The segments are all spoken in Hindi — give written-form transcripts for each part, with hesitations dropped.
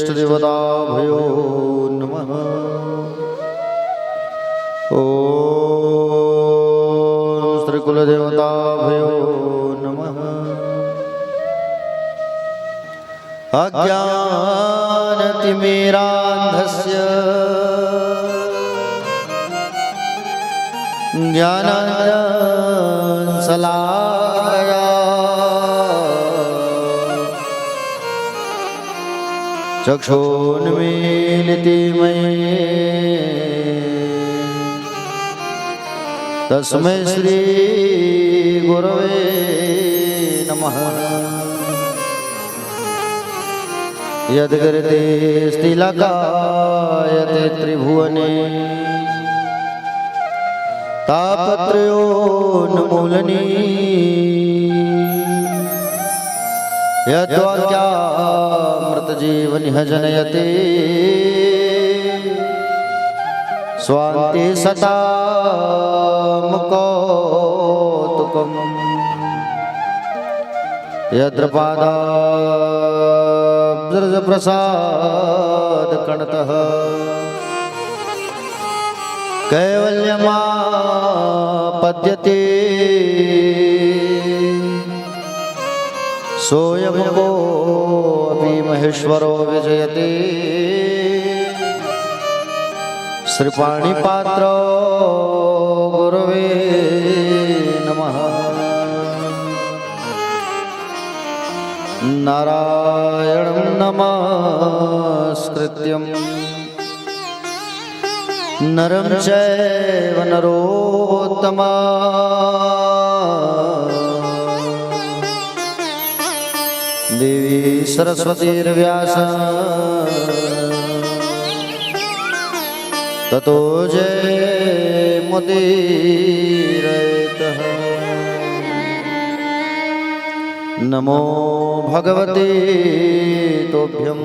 इष्ट देवताभ्यो नमः। ओम श्री कुल देवताभ्यो नमः। अज्ञानतिमिरान्धस्य ज्ञानाञ्जनशलाकया चक्षुन्मीलितं तस्मै श्री गुरवे नमः। यद्गर्ते स्थिलकायते त्रिभुवने तापत्रयोन्मूलनी यद्वाक्यामृतजीवनिह जनयते स्वान्ते सतामुकौतुकम् यत्र पादाब्जप्रसादकणतः कैवल्यमापद्यते सोऽयमोऽपि महेश्वरो विजयते श्रीपाणिपात्रो गुरवे नमः। नारायणं नमस्कृत्यं नरं चैव नरोत्तमं देवी सरस्वतीर्व्यासं ततो जयमुदीरयेत्। नमो भगवते तुभ्यं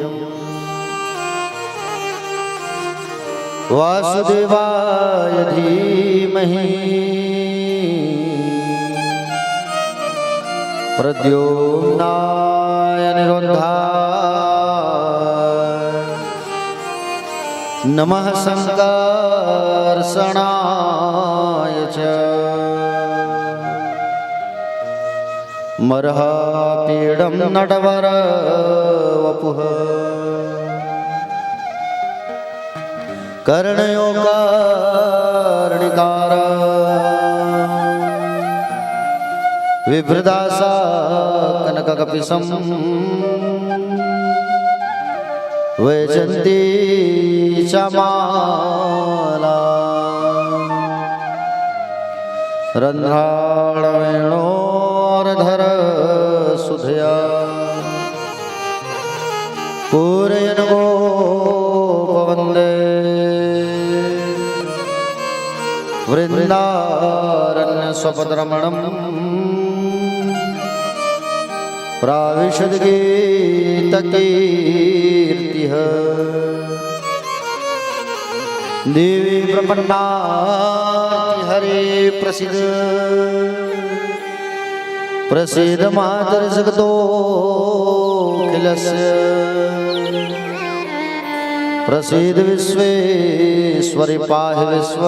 वासुदेवाय धीमहि प्रद्युम्नाय अनिरुद्धाय नमः संकर्षणाय च मर्हापीडं नटवरवपुः कर्णयो कर्णिकार विभ्रदासा कनककपिशं वैजन्ती च माला रन्ध्राणवेणोर्धर सुधया पूरयन् गोपवन्दे वृन्दारण्यस्वपदरमणं प्राविशद्गीतकीर्तिः देवी प्रपन्नाति हरे प्रसीद प्रसीद मातर्जगतोऽखिलस्य प्रसीद विश्वेश्वरि पाहि विश्व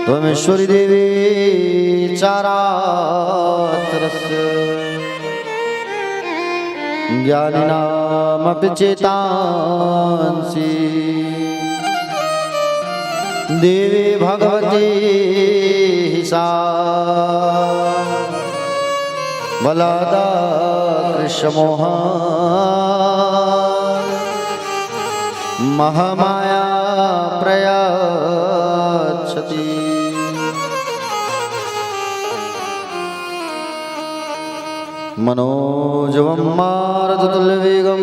त्वमेश्वरी देवी चारात्रस्य ज्ञानिनामपि चेतांसि देवी भगवती सा बलादा कृष्णमोह महामाया प्रयाच्छति मनोजवं मारुततुल्यवेगं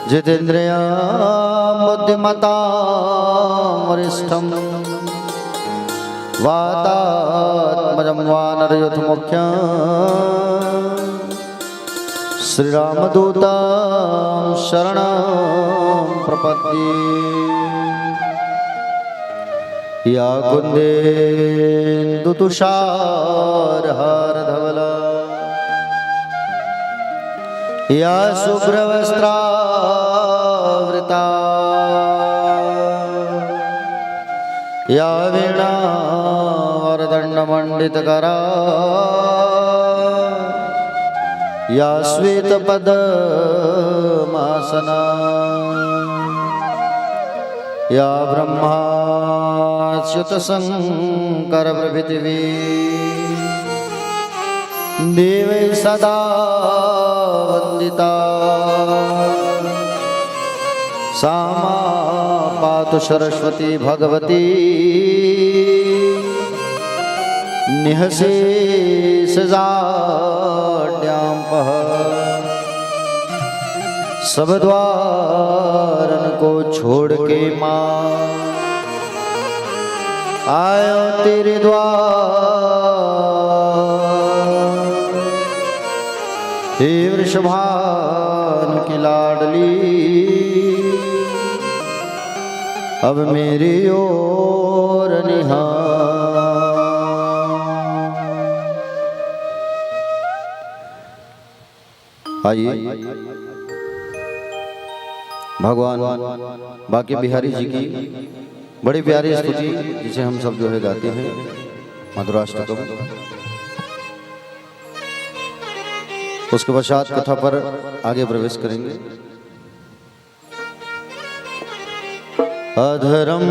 जितेन्द्रियां बुद्धिमतां वरिष्ठं वातात्मजं वानरयूथमुख्यं श्रीरामदूतं शरणं प्रपद्ये। या कुन्देन्दुतुषारहारधवला या शुभ्रवस्त्रावृता या वीणावरदण्डमण्डितकरा या श्वेतपद्मासना या ब्रह्माच्युतशङ्करप्रभृतिवी देवै सदा वन्दिता सा मा पातु सरस्वती भगवती निःशेषजाड्याम्पः सब द्वारन को छोड़ के माँ आयो तेरे द्वार। हे वृषभानु की लाडली अब मेरी ओर निहार। आइए भगवान बांके बिहारी जी की बड़ी प्यारी स्तुति जिसे हम सब जो है गाते हैं मधुराष्टकम, उसके पश्चात कथा पर आगे प्रवेश करेंगे। अधरम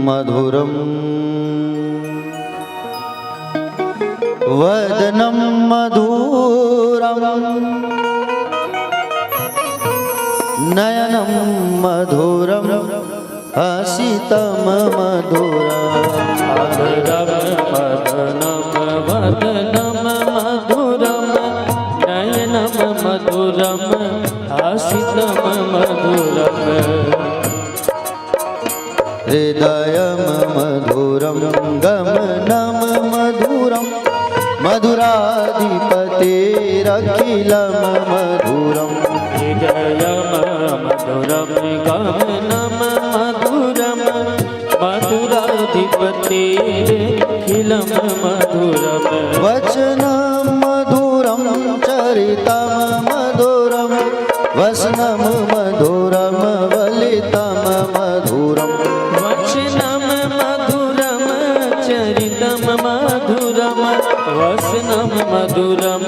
मधुरम वदनम मधुरम नयनम मधुरम हसितम मधुरम। वदनम मधुरम नयनम मधुरम हसितम मधुरम। हृदयम मधुरम गमनम मधुरम मधुराधिपतेरखिलम मधुरम। हृदयम मधुरम गमनम मधुरम मधुराधिपतेरखिलम मधुरम। वचनम मधुरम चरितम मधुरम वसनम मधुरम वलितम मधुरम। वचनम मधुरम चरितम मधुरम वसनम मधुरम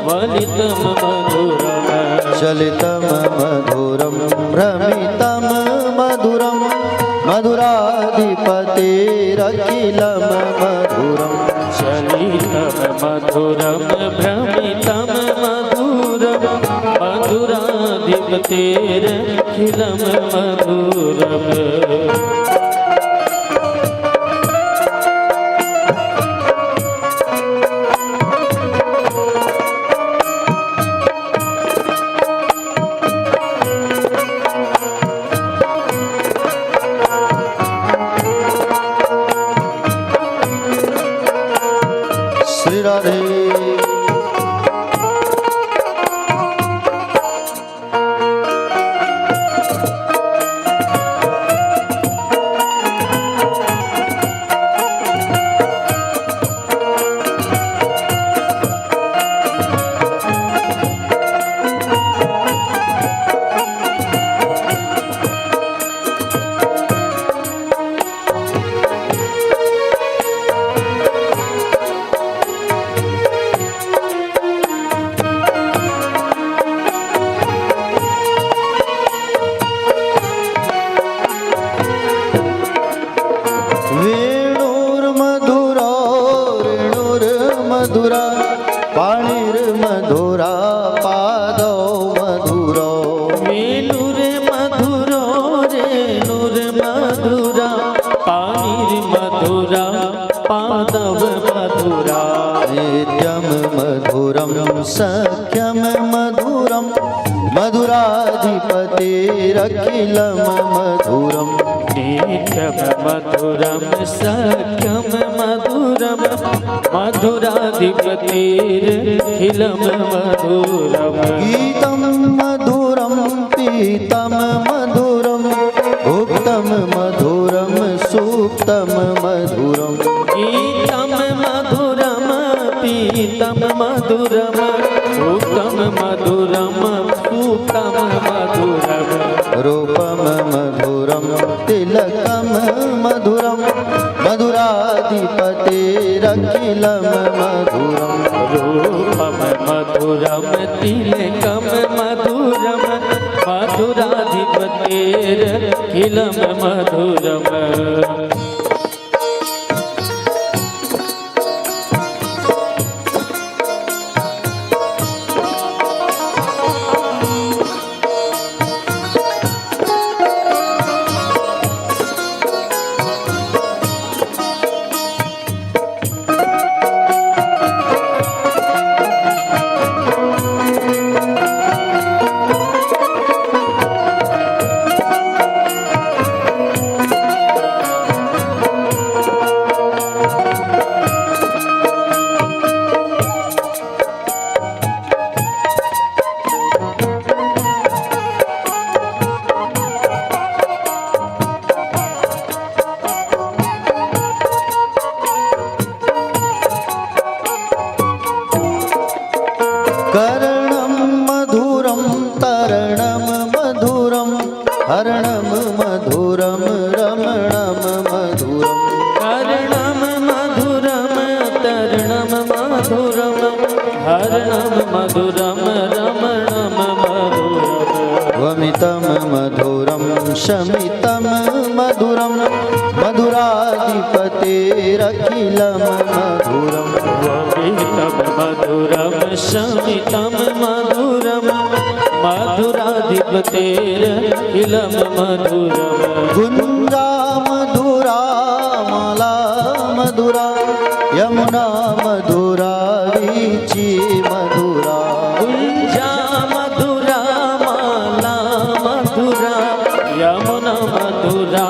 वलितम मधुरम। चलितम मधुरम भ्रमितम मधुरम मधुराधिपतेरखिलम मधुरम। चलितम मधुरम भ्रमितम मधुरम मधुराधिपतेरखिलम मधुरम। श्री राधे मधुरा पाणिर्मधुरा पादौ मधुरो। वेणुर मधुरो रेणुर मधुरा पाणिर्मधुरा पादव मधुरा। नित्यम मधुरम सख्यम मधुरम मधुराधिपतेरखिलम मधुरम। नित्यम मधुरम सख्यम मधुरम मधुराधिपतेरखिलम मधुरम। गीतम मधुरम पीतम मधुरम भुक्तम मधुरम सुप्तम मधुरम। गीतम मधुरम पीतम सूक्तम मधुरम सूक्तम मधुरम सूक्तम मधुरम रूपम मधुरम तिलकम मधुरम मधुराधिपतेरखिलं मधुरम रूपम मधुरम तिलकम मधुरम मधुराधिपतेरखिलं मधुरम। कर्णं मधुरं तरणं मधुरं हरणं मधुरं रमणं मधुरं कर्णं मधुरं तरणं मधुरं हरणं मधुरं रमणं मधुरं वमितं मधुरं शमितं मधुरं मधुराधिपतेरखिलं मधुरं वमितं मधुरं शमितं मधुरं मधुराधिपतेरखिलं मधुरं गुञ्जा मधुरा माला मधुरा यमुना मधुरा वीची मधुरा गुञ्जा मधुरा माला मधुरा यमुना मधुरा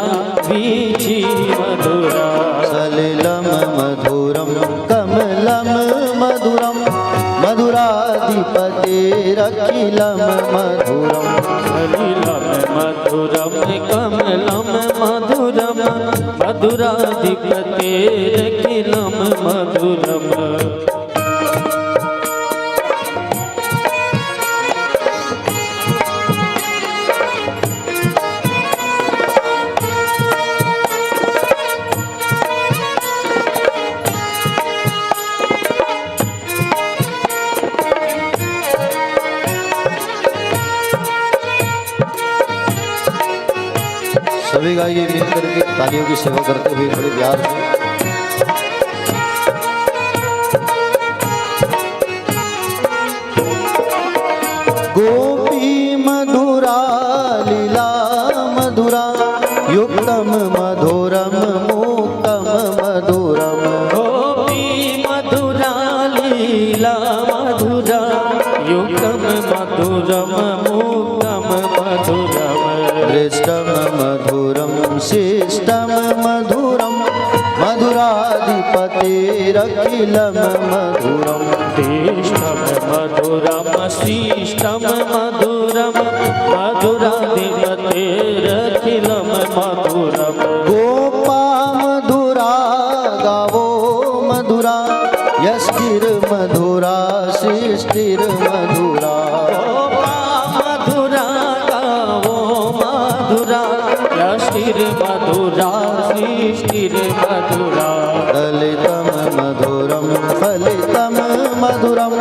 वीची मधुरा सलिलं मधुरं कमलं मधुरं मधुराधिपतेरखिलं मधुरं सलिलं मधुरं कमलं मधुरं मधुराधिपतेरखिलं मधुरम्। सभी गाइए मिलकर के तालियों की सेवा करते हुए बड़े प्यार से। गोपी मधुरा लीला मधुरा युक्तम मधुरम मुक्तम मधुरम गोपी मधुरा लीला मधुरा युक्तम मधुरम मुक्तम मधुरम दृष्टम मधुरम शिष्टम मधुरम मधुराधिपतेरखिलं मधुरम तेष्टम मधुरम शिष्टम मधुरम मधुराधिपतेरखिलं मधुरम गोपा मधुरा गावो मधुरा यष्टिर्मधुरा शिष्टिर्मधुरा मधुरा गावो मधुरा यष्टिर्मधुरा शिष्टिर्मधुरा दलितं मधुरं फलितं मधुरं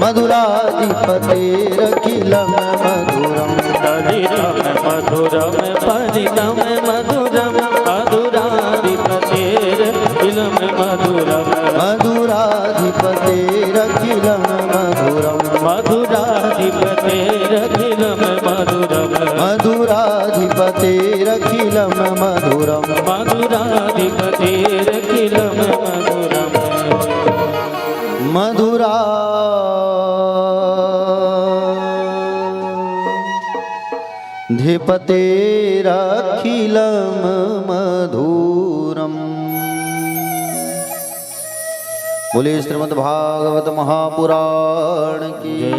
मधुराधिपतेरखिलं मधुरं दलितं मधुरं फलितं मधुरं मधुराधिपतेरखिलं मधुरं मधुराधिपतेरखिलं मधुरं मधुराधिपतेरखिलं मधुरं मधुराधिपतेरखिलं मधुरं मधुराधिपतेरखिलं मधुरं मधुरा धिपतेरखिलं मधुरम्। बोलिए श्रीमद् भागवत महापुराण की जय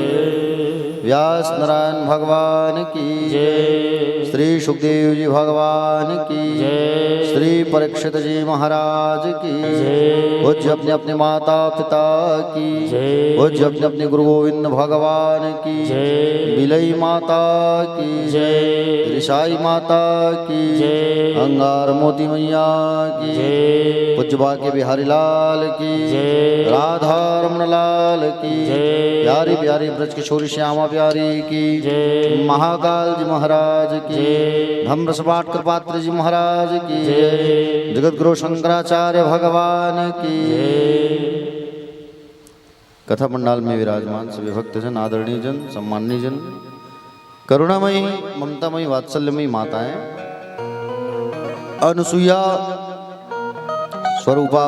व्यास नारायण भगवान की जय श्री सुखदेव जी भगवान की जय। श्री परीक्षित जी महाराज की जय। पूज्य अपने अपने माता पिता की जय। पूज्य अपने अपने गुरु गोविंद भगवान की जय। बिलई माता की जय। ऋषाई माता की जय। अंगार मोती मैया की जय। पूज्य बाके बिहारी लाल की जय। राधा रमण लाल की जय। प्यारी प्यारी ब्रज किशोरी श्यामा प्यारी की जय। महाकाल जी महाराज की जय। धम्रसपाट कृपात्र जी महाराज की जय। जगत गुरु शंकराचार्य भगवान की कथा पंडाल में विराजमान सभी भक्तजन, आदरणीय जन, सम्माननीय जन, करुणामयी ममतामयी वात्सल्यमयी माताएं, अनुसुईया स्वरूपा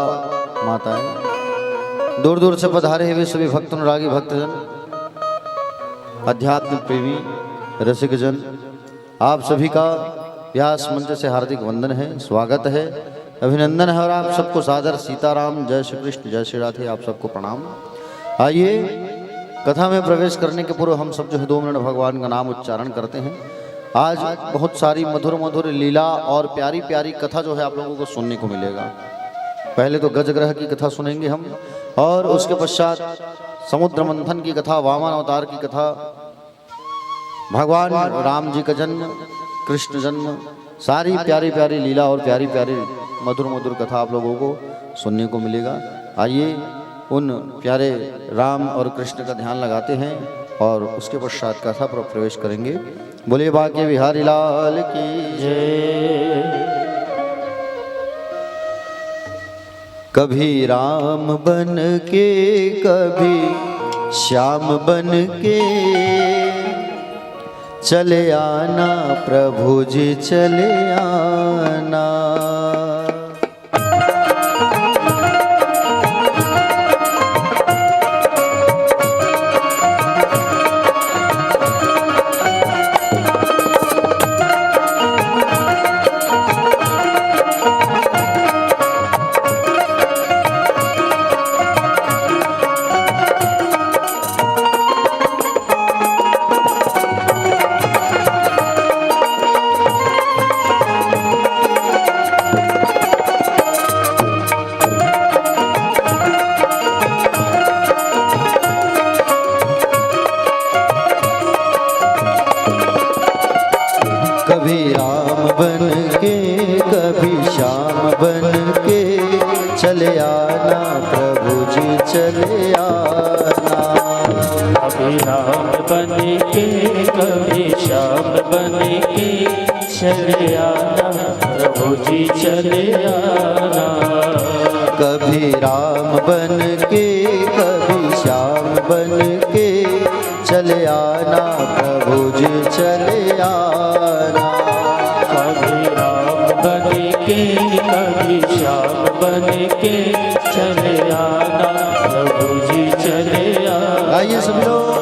माताएं, दूर दूर से पधारे हुए सभी भक्त अनुरागी भक्तजन, अध्यात्म प्रेमी रसिक जन, आप सभी का व्यास मंच से हार्दिक वंदन है, स्वागत है, अभिनंदन है और आप सबको सादर सीताराम, जय श्री कृष्ण, जय श्री राधे, आप सबको प्रणाम। आइए कथा में प्रवेश करने के पूर्व हम सब जो है 2 मिनट भगवान का नाम उच्चारण करते हैं। आज बहुत सारी मधुर मधुर लीला और प्यारी प्यारी कथा जो है आप लोगों को सुनने को मिलेगा। पहले तो गजग्रह की कथा सुनेंगे हम और उसके पश्चात समुद्र मंथन की कथा, वामन अवतार की कथा, भगवान राम जी का जन्म, कृष्ण जन्म, सारी प्यारी प्यारी लीला और प्यारी प्यारी मधुर मधुर कथा आप लोगों को सुनने को मिलेगा। आइए उन प्यारे राम और कृष्ण का ध्यान लगाते हैं और उसके पश्चात कथा पर प्रवेश करेंगे। बोलिए बाके बिहारी लाल की जय। कभी राम बन के कभी श्याम बन के चले आना प्रभु जी चले आना। कभी राम बन के कभी श्याम बन के चले आना प्रभु जी चले आना। कभी राम बन के कभी श्याम बन के चले आना प्रभु जी चले आना। कभी राम बन के कभी श्याम बन के चले आना प्रभु जी चले आना। कभी राम बन के कभी श्याम बन के चले आना प्रभु जी चले आना। आइए सभी लोग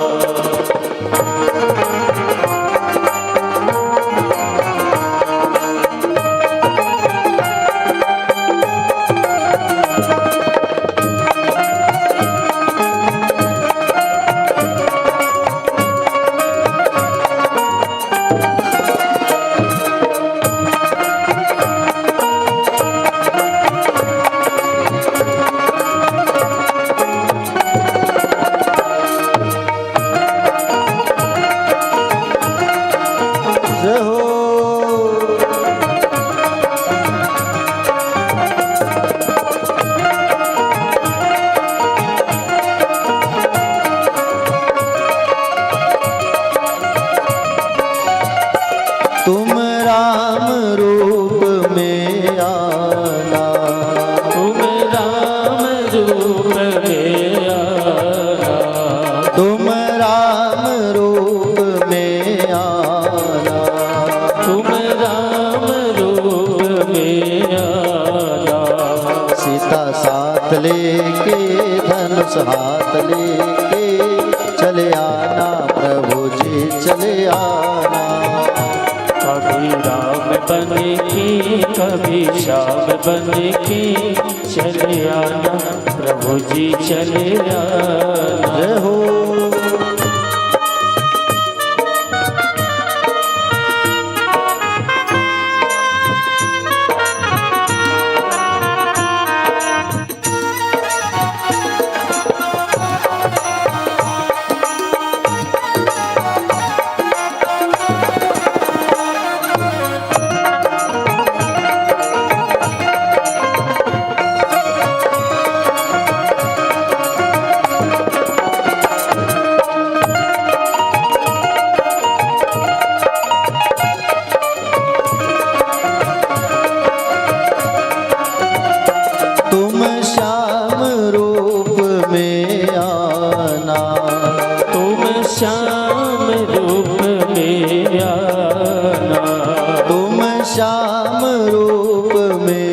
तुम राम रूप में आना, तुम राम रूप में आना, तुम राम रूप में आना, तुम राम रूप में आना। सीता साथ लेके धनुष हाथ लेके चले आना प्रभु जी चले आना। कभी राम बन के कभी श्याम बन के चले आना प्रभु जी चले आना। जय हो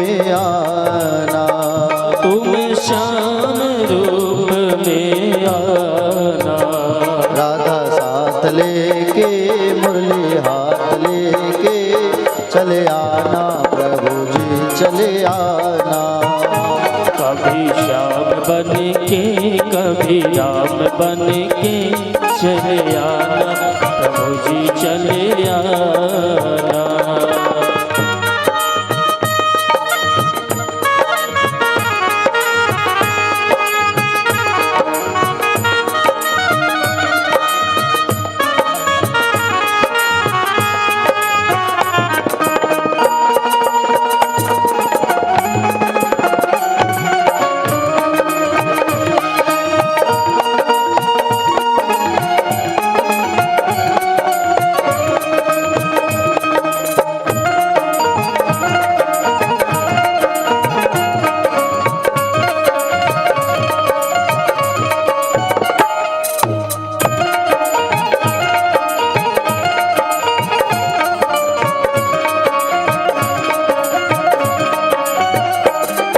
में आना, तुम श्याम रूप में आना। राधा साथ लेके मुरली हाथ लेके चले आना प्रभु जी चले आना। कभी श्याम बन के कभी राम बन के चले आना प्रभु जी चले आना।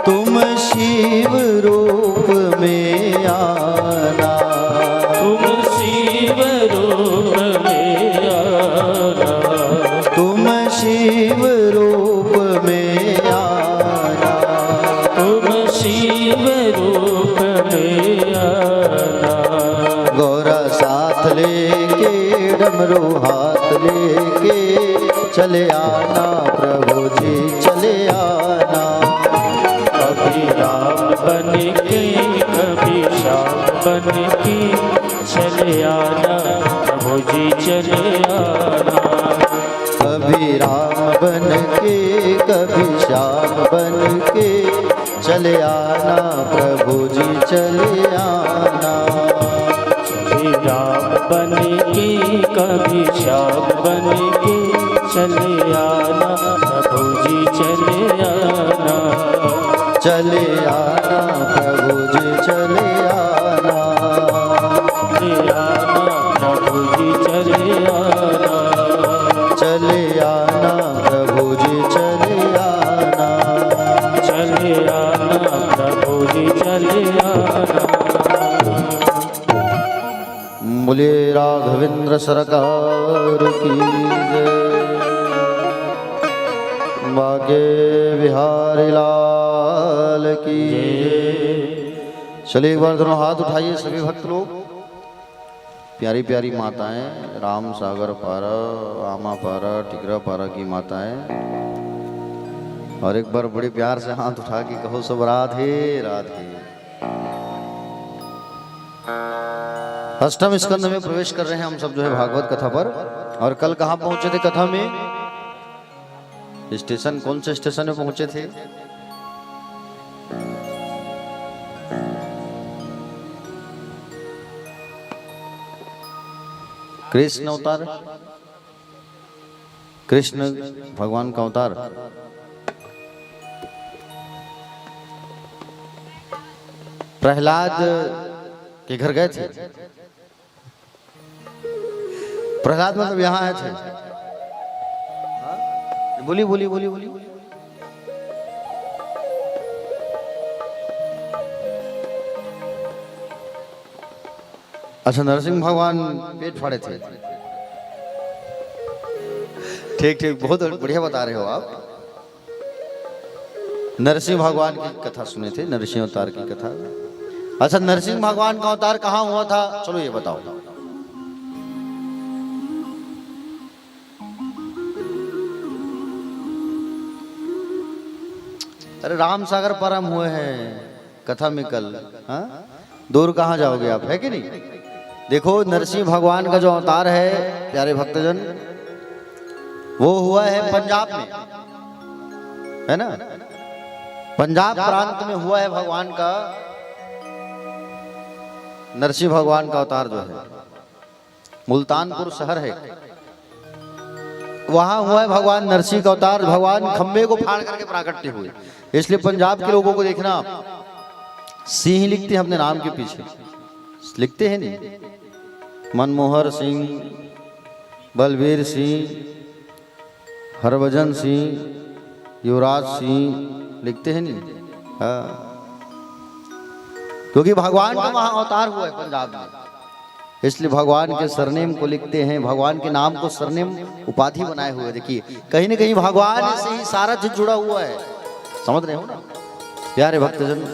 तुम शिव रूप में आना, तुम शिव रूप में आना। तुम शिव रूप में आना, तुम शिव रूप में आना। गौरा साथ लेके डमरू हाथ लेके चले आना प्रभु जी चले आना। कभी राम बन के कभी श्याम बन के चले आना प्रभु जी चले आना। कभी राम बन के कभी श्याम बन के चले आना प्रभु जी चले आना। कभी राम बन के कभी श्याम बन के चले आना प्रभु जी चले आना। चले आना प्रभु जी चले आना। चले आना प्रभु जी चले आना। चले आना प्रभु जी चले आना। चले आना प्रभु जी चले आना। बोले राघवेंद्र सरकार की जय, बाके बिहारी लाल की जय। चलिए एक बार दोनों हाथ उठाइए सभी भक्त लोग। प्यारी प्यारी माताएं, राम सागर पारा, आमा पारा, टिकरा पारा की माताएं, और एक बार बड़े प्यार से हाथ उठा के कहो सब राधे राधे। अष्टम स्कंद में प्रवेश कर रहे हैं हम सब जो है भागवत कथा पर। और कल कहाँ पहुंचे थे कथा में? स्टेशन, कौन से स्टेशन में पहुंचे थे? कृष्ण अवतार, कृष्ण भगवान का अवतार। प्रहलाद के घर गए थे। प्रहलाद मतलब यहाँ आए थे। बोली बोली बोली बोली। अच्छा, नरसिंह भगवान पेट फाड़े थे। ठीक ठीक, बहुत बढ़िया बता रहे हो आप। नरसिंह भगवान की कथा सुने थे, नरसिंह अवतार की कथा। अच्छा, नरसिंह भगवान का अवतार कहाँ हुआ था? चलो ये बताओ। अरे राम सागर परम हुए हैं कथा में कल। हाँ, दूर कहाँ जाओगे आप, है कि नहीं? देखो, नरसिंह भगवान का जो अवतार है प्यारे भक्तजन, वो हुआ है पंजाब में, है ना? पंजाब प्रांत में हुआ है भगवान का, नरसिंह भगवान का अवतार जो है। मुल्तानपुर शहर है, वहां हुआ है भगवान नरसिंह का अवतार। भगवान खंबे को फाड़ करके प्राकट्य हुए। इसलिए पंजाब के लोगों को देखना, सिंह लिखते हैं अपने नाम के पीछे, लिखते हैं नहीं? मनमोहर सिंह, बलबीर सिंह, हरभजन सिंह, युवराज सिंह, लिखते हैं नहीं। हाँ, क्योंकि भगवान का वहां अवतार हुआ है पंजाब में, इसलिए भगवान के सरनेम को लिखते हैं, भगवान के नाम को सरनेम उपाधि बनाए हुए। देखिए कहीं ना कहीं भगवान से ही सारा चीज जुड़ा हुआ है, समझ रहे हो ना प्यारे भक्तजन।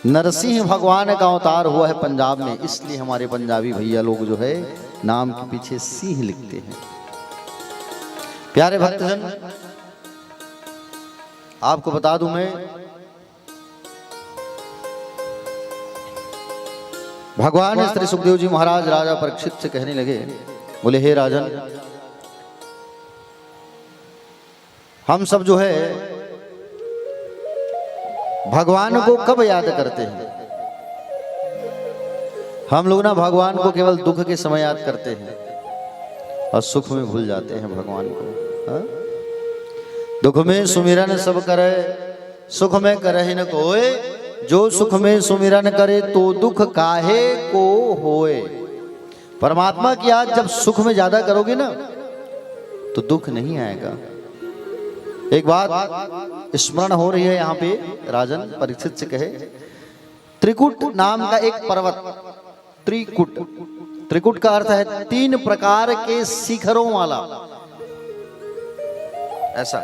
नरसिंह भगवान का अवतार हुआ है पंजाब में, इसलिए हमारे पंजाबी भैया लोग जो है नाम के पीछे सिंह लिखते हैं। प्यारे भक्तजन, आपको बता दूं मैं, भगवान श्री सुखदेव जी महाराज राजा परीक्षित से कहने लगे, बोले हे राजन, हम सब जो है भगवान को कब याद करते हैं? हम लोग ना भगवान को केवल दुख के समय याद करते हैं और सुख में भूल जाते हैं भगवान को। हा? दुख में सुमिरन सब करे, सुख में करहि न कोय, जो सुख में सुमिरन करे तो दुख काहे को होए। परमात्मा की याद जब सुख में ज्यादा करोगे ना तो दुख नहीं आएगा। एक बात स्मरण हो रही है यहाँ पे, राजन परीक्षित से कहे, त्रिकुट नाम का एक पर्वत, त्रिकुट, त्रिकुट का अर्थ है 3 प्रकार के शिखरों वाला, ऐसा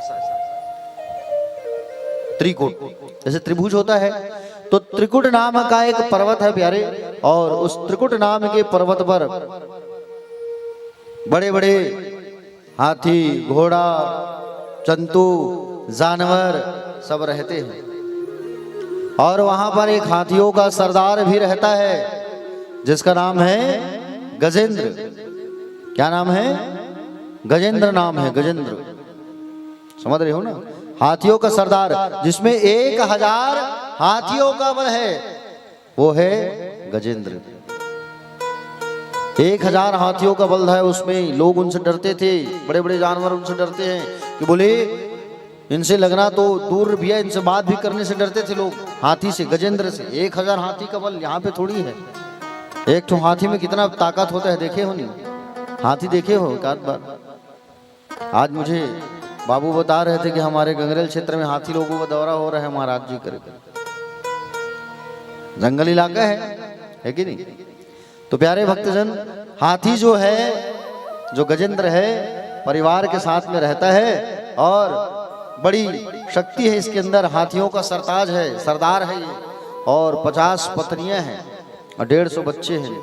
त्रिकुट, जैसे त्रिभुज होता है तो त्रिकुट नाम का एक पर्वत है प्यारे, और उस त्रिकुट नाम के पर्वत पर बड़े बड़े हाथी, घोड़ा, जंतु, जानवर सब रहते हैं। और वहां पर एक हाथियों का सरदार भी रहता है जिसका नाम है गजेंद्र। क्या नाम है? गजेंद्र नाम है, गजेंद्र, समझ रहे हो ना। हाथियों का सरदार, जिसमें 1000 हाथियों का बल है, वो है गजेंद्र। 1000 हाथियों का बल है उसमें। लोग उनसे डरते थे, बड़े बड़े जानवर उनसे डरते हैं कि बोले इनसे लगना तो दूर भैया, इनसे बात भी करने से डरते थे लोग, हाथी से, गजेंद्र से। 1000 हाथी का बल यहाँ पे थोड़ी है। एक तो हाथी में कितना ताकत होता है, देखे हो नहीं? हाथी देखे हो एक आध बार? आज मुझे बाबू बता रहे थे कि हमारे गंगरेल क्षेत्र में हाथी लोगों का दौरा हो रहा है महाराज जी करके। जंगल इलाका है कि नहीं? तो प्यारे भक्तजन, हाथी जो है, जो गजेंद्र है, परिवार के साथ में रहता है और बड़ी शक्ति है इसके अंदर। हाथियों का सरताज है, सरदार है ये, और 50 पत्नियां हैं और 150 बच्चे हैं।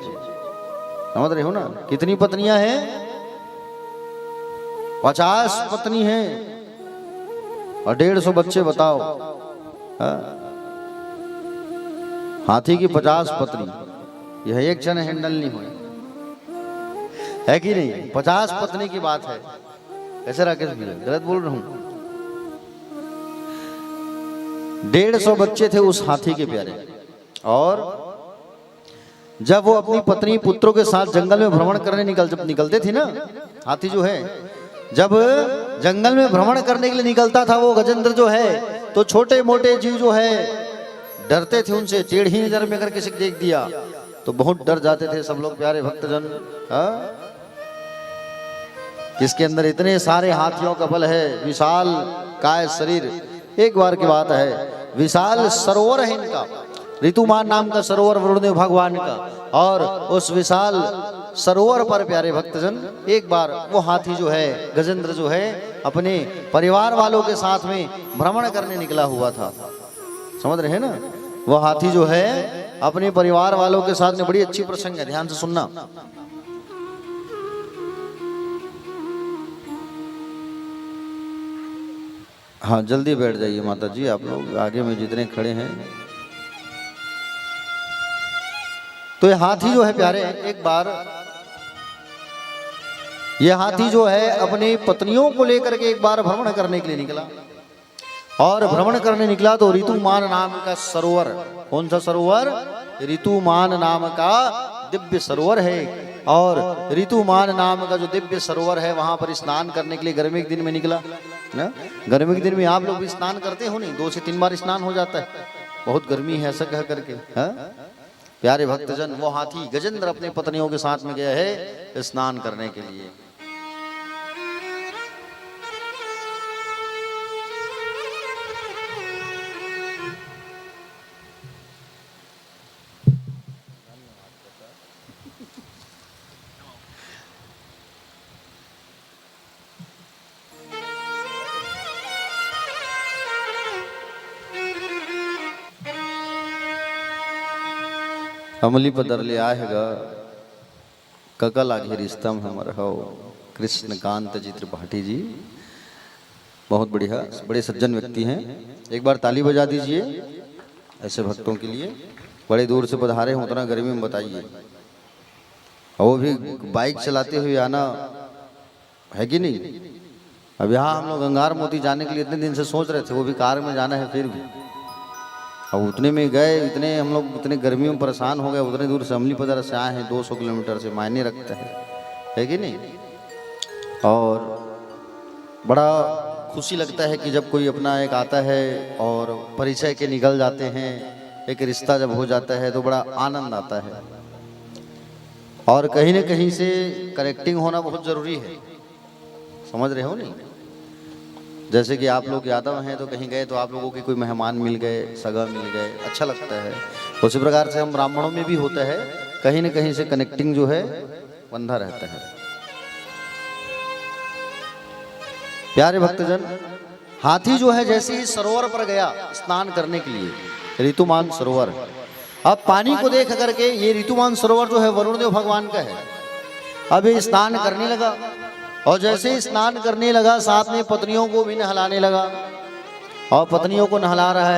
समझ रहे हो ना? कितनी पत्नियां हैं? 50 पत्नी हैं और 150 बच्चे, बताओ। हाथी की 50 पत्नी, यह एक क्षण हैंडल नहीं हुई, है कि नहीं? 50 पत्नी की बात है। कैसे राकेश भैया, गलत बोल रहा हूं? 150 बच्चे थे उस हाथी के प्यारे। और जब वो अपनी पत्नी पुत्रों के साथ जंगल में भ्रमण करने निकलते थे ना, हाथी जो है जब जंगल में भ्रमण करने के लिए निकलता था वो गजेंद्र जो है, तो छोटे मोटे जीव जो है डरते थे उनसे। टेढ़ी नजर में अगर किसी को देख दिया तो बहुत डर जाते थे सब लोग, प्यारे भक्तजन। किसके अंदर इतने सारे हाथियों का बल है, विशाल काय शरीर। एक बार की बात है, विशाल सरोवर है इनका, ऋतुमान नाम का सरोवर वरुणदेव भगवान का। और उस विशाल सरोवर पर प्यारे भक्तजन एक बार वो हाथी जो है, गजेंद्र जो है, अपने परिवार वालों के साथ में भ्रमण करने निकला हुआ था। समझ रहे हैं ना? वो हाथी जो है अपने परिवार वालों के साथ में, बड़ी अच्छी प्रसंग है, ध्यान से सुनना। हाँ जल्दी बैठ जाइए माता जी, आप लोग आगे में जितने खड़े हैं। तो ये हाथी जो है प्यारे, एक बार ये हाथी जो है अपनी पत्नियों को लेकर के एक बार भ्रमण करने के लिए निकला। और भ्रमण करने निकला तो ऋतुमान नाम का सरोवर, कौन सा सरोवर? ऋतुमान नाम का दिव्य सरोवर है। और ऋतुमान नाम का जो दिव्य सरोवर है, वहां पर स्नान करने के लिए गर्मी के दिन में निकला ना। गर्मी के दिन में आप लोग भी स्नान करते हो नहीं? 2 से 3 बार स्नान हो जाता है, बहुत गर्मी है ऐसा कह करके। प्यारे भक्तजन, वो हाथी गजेंद्र अपने पत्नियों के साथ में गया है स्नान करने के लिए। अमली पदर ले आए गा ककल आगे रिश्तम हमर हो कृष्णकांत जी त्रिपाठी जी, बहुत बढ़िया, बड़े सज्जन व्यक्ति हैं। एक बार ताली बजा दीजिए ऐसे भक्तों के लिए, बड़े दूर से पधारे हों, उतना गर्मी में बताइए, और वो भी बाइक चलाते हुए आना है कि नहीं। अब यहाँ हम लोग गंगार मोती जाने के लिए इतने दिन से सोच रहे थे, वो भी कार में जाना है, फिर भी अब उतने में गए, इतने हम लोग इतने गर्मियों में परेशान हो गए, उतने दूर से अमली पदर से आए हैं, 200 किलोमीटर से, मायने रखता है कि नहीं। और बड़ा खुशी लगता है कि जब कोई अपना एक आता है और परिचय के निकल जाते हैं, एक रिश्ता जब हो जाता है तो बड़ा आनंद आता है। और कहीं न कहीं से कनेक्टिंग होना बहुत ज़रूरी है, समझ रहे हो नहीं। जैसे कि आप लोग यादव हैं तो कहीं गए तो आप लोगों के कोई मेहमान मिल गए, सगा मिल गए, अच्छा लगता है। उसी प्रकार से हम ब्राह्मणों में भी होता है, कहीं न कहीं से कनेक्टिंग जो है बंधा रहता है। प्यारे भक्तजन, हाथी जो है जैसे ही सरोवर पर गया स्नान करने के लिए, ऋतुमान सरोवर, अब पानी को देख करके, ये ऋतुमान सरोवर जो है वरुण देव भगवान का है, अब ये स्नान करने लगा, और जैसे ही स्नान करने लगा साथ में पत्नियों को भी नहलाने लगा, और पत्नियों को नहला रहा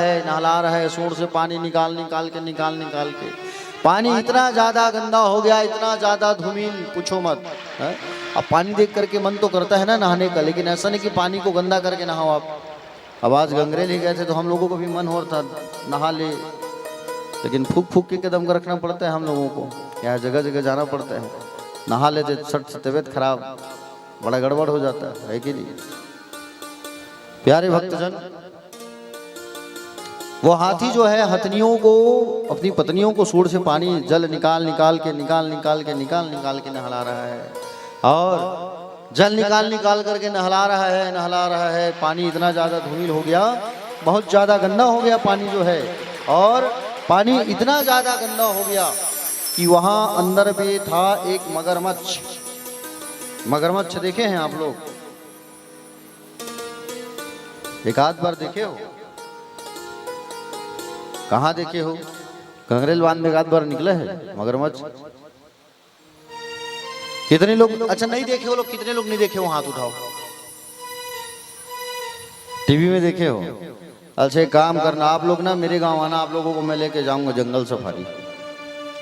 है, सूंड से पानी निकाल के पानी इतना ज़्यादा गंदा हो गया, इतना ज़्यादा धूमिल, पूछो मत है? अब पानी देख करके मन तो करता है ना नहाने का, लेकिन ऐसा नहीं कि पानी को गंदा करके नहाओ आप। अब आज गंगरे ले गए थे तो हम लोगों को भी मन हो रहा था नहा ले, लेकिन फूक फूक के कदम का रखना पड़ता है हम लोगों को, यहाँ जगह जगह जाना पड़ता है। नहा लेते सट से तबीयत खराब, बड़ा गड़बड़ हो जाता है कि नहीं। प्यारे भक्तजन, वो हाथी जो है हथनियों को, अपनी पत्नियों को सूंड से पानी जल निकाल के नहला रहा है, और जल निकाल करके नहला रहा है। पानी इतना ज़्यादा धूमिल हो गया, बहुत ज़्यादा गंदा हो गया पानी जो है, और पानी इतना ज़्यादा गंदा हो गया कि वहाँ अंदर भी था एक मगरमच्छ। मगरमच्छ देखे हैं आप लोग? एक आध बार देखे हो? कहाँ देखे हो? कंगरेल बांध में एक आध बार निकले है मगरमच्छ? कितने लोग, अच्छा नहीं देखे हो लोग, कितने लोग नहीं देखे हो? हाथ उठाओ। टीवी में देखे हो? अच्छा एक काम करना, आप लोग ना मेरे गांव आना, आप लोगों को मैं लेके जाऊंगा जंगल सफारी,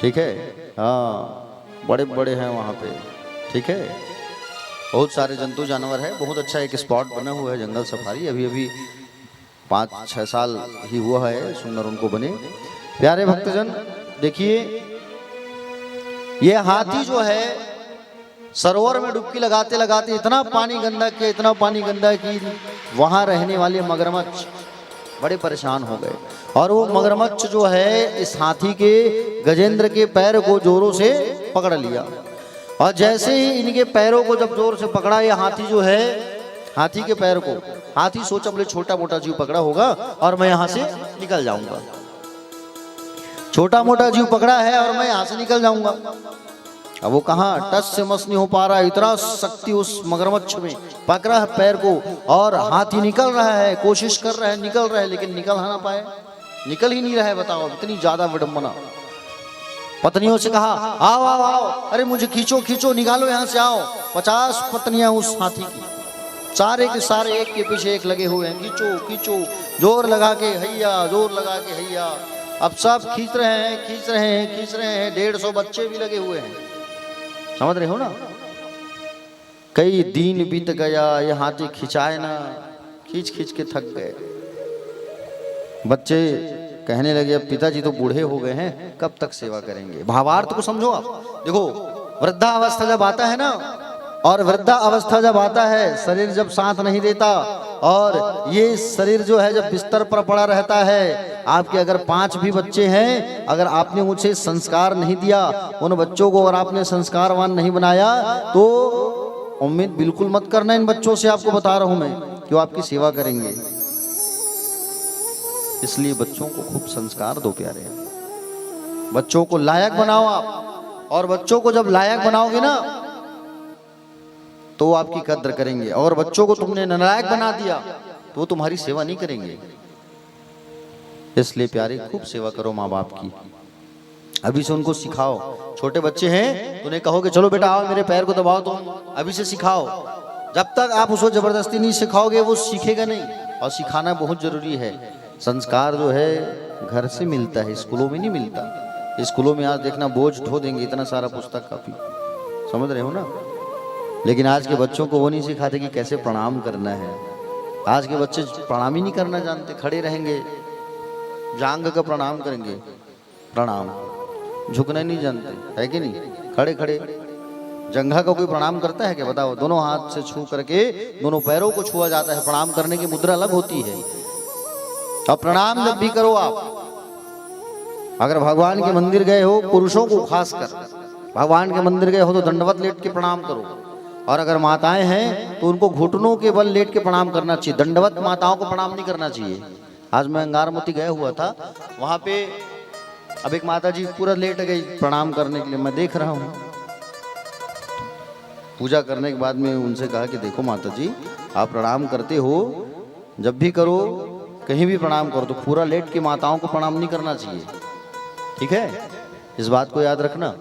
ठीक है? हाँ, बड़े बड़े हैं वहाँ पे, ठीक है? बहुत सारे जंतु जानवर है, बहुत अच्छा एक स्पॉट बना हुआ है जंगल सफारी, अभी 5-6 साल ही हुआ है, सुंदर उनको बने। प्यारे भक्तजन देखिए, ये हाथी जो है सरोवर में डुबकी लगाते इतना पानी गंदा कि वहाँ रहने वाले मगरमच्छ बड़े परेशान हो गए, और वो मगरमच्छ जो है इस हाथी के, गजेंद्र के पैर को जोरों से पकड़ लिया, और जैसे ही इनके पैरों को जब जोर से पकड़ा, ये हाथी जो है, हाथी के पैर को, हाथी सोचा बोले छोटा मोटा जीव पकड़ा होगा और मैं यहाँ से निकल जाऊंगा, छोटा मोटा जीव पकड़ा है और मैं यहाँ से निकल जाऊंगा। अब वो कहाँ टच से मस नहीं हो पा रहा, इतना शक्ति उस मगरमच्छ में, पकड़ा है पैर को, और हाथी निकल रहा है, कोशिश कर रहा है, निकल रहा है, लेकिन निकल ना पाए, निकल ही नहीं रहा है। बताओ, इतनी ज्यादा विडंबना। पत्नियों से कहा आओ आओ आओ, अरे मुझे खींचो निकालो यहाँ से, आओ। 50 पत्नियां उस हाथी की, सारे के सारे एक के पीछे एक लगे हुए हैं, खींचो जोर लगा के हैया। अब सब खींच रहे हैं, 150 बच्चे भी लगे हुए हैं, समझ रहे हो ना। कई दिन बीत गया, ये हाथी खिंचाए ना, खींच के थक गए। बच्चे कहने लगे अब पिताजी तो बूढ़े हो गए हैं, कब तक सेवा करेंगे। भावार्थ को समझो आप। देखो, वृद्धावस्था जब आता है ना, और वृद्धावस्था जब आता है, शरीर जब साथ नहीं देता, और ये शरीर जो है जब बिस्तर पर पड़ा रहता है, आपके अगर 5 भी बच्चे हैं, अगर आपने उनसे संस्कार नहीं दिया, उन बच्चों को अगर आपने संस्कारवान नहीं बनाया, तो उम्मीद बिल्कुल मत करना इन बच्चों से। आपको बता रहा हूं मैं कि वो आपकी सेवा करेंगे। इसलिए बच्चों को खूब संस्कार दो प्यारे, बच्चों को लायक बनाओ आप, और बच्चों को जब लायक बनाओगे ना तो वो आपकी कद्र करेंगे, और बच्चों को तुमने नालायक बना दिया तो वो तुम्हारी सेवा नहीं करेंगे। इसलिए प्यारे खूब सेवा करो माँ बाप की। अभी से उनको सिखाओ। छोटे बच्चे हैं तो उन्हें कहो कि चलो बेटा आओ मेरे पैर को दबाओ, तुम अभी से सिखाओ। जब तक आप उसको जबरदस्ती नहीं सिखाओगे वो सीखेगा नहीं, और सिखाना बहुत जरूरी है। संस्कार जो है घर से मिलता है, स्कूलों में नहीं मिलता। स्कूलों में आज देखना बोझ ढो देंगे, इतना सारा पुस्तक काफी, समझ रहे हो ना। लेकिन आज के बच्चों को वो नहीं सिखाते कि कैसे प्रणाम करना है। आज के बच्चे प्रणाम ही नहीं करना जानते, खड़े रहेंगे जांग का प्रणाम करेंगे, प्रणाम झुकना नहीं जानते, है कि नहीं। खड़े खड़े जंघा का कोई प्रणाम करता है क्या, बताओ। दोनों हाथ से छू करके दोनों पैरों को छुआ जाता है। प्रणाम करने की मुद्रा अलग होती है। और प्रणाम जब भी करो आप, अगर भगवान के मंदिर गए हो, पुरुषों को खासकर भगवान के मंदिर गए हो तो दंडवत लेट के प्रणाम करो। और अगर माताएं हैं तो उनको घुटनों के बल लेट के प्रणाम करना चाहिए। दंडवत माताओं को प्रणाम नहीं करना चाहिए। आज मैं अंगारमती गया हुआ था, वहां पे अब एक माता जी पूरा लेट गई प्रणाम करने के लिए। मैं देख रहा हूँ, पूजा करने के बाद में उनसे कहा कि देखो माता जी, आप प्रणाम करते हो, जब भी करो कहीं भी प्रणाम करो तो पूरा लेट के माताओं को प्रणाम नहीं करना चाहिए, ठीक है। इस बात को याद रखना।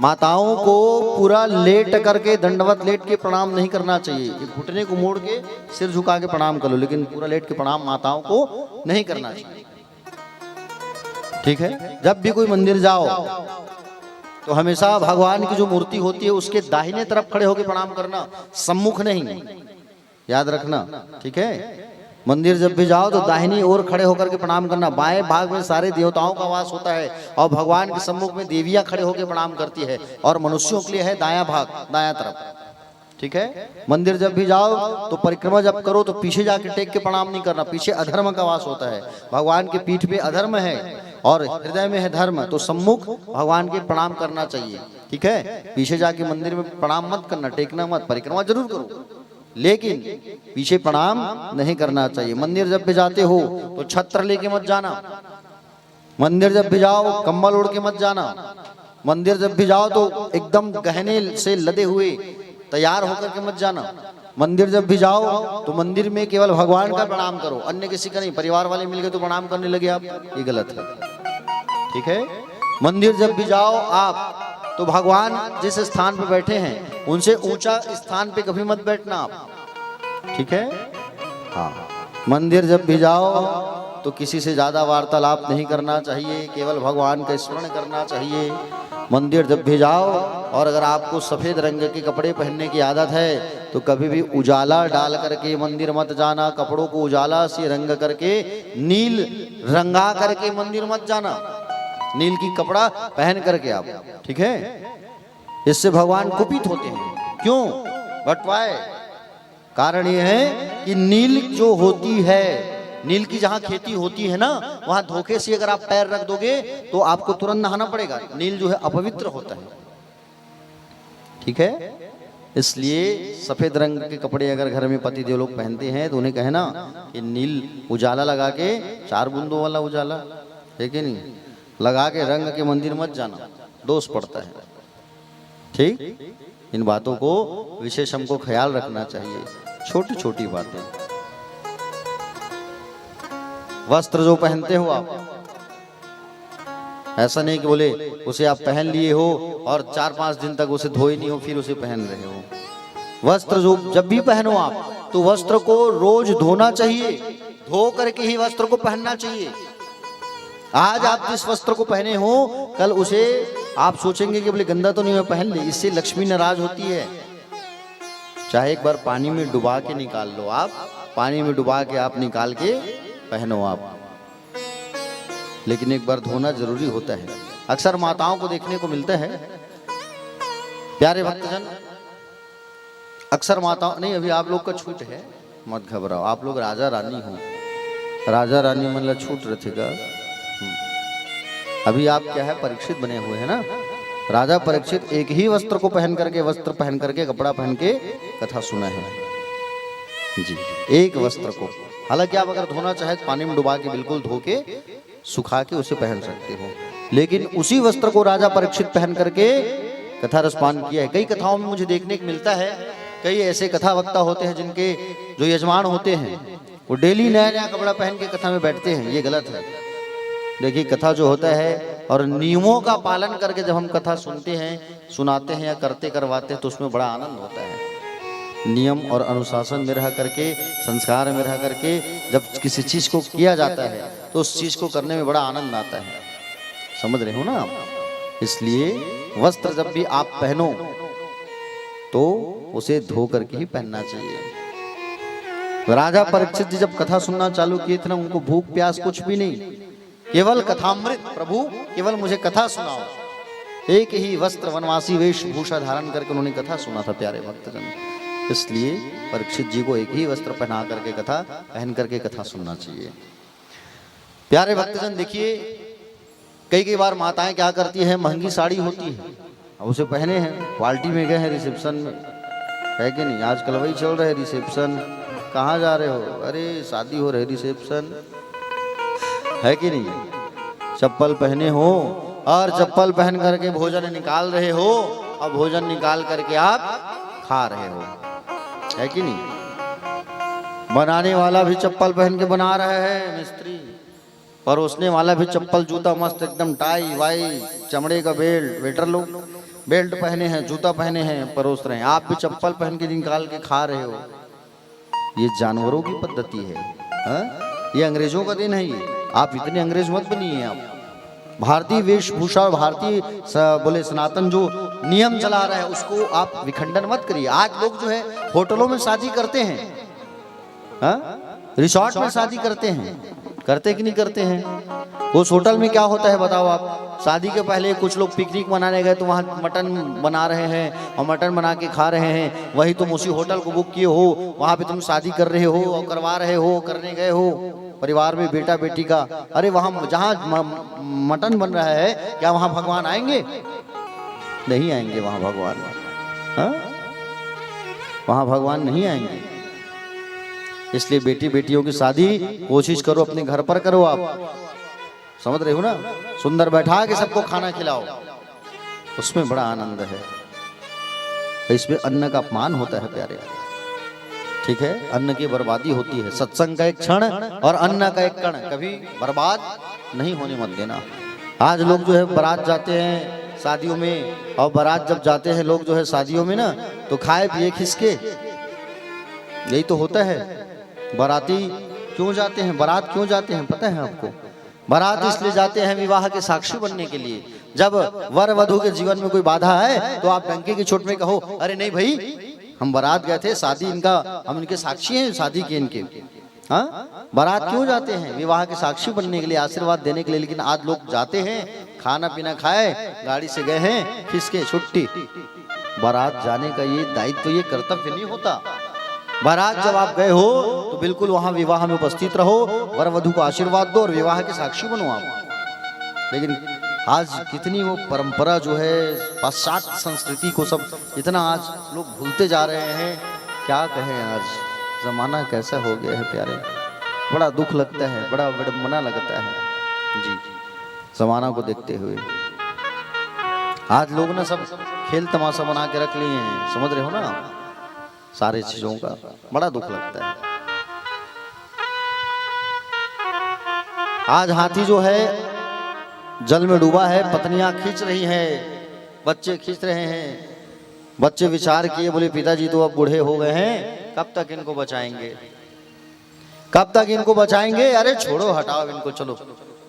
माताओं को पूरा लेट करके दंडवत लेट के प्रणाम नहीं करना चाहिए। ये घुटने को मोड़ के सिर झुका के प्रणाम कर लो, लेकिन पूरा लेट के प्रणाम माताओं को नहीं करना चाहिए, ठीक है। जब भी कोई मंदिर जाओ तो हमेशा भगवान की जो मूर्ति होती है उसके दाहिने तरफ खड़े होकर प्रणाम करना, सम्मुख नहीं, याद रखना, ठीक है। मंदिर जब भी जाओ तो दाहिनी ओर खड़े होकर के प्रणाम करना। बाएं भाग में सारे देवताओं का वास होता है और भगवान के सम्मुख में देवियां खड़े होकर प्रणाम करती है, और मनुष्यों के लिए है दायां भाग, दायां तरफ, ठीक है। मंदिर जब भी जाओ तो परिक्रमा जब करो तो पीछे जाके टेक के प्रणाम नहीं करना, पीछे अधर्म का वास होता है। भगवान के पीठ पे अधर्म है और हृदय में है धर्म, तो सम्मुख भगवान के प्रणाम करना चाहिए, ठीक है। पीछे जाके मंदिर में प्रणाम मत करना, टेकना मत, परिक्रमा जरूर करो लेकिन पीछे प्रणाम नहीं करना चाहिए। मंदिर जब भी जाते हो तो छत्र लेके मत जाना। मंदिर जब भी जाओ कंबल ओढ़ के मत जाना। मंदिर जब भी जाओ तो एकदम गहने से लदे हुए तैयार होकर के मत जाना। मंदिर जब भी जाओ तो मंदिर में केवल भगवान का प्रणाम करो, अन्य किसी का नहीं। परिवार वाले मिल गए तो प्रणाम करने लगे आप, ये गलत है, ठीक है। मंदिर जब भी जाओ आप तो भगवान जिस स्थान पर बैठे हैं उनसे ऊंचा स्थान पे कभी मत बैठना आप, ठीक है। हाँ, मंदिर जब भी जाओ तो किसी से ज्यादा वार्तालाप नहीं करना चाहिए, केवल भगवान का स्मरण करना चाहिए। मंदिर जब भी जाओ, और अगर आपको सफेद रंग के कपड़े पहनने की आदत है तो कभी भी उजाला डाल करके मंदिर मत जाना। कपड़ों को उजाला से रंग करके, नील रंगा करके मंदिर मत जाना, नील की कपड़ा पहन करके आप, ठीक है। इससे भगवान कुपित होते हैं। क्यों? But why? कारण यह है कि नील जो होती है, नील की जहां खेती होती है ना, वहां धोखे से अगर आप पैर रख दोगे तो आपको तुरंत नहाना पड़ेगा। नील जो है अपवित्र होता है, ठीक है। इसलिए सफेद रंग के कपड़े अगर घर में पति देव लोग पहनते हैं तो उन्हें कहना कि नील उजाला लगा के, 4 बूंदों वाला उजाला है कि नहीं, लगा के रंग के मंदिर मत जाना, दोष पड़ता है, ठीक। इन बातों को विशेष हमको ख्याल रखना चाहिए, छोटी छोटी बातें। वस्त्र जो पहनते हो आप, ऐसा नहीं कि बोले उसे आप पहन लिए हो और 4-5 दिन तक उसे धोए नहीं हो फिर उसे पहन रहे हो। वस्त्र जो जब भी पहनो आप तो वस्त्र को रोज धोना चाहिए, धो करके ही वस्त्र को पहनना चाहिए। आज आप जिस वस्त्र को पहने हो कल उसे आप सोचेंगे कि बोले गंदा तो नहीं, मैं पहन ले, इससे लक्ष्मी नाराज होती है। चाहे एक बार पानी में डुबा के निकाल लो आप, पानी में डुबा के आप निकाल के पहनो आप, लेकिन एक बार धोना जरूरी होता है। अक्सर माताओं को देखने को मिलता है, प्यारे भक्तजन, अक्सर माताओं, नहीं अभी आप लोग का छूट है, मत घबराओ, आप लोग राजा रानी हो, राजा रानी मतलब छूट रहे थे। अभी आप क्या है, परीक्षित बने हुए हैं ना। राजा परीक्षित एक ही वस्त्र को पहन करके, वस्त्र पहन करके, कपड़ा पहन के कथा सुना है जी, एक वस्त्र को। हालांकि आप अगर धोना चाहे तो पानी में डुबा के बिल्कुल धो के सुखा के उसे पहन सकते हो, लेकिन उसी वस्त्र को राजा परीक्षित पहन करके कथा रसपान किया है। कई कथाओं में मुझे देखने को मिलता है, कई ऐसे कथा वक्ता होते हैं जिनके जो यजमान होते हैं वो डेली नया नया कपड़ा पहन के कथा में बैठते हैं, ये गलत है। देखिए कथा जो होता है और नियमों का पालन करके जब हम कथा सुनते हैं, सुनाते हैं या करते करवाते हैं तो उसमें बड़ा आनंद होता है। नियम और अनुशासन में रह करके, संस्कार में रह करके जब किसी चीज़ को किया जाता है तो उस चीज़ को करने में बड़ा आनंद आता है। समझ रहे हो ना आप? इसलिए वस्त्र जब भी आप पहनो तो उसे धो करके ही पहनना चाहिए। राजा परीक्षित जी जब कथा सुनना चालू किए थे ना, उनको भूख प्यास कुछ भी नहीं, केवल कथामृत, प्रभु केवल मुझे कथा सुनाओ। एक ही वस्त्र वनवासी वेशभूषा धारण करके उन्होंने कथा सुना था प्यारे भक्तजन। इसलिए परीक्षित जी को एक ही वस्त्र पहना करके कथा पहन करके कथा सुनना चाहिए। प्यारे भक्तजन देखिए, कई बार माताएं क्या करती है, महंगी साड़ी होती है, अब उसे पहने हैं, पार्टी में गए हैं, रिसेप्शन में, है कि नहीं? आजकल वही चल रहा है, रिसेप्शन। कहाँ जा रहे हो? अरे शादी हो रही, रिसेप्शन, है कि नहीं? चप्पल पहने हो और चप्पल पहन करके भोजन निकाल रहे हो और भोजन निकाल करके आप खा रहे हो, है कि नहीं? बनाने वाला भी चप्पल पहन के बना रहा है, मिस्त्री, परोसने वाला भी चप्पल जूता मस्त एकदम टाई वाई, चमड़े का बेल्ट, वेटर लोग बेल्ट पहने हैं, जूता पहने हैं, परोस रहे हैं, आप भी चप्पल पहन के निकाल के खा रहे हो। ये जानवरों की पद्धति है, हा? ये अंग्रेजों का दिन है। ये आप इतने अंग्रेज मत बनिए। आप भारतीय वेशभूषा और भारतीय बोले सनातन जो नियम चला रहा है उसको आप विखंडन मत करिए। आज लोग जो है होटलों में शादी करते हैं, हा? रिसोर्ट में शादी करते हैं, करते कि नहीं करते हैं? उस होटल में क्या होता है बताओ आप? शादी के पहले कुछ लोग पिकनिक मनाने गए तो वहाँ मटन बना रहे हैं और मटन बना के खा रहे हैं। वही तुम उसी होटल को बुक किए हो, वहाँ पे तुम शादी कर रहे हो और करवा रहे हो, करने गए हो परिवार में बेटा बेटी का। अरे वहाँ जहाँ मटन बन रहा है, क्या वहाँ भगवान आएंगे? नहीं आएंगे वहाँ भगवान, हाँ? वहाँ भगवान नहीं आएंगे। इसलिए बेटी बेटियों की शादी कोशिश करो अपने घर पर करो। आप समझ रहे हो ना? सुंदर बैठा के सबको खाना खिलाओ, उसमें बड़ा आनंद है। इसमें अन्न का अपमान होता है प्यारे, ठीक है? अन्न की बर्बादी होती है। सत्संग का एक क्षण और अन्न का एक कण कभी बर्बाद नहीं होने मत देना। आज लोग जो है बारात जाते हैं शादियों में, और बारात जब जाते हैं लोग जो है शादियों में ना, तो खाए पिए खिसके, यही तो होता है। बाराती क्यों जाते हैं, बारात क्यों जाते हैं पता है आपको? बारात इसलिए जाते हैं विवाह के साक्षी बनने के लिए। जब वर वधू के जीवन में कोई बाधा है तो आप डंके की चोट में कहो, अरे नहीं भाई, हम बारात गए थे शादी, इनका हम इनके साक्षी हैं शादी के इनके। हाँ, बारात क्यों जाते हैं? विवाह के साक्षी बनने के लिए, आशीर्वाद देने के लिए। लेकिन आज लोग जाते हैं, खाना पीना खाए, गाड़ी से गए हैं, खिसके छुट्टी। बारात जाने का ये दायित्व, ये कर्तव्य नहीं होता। बारात जब आप गए हो तो बिल्कुल वहां विवाह में उपस्थित रहो, वर वधू को आशीर्वाद दो और विवाह के साक्षी बनो आप। लेकिन आज कितनी वो परंपरा जो है, पाश्चात्य संस्कृति को सब इतना आज लोग भूलते जा रहे हैं। क्या कहें, आज जमाना कैसा हो गया है प्यारे, बड़ा दुख लगता है, बड़ा विडंबना लगता है जी जमाना को देखते हुए। आज लोग ना सब खेल तमाशा बना के रख लिए हैं, समझ रहे हो ना? सारे चीजों का बड़ा दुख लगता है। आज हाथी जो है जल में डूबा है, पत्नियां खींच रही हैं, बच्चे खींच रहे हैं। बच्चे विचार किए, बोले पिताजी तो अब बूढ़े हो गए हैं, कब तक इनको बचाएंगे, कब तक इनको बचाएंगे? अरे छोड़ो हटाओ इनको, चलो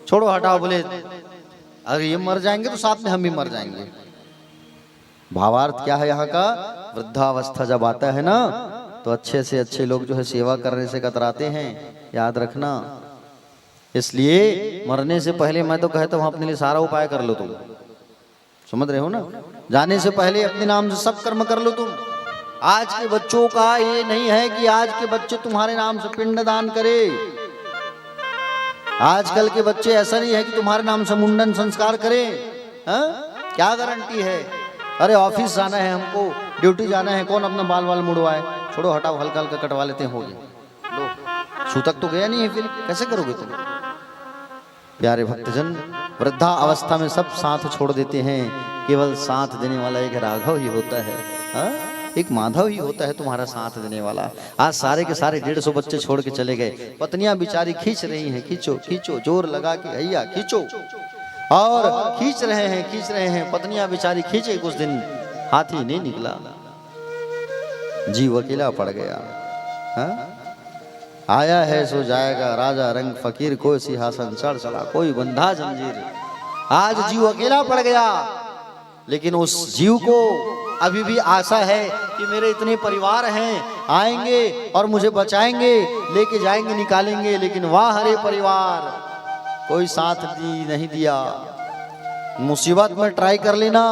छोड़ो हटाओ। बोले अरे ये मर जाएंगे तो साथ में हम भी मर जाएंगे। भावार्थ क्या है यहाँ का? वृद्धावस्था जब आता है ना तो अच्छे से अच्छे लोग जो है सेवा करने से कतराते हैं, याद रखना। इसलिए मरने से पहले मैं तो कहता हूँ अपने लिए सारा उपाय कर लो तुम, समझ रहे हो ना? जाने से पहले अपने नाम से सब कर्म कर लो तुम। आज के बच्चों का ये नहीं है कि आज के बच्चे तुम्हारे नाम से पिंडदान करे। आजकल के बच्चे ऐसा नहीं है कि तुम्हारे नाम से मुंडन संस्कार करे। हाँ? क्या गारंटी है? अरे ऑफिस जाना है हमको, ड्यूटी जाना है, कौन अपना बाल वाल मुड़वाए? छोड़ो हटाओ, हल्का हल्का कटवा लेते हैं, हो गया। लो सूतक तो गया नहीं है, फिर कैसे करोगे तुम? प्यारे भक्तजन, वृद्धा अवस्था में सब साथ छोड़ देते हैं, केवल साथ देने वाला एक राघव ही होता है। हा? एक माधव ही होता है तुम्हारा साथ देने वाला। आज सारे के सारे 150 बच्चे छोड़ के चले गए, पत्नियां बेचारी खींच रही हैं, खींचो खींचो, जोर लगा के हैया खींचो। और खींच रहे हैं, पत्नियां बेचारी खींचे, कुछ दिन हाथी नहीं निकला, जीव अकेला पड़ गया। हाँ? आया है सो जाएगा, राजा रंग फकीर, कोई सिंहासन चढ़ चला, कोई बंधा जंजीर। आज जीव अकेला पड़ गया, लेकिन उस जीव को अभी भी आशा है कि मेरे इतने परिवार हैं, आएंगे और मुझे बचाएंगे, लेके जाएंगे, निकालेंगे। लेकिन वाह हरे परिवार, कोई साथ नहीं दिया। मुसीबत में ट्राई कर लेना,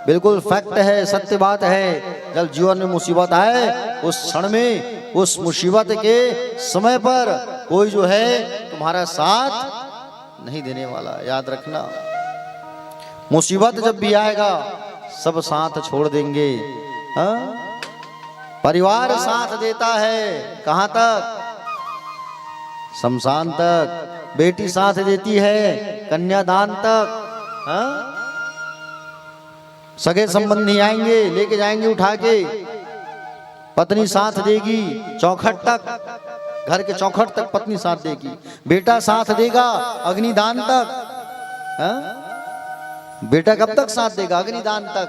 बिल्कुल फैक्ट है, सत्य बात है। जब जीवन में मुसीबत आए, उस क्षण में, उस मुसीबत के समय पर कोई जो है तुम्हारा साथ नहीं देने वाला, याद रखना। मुसीबत जब भी आएगा, सब साथ छोड़ देंगे। हाँ? परिवार साथ देता है, कहां तक? शमशान तक। बेटी साथ देती है, कन्यादान तक। हाँ? सगे संबंधी आएंगे, लेके जाएंगे उठा के। पत्नी साथ देगी चौखट तक, घर के चौखट तक पत्नी साथ देगी। बेटा साथ देगा अग्निदान तक। हाँ? बेटा कब तक साथ देगा? अग्निदान तक।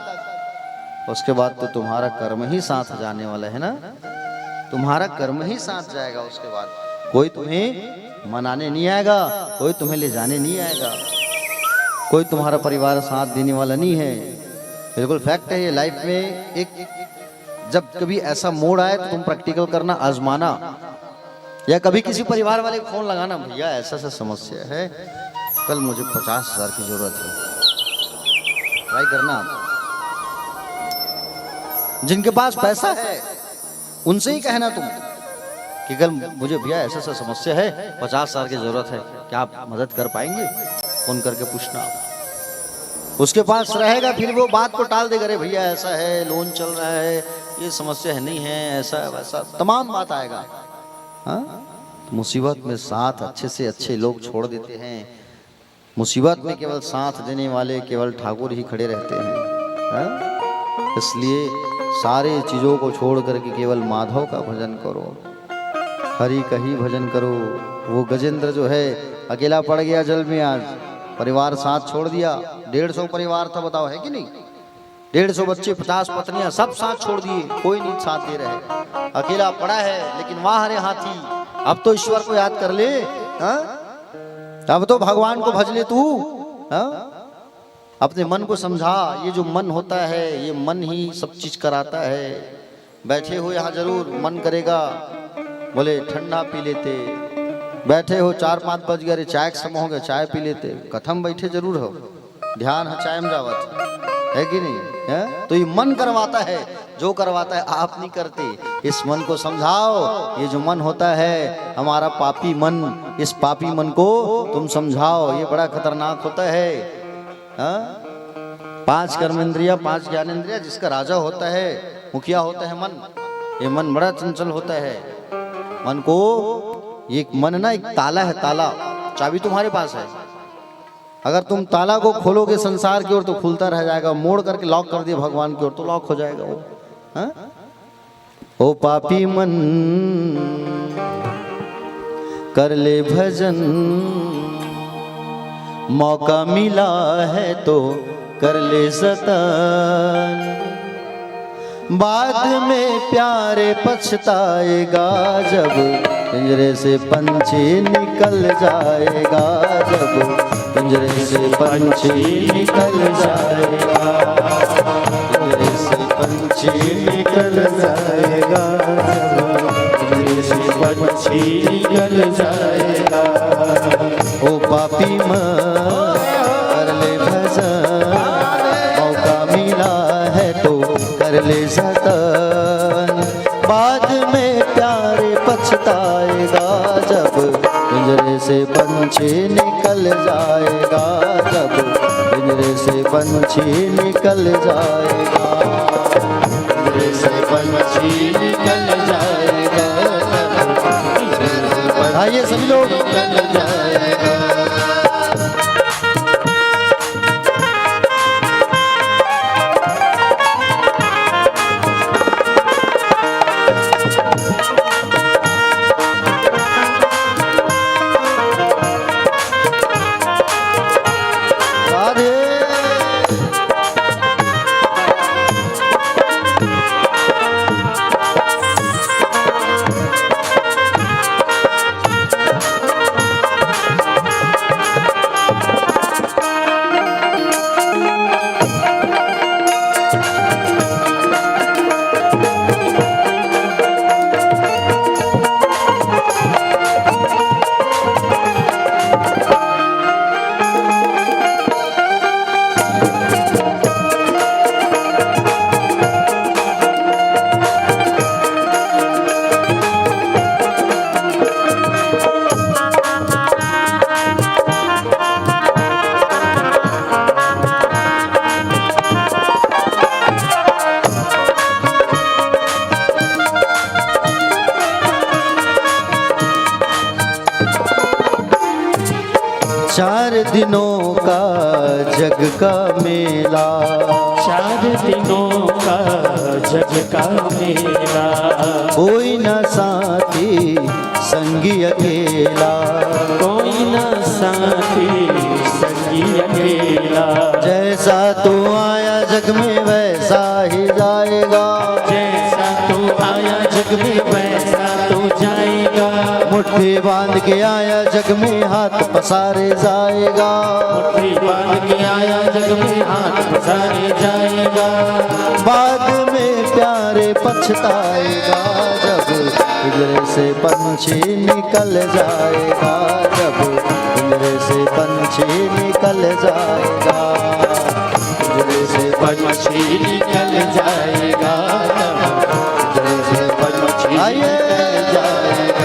उसके बाद तो तुम्हारा कर्म ही साथ जाने वाला है ना, तुम्हारा कर्म ही साथ जाएगा। उसके बाद कोई तुम्हें मनाने नहीं आएगा, कोई तुम्हें ले जाने नहीं आएगा, कोई तुम्हारा परिवार साथ देने वाला नहीं है। बिल्कुल फैक्ट है ये। लाइफ में एक जब कभी ऐसा मोड़ आए तो तुम प्रैक्टिकल करना, आजमाना, या कभी किसी परिवार वाले को फोन लगाना, भैया ऐसा ऐसा समस्या है, कल मुझे 50,000 की जरूरत है। ट्राई करना आप। जिनके पास पैसा है उनसे ही कहना तुम कि कल मुझे भैया ऐसा ऐसा समस्या है, 50,000 की जरूरत है, क्या आप मदद कर पाएंगे? फोन करके पूछना। उसके पास रहेगा, फिर वो बात को टाल देगा, अरे भैया ऐसा है, लोन चल रहा है, ये समस्या है, नहीं है, ऐसा है, वैसा तमाम बात आएगा। हाँ? मुसीबत में साथ अच्छे से अच्छे लोग छोड़ देते हैं। मुसीबत में केवल साथ देने वाले केवल ठाकुर ही खड़े रहते हैं। हाँ? इसलिए सारे चीजों को छोड़ करके केवल माधव का भजन करो, हरि का ही भजन करो। वो गजेंद्र जो है अकेला पड़ गया जल में, आज परिवार साथ छोड़ दिया। 150 परिवार था, बताओ, है कि नहीं? 150 बच्चे, 50 पत्नियां, सब साथ छोड़ दिए, कोई नहीं साथ दे रहे, अकेला पड़ा है। लेकिन वहां हरे हाथी, अब तो ईश्वर को याद कर ले। हाँ? अब तो भगवान को भज ले तू। हाँ? अपने मन को समझा, ये जो मन होता है, ये मन ही सब चीज कराता है। बैठे हो यहाँ, जरूर मन करेगा बोले ठंडा पी लेते, बैठे हो 4-5 बज गए, चाय का समय हो गया, चाय पी लेते। कथम बैठे जरूर हो, ध्यान है चाय में जावत, है कि नहीं? है? तो ये मन करवाता है, जो करवाता है आप नहीं करते। इस मन को समझाओ, ये जो मन होता है हमारा पापी मन, इस पापी मन को तुम समझाओ, ये बड़ा खतरनाक होता है। हाँ? 5 कर्मेंद्रिया, 5 ज्ञानेंद्रिया, जिसका राजा होता है, मुखिया होता है मन। ये मन बड़ा चंचल होता है। मन को, ये मन ना एक ताला है, ताला, चाबी तुम्हारे पास है। अगर तुम ताला को खोलोगे संसार की ओर तो खुलता रह जाएगा, मोड़ करके लॉक कर दिया भगवान की ओर तो लॉक हो जाएगा वो। हाँ? ओ पापी मन कर ले भजन, मौका मिला है तो कर ले जतन, बाद में प्यारे पछताएगा जब पिंजरे से पंछी निकल जाएगा, जब पिंजरे से पंछी निकल जाएगा, पिंजरे से पंछी निकल जाएगा, पिंजरे से पंछी निकल जाएगा। ओ पापी मन कर ले भजन, मौका मिला है तो कर ले जतन, बाद में प्यारे पछताएगा जब पिंजरे से पंछी निकल जाएगा, जब पिंजरे से पंछी निकल जाएगा, पिंजरे से पंछी निकल जाएगा, आइए सभी लोग निकल जाएगा। 4 दिनों का जग का मेला, 4 दिनों का जग का मेला, कोई न साथी संगी अकेला, कोई न साथी संगी अकेला। जैसा तू आया जग में वैसा ही जाएगा, जैसा तू आया जग में वैसा तू जाएगा। मुट्ठी बांध के आया जग में हाथ पसारे जाएगा, मुट्ठी बांध के आया जग में हाथ पसारे जाएगा। बाद में प्यारे पछताएगा जब पिंजरे से पंछी निकल जाएगा, जब पिंजरे से पंछी निकल जाएगा, पिंजरे से पंछी निकल जाएगा, पिंजरे से पंछी निकल जाएगा।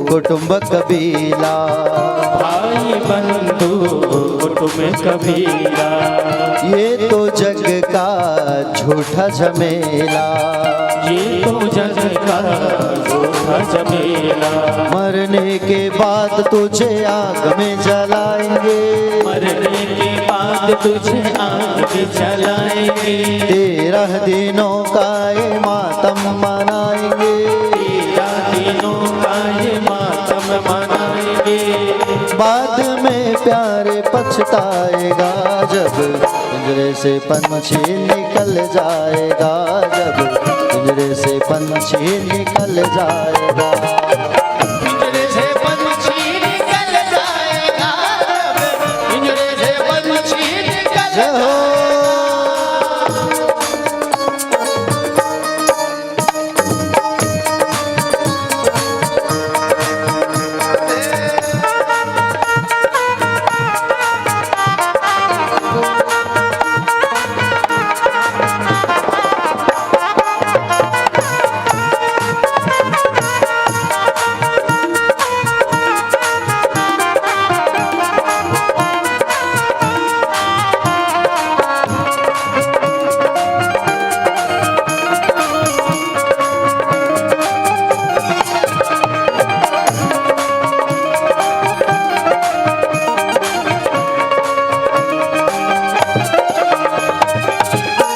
कुटुंब कबीला, भाई बंधु कुटुंब कबीला, ये तो जग का झूठा झमेला, ये तो जग का झूठा झमेला। मरने के बाद तुझे आग में जलाएंगे, मरने के बाद तुझे आग जलाएंगे। 13 दिनों का ये मातम मनाएंगे, 13 दिनों का ये मातम मनाएंगे। बाद में प्यारे पछताएगा जब पिंजरे से पंछी निकल जाएगा, जब पिंजरे से पंछी निकल जाएगा, पिंजरे से पंछी निकल जाएगा, पिंजरे से पंछी निकल जय हो।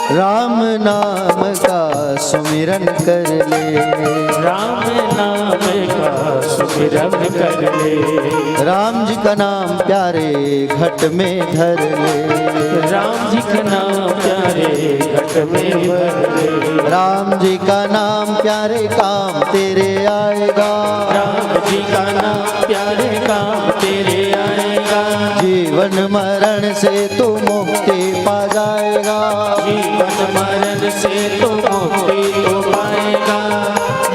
राम नाम का सुमिरन कर ले, राम नाम का सुमिरन कर ले। राम जी का नाम प्यारे घट में धर ले, राम जी का नाम प्यारे घट में भर ले। राम जी का नाम प्यारे काम तेरे आएगा, राम जी का नाम प्यारे काम तेरे आएगा। जीवन मरण से तू मुक्ति पा जाएगा, जीवन मरण से तो मुक्ति तो पाएगा।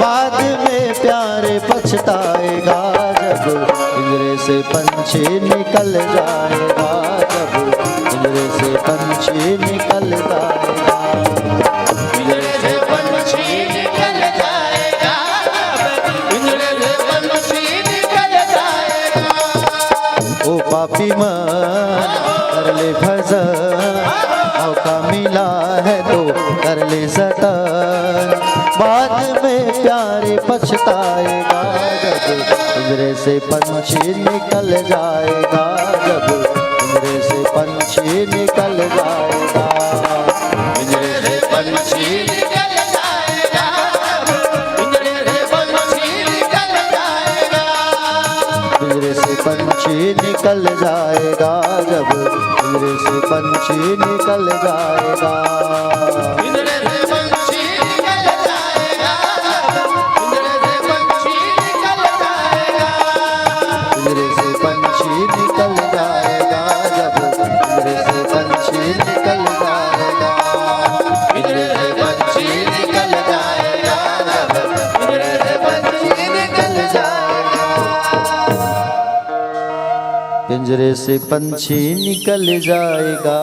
बाद में प्यारे पछताएगा जब पिंजरे से पंछी निकल जाएगा, जब पिंजरे से पंछी निकल जाएगा, पिंजरे से पंछी निकल जाएगा, पिंजरे से पंछी निकल जाएगा। ओ पापी मन कर ले भजन, मौका मिला है तो कर ले जतन, बाद में प्यारे पछताएगा जब पिंजरे से पंछी निकल जाएगा, जब पिंजरे से पंछी निकल जाएगा, पिंजरे से पंछी निकल जाएगा, पिंजरे से पंछी निकल जाएगा। पंछी निकल जाएगा, जब पिंजरे से पंछी निकल जाएगा। पिंजरे से पंछी निकल जाएगा, पिंजरे से पंछी निकल जाएगा। पिंजरे से पंछी निकल जाएगा, जब पिंजरे से पंछी निकल जाएगा। पिंजरे से पंछी निकल जाएगा, जब पिंजरे से पंछी निकल जाएगा। पिंजरे से पंछी निकल जाएगा।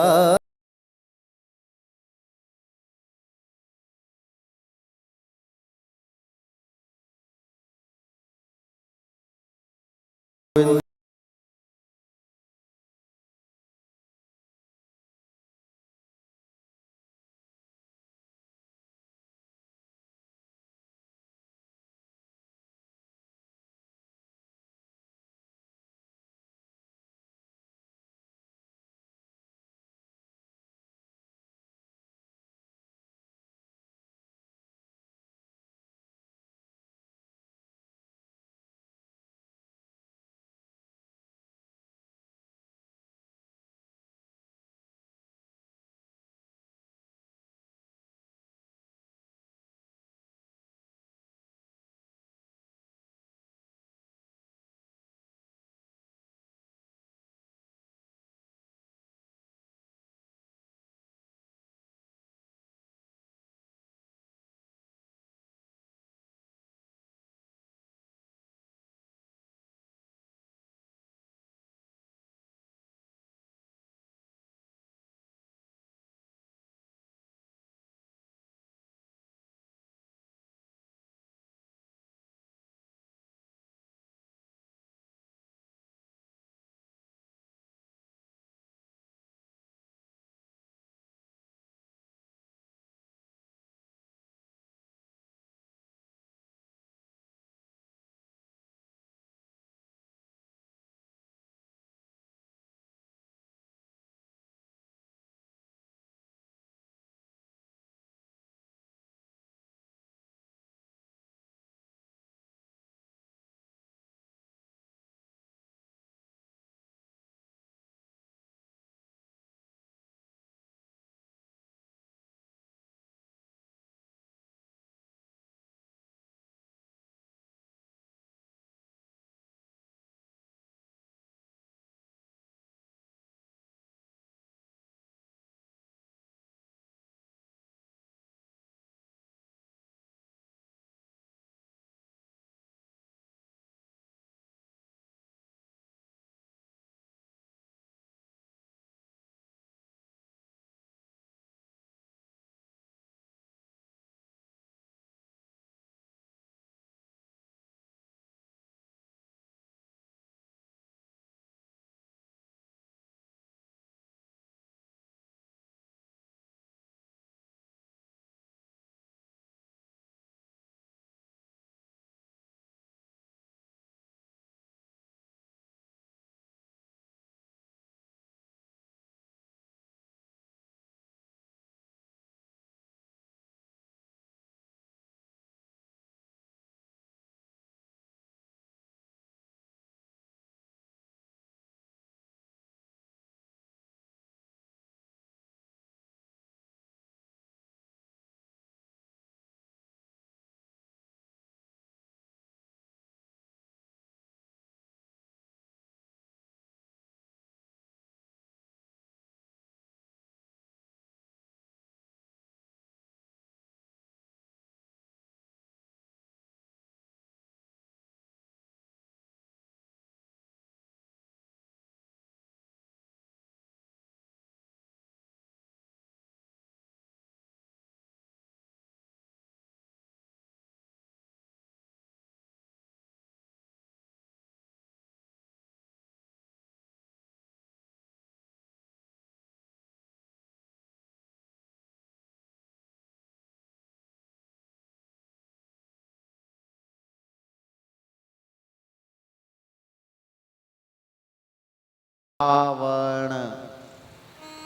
रावण।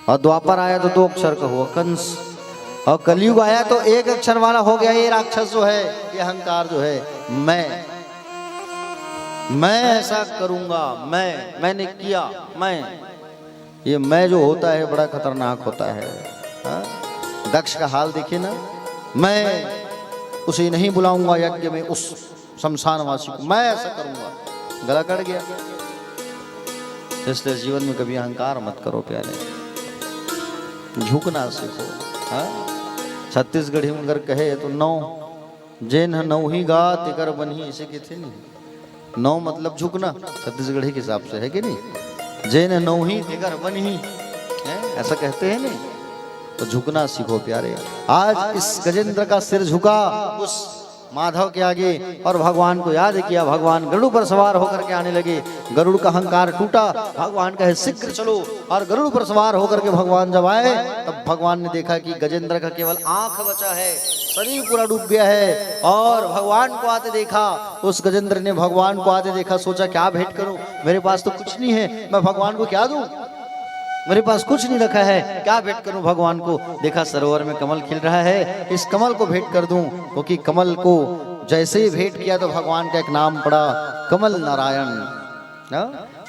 और द्वापर आया तो 2 अक्षर का हुआ कंस, और कलयुग आया तो 1 अक्षर वाला हो गया ये राक्षस जो है, ये अहंकार जो है मैं। मैं ऐसा करूंगा, मैंने किया, ये मैं जो होता है बड़ा खतरनाक होता है। हाँ? दक्ष का हाल देखिए ना, मैं उसे नहीं बुलाऊंगा यज्ञ में, उस शमशानवासी को मैं ऐसा करूंगा, गला कट गया। इसलिए जीवन में कभी अहंकार मत करो प्यारे, झुकना सीखो। हाँ? छत्तीसगढ़ी में अगर कहे तो नौ जेन नौ ही गा तिकर बनी, इसे कहते नहीं। नौ मतलब झुकना, छत्तीसगढ़ी के हिसाब से है कि नहीं। जेन नौ ही तिकर बनी, ऐसा कहते हैं नहीं। तो झुकना सीखो प्यारे। आज इस गजेंद्र का सिर झुका उस माधव के आगे और भगवान को याद किया। भगवान गरुड़ पर सवार होकर के आने लगे। गरुड़ का अहंकार टूटा। भगवान कहे शीघ्र चलो, और गरुड़ पर सवार होकर के भगवान जब आए तब भगवान ने देखा कि गजेंद्र का केवल आंख बचा है, शरीर पूरा डूब गया है। और भगवान को आते देखा। उस गजेंद्र ने भगवान को आते देखा, सोचा क्या भेंट करूं, मेरे पास तो कुछ नहीं है, मैं भगवान को क्या दूं, मेरे पास कुछ नहीं रखा है, क्या भेंट करूं भगवान को। देखा सरोवर में कमल खिल रहा है, इस कमल को भेंट कर दूं। क्योंकि कमल को जैसे ही भेंट किया तो भगवान का एक नाम पड़ा, कमल नारायण।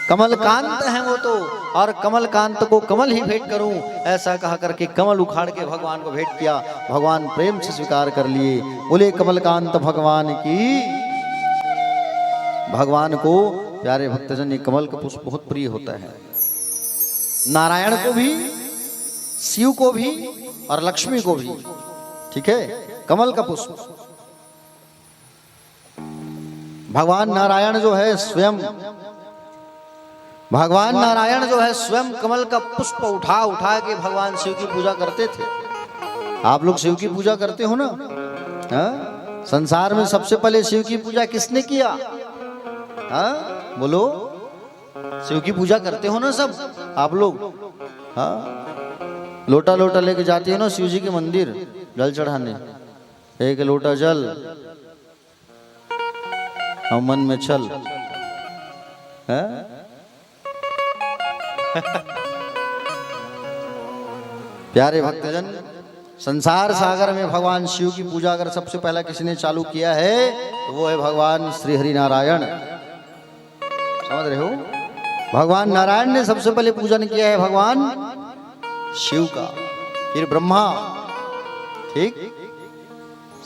कमल कांत है वो तो, और कमल कांत को कमल ही भेंट करूं, ऐसा कहा करके कमल उखाड़ के भगवान को भेंट किया। भगवान प्रेम से स्वीकार कर लिए। बोले कमल कांत भगवान की। भगवान को प्यारे भक्तजन ये कमल का पुष्प बहुत प्रिय होता है। नारायण को भी, शिव को भी और लक्ष्मी को भी। ठीक है, कमल का पुष्प। भगवान नारायण जो है स्वयं, भगवान नारायण जो है स्वयं कमल का पुष्प उठा उठा के भगवान शिव की पूजा करते थे। आप लोग शिव की पूजा करते हो ना? हाँ? संसार में सबसे पहले शिव की पूजा किसने किया? हाँ बोलो, शिव की पूजा करते हो ना सब आप लोग? हाँ, लोटा लोटा लेके जाते हो ना शिव जी के मंदिर जल चढ़ाने। एक लोटा जल और मन में चल। प्यारे भक्तजन, संसार सागर में भगवान शिव की पूजा अगर सबसे पहला किसी ने चालू किया है तो वो है भगवान श्री हरि नारायण। समझ रहे हो? भगवान नारायण ने सबसे पहले पूजन किया है भगवान शिव का, फिर ब्रह्मा। ठीक,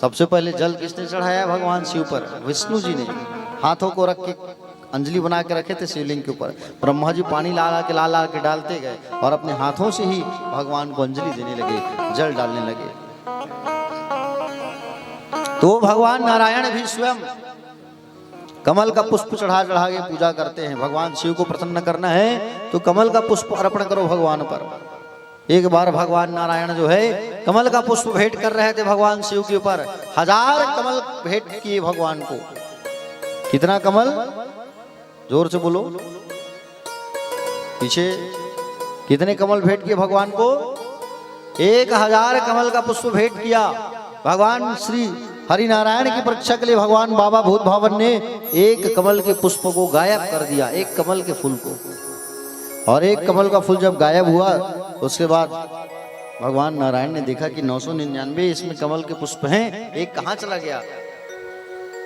सबसे पहले जल किसने चढ़ाया भगवान शिव पर? विष्णु जी ने। हाथों को रख के अंजलि बना के रखे थे शिवलिंग के ऊपर। ब्रह्मा जी पानी ला के डालते गए और अपने हाथों से ही भगवान को अंजलि देने लगे, जल डालने लगे। तो भगवान नारायण भी स्वयं कमल का पुष्प चढ़ा चढ़ा के पूजा करते हैं। भगवान शिव को प्रसन्न करना है तो कमल का पुष्प अर्पण करो भगवान पर। एक बार भगवान नारायण जो है कमल का पुष्प भेंट कर रहे थे भगवान शिव के ऊपर। 1000 कमल भेंट किए भगवान को। कितना कमल? जोर से बोलो। पीछे कितने कमल भेंट किए भगवान को? 1000 कमल का पुष्प भेंट किया। भगवान श्री हरि नारायण की परीक्षा के लिए भगवान बाबा भूत भावन ने एक कमल के पुष्प को गायब कर दिया, एक कमल के फूल को। और एक कमल का फूल जब गायब हुआ उसके बाद भगवान नारायण ने देखा कि 999 इसमें कमल के पुष्प हैं, एक कहाँ चला गया?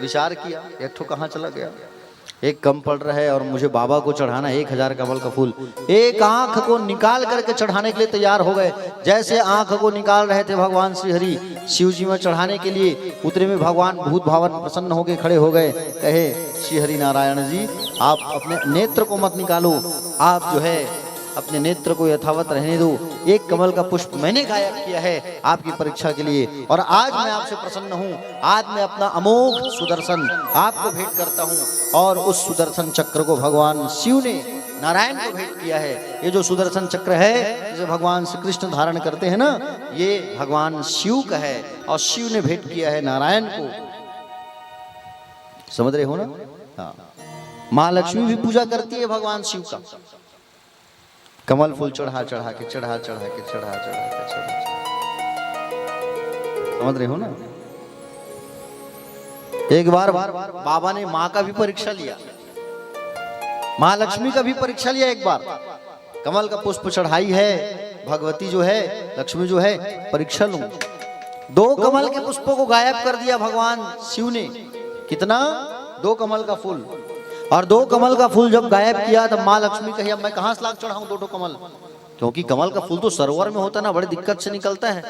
विचार किया, एक ठो कहाँ चला गया? एक कम पड़ रहा है और मुझे बाबा को चढ़ाना 1000 कमल का फूल। एक आंख को निकाल करके चढ़ाने के लिए तैयार हो गए। जैसे आंख को निकाल रहे थे भगवान श्री हरि शिव जी में चढ़ाने के लिए, उतने में भगवान भूत भावन प्रसन्न होकर खड़े हो गए। कहे श्री हरि नारायण जी आप अपने नेत्र को मत निकालो, आप जो है अपने नेत्र को यथावत रहने दो। एक कमल का पुष्प मैंने गायब किया है आपकी परीक्षा के लिए, और आज मैं आपसे प्रसन्न हूँ। आज मैं अपना अमोघ सुदर्शन आपको भेंट करता हूँ। और उस सुदर्शन चक्र को भगवान शिव ने नारायण को भेंट किया है। ये जो सुदर्शन चक्र है जिसे भगवान श्री कृष्ण धारण करते हैं ना, ये भगवान शिव का है और शिव ने भेंट किया है नारायण को। समझ रहे हो ना? हाँ, माँ लक्ष्मी भी पूजा करती है भगवान शिव का। कमल फूल चढ़ा चढ़ा के समझ रहे हो ना? एक बार बाबा ने माँ का भी परीक्षा लिया, माँ लक्ष्मी का भी परीक्षा लिया। एक बार कमल का पुष्प चढ़ाई है, भगवती जो है लक्ष्मी जो है परीक्षा लूं। 2 कमल के पुष्पों को गायब कर दिया भगवान शिव ने। कितना? 2 कमल का फूल। और 2 कमल का फूल जब गायब किया तब माँ लक्ष्मी कही अब मैं कहाँ से लाकर चढ़ाऊं 2 कमल, क्योंकि कमल का फूल तो सरोवर में होता है ना, बड़ी दिक्कत से निकलता है,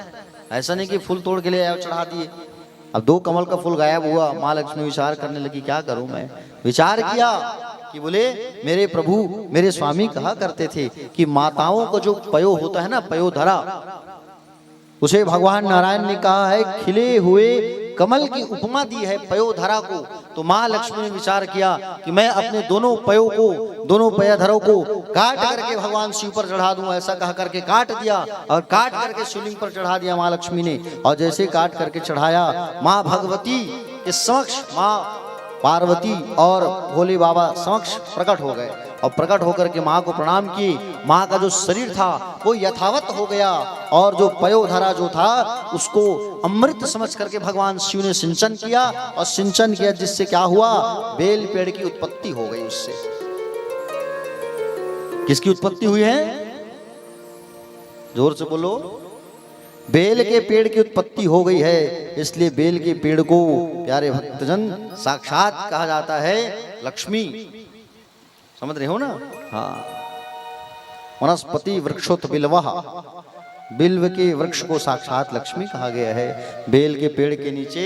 ऐसा नहीं कि फूल तोड़ के ले आए और चढ़ा दिए। अब 2 कमल का फूल गायब हुआ, माँ लक्ष्मी विचार करने लगी क्या करूं मैं। विचार किया कि बोले मेरे प्रभु मेरे स्वामी कहा करते थे कि माताओं को जो पयो होता है ना, पयोधरा, उसे भगवान नारायण ने कहा है खिले हुए कमल की उपमा दी है पयोधरा को। तो माँ लक्ष्मी ने विचार किया कि मैं अपने दोनों पयों को, दोनों पयोधरों को काट करके भगवान शिव पर चढ़ा दूं। ऐसा कहा करके काट दिया और काट करके शिवलिंग पर चढ़ा दिया माँ लक्ष्मी ने। और जैसे काट करके चढ़ाया, माँ भगवती के समक्ष माँ पार्वती और भोले बाबा समक्ष प्रकट हो गए और प्रकट होकर के माँ को प्रणाम किए। माँ का जो शरीर था वो यथावत हो गया और जो पयोधरा जो था उसको अमृत समझ करके भगवान शिव ने सिंचन किया और सिंचन किया जिससे क्या हुआ, बेल पेड़ की उत्पत्ति हो गई। उससे किसकी उत्पत्ति हुई है, जोर से बोलो, बेल के पेड़ की उत्पत्ति हो गई है। इसलिए बेल के पेड़ को प्यारे भक्तजन साक्षात कहा जाता है लक्ष्मी। समझ रहे हो ना। हाँ, वनस्पति वृक्षोत बिल्वः, बिल्व के वृक्ष को साक्षात लक्ष्मी कहा गया है। बेल के पेड़ के नीचे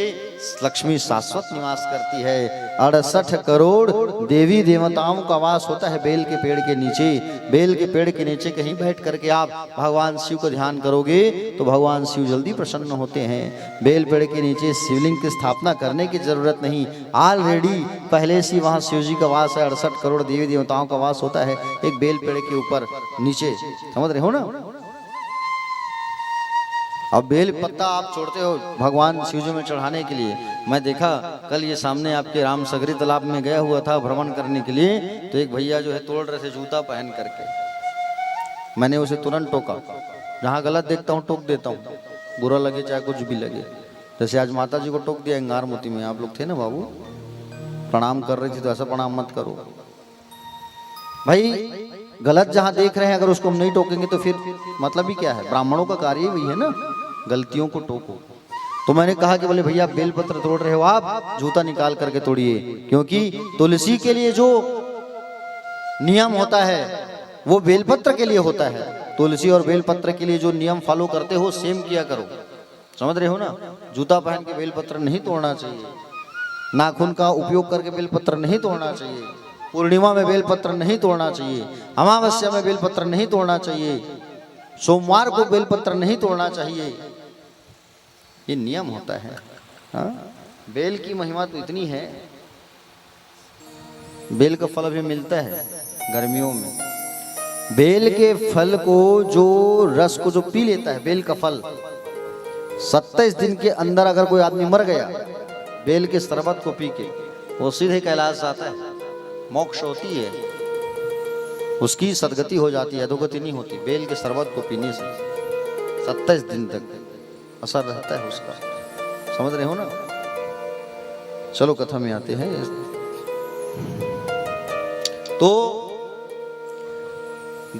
लक्ष्मी शाश्वत निवास करती है। 68 करोड़ देवी देवताओं का वास होता है बेल के पेड़ के नीचे। बेल के पेड़ के नीचे कहीं बैठ करके आप भगवान शिव को ध्यान करोगे तो भगवान शिव जल्दी प्रसन्न होते हैं। बेल पेड़ के नीचे शिवलिंग की स्थापना करने की जरूरत नहीं, ऑलरेडी पहले से वहाँ शिव जी का वास है। 68 करोड़ देवी देवताओं का वास होता है एक बेल पेड़ के ऊपर नीचे। समझ रहे हो ना। अब बेल पत्ता आप छोड़ते हो भगवान शिव जी में चढ़ाने के लिए। मैं देखा कल ये सामने आपके राम सगरी तालाब में गया हुआ था भ्रमण करने के लिए, तो एक भैया जो है तोड़ रहे थे जूता पहन करके। मैंने उसे तुरंत टोका, जहाँ गलत देखता हूँ टोक देता हूँ, बुरा लगे चाहे कुछ भी लगे। जैसे आज माता जी को टोक दिया अंगार मोती में, आप लोग थे ना बाबू, प्रणाम कर रही थी तो ऐसा प्रणाम मत करो भाई। गलत जहाँ देख रहे हैं अगर उसको हम नहीं टोकेंगे तो फिर मतलब ही क्या है। ब्राह्मणों का कार्य वही है ना, गलतियों को टोको। तो मैंने कहा कि बोले भैया बेलपत्र तोड़ रहे हो आप, जूता निकाल करके तोड़िए, क्योंकि तुलसी के लिए जो नियम होता है वो बेलपत्र के लिए होता है। तुलसी और बेलपत्र के लिए जो नियम फॉलो करते हो सेम किया करो। समझ रहे हो ना। जूता पहन के बेलपत्र नहीं तोड़ना चाहिए, नाखून का उपयोग करके बेलपत्र नहीं तोड़ना चाहिए, पूर्णिमा में बेलपत्र नहीं तोड़ना चाहिए, अमावस्या में बेलपत्र नहीं तोड़ना चाहिए, सोमवार को बेलपत्र नहीं तोड़ना चाहिए। ये नियम होता है। हाँ? बेल की महिमा तो इतनी है, बेल का फल भी मिलता है गर्मियों में। बेल के फल को जो रस को जो पी लेता है, बेल का फल 27 दिन के अंदर अगर कोई आदमी मर गया बेल के शरबत को पी के, वो सीधे कैलाश जाता है, मोक्ष होती है, उसकी सदगति हो जाती है, अधोगति नहीं होती। बेल के शरबत को पीने से 27 दिन तक असर रहता है उसका। समझ रहे हो ना। चलो कथा में आते हैं। तो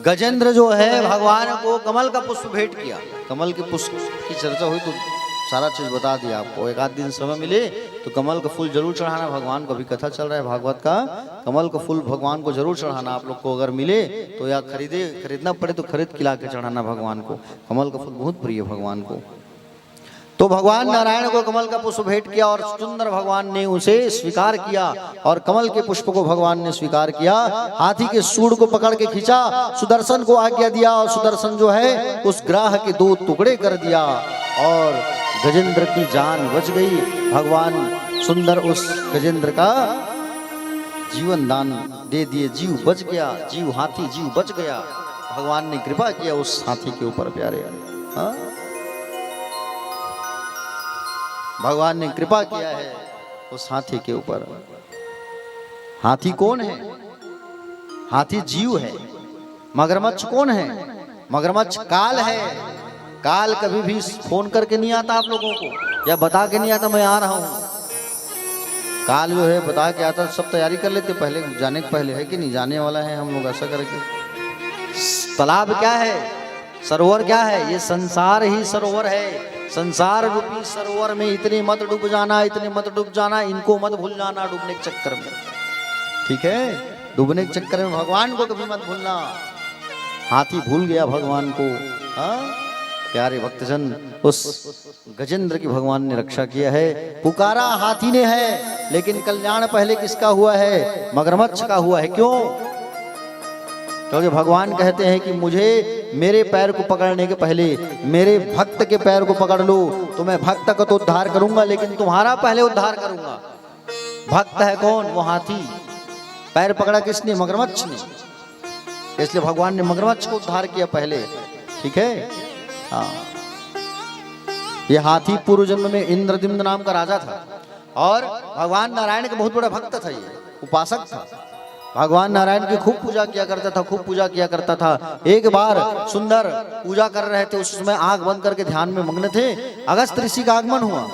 गजेंद्र जो है भगवान को कमल का पुष्प भेंट किया। कमल के पुष्प की चर्चा हुई तो सारा चीज बता दिया आपको। एक आध दिन समय मिले तो कमल का फूल जरूर चढ़ाना भगवान को। अभी कथा चल रहा है भागवत का, कमल का फूल भगवान को जरूर चढ़ाना। आप लोग को अगर मिले तो या खरीदना पड़े तो खरीद के ला के चढ़ाना भगवान को। कमल का फूल बहुत प्रिय है भगवान को। तो भगवान नारायण को कमल का पुष्प भेंट किया और सुंदर भगवान ने उसे स्वीकार किया और कमल के पुष्प को भगवान ने स्वीकार किया। हाथी के सूंड को पकड़ के खींचा, सुदर्शन को आज्ञा दिया और सुदर्शन जो है उस ग्राह के 2 टुकड़े कर दिया और गजेंद्र की जान बच गई। भगवान सुंदर उस गजेंद्र का जीवन दान दे दिए, जीव बच गया, जीव हाथी जीव बच गया। भगवान ने कृपा किया उस हाथी के ऊपर प्यारे। हाँ, भगवान ने कृपा किया है उस हाथी के ऊपर। हाथी कौन है? हाथी जीव है। मगरमच्छ कौन है? मगरमच्छ काल है। काल कभी भी फोन करके नहीं आता आप लोगों को या बता के नहीं आता मैं आ रहा हूं। काल जो है बता के आता, सब तैयारी कर लेते पहले, जाने के पहले, है कि नहीं, जाने वाला है हम लोग ऐसा करके। तालाब क्या है? सरोवर क्या है? ये संसार ही सरोवर है। संसार रूपी सरोवर में इतने मत डूब जाना, इतने मत डूब जाना, इनको मत भूल जाना डूबने के चक्कर में। ठीक है, डूबने के चक्कर में भगवान को कभी मत भूलना। हाथी भूल गया भगवान को। हाँ प्यारे भक्तजन, उस गजेंद्र की भगवान ने रक्षा किया है। पुकारा हाथी ने है, लेकिन कल्याण पहले किसका हुआ है? मगरमच्छ का हुआ है। क्यों? क्योंकि भगवान कहते हैं कि मुझे मेरे पैर को पकड़ने के पहले मेरे भक्त के पैर को पकड़ लो, तो मैं भक्त का तो उद्धार करूंगा, लेकिन तुम्हारा पहले उद्धार करूंगा। भक्त है कौन? वो हाथी। पैर पकड़ा किसने? मगरमच्छ ने। इसलिए भगवान ने मगरमच्छ को उद्धार किया पहले। ठीक है। हाँ, ये हाथी पूर्व जन्म में इंद्रद्युम्न नाम का राजा था और भगवान नारायण का बहुत बड़ा भक्त था। ये उपासक था, भगवान नारायण की खूब पूजा किया करता था, खूब पूजा किया करता था। एक बार सुंदर पूजा कर रहे थे, उस समय आंख बंद करके ध्यान में मग्न थे। अगस्त ऋषि का आगमन हुआ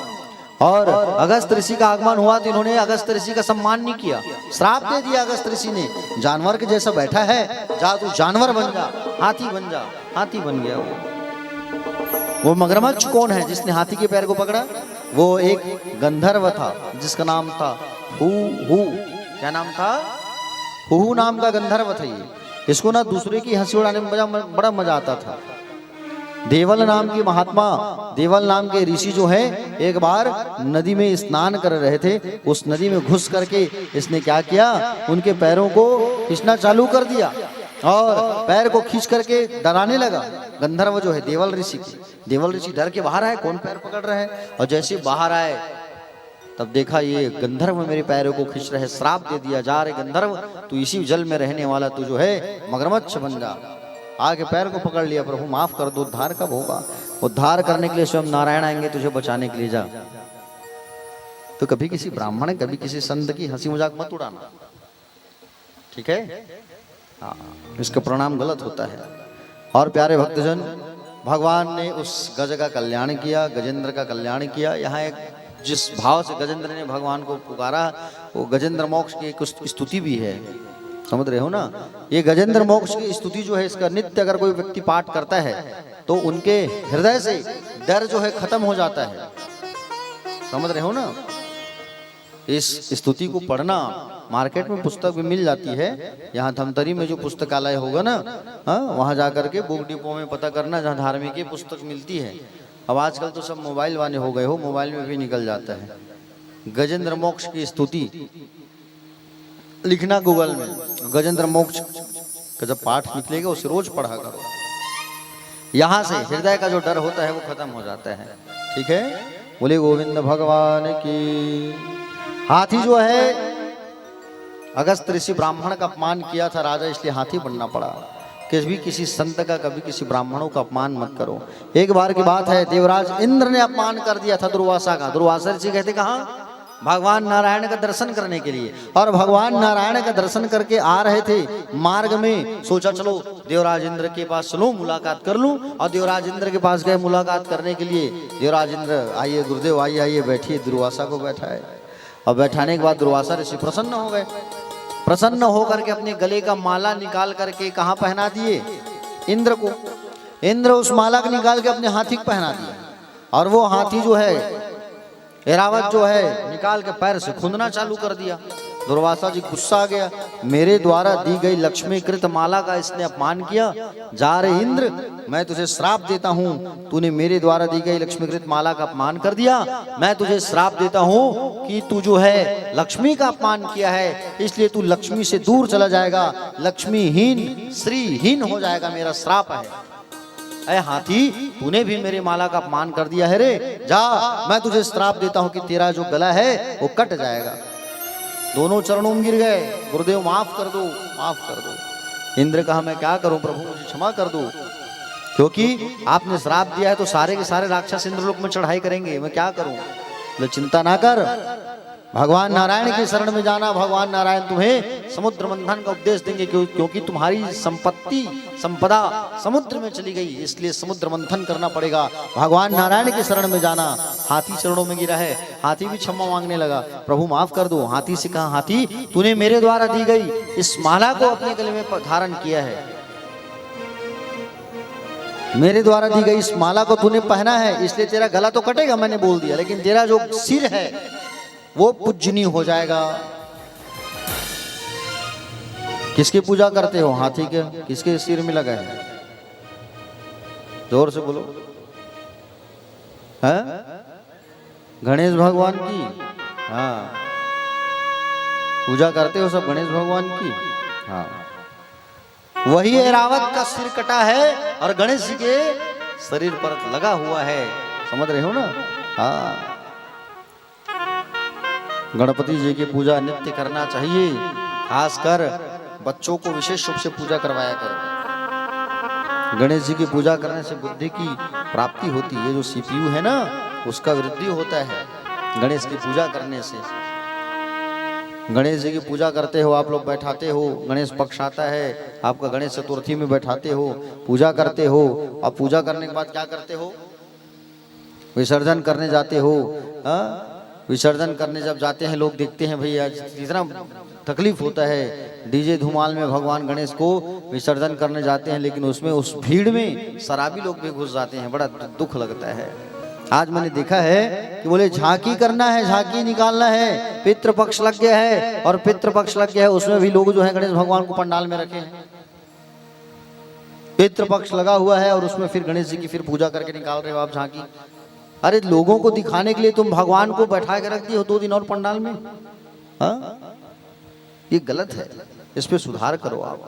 और अगस्त ऋषि का आगमन हुआ तो इन्होंने अगस्त ऋषि का सम्मान नहीं किया, श्राप दे दिया अगस्त ऋषि ने। जानवर के जैसा बैठा है, जा तू जानवर बन जा, हाथी बन जा। हाथी बन गया वो मगरमच्छ कौन है जिसने हाथी के पैर को पकड़ा? वो एक गंधर्व था जिसका नाम था हू। क्या नाम था? हू नाम का गंधर्व था ये। इसको ना दूसरे की हंसी उड़ाने में बड़ा मजा आता था। देवल नाम की महात्मा, देवल नाम के ऋषि जो है, एक बार नदी में स्नान कर रहे थे। उस नदी में घुस करके इसने क्या किया? उनके पैरों को खींचना चालू कर दिया और पैर को खींच करके डराने लगा। गंधर्व जो है देवल ऋषि की, देवल ऋषि डर के बाहर आए, कौन पैर पकड़ रहे हैं? और जैसे बाहर आए तब देखा ये गंधर्व मेरे पैरों को खींच रहे, श्राप दे दिया, जा रे गंधर्व तू इसी जल में रहने वाला, तू जो है मगरमच्छ बन जा। आगे पैर को पकड़ लिया, प्रभु माफ कर दो। उद्धार कब होगा? उद्धार करने के लिए स्वयं नारायण आएंगे तुझे बचाने के लिए, जा। तो कभी किसी ब्राह्मण, कभी किसी संत की हंसी मजाक मत उड़ाना, ठीक है? हाँ, इसका परिणाम गलत होता है। और प्यारे भक्तजन, भगवान ने उस गज का कल्याण किया, गजेंद्र का कल्याण किया। यहाँ एक जिस भाव से गजेंद्र ने भगवान को पुकारा, वो गजेंद्र मोक्ष की एक स्तुति भी है, समझ रहे हो ना? ये गजेंद्र मोक्ष की स्तुति जो है, इसका नित्य अगर कोई व्यक्ति पाठ करता है तो उनके हृदय से डर जो है खत्म हो जाता है, समझ रहे हो ना? इस स्तुति को पढ़ना, मार्केट में पुस्तक भी मिल जाती है। यहाँ धमतरी में जो पुस्तकालय होगा ना, हाँ, वहाँ जाकर के बुक डिपो में पता करना, जहाँ धार्मिक की पुस्तक मिलती है। अब आजकल तो सब मोबाइल वाले हो गए हो, मोबाइल में भी निकल जाता है। गजेंद्र मोक्ष की स्तुति लिखना गूगल में, गजेंद्र मोक्ष का जब पाठ निकलेगा उसे रोज पढ़ा करो। यहाँ से हृदय का जो डर होता है वो खत्म हो जाता है, ठीक है? बोले गोविंद भगवान की। हाथी जो है, अगस्त ऋषि ब्राह्मण का अपमान किया था राजा, इसलिए हाथी बनना पड़ा। किसी संत का, कभी किसी ब्राह्मणों का अपमान मत करो। एक बार की बात है, देवराज इंद्र ने अपमान कर दिया था दुर्वासा का। दुर्वासा ऋषि कहते कहाँ? भगवान नारायण का दर्शन करने के लिए। और भगवान नारायण का दर्शन करके आ रहे थे, मार्ग में सोचा चलो देवराज इंद्र के पास चलो, मुलाकात कर लूं। और देवराज इंद्र के पास गए मुलाकात करने के लिए। देवराज इंद्र, आइए गुरुदेव, आइए आइए बैठिए। दुर्वासा को बैठाए और बैठाने के बाद दुर्वासा ऋषि प्रसन्न हो गए। प्रसन्न होकर के अपने गले का माला निकाल करके कहाँ पहना दिए? इंद्र को। इंद्र उस माला को निकाल के अपने हाथी को पहना दिया। और वो हाथी जो है, ऐरावत जो है, निकाल के पैर से खुंदना चालू कर दिया। दुर्वासा जी गुस्सा आ गया, मेरे द्वारा दी गई लक्ष्मीकृत माला का इसने अपमान किया। जा रे इंद्र, मैं तुझे श्राप देता हूँ, तूने मेरे द्वारा दी गई लक्ष्मीकृत माला का अपमान कर दिया। मैं तुझे श्राप देता हूँ कि तू जो है लक्ष्मी का अपमान किया है, इसलिए तू लक्ष्मी से दूर चला जाएगा, लक्ष्मीहीन श्रीहीन हो जाएगा, मेरा श्राप है। अरे हाथी, तूने भी मेरे माला का अपमान कर दिया है रे, जा, मैं तुझे श्राप देता हूँ कि तेरा जो गला है वो कट जाएगा। दोनों चरणों में गिर गए, गुरुदेव माफ कर दो, माफ कर दो। इंद्र कहा मैं क्या करूं प्रभु, मुझे क्षमा कर दो, क्योंकि आपने श्राप दिया है तो सारे के सारे राक्षस इंद्रलोक में चढ़ाई करेंगे, मैं क्या करूं? तो चिंता ना कर, भगवान नारायण की शरण में जाना। भगवान नारायण तुम्हें समुद्र मंथन का उपदेश देंगे, क्योंकि तुम्हारी संपदा समुद्र में चली गई, इसलिए समुद्र मंथन करना पड़ेगा। भगवान नारायण की शरण में जाना। हाथी चरणों में गिरा है, हाथी भी क्षमा मांगने लगा, प्रभु माफ कर दो। हाथी से कहा, हाथी तूने मेरे द्वारा दी गई इस माला को अपने गले में धारण किया है, मेरे द्वारा दी गई इस माला को तूने पहना है, इसलिए तेरा गला तो कटेगा, मैंने बोल दिया, लेकिन तेरा जो सिर है वो पूजनीय हो जाएगा। किसकी पूजा करते हो? हाथी के किसके सिर में लगा है? जोर से बोलो। है गणेश भगवान की। हाँ, पूजा करते हो सब गणेश भगवान की। हाँ, वही ऐरावत का सिर कटा है और गणेश जी के शरीर पर लगा हुआ है। समझ रहे हो ना? हाँ, गणपति जी की पूजा नित्य करना चाहिए। खासकर बच्चों को विशेष रूप से पूजा करवाया करो। गणेश जी की पूजा करने से बुद्धि की प्राप्ति होती है। जो सीपीयू है ना, उसका वृद्धि होता है गणेश की पूजा करने से। गणेश जी की पूजा करते हो, आप लोग बैठाते हो, गणेश पक्ष आता है, आपका गणेश चतुर्थी में बैठाते हो, पूजा करते हो। अब पूजा करने के बाद क्या करते हो? विसर्जन करने जाते हो। हाँ, विसर्जन करने जब जाते हैं लोग देखते हैं भैया कितना तकलीफ होता है। डीजे धुमाल में भगवान गणेश को विसर्जन करने जाते हैं, लेकिन उसमें उस भीड़ में शराबी लोग भी घुस जाते हैं। बड़ा दुख लगता है। आज मैंने देखा है कि बोले झांकी करना है, झांकी निकालना है, पितृपक्ष लग गया है, और पितृपक्ष लग गया है उसमें भी लोग जो है गणेश भगवान को पंडाल में रखे हैं। पितृपक्ष लगा हुआ है और उसमें फिर गणेश जी की फिर पूजा करके निकाल रहे हो आप झांकी। अरे लोगों को दिखाने के लिए तुम भगवान को बैठा के रख दिए हो 2 दिन और पंडाल में। हाँ, ये गलत है, इस पे सुधार करो आप।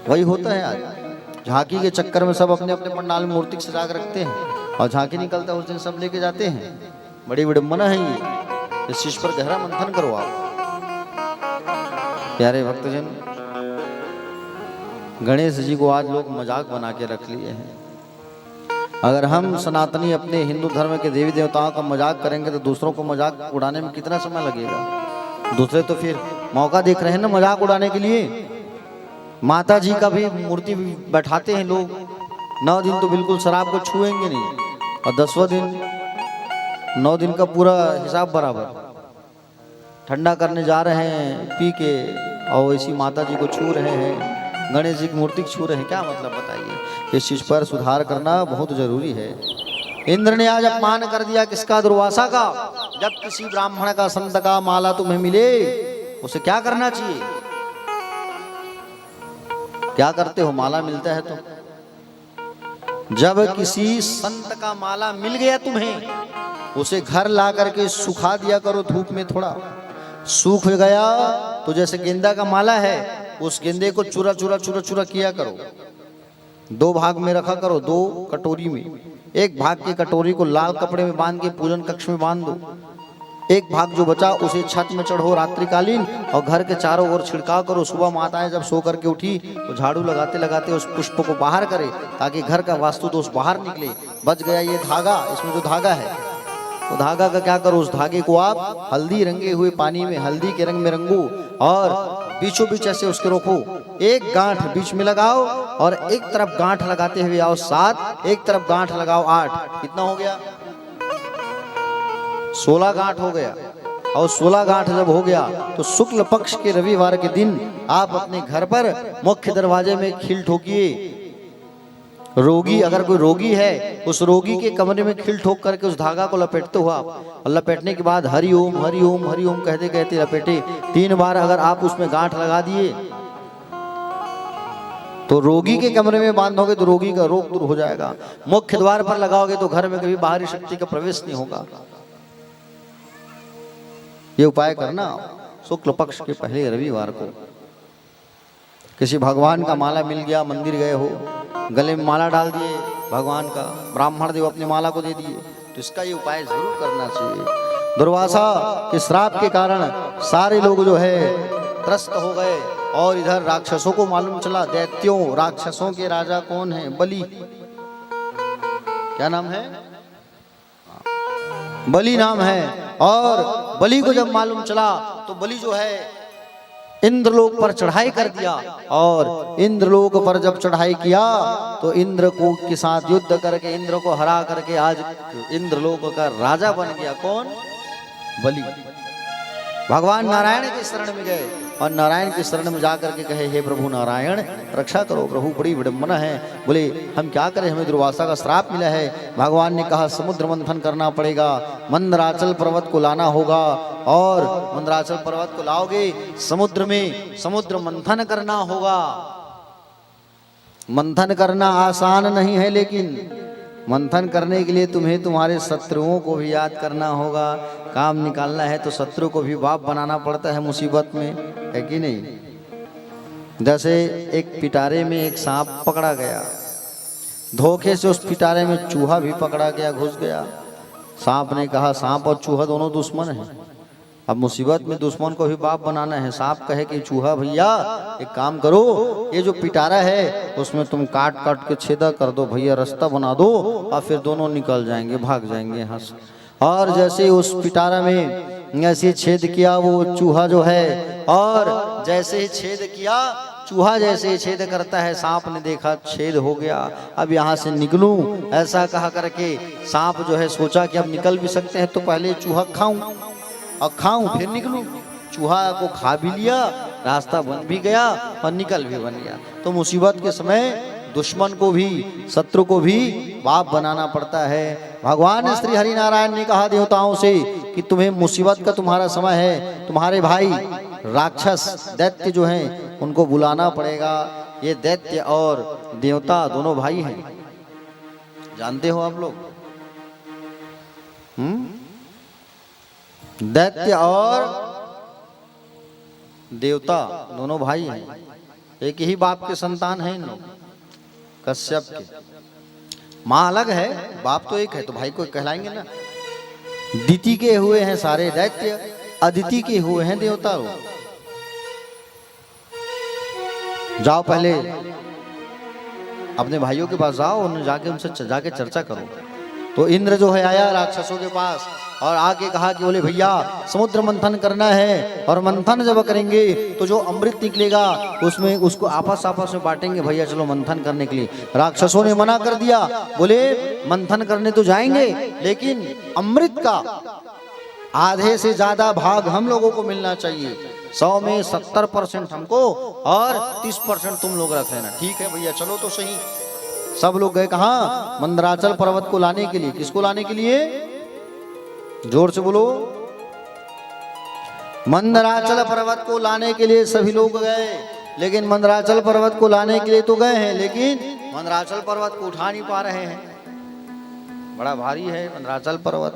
वही होता है आज, झांकी के चक्कर में सब अपने अपने पंडाल में मूर्ति सजा के रखते हैं और झांकी निकलता है उस दिन सब लेके जाते हैं। बड़ी विडम्बना है ये। इस चीज पर गहरा मंथन करो आप। प्यारे भक्तजन, गणेश जी को आज लोग मजाक बना के रख लिए हैं। अगर हम सनातनी अपने हिंदू धर्म के देवी देवताओं का मजाक करेंगे तो दूसरों को मजाक उड़ाने में कितना समय लगेगा? दूसरे तो फिर मौका देख रहे हैं ना मजाक उड़ाने के लिए। माता जी का भी मूर्ति बैठाते हैं लोग, 9 दिन तो बिल्कुल शराब को छुएंगे नहीं, और 10वां दिन 9 दिन का पूरा हिसाब बराबर ठंडा करने जा रहे हैं पी के, और ऐसी माता जी को छू रहे हैं, गणेश जी की मूर्ति छू रहे हैं। क्या मतलब बताइए? इस चीज पर सुधार करना बहुत जरूरी है। इंद्र ने आज अपमान कर दिया किसका? दुर्वासा का। जब किसी ब्राह्मण का संत का माला तुम्हें मिले, उसे क्या करना चाहिए? क्या करते हो? माला मिलता है तो जब किसी संत का माला मिल गया तुम्हें, उसे घर ला करके सुखा दिया करो धूप में। थोड़ा सूख गया तो जैसे गेंदा का माला है, उस गेंदे को चूरा चूरा चूरा चूरा किया करो। 2 भाग में रखा करो, 2 कटोरी में। एक भाग की कटोरी को लाल कपड़े में बांध के पूजन कक्ष में बांध दो। एक भाग जो बचा उसे छत में चढ़ो रात्रिकालीन, और घर के चारों ओर छिड़काव करो। सुबह माताएं जब सो करके उठी तो झाड़ू लगाते लगाते उस पुष्प को बाहर करे, ताकि घर का वास्तु दोष बाहर निकले। बच गया ये धागा, इसमें जो धागा है, वो धागा का क्या करो? उस धागे को आप हल्दी रंगे हुए पानी में हल्दी के रंग में रंगो, और बीचों बीच ऐसे उसके रोको। एक गांठ बीच में लगाओ, और एक तरफ गांठ लगाते हुए आओ 7, एक तरफ गांठ लगाओ 8। कितना हो गया? 16 गांठ हो गया। और 16 गांठ जब हो गया तो शुक्ल पक्ष के रविवार के दिन आप अपने घर पर मुख्य दरवाजे में खील ठोकिए। रोगी, अगर कोई रोगी है, उस रोगी के कमरे में खील ठोक करके उस धागा को लपेटते हो आप, और लपेटने के बाद हरि ओम हरि ओम हरि ओम कहते कहते लपेटे 3 बार। अगर आप उसमें गांठ लगा दिए तो रोगी के कमरे में बांधोगे तो रोगी का रोग दूर हो जाएगा। मुख्य द्वार पर लगाओगे तो घर में कभी बाहरी शक्ति का प्रवेश नहीं होगा। ये उपाय करना शुक्ल पक्ष के पहले रविवार को। किसी भगवान का माला मिल गया, मंदिर गए हो, गले में माला डाल दिए भगवान का, ब्राह्मण देव अपनी माला को दे दिए, तो इसका ये उपाय जरूर करना चाहिए। दुर्वासा के श्राप के कारण सारे लोग जो है त्रस्त हो गए, और इधर राक्षसों को मालूम चला। दैत्यों राक्षसों के राजा कौन है? बलि। क्या नाम है? बलि नाम है। और बलि को जब मालूम चला तो बलि जो है इंद्रलोक पर चढ़ाई कर दिया, और इंद्रलोक पर जब चढ़ाई किया तो इंद्र को के साथ युद्ध करके इंद्र को हरा करके आज इंद्रलोक का राजा बन गया। कौन? बलि। भगवान नारायण के शरण में गए और नारायण के शरण में जाकर के कहे, हे प्रभु नारायण रक्षा करो। प्रभु बड़ी विडम्बना है, बोले हम क्या करें, हमें दुर्वासा का श्राप मिला है। भगवान ने कहा समुद्र मंथन करना पड़ेगा, मंदराचल पर्वत को लाना होगा और मंदराचल पर्वत को लाओगे, समुद्र में समुद्र मंथन करना होगा। मंथन करना आसान नहीं है, लेकिन मंथन करने के लिए तुम्हें तुम्हारे शत्रुओं को भी याद करना होगा। काम निकालना है तो शत्रु को भी बाप बनाना पड़ता है मुसीबत में, है कि नहीं। जैसे एक पिटारे में एक सांप पकड़ा गया, धोखे से उस पिटारे में चूहा भी पकड़ा गया, घुस गया। सांप ने कहा, सांप और चूहा दोनों दुश्मन हैं, अब मुसीबत में दुश्मन को भी बाप बनाना है। सांप कहे कि चूहा भैया एक काम करो, ये जो पिटारा है उसमें तुम काट काट के छेदा कर दो भैया, रास्ता बना दो और फिर दोनों निकल जाएंगे, भाग जाएंगे यहाँ से। और जैसे उस पिटारा में ऐसे छेद किया वो चूहा जो है, और जैसे ही छेद किया चूहा जैसे छेद करता है, सांप ने देखा छेद हो गया, अब यहाँ से निकलूं, ऐसा कहा करके सांप जो है सोचा कि अब निकल भी सकते हैं तो पहले चूहा खाऊं और खाऊं फिर निकलूं। चूहा को खा भी लिया, रास्ता बन भी गया और निकल भी बन गया। तो मुसीबत के समय दुश्मन को भी शत्रु को भी बाप बनाना पड़ता है। भगवान श्री हरि नारायण ने कहा देवताओं से कि तुम्हें मुसीबत का तुम्हारा समय है, तुम्हारे भाई राक्षस दैत्य जो हैं उनको बुलाना पड़ेगा। ये दैत्य और देवता दोनों भाई हैं, जानते हो आप लोग। दैत्य और देवता दोनों भाई हैं, एक ही बाप के संतान हैं इन लोग, कश्यप के। माँ अलग है, बाप तो एक है, तो भाई को कहलाएंगे ना। दिति के हुए हैं सारे दैत्य, अदिति के हुए हैं देवता लोग। जाओ पहले अपने भाइयों के पास जाओ, उन्हें जाके उनसे जाके चर्चा करो। तो इंद्र जो है आया राक्षसों के पास और आके कहा कि बोले भैया समुद्र मंथन करना है, और मंथन जब करेंगे तो जो अमृत निकलेगा उसमें उसको आपस में बांटेंगे, भैया चलो मंथन करने के लिए। राक्षसों ने मना कर दिया, बोले मंथन करने तो जाएंगे लेकिन अमृत का आधे से ज्यादा भाग हम लोगों को मिलना चाहिए, 100 में 70% हमको और 30% तुम लोग रख लेना। ठीक है भैया चलो तो सही। सब लोग गए कहाँ, मंदराचल पर्वत को लाने के लिए। किसको लाने के लिए, जोर से बोलो। मंदराचल पर्वत को लाने के लिए सभी लोग गए, लेकिन मंदराचल पर्वत को लाने के लिए तो गए हैं, लेकिन मंदराचल पर्वत को उठा नहीं पा रहे हैं, बड़ा भारी है मंदराचल पर्वत।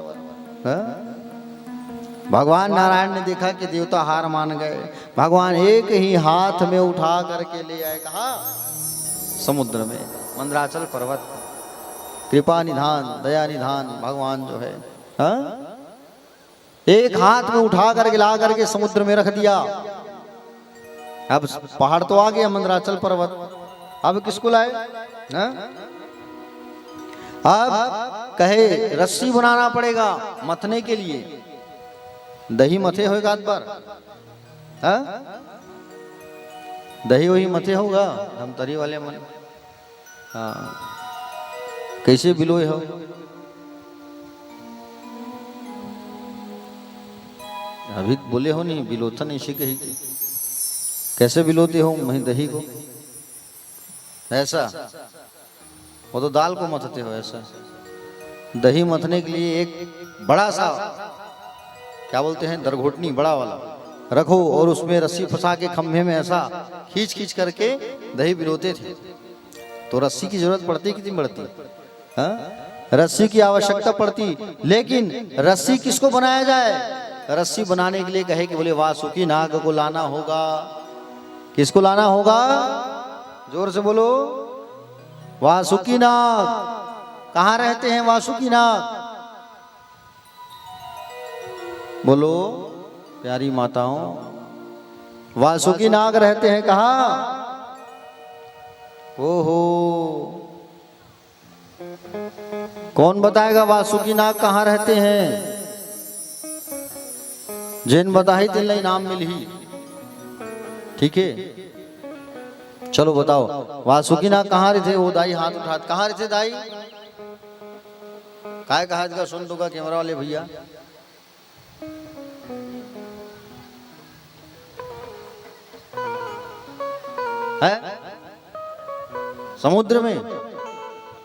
भगवान नारायण ने देखा कि देवता हार मान गए। भगवान एक ही हाथ में उठा करके ले आए, कहा समुद्र में, मंदराचल पर्वत। कृपा निधान दया निधान भगवान जो है, एक हाथ में उठा करके ला करके समुद्र में रख दिया। अब पहाड़ तो आ गया मंदराचल पर्वत, अब किसको लाए। अब कहे रस्सी बनाना पड़ेगा मथने के लिए। दही मथे होगा एक बार, दही वही मथे होगा धमतरी वाले मन। हाँ कैसे बिलोए हो, अभी बोले हो नहीं, बिलोथन ऐसे कही कैसे बिलोते हो मैं दही को, ऐसा वो तो दाल को मथते हो ऐसा। दही मथने के लिए एक बड़ा सा क्या बोलते हैं दरघोटनी बड़ा वाला रखो और उसमें रस्सी फंसा के खंभे में ऐसा खींच खींच करके दही बिलोते थे। तो रस्सी की जरूरत पड़ती कितनी पड़ती, रस्सी की आवश्यकता पड़ती। लेकिन रस्सी किसको बनाया जाए, रस्सी बनाने के लिए कहे कि बोले वासुकी नाग को लाना होगा। किसको लाना होगा, जोर से बोलो। वासुकी नाग कहाँ रहते हैं, वासुकी नाग बोलो प्यारी माताओं। वासुकी नाग रहते हैं कहाँ, ओहो कौन बताएगा वासुकी नाग कहाँ रहते हैं। जिन बताही तिन इनाम मिली, ठीक है चलो बताओ वासुकी नाग कहाँ रहे थे। वो दाई हाथ उठा, कहाँ रहे थे दाई, काय कहा सुन दूंगा कैमरा वाले भैया। है समुद्र में।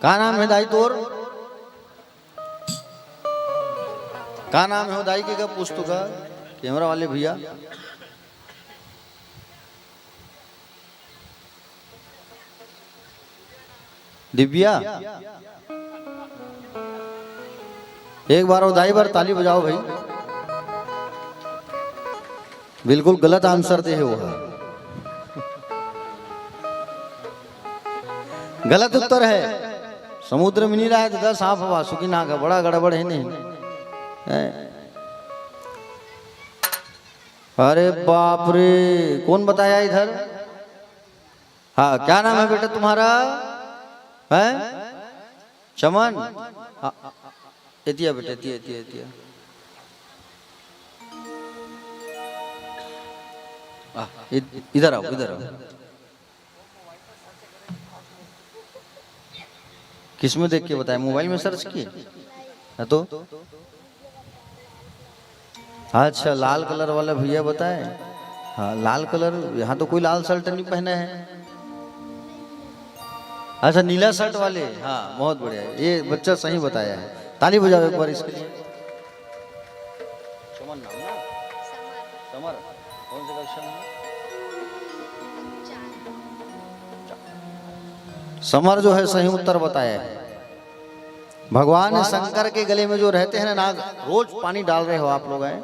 क्या नाम है दाई तोर? क्या नाम है दाई के? क्या पूछ तो का कैमरा वाले भैया? दिव्या। एक बार वो दाई बार ताली बजाओ भाई। बिल्कुल गलत आंसर दे है वो। गलत उत्तर है। समुद्र में नहीं रहा है तो सांप वासुकी नाग है। बड़ा गड़बड़ है नहीं है? अरे बाप रे, कौन बताया इधर? हाँ, क्या नाम है बेटा तुम्हारा? है चमन। एतिया बेटा, एतिया एतिया एतिया। इधर आओ, इधर आओ। किस में देख के बताया? मोबाइल में सर्च किए तो? अच्छा, लाल कलर वाला भैया बताए। हाँ, लाल कलर। यहाँ तो कोई लाल शर्ट नहीं पहना है। अच्छा, नीला शर्ट वाले। हाँ, बहुत बढ़िया, ये बच्चा सही बताया है। ताली बजाओ एक बार इसके लिए। चमन नाम ना? समर। कौन से कक्षा में? समर जो है सही उत्तर बताया है। भगवान शंकर के गले में जो रहते हैं ना नाग, रोज पानी डाल रहे हो आप लोग हैं?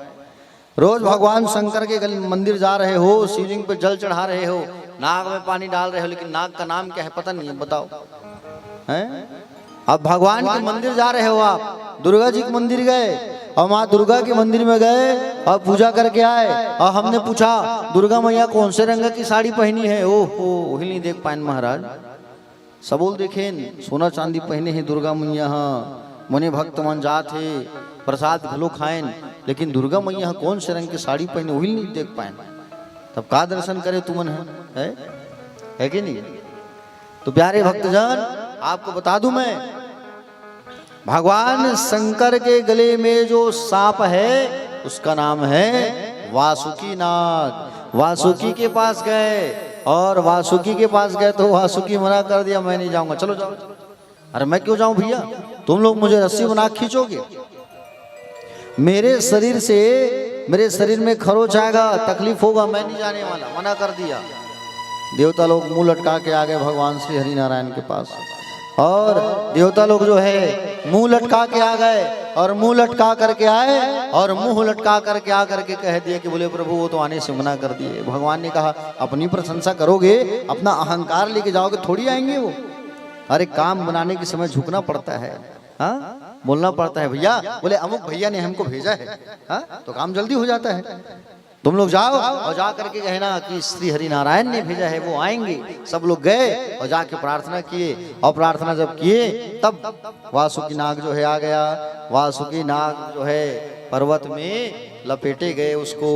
रोज भगवान शंकर के गले मंदिर जा रहे हो, शिवलिंग पे जल चढ़ा रहे हो, नाग में पानी डाल रहे हो, लेकिन नाग का नाम क्या है पता नहीं है, बताओ हैं? अब भगवान के मंदिर जा रहे हो आप, दुर्गा जी के मंदिर गए और माँ दुर्गा के मंदिर में गए और पूजा करके आए, और हमने पूछा दुर्गा मैया कौन से रंग की साड़ी पहनी है? ओहो, हिल नहीं देख पाए महाराज। सबोल देखें सोना चांदी पहने हैं दुर्गा मैया। हाँ, मने भक्त मन जात है, प्रसाद घलो खाएं, लेकिन दुर्गा मैया कौन से रंग की साड़ी पहने वही नहीं देख पाए। तब का दर्शन करे तुमन है कि नहीं? तो प्यारे भक्तजन, आपको बता दूं मैं, भगवान शंकर के गले में जो सांप है उसका नाम है वासुकी नाग। वासुकी के पास गए और वासुकी के पास गए तो वासुकी मना कर दिया, मैं नहीं जाऊंगा। चलो जाओ। अरे मैं क्यों जाऊं भैया? तुम लोग मुझे रस्सी बना खींचोगे, मेरे शरीर में खरोच आएगा, तकलीफ होगा, मैं नहीं जाने वाला। मना कर दिया। देवता लोग मुंह लटका के आ गए भगवान श्री हरि नारायण के पास, और देवता लोग जो है मुंह लटका के आ गए, और मुंह लटका करके आए और मुंह लटका करके आ करके कह दिया कि बोले प्रभु वो तो आने से मना कर दिए। भगवान ने कहा अपनी प्रशंसा करोगे, अपना अहंकार लेके जाओगे, थोड़ी आएंगे वो। अरे काम बनाने के समय झुकना पड़ता है, हाँ बोलना पड़ता है। भैया बोले अमुक भैया ने हमको भेजा है, हाँ तो काम जल्दी हो जाता है। तुम लोग जाओ और जा करके कहना कि श्री हरि नारायण ने भेजा है, वो आएंगे। सब लोग गए और जाके प्रार्थना किए, और प्रार्थना जब किए तब वासुकी नाग जो है आ गया। वासुकी नाग जो है पर्वत में लपेटे गए उसको,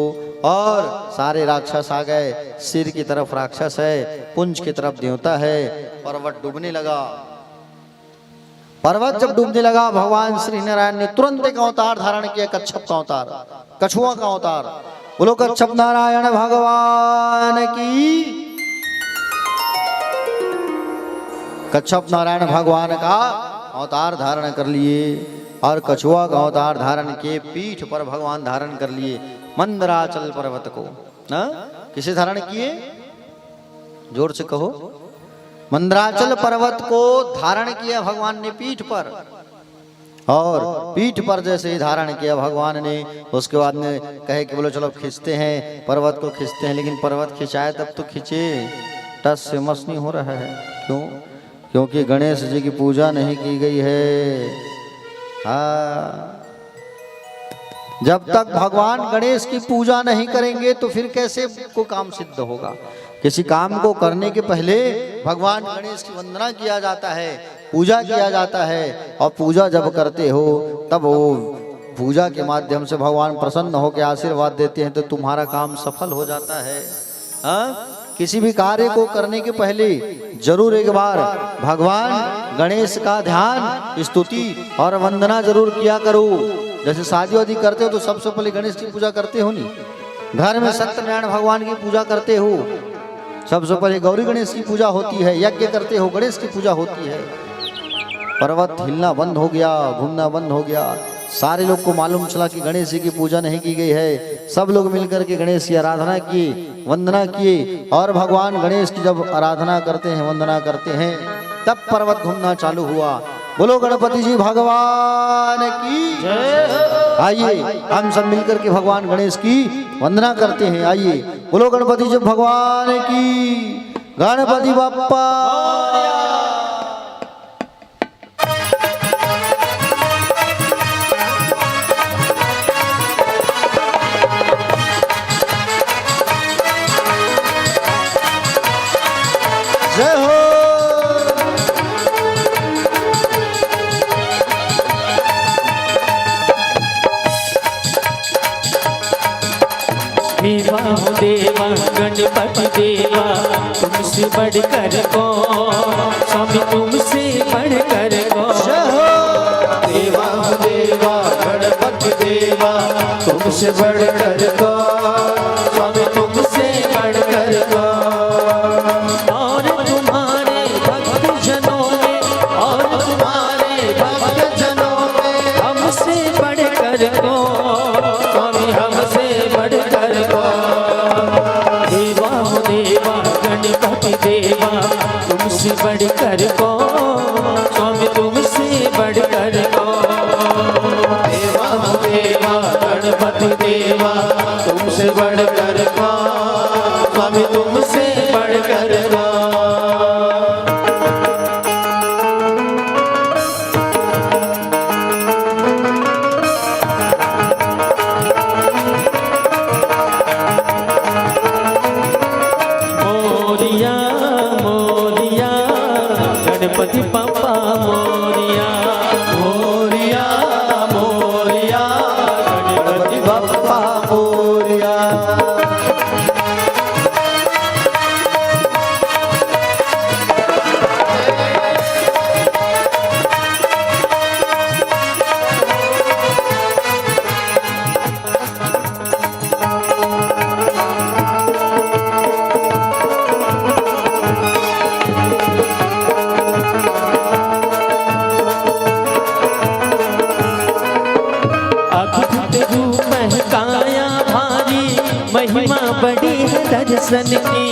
और सारे राक्षस आ गए। सिर की तरफ राक्षस है, पुंज की तरफ देवता है। पर्वत डूबने लगा। पर्वत जब डूबने लगा, भगवान श्री नारायण ने तुरंत एक अवतार धारण किया, कच्छप का अवतार, कछुआ का अवतार। बोलो कच्छप नारायण भगवान की। कच्छप नारायण भगवान का अवतार धारण कर लिए, और कछुआ का अवतार धारण के पीठ पर भगवान धारण कर लिए मंदराचल पर्वत को। किसे धारण किए? जोर से कहो। मंदराचल पर्वत को धारण किया भगवान ने पीठ पर, और पीठ पर जैसे ही धारण किया भगवान ने, उसके बाद में कहे कि बोलो चलो खींचते हैं, पर्वत को खींचते हैं। लेकिन पर्वत खिंचाए तब तो खींचे, टस से मस नहीं हो रहा है। क्यों? क्योंकि गणेश जी की पूजा नहीं की गई है। हाँ, जब तक भगवान गणेश की पूजा नहीं करेंगे तो फिर कैसे को काम सिद्ध होगा? किसी काम को करने के पहले भगवान गणेश की वंदना किया जाता है, पूजा किया जाता है, और पूजा जब करते हो तब वो पूजा के माध्यम से भगवान प्रसन्न होकर आशीर्वाद देते हैं, तो तुम्हारा काम सफल हो जाता है। किसी भी कार्य को करने के पहले जरूर एक बार भगवान गणेश का ध्यान, स्तुति और वंदना जरूर किया करो। जैसे शादी वादी करते हो तो सबसे पहले गणेश की पूजा करते हो नहीं, घर में सत्यनारायण भगवान की पूजा करते हो, सबसे पहले गौरी गणेश की पूजा होती है, यज्ञ करते हो गणेश की पूजा होती है। पर्वत हिलना बंद हो गया, घूमना बंद हो गया। सारे लोग को मालूम चला कि गणेश जी की पूजा नहीं की गई है। सब लोग मिलकर के गणेश की आराधना किए, वंदना किए। और भगवान गणेश की जब आराधना करते हैं, वंदना करते हैं, तब पर्वत घूमना चालू हुआ। बोलो गणपति जी भगवान की जय। आइए हम सब मिलकर के भगवान गणेश की वंदना करते हैं। आइए बोलो गणपति जी भगवान की, गणपति बप्पा। जय हो। देवा हो देवा गणपति देवा, तुमसे बढ़कर कौन, स्वामी तुमसे बढ़कर कौन। देवा हो देवा गणपति देवा, तुमसे बढ़कर कौन, स्वामी तुमसे बढ़कर कौन। और तुम्हारे भक्त जनों में, और तुम्हारे भक्त जनों में, हमसे बढ़कर कौन, स्वामी हमसे बढ़कर कौन। देवा हो देवा गणपति देवा, तुमसे बढ़कर कौन, स्वामी तुमसे बढ़कर कौन। देवा हो देवा गणपति देवा, तुमसे बढ़कर कौन, स्वामी तुमसे बढ़कर कौन। मोरिया मोरिया गणपति पापा मोरिया, मोरिया मोरिया गणपति बप्पा मोरिया। अद्भुत रूप है काया भारी, महिमा बड़ी है दर्शन की,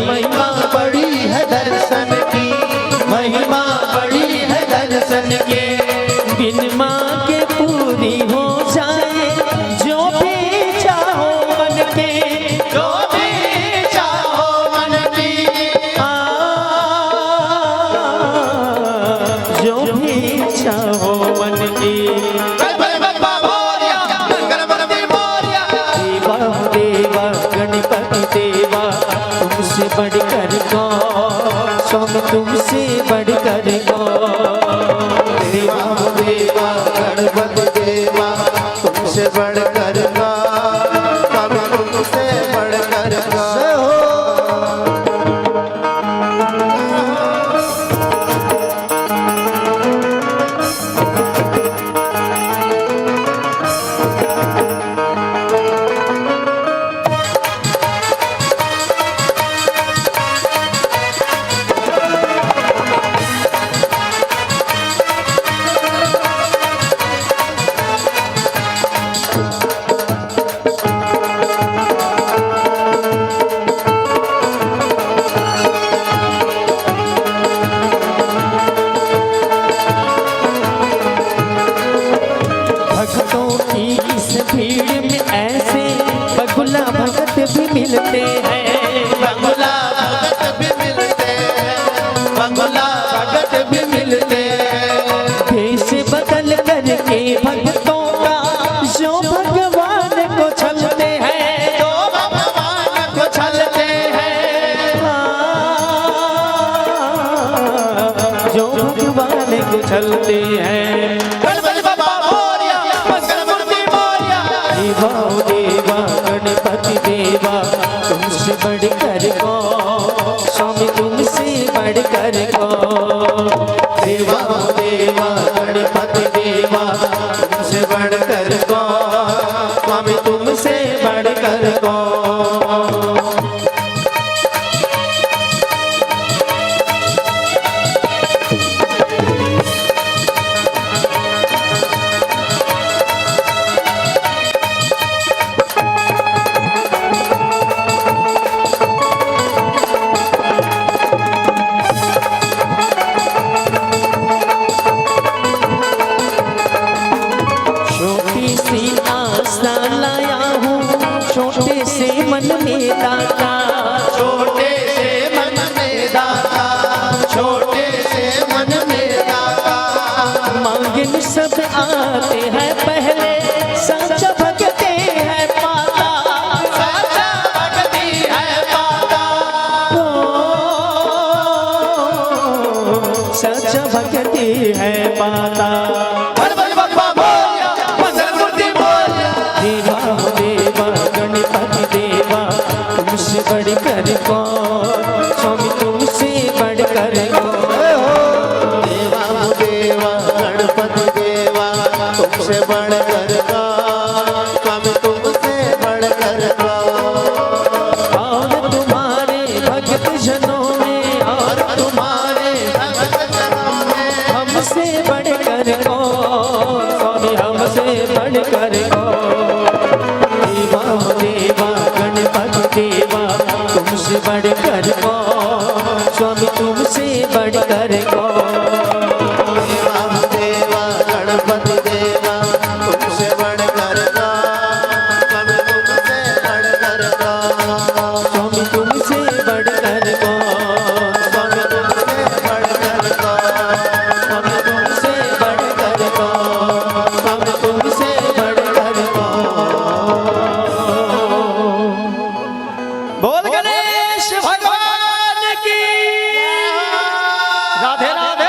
महिमा बड़ी है दर्शन की, महिमा बड़ी है दर्शन की। बिन माँ के पूरी हो जाए जो भी चाहो मन के, जो भी चाहो मन की, जो भी चाहो मन की। गणपति बप्पा मोरिया, गणपति मोरिया। देवा देवा गणपति देवा, तुमसे बढ़कर कौन, स्वामी तुमसे बढ़कर कौन। देवा हो देवा गणपति देवा, तुमसे बढ़कर कौन, स्वामी तुमसे बढ़कर कौन। भक्तों की इस भीड़ में ऐसे बगुला भगत भी मिलते हैं, बंगला भगत भी मिलते हैं, बंगला भगत भी मिलते हैं। भेष बदल करके भक्तों का जो भगवान को छलते हैं, तो भगवान को छलते हैं, जो भगवान को छलते हैं। गणपति बप्पा मोरिया, गणपति मोरिया। देवा देवा गणपति देवा, तुमसे बढ़कर कौन, स्वामी तुमसे बढ़कर कौन। देवा हो देवा गणपति देवा, तुमसे बढ़कर कौन, स्वामी तुमसे बढ़कर कौन। दाता, छोटे से मन में दाता, छोटे से मन में दाता। मांगन सब आते हैं पहले, सच्चा भक्ति है पाता, सच्चा भक्ति है पाता। सच्चा भक्ति है पाता। गणपति बप्पा मोरया, मंगलमूर्ति मोरया। देवा हो देवा गणपति देवा, तुमसे बढ़कर कौन, स्वामी तुमसे बढ़कर कौन। देवा हो देवा गणपति देवा, तुमसे बढ़कर कौन, स्वामी तुमसे बढ़कर कौन। और तुम्हारे भक्त जनों में, और तुम्हारे भक्त जनों में हमसे बढ़कर कौन, स्वामी हमसे बढ़कर कौन। देवा हो देवा गणपति देवा, तुमसे बढ़कर कौन, स्वामी तुमसे बढ़कर कौन। देवा हो देवा गणपति देवा, तुमसे बढ़कर कौन, स्वामी तुमसे बढ़कर कौन। स्वामी तुमसे बढ़कर कौन, स्वामी तुमसे बढ़कर कौन, स्वामी तुमसे बढ़कर कौन, स्वामी तुमसे बढ़कर कौन। बोल गणेश भगवान की राधे राधे।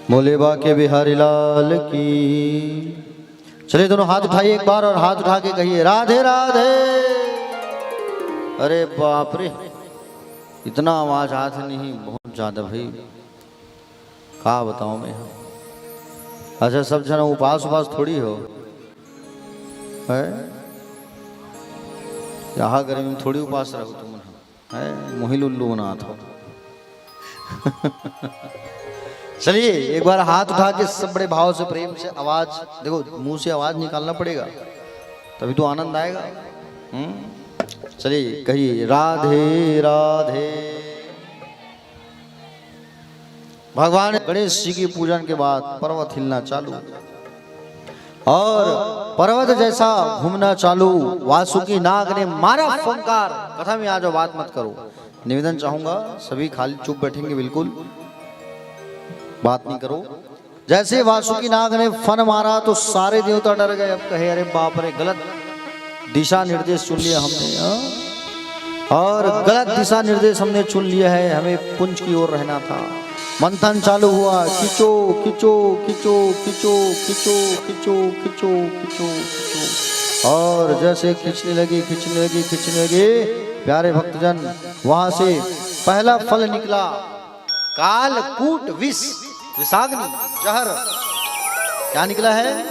बोले बाके बिहारी लाल की। चलिए दोनों हाथ उठाइए एक बार और हाथ उठा के कहिए राधे राधे। अरे बाप रे, इतना आवाज हाथ नहीं, बहुत ज्यादा भाई, का बताऊं मैं। अच्छा सब जन उपास उपास थोड़ी हो है, यहाँ गर्मी में थोड़ी उपास रहो तुम है, मोहिल उल्लू बना था। चलिए एक बार हाथ उठा के सब बड़े भाव से प्रेम से आवाज, देखो मुंह से आवाज निकालना पड़ेगा तभी तो आनंद आएगा। चलिए कहिए राधे राधे। भगवान गणेश जी की पूजन के बाद पर्वत हिलना चालू और पर्वत जैसा घूमना चालू। वासुकी नाग ने मारा फंकार। कथा में आ जाओ, बात मत करो। निवेदन चाहूंगा सभी खाली चुप बैठेंगे, बिल्कुल बात नहीं करो। जैसे वासुकी नाग ने फन मारा तो सारे देवता डर गए। अब कहे अरे बाप रे, गलत दिशा निर्देश चुन लिया हमने और गलत दिशा निर्देश हमने चुन लिया है, हमें पुंज की ओर रहना था। मंथन चालू हुआ, खिंचो खिंचो खिंचो खिंचो खिंचो खिंचो खिंचो खिंचो खिंचो और जैसे खींचने लगी खींचने लगी खींचने लगी, प्यारे भक्तजन वहां से पहला फल निकला, कालकूट विष, विषाग्नि, जहर। क्या निकला है?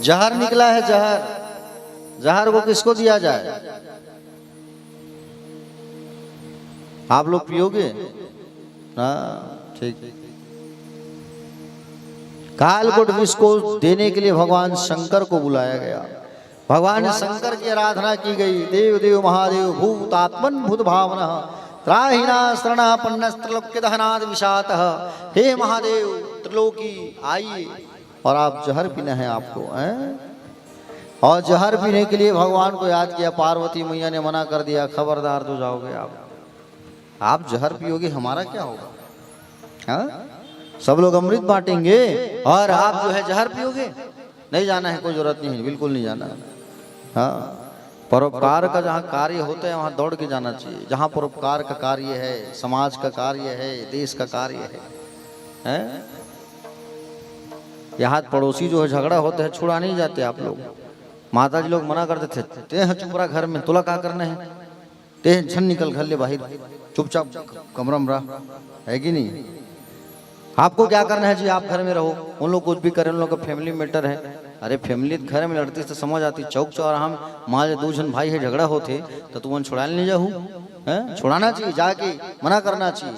जहर निकला है, जहर। जहर को किसको दिया जाए? आप लोग पियोगे? हाँ ठीक। कालकूट विष को देने के लिए भगवान शंकर को बुलाया गया। भगवान शंकर की आराधना की गई। देव देव महादेव भूतात्मन भूत भावना त्राहिना शरणापन्नस्त्रलोक्य दहनाद विषातः। हे महादेव त्रिलोकी आइए। और आप जहर पीना है आपको हैं? और जहर पीने के लिए भगवान को याद किया। पार्वती मैया ने मना कर दिया, खबरदार तो जाओगे आप जहर पियोगे हमारा क्या होगा? हाँ? सब लोग अमृत बांटेंगे और आप जो है जहर पियोगे। नहीं जाना है, कोई जरूरत नहीं है, बिल्कुल नहीं जाना। हाँ, परोपकार का जहाँ कार्य होता है वहाँ दौड़ के जाना चाहिए। जहाँ परोपकार का कार्य है, समाज का कार्य है, देश का कार्य है? यहाँ पड़ोसी जो है झगड़ा होता है, छुड़ा नहीं जाते आप लोग। माता जी लोग मना करते थे, ते चुप रहा घर में, तुला क्या करना है, ते झन निकल घर ले बाहर, चुपचाप कमरा में रहा, है कि नहीं? आपको क्या करना है जी, आप घर में रहो। उन लोग कुछ भी करें, उन लोग का फैमिली मैटर है। अरे फैमिली घर में लड़ती तो समझ आती। चौक चौराहा में मान लो 2 जन भाई है, झगड़ा होते तो तुम छुड़ा नहीं जाओ है? छुड़ाना चाहिए, जाके मना करना चाहिए।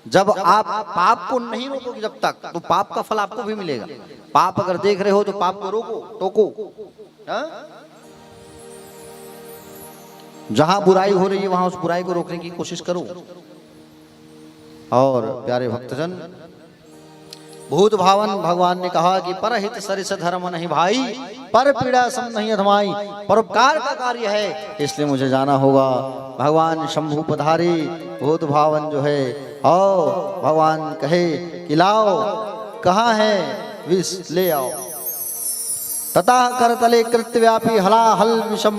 जब आप पाप को नहीं रोकोगे जब तक, तो पाप का फल आपको भी मिलेगा। पाप अगर देख रहे हो तो पाप को रोको, टोको। जहां बुराई हो रही है वहां उस बुराई को रोकने की कोशिश करो। और प्यारे भक्तजन, भूत भावन भगवान ने कहा कि परहित सरिस धर्म नहीं भाई, पर पीड़ा सम नहीं अधमाई। परोपकार का कार्य है, इसलिए मुझे जाना होगा। भगवान शंभु पधारे, भूत भावन जो है और भगवान कहे कि लाओ, कहाँ है विष, ले आओ। तथा करतले कृत्यव्यापी हलाहल विषम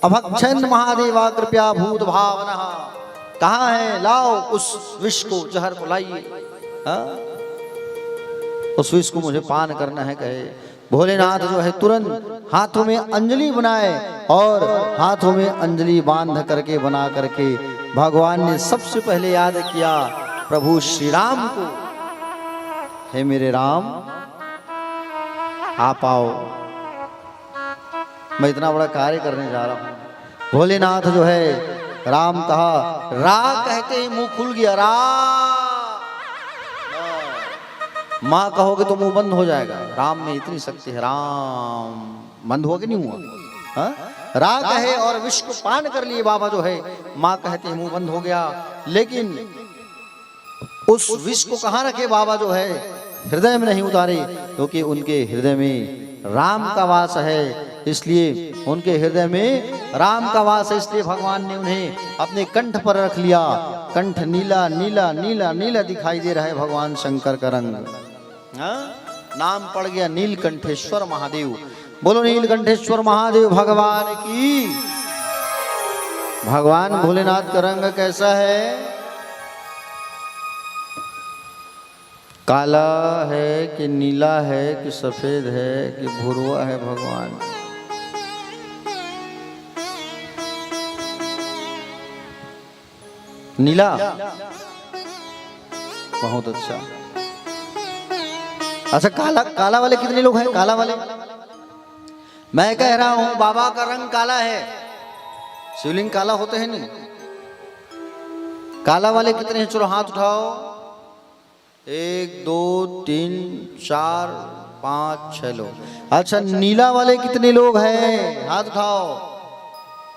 अभक्षण महादेवा कृपया भूत भावना। कहाँ है, लाओ उस विष को, जहर को लाइए, उस विष को मुझे पान करना है। कहे भोलेनाथ जो है तुरंत हाथों में अंजलि बनाए और हाथों में अंजलि बांध करके बना करके भगवान ने सबसे पहले याद किया प्रभु श्री राम को। हे मेरे राम, आप आओ, मैं इतना बड़ा कार्य करने जा रहा हूं। भोलेनाथ जो है, राम कहा, रा कहते ही मुंह खुल गया। रा, माँ कहोगे तो मुंह बंद हो जाएगा। राम में इतनी शक्ति है, राम बंद हो के नहीं हुआ। हा? रा कहे और विष को पान कर लिए बाबा जो है, माँ कहते हैं मुंह बंद हो गया। लेकिन उस विष को कहाँ रखे बाबा जो है, हृदय में नहीं उतारे, क्योंकि उनके हृदय में राम का वास है। इसलिए उनके हृदय में राम का वास है, इसलिए भगवान ने उन्हें अपने कंठ पर रख लिया। कंठ नीला नीला नीला नीला दिखाई दे रहा है भगवान शंकर का रंग। नाम पड़ गया नीलकंठेश्वर महादेव। बोलो नीलकंठेश्वर महादेव भगवान की। भगवान भोलेनाथ का रंग कैसा है? काला है कि नीला है कि सफेद है कि भुरवा है भगवान? नीला, बहुत अच्छा। अच्छा, काला, काला वाले कितने लोग हैं? काला वाले, मैं कह रहा हूं बाबा का रंग काला है। शिवलिंग काला होते हैं नहीं? काला वाले कितने हैं? चलो हाथ उठाओ। 1 2 3 4 5 6 लोग। अच्छा, नीला वाले कितने लोग हैं? हाथ उठाओ।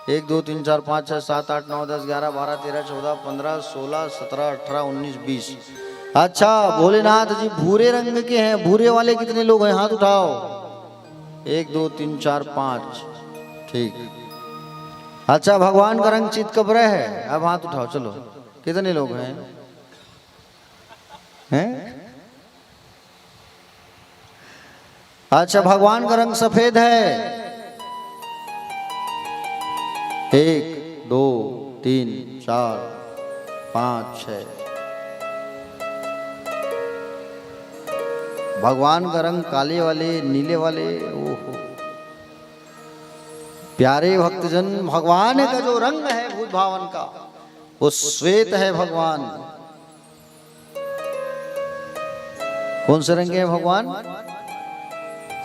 1 2 3 4 5 6 7 8 9 10 11 12 13 14 15 16 17 18 19 20। अच्छा, भोलेनाथ जी भूरे रंग के हैं। भूरे वाले कितने लोग हैं? हाथ उठाओ। 1 2 3 4 5। ठीक। अच्छा, भगवान का रंग चितकबरा है। अब हाथ उठाओ। चलो, कितने लोग हैं? हैं? अच्छा, भगवान का रंग सफेद है। 1 2 3 4 5 6। भगवान का रंग काले वाले, नीले वाले, ओहो। प्यारे भक्तजन, भगवान का जो रंग है भूत भावन का, वो श्वेत है भगवान। कौन से रंग के हैं भगवान?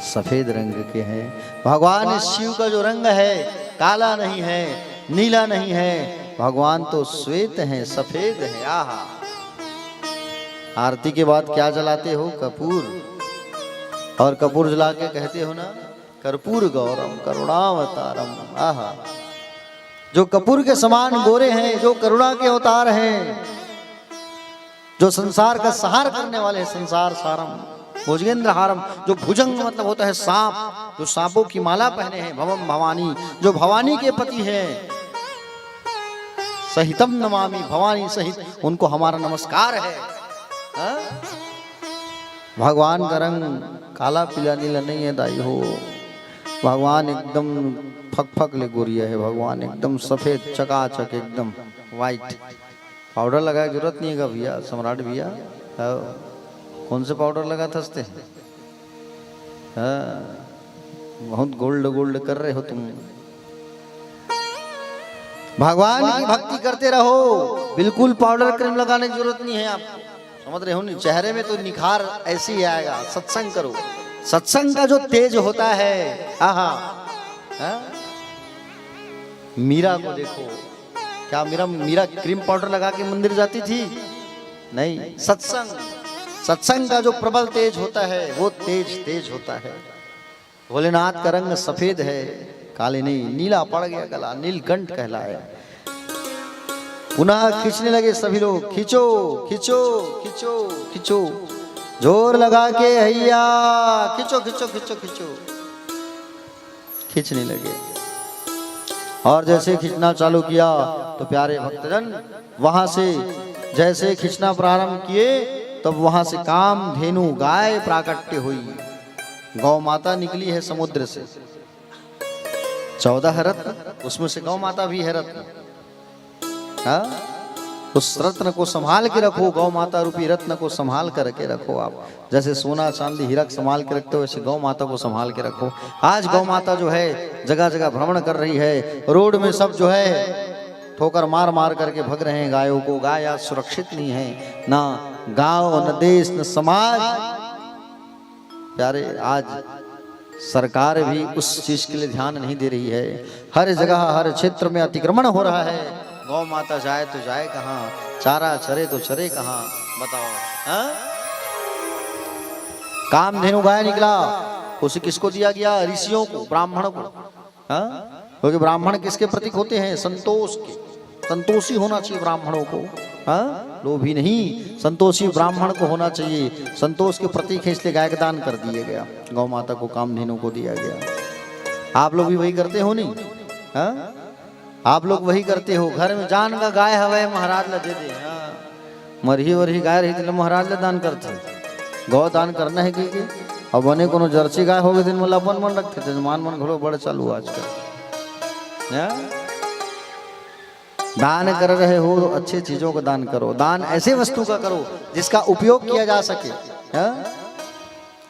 सफेद रंग के हैं। भगवान शिव का जो रंग है काला नहीं है, नीला नहीं है, भगवान तो श्वेत है, सफेद है। आहा, आरती के बाद क्या जलाते हो? कपूर। और कपूर जला के कहते हो ना, कर्पूर गौरम करुणावतारम। आहा, जो कपूर के समान गोरे हैं, जो करुणा के अवतार हैं, जो संसार का सहार करने वाले हैं, संसार सारम भुजगेंद्र हारम। जो भुजंग मतलब होता है सांप, जो सांपों की माला पहने हैं, भवम भवानी, जो भवानी के पति हैं। सहितम नमामि, भवानी सहित उनको हमारा नमस्कार है। भगवान का रंग काला पीला नीला नहीं है दाई हो। भगवान एकदम फक फक ले गोरिया है। भगवान एकदम सफेद चकाचक, एकदम वाइट। पाउडर लगाए जरूरत नहीं है भैया, सम्राट भैया। कौन से पाउडर लगा थसते हैं? बहुत गोल्ड गोल्ड कर रहे हो तुम। भगवान की भक्ति करते रहो, बिल्कुल पाउडर क्रीम लगाने की जरूरत नहीं है आपको। समझ रहे हो नहीं? चेहरे में तो निखार ऐसे ही आएगा। सत्संग करो, सत्संग का जो तेज होता है। आहा, मीरा को देखो, क्या मीरा क्रीम पाउडर लगा के मंदिर जाती थी? नहीं, सत्संग का जो प्रबल तेज होता है वो तेज होता है। भोलेनाथ का रंग सफेद है, काले नहीं, नीला पड़ गया गला, नीलकंठ कहलाया। पुनः खींचने लगे सभी लोग, खींचो खींचो खींचो खींचो, जोर लगा के हैया खींचो खींचो खींचो खींचो, खींचने लगे। और जैसे खींचना चालू किया तो प्यारे भक्तजन वहां से जैसे खींचना प्रारंभ किए तब वहां से कामधेनु गाय प्राकट्य हुई। गौ माता निकली है समुद्र से, 14 रत्न, उसमें से गौ माता भी है रत्न। हाँ? उस रत्न को संभाल के रखो, गौ माता रूपी रत्न को संभाल कर के रखो। आप जैसे सोना चांदी हीरक संभाल के रखते हो, वैसे गौ माता को संभाल के रखो। आज गौ माता जो है जगह जगह भ्रमण कर रही है, रोड में सब जो है ठोकर मार मार करके भग रहे हैं गायों को। गाय आज सुरक्षित नहीं है, ना गांव न देश न समाज। प्यारे आज सरकार भी उस चीज के लिए ध्यान नहीं दे रही है। हर जगह हर क्षेत्र में अतिक्रमण हो रहा है। गौ माता जाए तो जाए कहाँ, चारा चरे तो चरे कहाँ, बताओ। हाँ? कामधेनु गाय निकला, उसे किसको दिया गया? ऋषियों को, ब्राह्मण को। हाँ? क्योंकि ब्राह्मण किसके प्रतीक होते हैं? संतोष के। संतोषी होना चाहिए ब्राह्मणों को। हाँ? लोभी नहीं, संतोषी ब्राह्मण को होना चाहिए। संतोष के प्रतीक है, इसलिए गाय का दान कर दिया गया, गौ माता को, कामधेनु को दिया गया। आप लोग भी वही करते हो नहीं? हाँ? आप लोग वही करते हो। घर में जान का गाय हवे महाराज ला दे दे। हाँ? मरही वरही गाय रही तो महाराज ला दान करते। गौ दान करना है कि अब बने कोनो जर्सी गाय हो गए दिन मतलब अपन मन रखते थे, मान मन घोड़ो बड़े चालू आजकल। दान कर रहे हो तो अच्छी चीजों का दान करो। दान ऐसे वस्तु का करो जिसका उपयोग किया जा सके।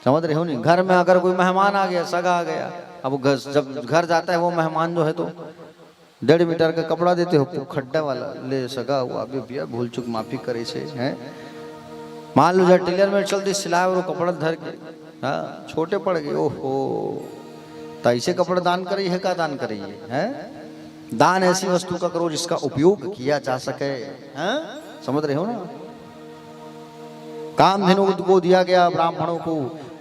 समझ रहे हो नहीं? घर में अगर कोई मेहमान आ गया, सगा आ गया, अब जब घर जाता है वो मेहमान जो है तो 1.5 मीटर का कपड़ा देते हो, खड्डा वाला ले सगा हुआ अभी भैया भूल चुक माफी करे से हैं। मान लो जब टेलर में चलती सिलाए और कपड़ा धर के हाँ छोटे पड़ गए, ओहो तो ऐसे कपड़े दान करी है का दान करी है? दान ऐसी वस्तु का करो जिसका उपयोग किया जा सके। हैं? समझ रहे हो ना? कामधेनु को दिया गया ब्राह्मणों को।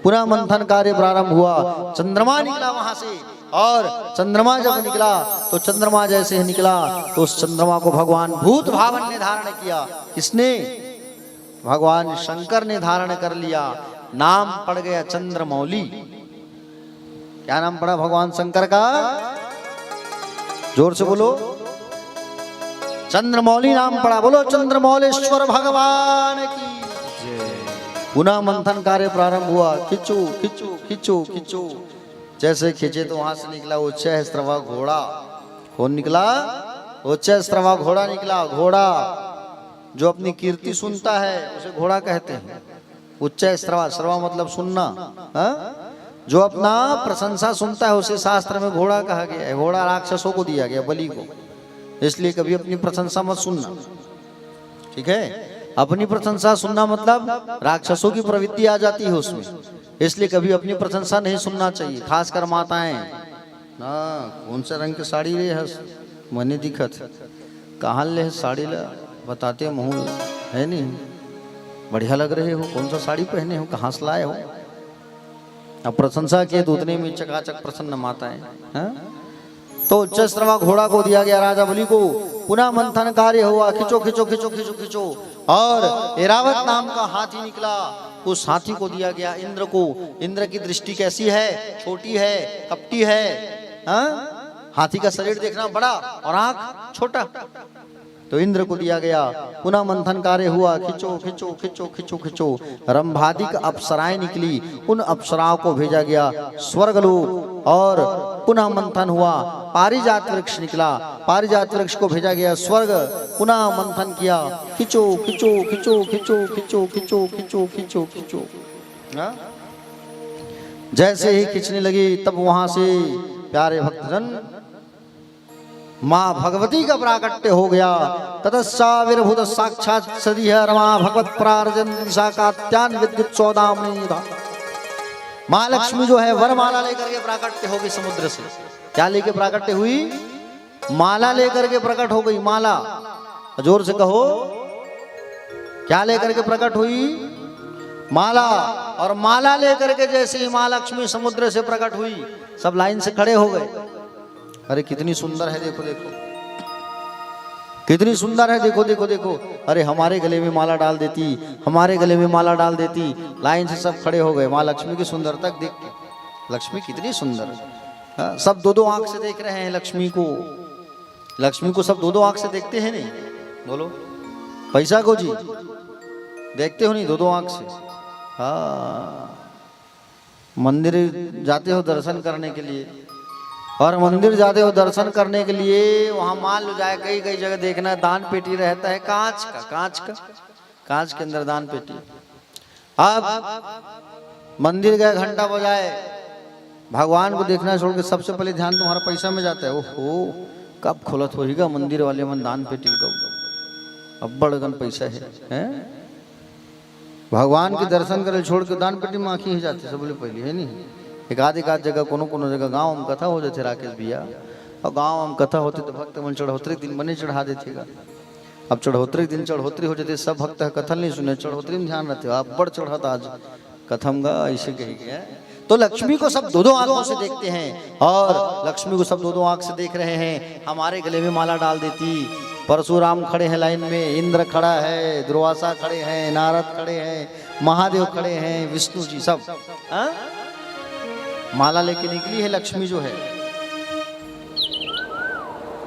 पुनः मंथन कार्य प्रारंभ हुआ। चंद्रमा निकला वहां से, और चंद्रमा जब निकला तो चंद्रमा जैसे ही निकला तो उस चंद्रमा को भगवान भूत भावन ने धारण किया। किसने? भगवान शंकर ने धारण कर लिया। नाम पड़ गया चंद्रमौली। क्या नाम पड़ा भगवान शंकर का? जोर से बोलो। चंद्रमौली नाम पड़ा। बोलो चंद्रमौलेश्वर भगवान की। पुनः मंथन कार्य प्रारंभ हुआ। खिंचो खिंचो खिंचो खिंचो। जैसे खींचे तो वहां से निकला उच्चैःस्रवा घोड़ा। कौन निकला? उच्चैःस्रवा घोड़ा निकला। घोड़ा जो अपनी कीर्ति सुनता है उसे घोड़ा कहते हैं। उच्चैःस्रवा, श्रवा मतलब सुनना। हा? जो अपना प्रशंसा सुनता है उसे शास्त्र में घोड़ा कहा गया है। घोड़ा राक्षसों को दिया गया, बलि को। इसलिए कभी अपनी प्रशंसा मत सुनना, ठीक है? अपनी प्रशंसा सुनना मतलब राक्षसों की प्रवृत्ति आ जाती है उसमें। इसलिए कभी अपनी प्रशंसा नहीं सुनना चाहिए, खासकर माताएं। ना कौन से रंग की साड़ी ले है मने दिखत, कहाँ ले साड़ी ला बताते मुँह है नहीं, बढ़िया लग रहे हो, कौन सा साड़ी पहने हो, कहाँ से लाए हो। अब प्रशंसा किए तो उतने में चकाचक प्रसन्न माताएं। तो उच्चैःस्रवा घोड़ा को दिया गया राजा बलि को। पुनः मंथन कार्य हुआ। खिंचो खिंचो खिंचो खिंचो खिंचो, और ऐरावत नाम का हाथी निकला। उस हाथी को दिया गया इंद्र को। इंद्र की दृष्टि कैसी है? छोटी है, कपटी है। हाथी का शरीर देखना बड़ा और आंख छोटा, तो इंद्र को दिया गया। पुनः मंथन कार्य हुआ। खिंचो खिंचो खिंचो खिंचो खिंचो। रंभादिक अप्सराएं निकली, उन अप्सराओं को भेजा गया स्वर्गलोक। और पुनः मंथन हुआ। पारिजात वृक्ष निकला, पारिजात वृक्ष को भेजा गया स्वर्ग। पुनः मंथन किया। खिंचो खिंचो खिंचो खिंचो खिंचो खिंचो खिंचो खिंचो खिंचो। जैसे ही खींचने लगी तब वहां से प्यारे भक्तजन माँ भगवती का प्राकट्य हो गया। ततस्साविर्भूत साक्षात् सदीह रमा भगवत प्रार्जन शाकात्यान विद्युत सौदामणि था। माँ लक्ष्मी जो है वरमाला लेकर के प्राकट्य हो गई समुद्र से। क्या लेके प्राकट्य हुई? माला लेकर के प्रकट हो गई। माला, जोर से कहो, क्या लेकर के प्रकट हुई? माला। और माला लेकर के जैसे ही माँ लक्ष्मी समुद्र से प्रकट हुई, सब लाइन से खड़े हो गए। अरे कितनी सुंदर है, देखो देखो कितनी सुंदर है, देखो देखो देखो। अरे हमारे गले में माला डाल देती, हमारे गले में माला डाल देती। लाइन से सब खड़े हो गए माँ लक्ष्मी की सुंदरता देख के। लक्ष्मी कितनी सुंदर है। हाँ, सब दो दो आंख से देख रहे हैं लक्ष्मी को। लक्ष्मी को सब दो दो आंख से देखते हैं नहीं? बोलो पैसा को जी देखते हो नहीं? दो दो आंख से। हाँ, मंदिर जाते हो दर्शन करने के लिए, और मंदिर जाते हो दर्शन करने के लिए, वहां मान लो जाए कई कई जगह देखना है दान पेटी रहता है कांच का, कांच के अंदर दान पेटी। अब मंदिर गए घंटा बजाए, भगवान को देखना छोड़ के सबसे पहले ध्यान तुम्हारा पैसा में जाता है। ओहो कब खुलत होगा मंदिर वाले मन दान पेटी का, अब बड़गन पैसा है? भगवान के दर्शन करे छोड़ के दान पेटी में आँखी ही जाती सब पहले है नहीं। एक आध जगह कोनो जगह गाँव में कथा हो जाते राकेश भैया, और गाँव में कथा होती तो भक्त मन चढ़ोतरी दिन बने चढ़ा देतेगा। अब चढ़ोतरी दिन चढ़ोतरी हो जाती, सब भक्त कथन नहीं सुने, चढ़ोतरी में ध्यान रहते हो आप। बड़ चढ़ाता आज कथम गा ऐसे कही गया। तो लक्ष्मी को सब दो दो आंखों से देखते हैं, और लक्ष्मी को सब दो दो आंख से देख रहे हैं। हमारे गले में माला डाल देती। परशुराम खड़े हैं लाइन में, इंद्र खड़ा है, दुर्वासा खड़े हैं, नारद खड़े हैं, महादेव खड़े हैं, विष्णु जी सब। हाँ? माला लेके निकली है लक्ष्मी जो है,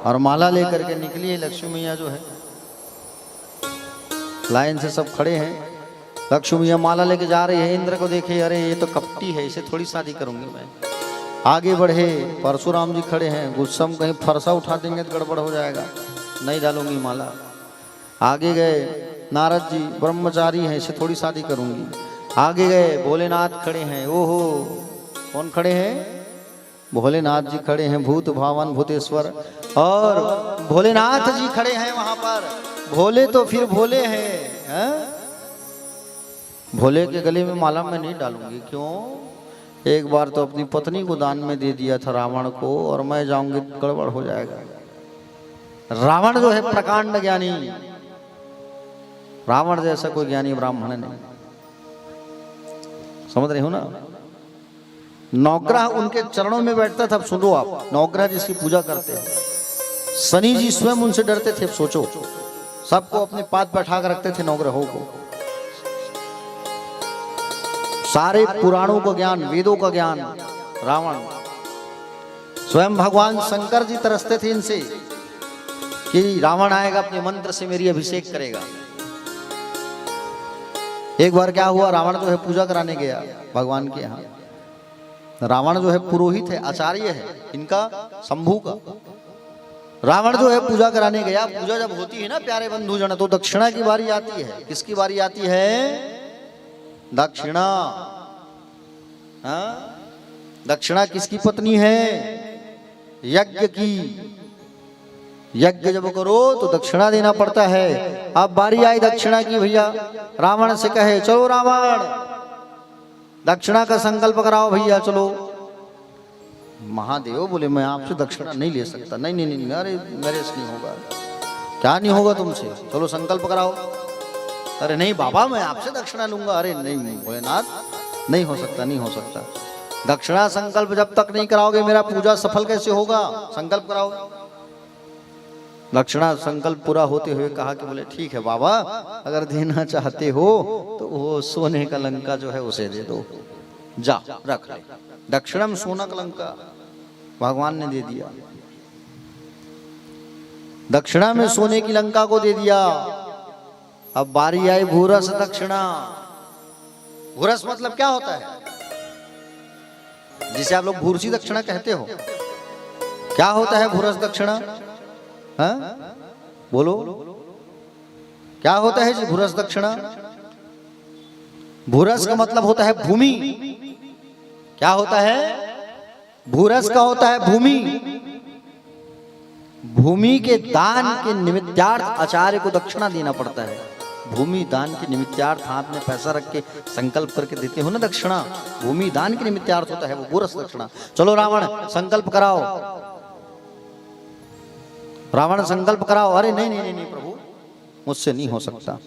और माला लेकर के निकली है लक्ष्मी मैया जो है। लाइन से सब खड़े हैं। लक्ष्मी मैया माला लेके जा रही है। इंद्र को देखे, अरे ये तो कपटी है, इसे थोड़ी शादी करूंगी मैं। आगे बढ़े, परशुराम जी खड़े हैं, गुस्सा में कहीं फरसा उठा देंगे तो गड़बड़ हो जाएगा, नहीं डालूंगी माला। आगे गए, नारद जी ब्रह्मचारी हैं, इसे थोड़ी शादी करूंगी। आगे गए, भोलेनाथ खड़े हैं। ओहो कौन खड़े हैं? भोलेनाथ जी खड़े हैं, भूत भावन भूतेश्वर, और भोलेनाथ जी खड़े हैं वहां पर। भोले तो फिर भोले हैं, भोले के गले में माला मैं नहीं डालूंगी। क्यों? एक बार तो अपनी पत्नी को दान में दे दिया था रावण को, और मैं जाऊंगी गड़बड़ हो जाएगा। रावण जो है प्रकांड ज्ञानी, रावण जैसा कोई ज्ञानी ब्राह्मण नहीं। समझ रहे हो ना? नवग्रह उनके चरणों में बैठता था। अब सुनो आप, नवग्रह जिसकी पूजा करते हैं, शनि जी स्वयं उनसे डरते थे। सोचो, सबको अपने पाद बैठा कर रखते थे नवग्रहों को। सारे पुराणों का ज्ञान, वेदों का ज्ञान रावण। स्वयं भगवान शंकर जी तरसते थे इनसे कि रावण आएगा अपने मंत्र से मेरी अभिषेक करेगा। एक बार क्या हुआ, रावण जो है पूजा कराने गया भगवान के यहाँ। रावण जो है पुरोहित है, आचार्य है इनका, शंभू का। रावण जो है पूजा कराने गया। पूजा जब होती है ना प्यारे बंधु जन, तो दक्षिणा की बारी आती है। किसकी बारी आती है? दक्षिणा। हाँ? दक्षिणा किसकी पत्नी है? यज्ञ की। यज्ञ जब करो तो दक्षिणा देना पड़ता है। अब बारी आई दक्षिणा की। भैया रावण से कहे, चलो रावण दक्षिणा का संकल्प कराओ भैया, चलो। महादेव बोले, मैं आपसे दक्षिणा नहीं ले सकता। नहीं नहीं नहीं, अरे मेरे से नहीं होगा। क्या नहीं होगा तुमसे? चलो संकल्प कराओ। अरे नहीं बाबा, मैं आपसे दक्षिणा लूंगा। अरे नहीं नहीं भोलेनाथ, नहीं हो सकता, नहीं हो सकता। दक्षिणा संकल्प जब तक नहीं कराओगे मेरा पूजा सफल कैसे होगा? संकल्प कराओ। दक्षिणा संकल्प पूरा होते हुए कहा कि बोले ठीक है बाबा, अगर देना चाहते हो तो वो सोने का लंका जो है उसे दे दो, जा रख ले। दक्षिणा में सोना का लंका भगवान ने दे दिया। दक्षिणा में सोने की लंका को दे दिया। अब बारी आई भूरस दक्षिणा। भूरस मतलब क्या होता है? जिसे आप लोग भूरसी दक्षिणा कहते हो। क्या होता है भूरस दक्षिणा? हाँ? बोलो क्या होता है जी भूरस दक्षिणा? भूरस का मतलब होता है भूमि। क्या होता है? भूरस का होता है भूमि। भूमि के दान के निमित्तार्थ आचार्य को दक्षिणा देना पड़ता है। भूमि दान के निमित्तार्थ हाथ में पैसा रख के संकल्प करके देते हो ना दक्षिणा, भूमि दान के निमित्तार्थ होता है वो भूरस दक्षिणा। चलो रावण संकल्प कराओ। रावण संकल्प कराओ। अरे नहीं नहीं नहीं प्रभु, मुझसे नहीं हो सकता,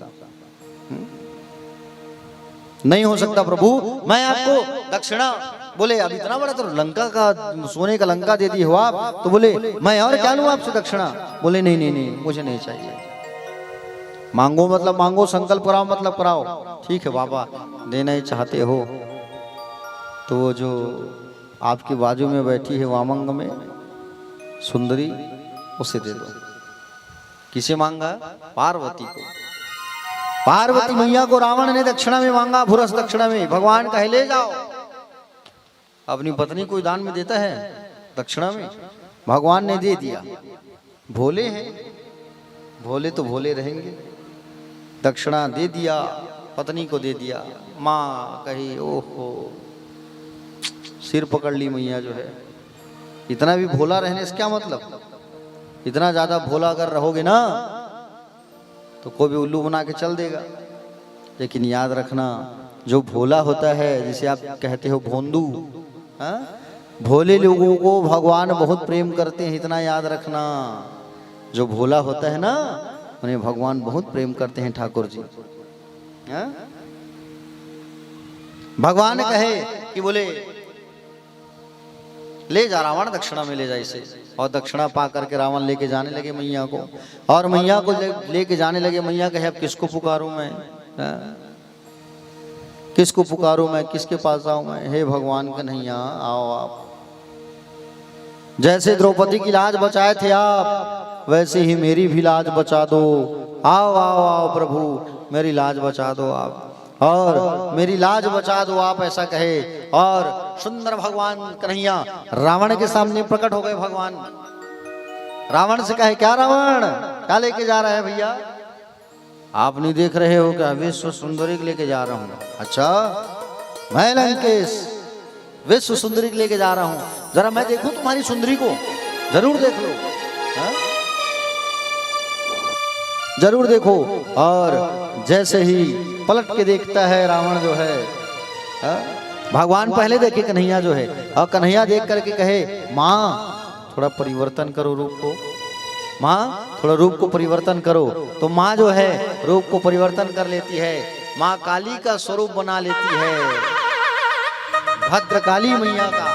नहीं हो सकता प्रभु। मैं आपको दक्षिणा बोले अब इतना बड़ा तो लंका का सोने का लंका दे दिए हो आप, तो बोले मैं और क्या लूं आपसे दक्षिणा? बोले नहीं नहीं नहीं मुझे नहीं चाहिए। मांगो मतलब मांगो, संकल्प कराओ मतलब कराओ। ठीक है बाबा देना ही चाहते हो तो वो जो आपकी बाजू में बैठी है वामंग में सुंदरी, उसे दे दो। किसे मांगा? पार्वती को। पार्वती मैया को रावण ने दक्षिणा में मांगा, भुरस दक्षिणा में। भगवान कहे ले जाओ। अपनी पत्नी कोई दान में देता है दक्षिणा में? भगवान ने दे दिया। भोले हैं, भोले तो भोले रहेंगे। दक्षिणा दे दिया, पत्नी को दे दिया। माँ कही ओहो, सिर पकड़ ली मैया जो है। इतना भी भोला रहने से क्या मतलब? इतना ज्यादा भोला अगर रहोगे ना तो कोई भी उल्लू बना के चल देगा। लेकिन याद रखना, जो भोला होता है, जिसे आप कहते हो भोंदू, भोले लोगों को भगवान बहुत प्रेम करते हैं, इतना याद रखना। जो भोला होता है ना, उन्हें भगवान बहुत प्रेम करते हैं ठाकुर जी। भगवान कहे कि बोले ले जा रावण, दक्षिणा में ले जा इसे। और दक्षिणा पा करके रावण लेके जाने लगे मैया को, और मैया को लेके जाने लगे। मैया कहे अब किसको पुकारूं मैं? किसको पुकारूं मैं? किसके पास आऊं मैं? हे भगवान कन्हैया आओ आप। जैसे द्रौपदी की लाज बचाए थे आप, वैसे ही मेरी भी लाज बचा दो। आओ आओ आओ प्रभु, मेरी लाज बचा दो आप, और मेरी लाज बचा दो आप, ऐसा कहे। और सुंदर भगवान कन्हैया रावण के सामने प्रकट हो गए। भगवान रावण से कहे क्या रावण, क्या लेके जा रहा है भैया? आप नहीं देख रहे हो क्या? विश्व सुंदरी को लेके जा रहा हूं। अच्छा, मैं लंकेश विश्व सुंदरी को लेके जा रहा हूं, जरा मैं देखूं तुम्हारी सुंदरी को। जरूर देख लो, जरूर देखो। और जैसे ही पलट के देखता है रावण जो है, भगवान पहले देखे कन्हैया जो है, और कन्हैया देख करके कहे माँ थोड़ा परिवर्तन करो रूप को, माँ थोड़ा रूप को परिवर्तन करो। तो माँ जो है रूप को परिवर्तन कर लेती है। माँ काली का स्वरूप बना लेती है, भद्रकाली मैया का,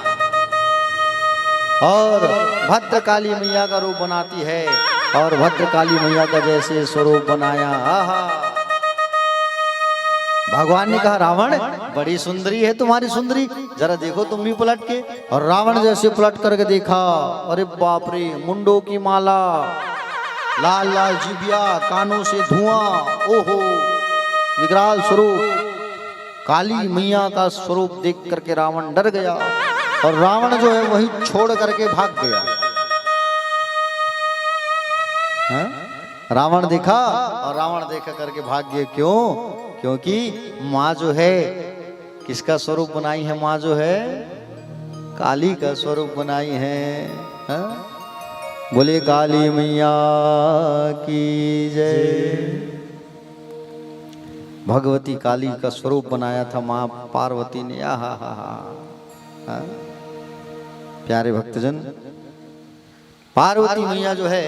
और भद्रकाली मैया का रूप बनाती है। और भद्रकाली मैया का जैसे स्वरूप बनाया, आहा, भगवान ने कहा रावण बड़ी सुंदरी है तुम्हारी सुंदरी, जरा देखो तुम भी पलट के। और रावण जैसे पलट करके देखा, अरे बाप रे, मुंडों की माला, लाल लाल जिबिया, कानों से धुआं, ओहो विकराल स्वरूप। काली मैया का स्वरूप देख करके रावण डर गया, और रावण जो है वही छोड़ करके भाग गया। रावण देखा, और रावण देखा करके भाग गया। क्यों? क्योंकि माँ जो है किसका स्वरूप बनाई है? माँ जो है काली का स्वरूप बनाई है। बोले काली मैया की जय। भगवती काली का स्वरूप बनाया था माँ पार्वती ने। आहा हा हा। प्यारे भक्तजन, पार्वती मैया जो है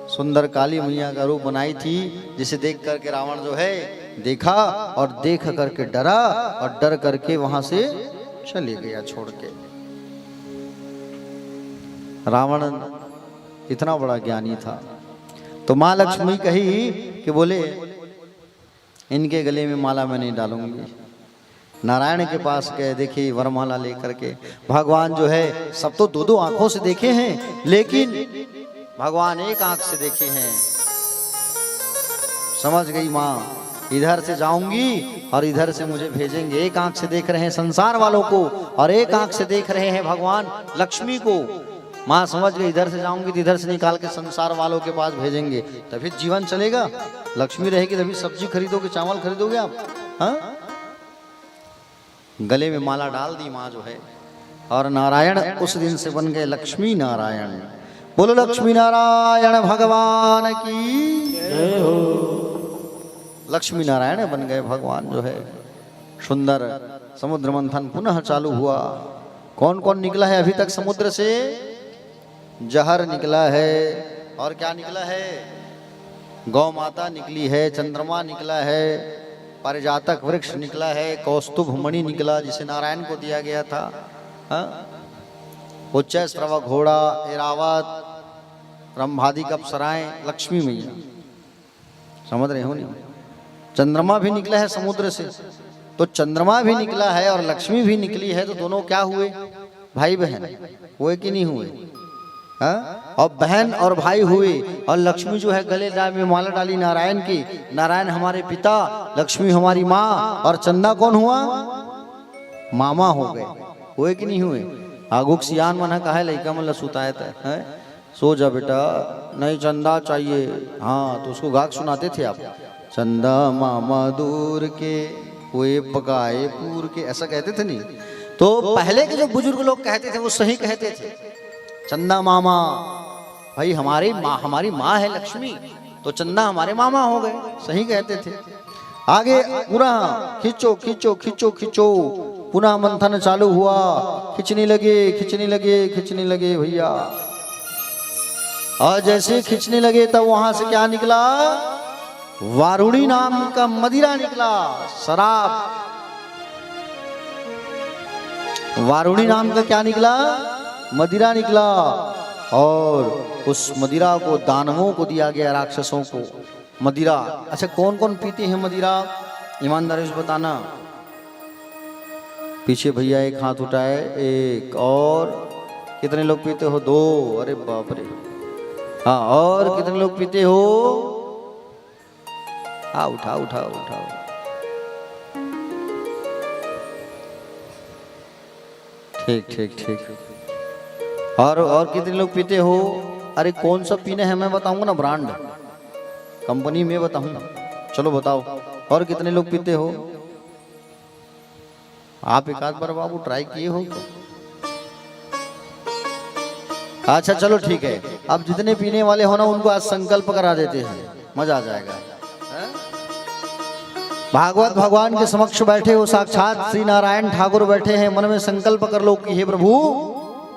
सुंदर काली मैया का रूप बनाई थी, जिसे देख करके रावण जो है देखा, और देख करके डरा, और डर करके वहां से चले गया छोड़ के। रावण इतना बड़ा ज्ञानी था। तो माँ लक्ष्मी कही कि बोले इनके गले में माला मैं नहीं डालूंगी। नारायण के पास गए, देखिए वरमाला लेकर के। भगवान जो है सब तो दो दो आंखों से देखे हैं, लेकिन भगवान एक आंख से देखे हैं। समझ गई माँ, इधर से जाऊंगी और इधर से मुझे भेजेंगे। एक आंख से देख रहे हैं संसार वालों को, और एक आंख से देख रहे हैं भगवान लक्ष्मी को। माँ समझ गई, इधर से जाऊंगी तो इधर से निकाल के संसार वालों के पास भेजेंगे, तभी जीवन चलेगा। लक्ष्मी रहेगी तभी सब्जी खरीदोगे, चावल खरीदोगे आप। हाँ, गले में माला डाल दी माँ जो है, और नारायण उस दिन से बन गए लक्ष्मी नारायण। बोलो लक्ष्मी नारायण भगवान की जय हो। लक्ष्मी नारायण बन गए भगवान जो है। सुंदर समुद्र मंथन पुनः चालू हुआ। कौन कौन निकला है अभी तक समुद्र से? जहर निकला है, और क्या निकला है? गौ माता निकली है, चंद्रमा निकला है, पारिजातक वृक्ष निकला है, कौस्तुभ मणि निकला जिसे नारायण को दिया गया था। उच्च श्रवा घोड़ा, एरावत, रंभादिक अप्सराएं, लक्ष्मी मैया, समझ रहे हो नहीं। चंद्रमा भी निकला है समुद्र से, तो चंद्रमा भी निकला है और लक्ष्मी भी निकली है, तो दोनों क्या हुए? भाई बहन हुए कि नहीं हुए? और बहन और भाई हुए, और लक्ष्मी जो है गले में माला डाली नारायण की। नारायण हमारे पिता, लक्ष्मी हमारी माँ, और चंदा कौन हुआ? मामा हो गए। हुए कि नहीं हुए? आगुक सियान मना कहा है लड़का मन सुतायत है, सो जा बेटा, नहीं चंदा चाहिए। हाँ, तो उसको गाक सुनाते थे आप, चंदा मामा दूर के हुए पकाए पूर के, ऐसा कहते थे नहीं? तो पहले के जो बुजुर्ग लोग कहते थे वो सही कहते थे। चंदा मामा, भाई हमारी माँ है लक्ष्मी, तो चंदा हमारे मामा हो गए, सही कहते थे। आगे पूरा खींचो खींचो खींचो खींचो, पुनः मंथन चालू हुआ, खींचने लगे भैया। और जैसे खींचने लगे तब वहां से क्या निकला? वारुणी नाम का मदिरा निकला, शराब। वारुणी नाम का क्या निकला? मदिरा निकला। और उस मदिरा को दानवों को दिया गया, राक्षसों को मदिरा। अच्छा, कौन कौन पीते हैं मदिरा? ईमानदारी से बताना। पीछे भैया एक हाथ उठाए, एक। और कितने लोग पीते हो? 2। अरे बाप रे। हाँ, और कितने लोग पीते हो? हाँ, उठाओ। ठीक। और कितने लोग पीते हो? अरे कौन सा पीने हैं मैं बताऊंगा ना, ब्रांड कंपनी में बताऊंगा। चलो बताओ, और कितने लोग पीते हो? आप एक आध बार बाबू ट्राई किए हो? अच्छा चलो ठीक है, अब जितने पीने वाले हो ना उनको आज संकल्प करा देते हैं, मजा आ जाएगा। भागवत भगवान के समक्ष बैठे हो, साक्षात श्री नारायण ठाकुर बैठे हैं। मन में संकल्प कर लो कि हे प्रभु,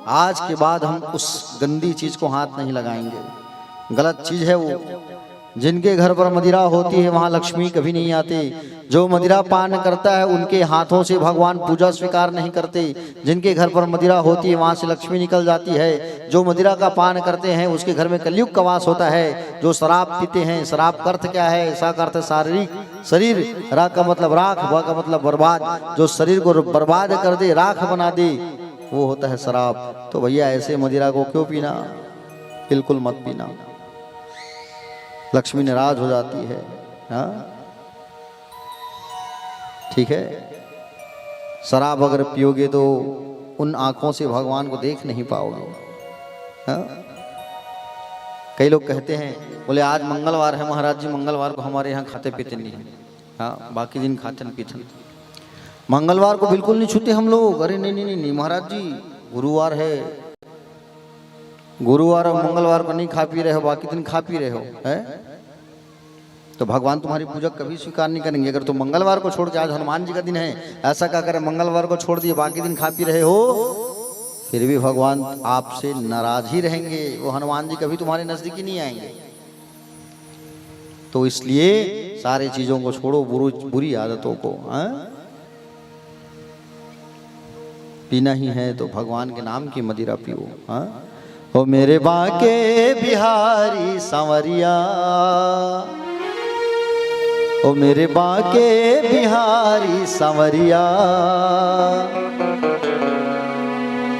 आज के बाद हम उस गंदी चीज को हाथ नहीं लगाएंगे। गलत चीज है वो। जिनके घर पर मदिरा होती है वहां लक्ष्मी कभी नहीं आती। जो मदिरा पान करता है उनके हाथों से भगवान पूजा स्वीकार नहीं करते। जिनके घर पर मदिरा होती है वहां से लक्ष्मी निकल जाती है। जो मदिरा का पान करते हैं उसके घर में कलयुग का वास होता है। जो शराब पीते हैं, शराब का अर्थ क्या है? ऐसा का अर्थ शारीरिक शरीर, रा का मतलब राख, वा का मतलब बर्बाद। जो शरीर को बर्बाद कर दे, राख बना दे, वो होता है शराब। तो भैया ऐसे मदिरा को क्यों पीना? बिल्कुल मत पीना, लक्ष्मी नाराज हो जाती है। हाँ ठीक है, शराब अगर पियोगे तो उन आंखों से भगवान को देख नहीं पाओगे। हाँ? कई लोग कहते हैं, बोले आज मंगलवार है महाराज जी, मंगलवार को हमारे यहाँ खाते पीते नहीं है। हाँ, बाकी दिन खाते पीते। मंगलवार को बिल्कुल नहीं छूते हम लोग। अरे नहीं महाराज जी, गुरुवार है, गुरुवार और मंगलवार को नहीं खा पी रहे हो, बाकी दिन खा पी रहे हो। है तो भगवान तुम्हारी पूजा कभी स्वीकार नहीं करेंगे। अगर तुम मंगलवार को छोड़ के, आज हनुमान जी का दिन है, ऐसा क्या करें, मंगलवार को छोड़ दिए बाकी दिन खा पी रहे हो, फिर भी भगवान आपसे नाराज ही रहेंगे। वो हनुमान जी कभी तुम्हारे नजदीक ही नहीं आएंगे। तो इसलिए सारी चीजों को छोड़ो, बुरी आदतों को। पीना ही है तो भगवान के नाम की मदिरा पियो। ओ मेरे बाके बिहारी सांवरिया, ओ मेरे बाके बिहारी सांवरिया,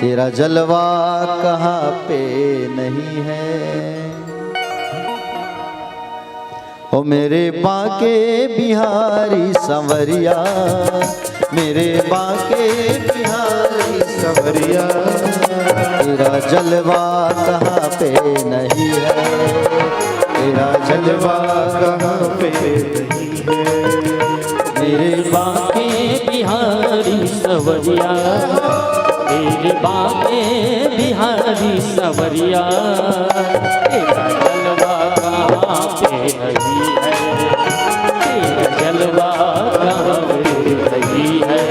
तेरा जलवा कहाँ पे नहीं है। ओ मेरे बाके बिहारी सांवरिया, मेरे बाके बिहारी सांवरिया, तेरा जलवा कहाँ पे नहीं है, तेरा जलवा कहाँ पे नहीं है। मेरे बाके बिहारी सवरिया, मेरे बाके बिहारी सवरिया, तेरा जलवा कहाँ पे नहीं है, तेरा जलवा कहाँ पे नहीं है।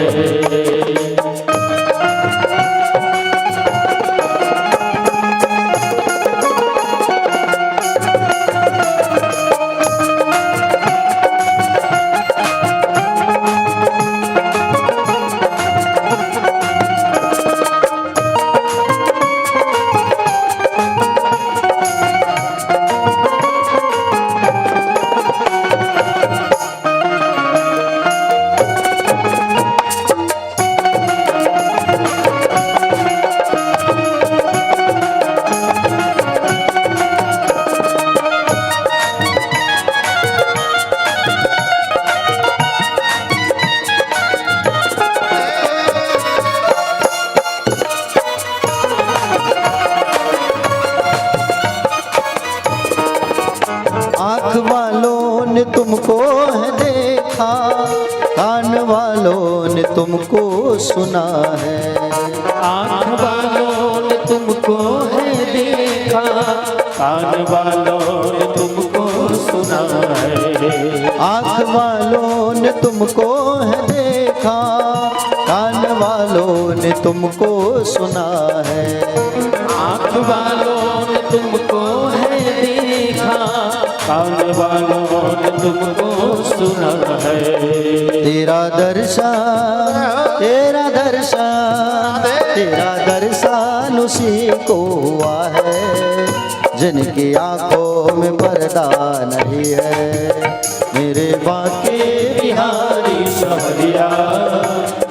ने तुमको है देखा, कान वालों ने तुमको सुना है। आँख वालों ने तुमको है देखा, कान वालों ने तुमको सुना है। आँख वालों ने तुमको है देखा, कान वालों ने तुमको सुना है। आँख वालों ने तुमको है देखा, कान वालों ने तुमको सुना है। तेरा दर्शन, तेरा दर्शन, तेरा दर्शन उसी को हुआ है जिनकी आंखों में पर्दा नहीं है। मेरे बाके बिहारी सवरिया,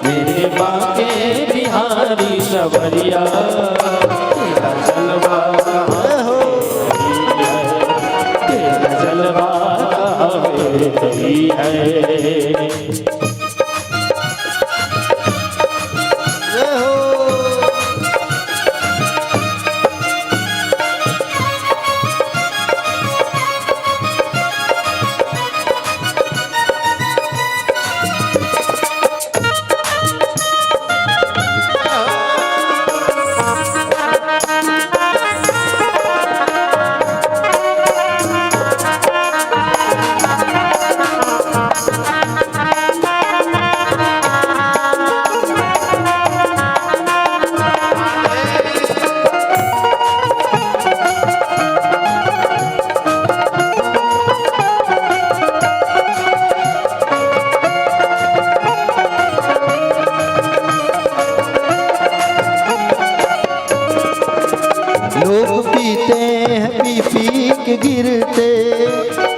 मेरे बाके बिहारी सवरिया, तेरा जलवा कहाँ हो, तेरा जलवा कहाँ है। जय हो। लोग पीते हैं पी पी के गिरते,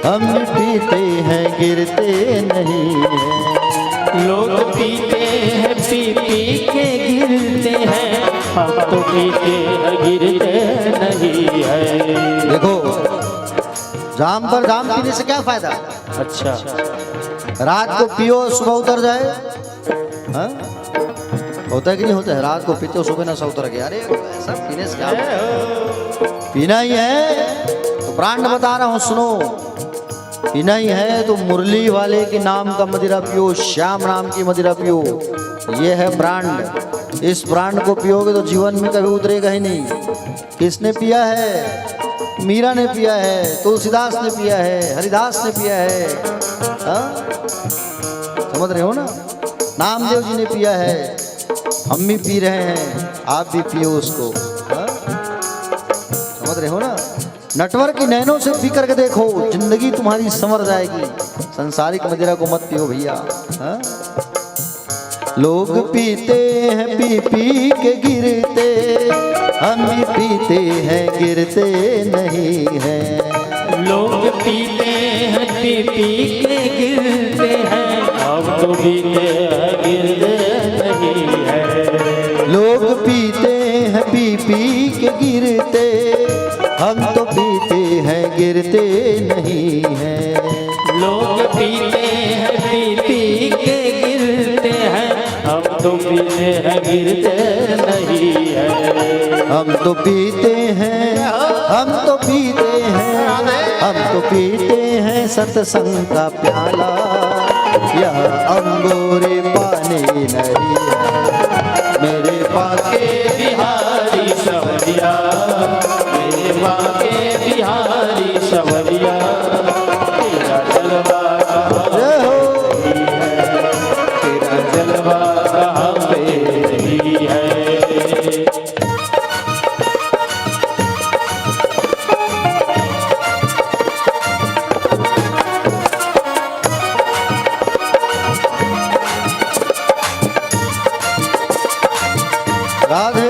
हम पीते हैं गिरते नहीं हैं। लोग पीते हैं पी पी के गिरते हैं, हम तो पीते हैं गिरते नहीं है। देखो, जाम पर जाम पीने से क्या फायदा? अच्छा, रात को पियो सुबह उतर जाए, हाँ? होता है कि नहीं होता है? रात को पीते हो सुबह नशा उतर गया, अरे ऐसा पीने से क्या? पीना ही है तो ब्रांड बता रहा हूँ, सुनो। पीना ही है तो मुरली वाले के नाम का मदिरा पियो, श्याम नाम की मदिरा पियो। ये है ब्रांड। इस ब्रांड को पियोगे तो जीवन में कभी उतरेगा ही नहीं। किसने पिया है? मीरा ने पिया है, तुलसीदास ने पिया है, हरिदास ने पिया है, हाँ? समझ रहे हो ना? नामदेव जी ने पिया है, हम भी पी रहे हैं, आप भी पियो उसको, हाँ? समझ रहे हो ना? नटवर की नैनों से पी करके देखो, जिंदगी तुम्हारी संवर जाएगी। संसारिक मदिरा को मत पियो भैया, हाँ? लोग पीते हैं पी पी के गिरते, हम भी पीते हैं गिरते नहीं हैं। लोग पीते हैं पी पी के गिरते हैं, हम तो पीते हैं गिरते नहीं है। लोग पीते हैं पी पी के गिरते, हम तो पीते हैं गिरते नहीं हैं। लोग पीते हैं पी पी के गिरते हैं, हम तो पीते हैं गिरते नहीं है। हम तो पीते हैं, हम तो पीते हैं, हम तो पीते हैं सत्संग का प्याला, यह अंगूरी पानी नहीं है। मेरे पाके बिहारी सवरिया, मेरे बाके बिहारी सवरिया, तेरा जलवा कहाँ जय हो। है, तेरा जलवा कहाँ पे नहीं है। राधे।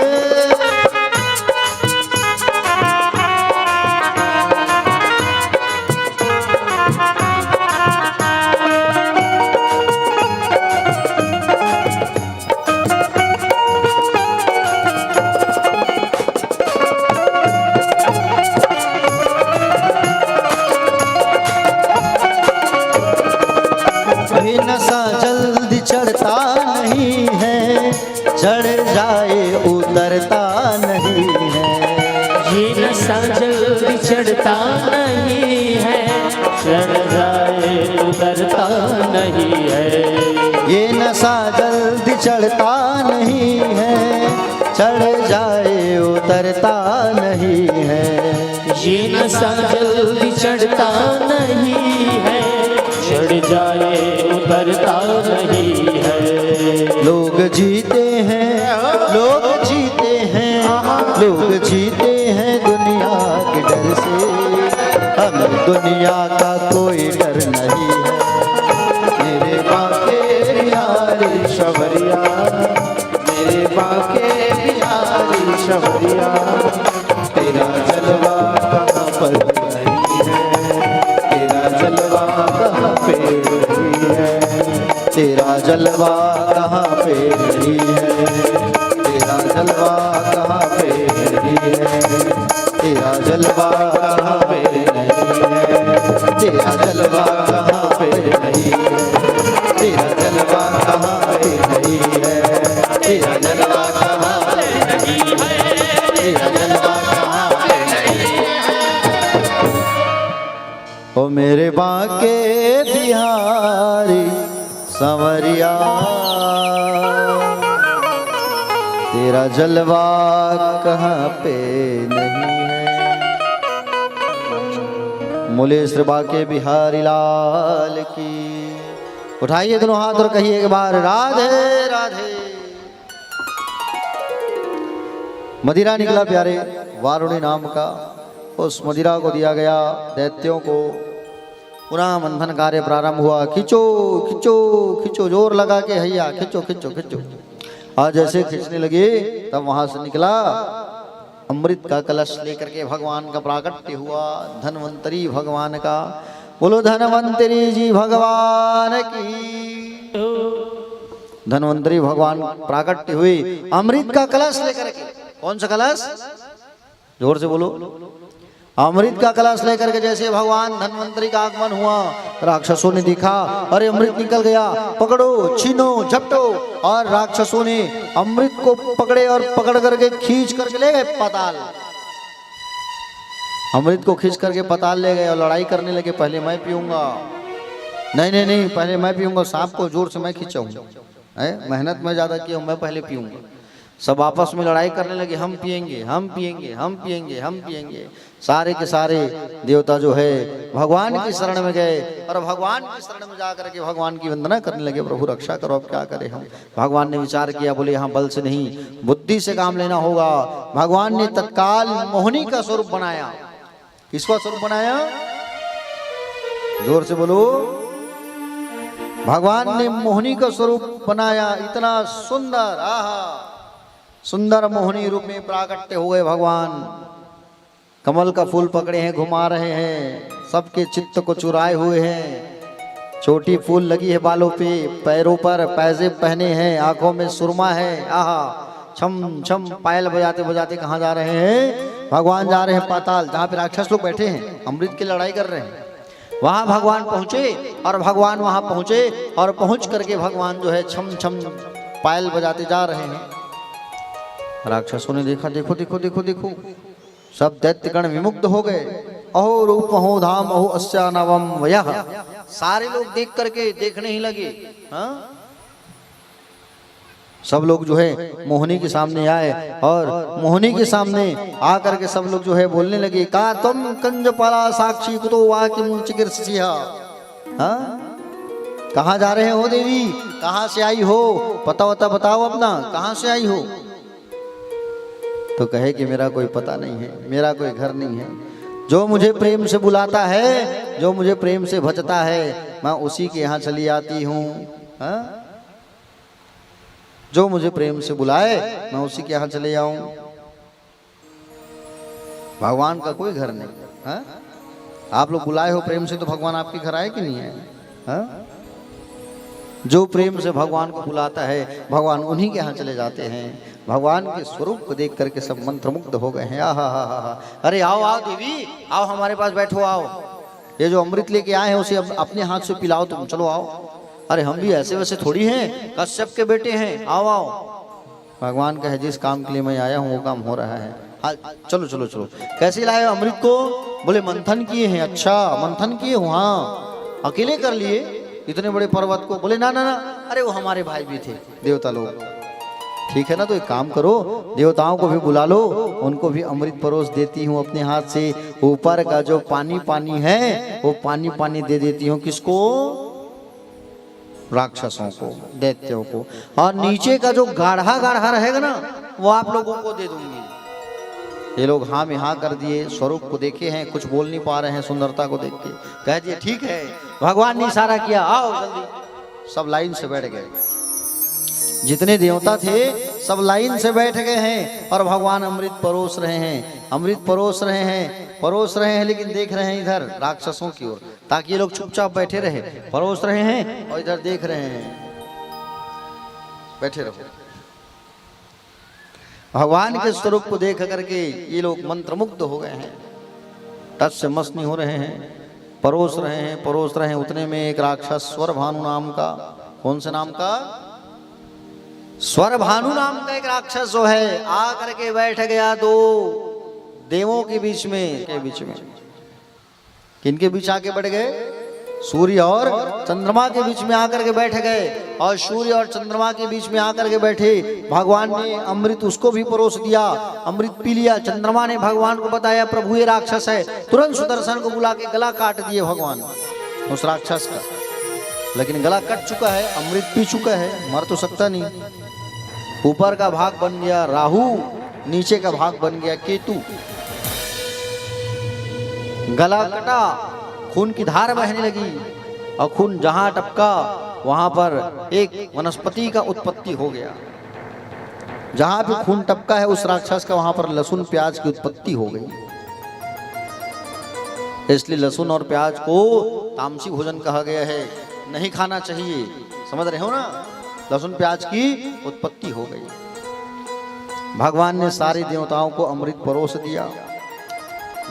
ये नशा जल्दी चढ़ता नहीं है, चढ़ जाए उतरता नहीं है। ये नशा जल्दी चढ़ता नहीं है, चढ़ जाए नहीं है। ये नशा जल्दी चढ़ता नहीं है, चढ़ जाए उतरता नहीं है। ये नशा जल्दी चढ़ता नहीं है, चढ़ जाए उतरता नहीं है। लोग जीते हैं, लोग जीते हैं, लोग जीते हैं दुनिया के डर से, हमें दुनिया का कोई डर नहीं है। मेरे बाके बिहारी शबरिया, मेरे बाके बिहारी शबरिया, तेरा जलवा कहाँ पर नहीं है, तेरा जलवा कहाँ पे नहीं है, तेरा जलवा कहाँ पे नहीं है, तेरा जलवा कहाँ पे नहीं है, तेरा जलवा कहाँ पे नहीं है, तेरा जलवा कहाँ पे नहीं है, तेरा जलवा कहाँ पे नहीं है, तेरा जलवा कहाँ पे नहीं है, तेरा जलवा कहाँ पे नहीं है। ओ मेरे बाके बिहारी संवरिया, तेरा जलवा कहाँ पे नहीं है। मोले श्री बाके बिहारी लाल की। उठाइए दोनों हाथ और कहिए एक बार राधे राधे। मदिरा निकला प्यारे वारुणी नाम का, उस मदिरा को दिया गया दैत्यों को। पुनः मंथन कार्य प्रारंभ हुआ। खिंचो खिंचो खिंचो, जोर लगा के हैया खिंचो खिंचो खिंचो। आज जैसे खींचने लगे तब वहां से निकला अमृत का कलश लेकर के भगवान का प्राकट्य हुआ, धन्वंतरी भगवान का। बोलो धन्वंतरी जी भगवान की। धन्वंतरी भगवान प्राकट्य हुए अमृत का कलश लेकर के। कौन सा कलश? जोर से बोलो। अमृत का कलश लेकर के जैसे भगवान धन्वंतरी का आगमन हुआ, राक्षसों ने देखा अरे अमृत निकल गया, पकड़ो छीनो झपटो। और राक्षसों ने अमृत को पकड़े और पकड़ करके खींच करके ले गए पाताल। अमृत को खींच करके पाताल ले गए और लड़ाई करने लगे। पहले मैं पीऊंगा, नहीं नहीं नहीं, पहले मैं पीऊंगा, सांप को जोर से मैं खींचाऊंगा, मेहनत में ज्यादा किया, मैं पहले पीऊंगा। सब आपस में लड़ाई करने लगे, हम पिएंगे हम पिएंगे हम पिएंगे हम पिएंगे। सारे के सारे देवता जो है भगवान की शरण में गए और भगवान की शरण में जाकर के भगवान की वंदना करने लगे। प्रभु रक्षा करो, अब क्या करें हम। भगवान ने विचार किया, बोले यहाँ बल से नहीं बुद्धि से काम लेना होगा। भगवान ने तत्काल मोहिनी का स्वरूप बनाया। किसका स्वरूप बनाया? जोर से बोलो। भगवान ने मोहिनी का स्वरूप बनाया। इतना सुंदर, आहा, सुंदर मोहिनी रूप में प्राकट्य हो गए भगवान। कमल का फूल पकड़े हैं, घुमा रहे हैं, सबके चित्त को चुराए हुए हैं। छोटी फूल लगी है बालों पे, पैरों पर पैजेब पहने हैं, आंखों में सुरमा है। आहा, छम छम पायल बजाते बजाते कहाँ जा रहे हैं? भगवान जा रहे हैं पाताल, जहाँ पे राक्षस लोग बैठे हैं, अमृत की लड़ाई कर रहे हैं। वहां भगवान पहुंचे और भगवान वहां पहुंचे और पहुंच करके भगवान जो है छम छम पायल बजाते जा रहे हैं। राक्षसों ने देखा, देखो देखो देखो देखो, सब दैत्यगण विमुग्ध हो गए। अहो रूप अहो धाम अहो अस्या नवम वयः। सारे लोग देख करके देखने ही लगे। हाँ, सब लोग जो है मोहिनी के सामने आए और मोहिनी के सामने आकर के सब लोग जो है बोलने लगे, का तुम कंजपाला साक्षी कुतो वाकिम चिकित्सिया। हाँ, कहाँ जा रहे हो देवी? कहाँ से आई हो? पता वता बताओ अपना, कहाँ से आई हो? तो कहे कि मेरा कोई पता नहीं है, मेरा कोई घर नहीं है। जो मुझे प्रेम से बुलाता है, जो मुझे प्रेम से भजता है, मैं उसी के यहाँ चली आती हूँ। हाँ? जो मुझे प्रेम से बुलाए मैं उसी के यहाँ चले जाऊं। भगवान का कोई घर नहीं। हाँ? आप लोग बुलाए हो प्रेम से तो भगवान आपके घर आए कि नहीं है? हाँ? जो प्रेम से भगवान को बुलाता है भगवान उन्हीं के यहाँ चले जाते हैं। भगवान के स्वरूप को देख करके सब मंत्रमुग्ध हो गए हैं। आहा हा हा, अरे आओ आओ देवी, आओ हमारे पास बैठो, आओ। ये जो अमृत लेके आए हैं उसे अपने हाथ से पिलाओ तुम, चलो आओ। अरे हम भी ऐसे वैसे थोड़ी हैं, कश्यप के बेटे हैं, आओ आओ। भगवान कहे जिस काम के लिए मैं आया हूँ वो काम हो रहा है। चलो चलो चलो। कैसे लाए हो अमृत को? बोले मंथन किए हैं। अच्छा मंथन किए हो? हाँ। अकेले कर लिए? इतने बड़े पर्वत को? बोले ना ना ना, अरे वो हमारे भाई भी थे देवता लोग। ठीक है ना, तो एक काम करो, देवताओं को भी बुला लो, उनको भी अमृत परोस देती हूँ अपने हाथ से। ऊपर का जो पानी पानी है वो पानी पानी दे देती हूँ। किसको? राक्षसों को, दैत्यों को। और नीचे का जो गाढ़ा गाढ़ा रहेगा ना वो आप लोगों को दे दूंगी। ये लोग हाँ में हाँ कर दिए, स्वरूप को देखे हैं, कुछ बोल नहीं पा रहे हैं, सुंदरता को देख के कह दिए ठीक है। भगवान ने इशारा किया, आओ जल्दी। सब लाइन से बैठ गए, जितने देवता थे सब लाइन से बैठ गए हैं और भगवान अमृत परोस रहे हैं, अमृत परोस रहे हैं, लेकिन देख रहे हैं इधर राक्षसों की ओर, ताकि ये लोग चुपचाप बैठे रहे। परोस रहे हैं और इधर देख रहे हैं, बैठे रहो। भगवान के स्वरूप को देख करके ये लोग मंत्रमुग्ध हो गए हैं, टच से मस नहीं हो रहे हैं, परोस रहे हैं। उतने में एक राक्षस स्वर भानु नाम का, कौन से नाम का? स्वर भानु नाम का एक राक्षस जो है आ करके बैठ गया दो देवों के बीच में। किनके बीच आके बैठ गए? सूर्य और चंद्रमा के बीच में आकर के बैठ गए। और सूर्य और चंद्रमा के बीच में आकर के बैठे, भगवान ने अमृत उसको भी परोस दिया, अमृत पी लिया। चंद्रमा ने भगवान को बताया प्रभु ये राक्षस है, तुरंत सुदर्शन को बुला के गला काट दिए भगवान उस राक्षस का। लेकिन गला कट चुका है, अमृत पी चुका है, मर तो सकता नहीं। ऊपर का भाग बन गया राहु, नीचे का भाग बन गया केतु। गला कटा, खून की धार बहने लगी और खून जहां टपका वहां पर एक वनस्पति का उत्पत्ति हो गया। जहां भी खून टपका है उस राक्षस का, वहां पर लहसुन प्याज की उत्पत्ति हो गई। इसलिए लहसुन और प्याज को तामसी भोजन कहा गया है, नहीं खाना चाहिए। समझ रहे हो ना? लहसुन प्याज की उत्पत्ति हो गई। भगवान ने सारे देवताओं को अमृत परोस दिया।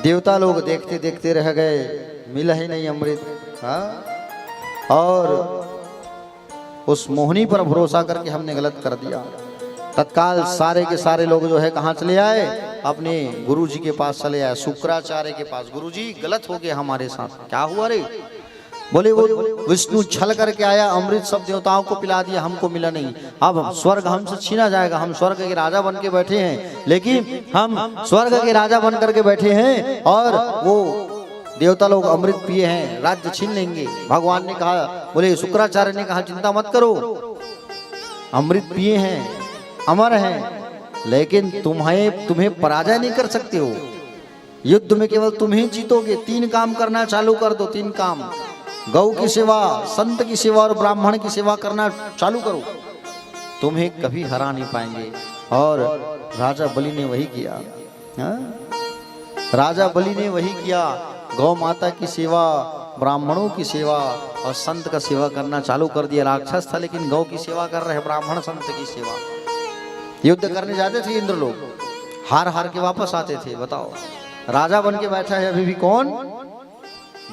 देवता लोग देखते देखते रह गए, मिला ही नहीं अमृत। हाँ? और उस मोहिनी पर भरोसा करके हमने गलत कर दिया। तत्काल सारे के सारे लोग जो है कहाँ चले आए? अपने गुरुजी के पास चले आए, शुक्राचार्य के पास। गुरुजी गलत हो गया हमारे साथ। क्या हुआ रे? बोले वो विष्णु छल करके आया, अमृत सब देवताओं को पिला दिया, हमको मिला नहीं। अब स्वर्ग हमसे छीना जाएगा, हम स्वर्ग के राजा बन के बैठे हैं, लेकिन हम स्वर्ग के राजा बन करके बैठे हैं और वो देवता लोग अमृत पिए हैं, राज्य छीन लेंगे। भगवान ने कहा, बोले शुक्राचार्य ने कहा चिंता मत करो, अमृत पिए हैं, अमर हैं, लेकिन तुम्हें पराजय नहीं कर सकते हो। युद्ध में केवल तुम ही जीतोगे। 3 काम करना चालू कर दो, 3 काम। गौ की सेवा, संत की सेवा और ब्राह्मण की सेवा करना चालू करो, तुम्हें कभी हरा नहीं पाएंगे। और राजा बलि ने वही किया। हाँ? राजा बलि ने वही किया। गौ माता की सेवा, ब्राह्मणों की सेवा और संत का सेवा करना चालू कर दिया। राक्षस था लेकिन गौ की सेवा कर रहे, ब्राह्मण संत की सेवा। युद्ध करने जाते थे इंद्र लोग, हार हार के वापस आते थे। बताओ, राजा बन के बैठा है अभी भी कौन?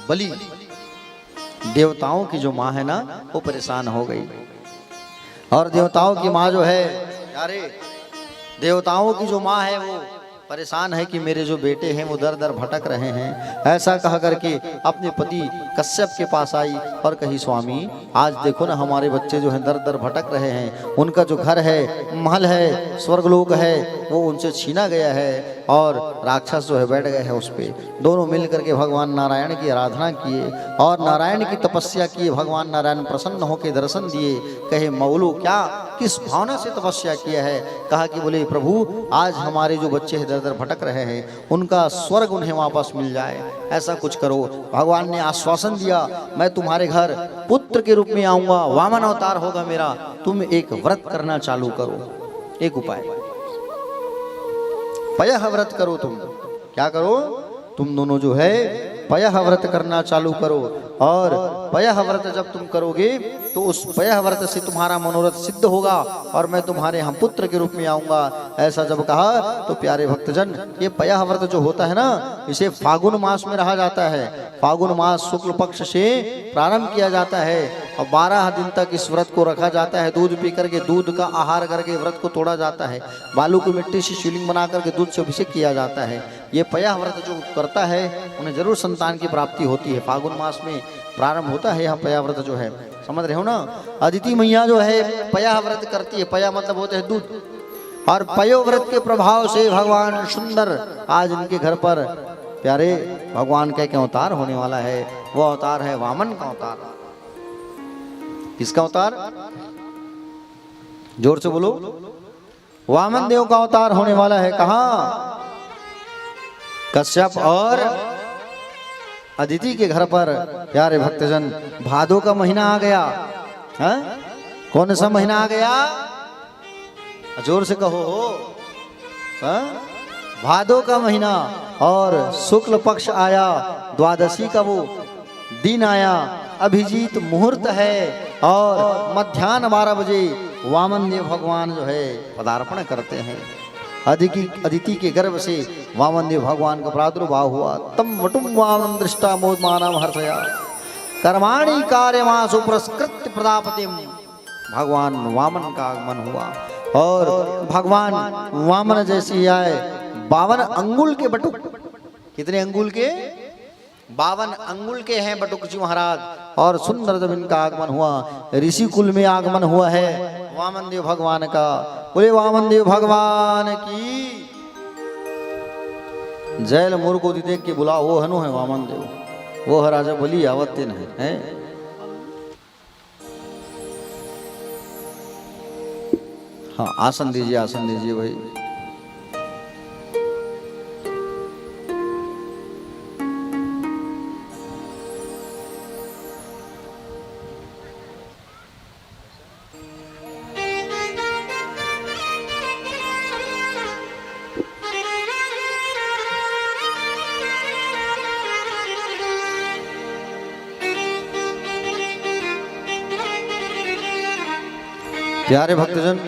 बलि। देवताओं की जो माँ है ना वो परेशान हो गई। और देवताओं की माँ जो है, अरे देवताओं की जो माँ है वो परेशान है कि मेरे जो बेटे हैं वो दर दर भटक रहे हैं। ऐसा कह करके अपने पति कश्यप के पास आई और कही, स्वामी आज देखो ना हमारे बच्चे जो हैं दर दर भटक रहे हैं, उनका जो घर है, महल है, स्वर्गलोक है, वो उनसे छीना गया है और राक्षस जो है बैठ गए हैं उस पे। दोनों मिल करके भगवान नारायण की आराधना किए और नारायण की तपस्या किए। भगवान नारायण प्रसन्न होकर दर्शन दिए। कहे, मौलू क्या, किस भावना से तपस्या किया है? कहा कि बोले प्रभु आज हमारे जो बच्चे हैं दर दर भटक रहे हैं, उनका स्वर्ग उन्हें वापस मिल जाए, ऐसा कुछ करो। भगवान ने आश्वासन दिया, मैं तुम्हारे घर पुत्र के रूप में आऊंगा, वामन अवतार होगा मेरा, तुम एक व्रत करना चालू करो। एक उपाय, पयः व्रत करो। तुम क्या करो? तुम दोनों जो है पयः व्रत करना चालू करो। और पयः व्रत जब तुम करोगे तो उस पयः व्रत से तुम्हारा मनोरथ सिद्ध होगा और मैं तुम्हारे यहाँ पुत्र के रूप में आऊंगा। ऐसा जब कहा तो प्यारे भक्तजन, ये पयः व्रत जो होता है ना, इसे फागुन मास में रहा जाता है। फागुन मास शुक्ल पक्ष से प्रारंभ किया जाता है और 12 दिन तक इस व्रत को रखा जाता है। दूध पी करके, दूध का आहार करके व्रत को तोड़ा जाता है। बालू की मिट्टी से शिवलिंग बना करके दूध से अभिषेक किया जाता है। ये पया व्रत जो करता है उन्हें जरूर संतान की प्राप्ति होती है। फागुन मास में प्रारंभ होता है यह पया व्रत जो है, समझ रहे हो ना। अदिति मैया जो है पया व्रत करती है। पया मतलब होते हैं दूध। और पयो व्रत के प्रभाव से भगवान सुंदर आज इनके घर पर प्यारे भगवान का एक अवतार होने वाला है। वो अवतार है वामन का अवतार। किसका अवतार? जोर से बोलो। वामन देव का अवतार होने वाला है। कहां? कश्यप और अदिति के घर पर। प्यारे भक्तजन, भादो का महीना आ गया। हा? कौन सा महीना आ गया? जोर से कहो। हा? भादो का महीना और शुक्ल पक्ष आया, द्वादशी का वो दिन आया। अभिजीत मुहूर्त है और मध्याह्न 12 बजे वामन देव भगवान जो है पदार्पण करते हैं। अदिति के गर्भ से वामन देव भगवान का प्रादुर्भाव हुआ। तम वटुम वामन दृष्टा मोदमानम हर्षया कर्माणि कार्यमासु पुरस्कृत्य प्रदापतिम। भगवान वामन का आगमन हुआ और भगवान वामन जैसी आए 52 अंगुल के बटुक। कितने अंगुल के? 52 अंगुल के हैं बटुक जी महाराज। और सुंदर जब इनका आगमन हुआ, ऋषि कुल में आगमन हुआ है वामन देव भगवान का। बोले वामन देव भगवान की जैल। मोर को देख के बुला, वो हनु है वामन देव, वो है राजा बलि आवतिन है। हाँ, आसन दीजिए, आसन दीजिए भाई। प्यारे भक्तजन,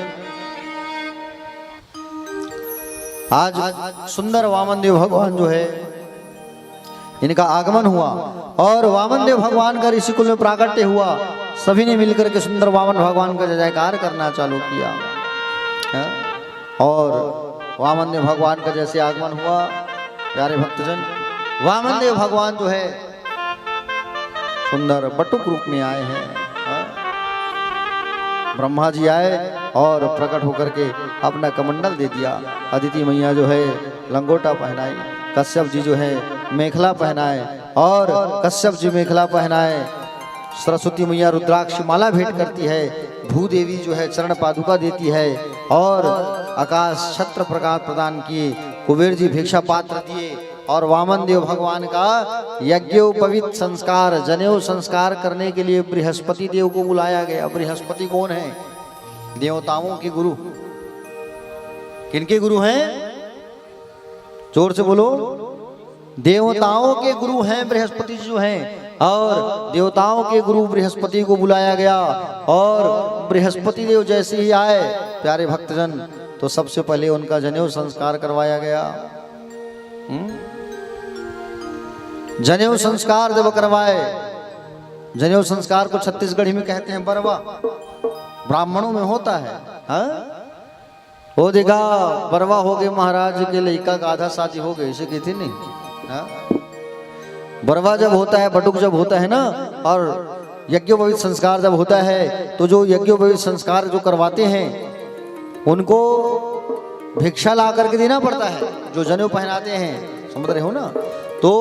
आज सुंदर वामन देव भगवान जो है इनका आगमन हुआ और वामन देव भगवान का ऋषि कुल में प्राकट्य हुआ। सभी ने मिलकर के सुंदर वामन भगवान का जय जयकार करना चालू किया है? और वामन देव भगवान का जैसे आगमन हुआ, प्यारे भक्तजन, वामन देव भगवान जो है सुंदर बटुक रूप में आए हैं। ब्रह्मा जी आए और प्रकट होकर के अपना कमंडल दे दिया। अदिति मैया जो है लंगोटा पहनाई, कश्यप जी जो है मेखला पहनाए और कश्यप जी मेखला पहनाए। सरस्वती मैया रुद्राक्ष माला भेंट करती है। भूदेवी जो है चरण पादुका देती है और आकाश छत्र प्रकाश प्रदान किए। कुबेर जी भिक्षा पात्र दिए और वामन देव भगवान का यज्ञोपवीत संस्कार, जनेऊ संस्कार करने के लिए बृहस्पति देव को बुलाया गया। बृहस्पति कौन है? देवताओं के गुरु। किनके गुरु हैं? जोर से बोलो। देवताओं के गुरु हैं बृहस्पति जो हैं और देवताओं के गुरु बृहस्पति को बुलाया गया। और बृहस्पति देव जैसे ही आए प्यारे भक्तजन, तो सबसे पहले उनका जनेऊ संस्कार करवाया गया। जनेऊ संस्कार जब करवाए, जनेऊ संस्कार को छत्तीसगढ़ी में कहते हैं बरवा। ब्राह्मणों में होता है। हाँ? हो देगा बरवा हो गए महाराज के लड़का का आधा शादी हो गई, इसे कहती नहीं। हाँ? बरवा जब होता है, बटुक जब होता है ना, और यज्ञोपवीत संस्कार जब होता है, तो जो यज्ञोपवीत संस्कार जो करवाते हैं उनको भिक्षा ला करके देना पड़ता है, जो जनेऊ पहनाते हैं। समझ रहे हो ना? तो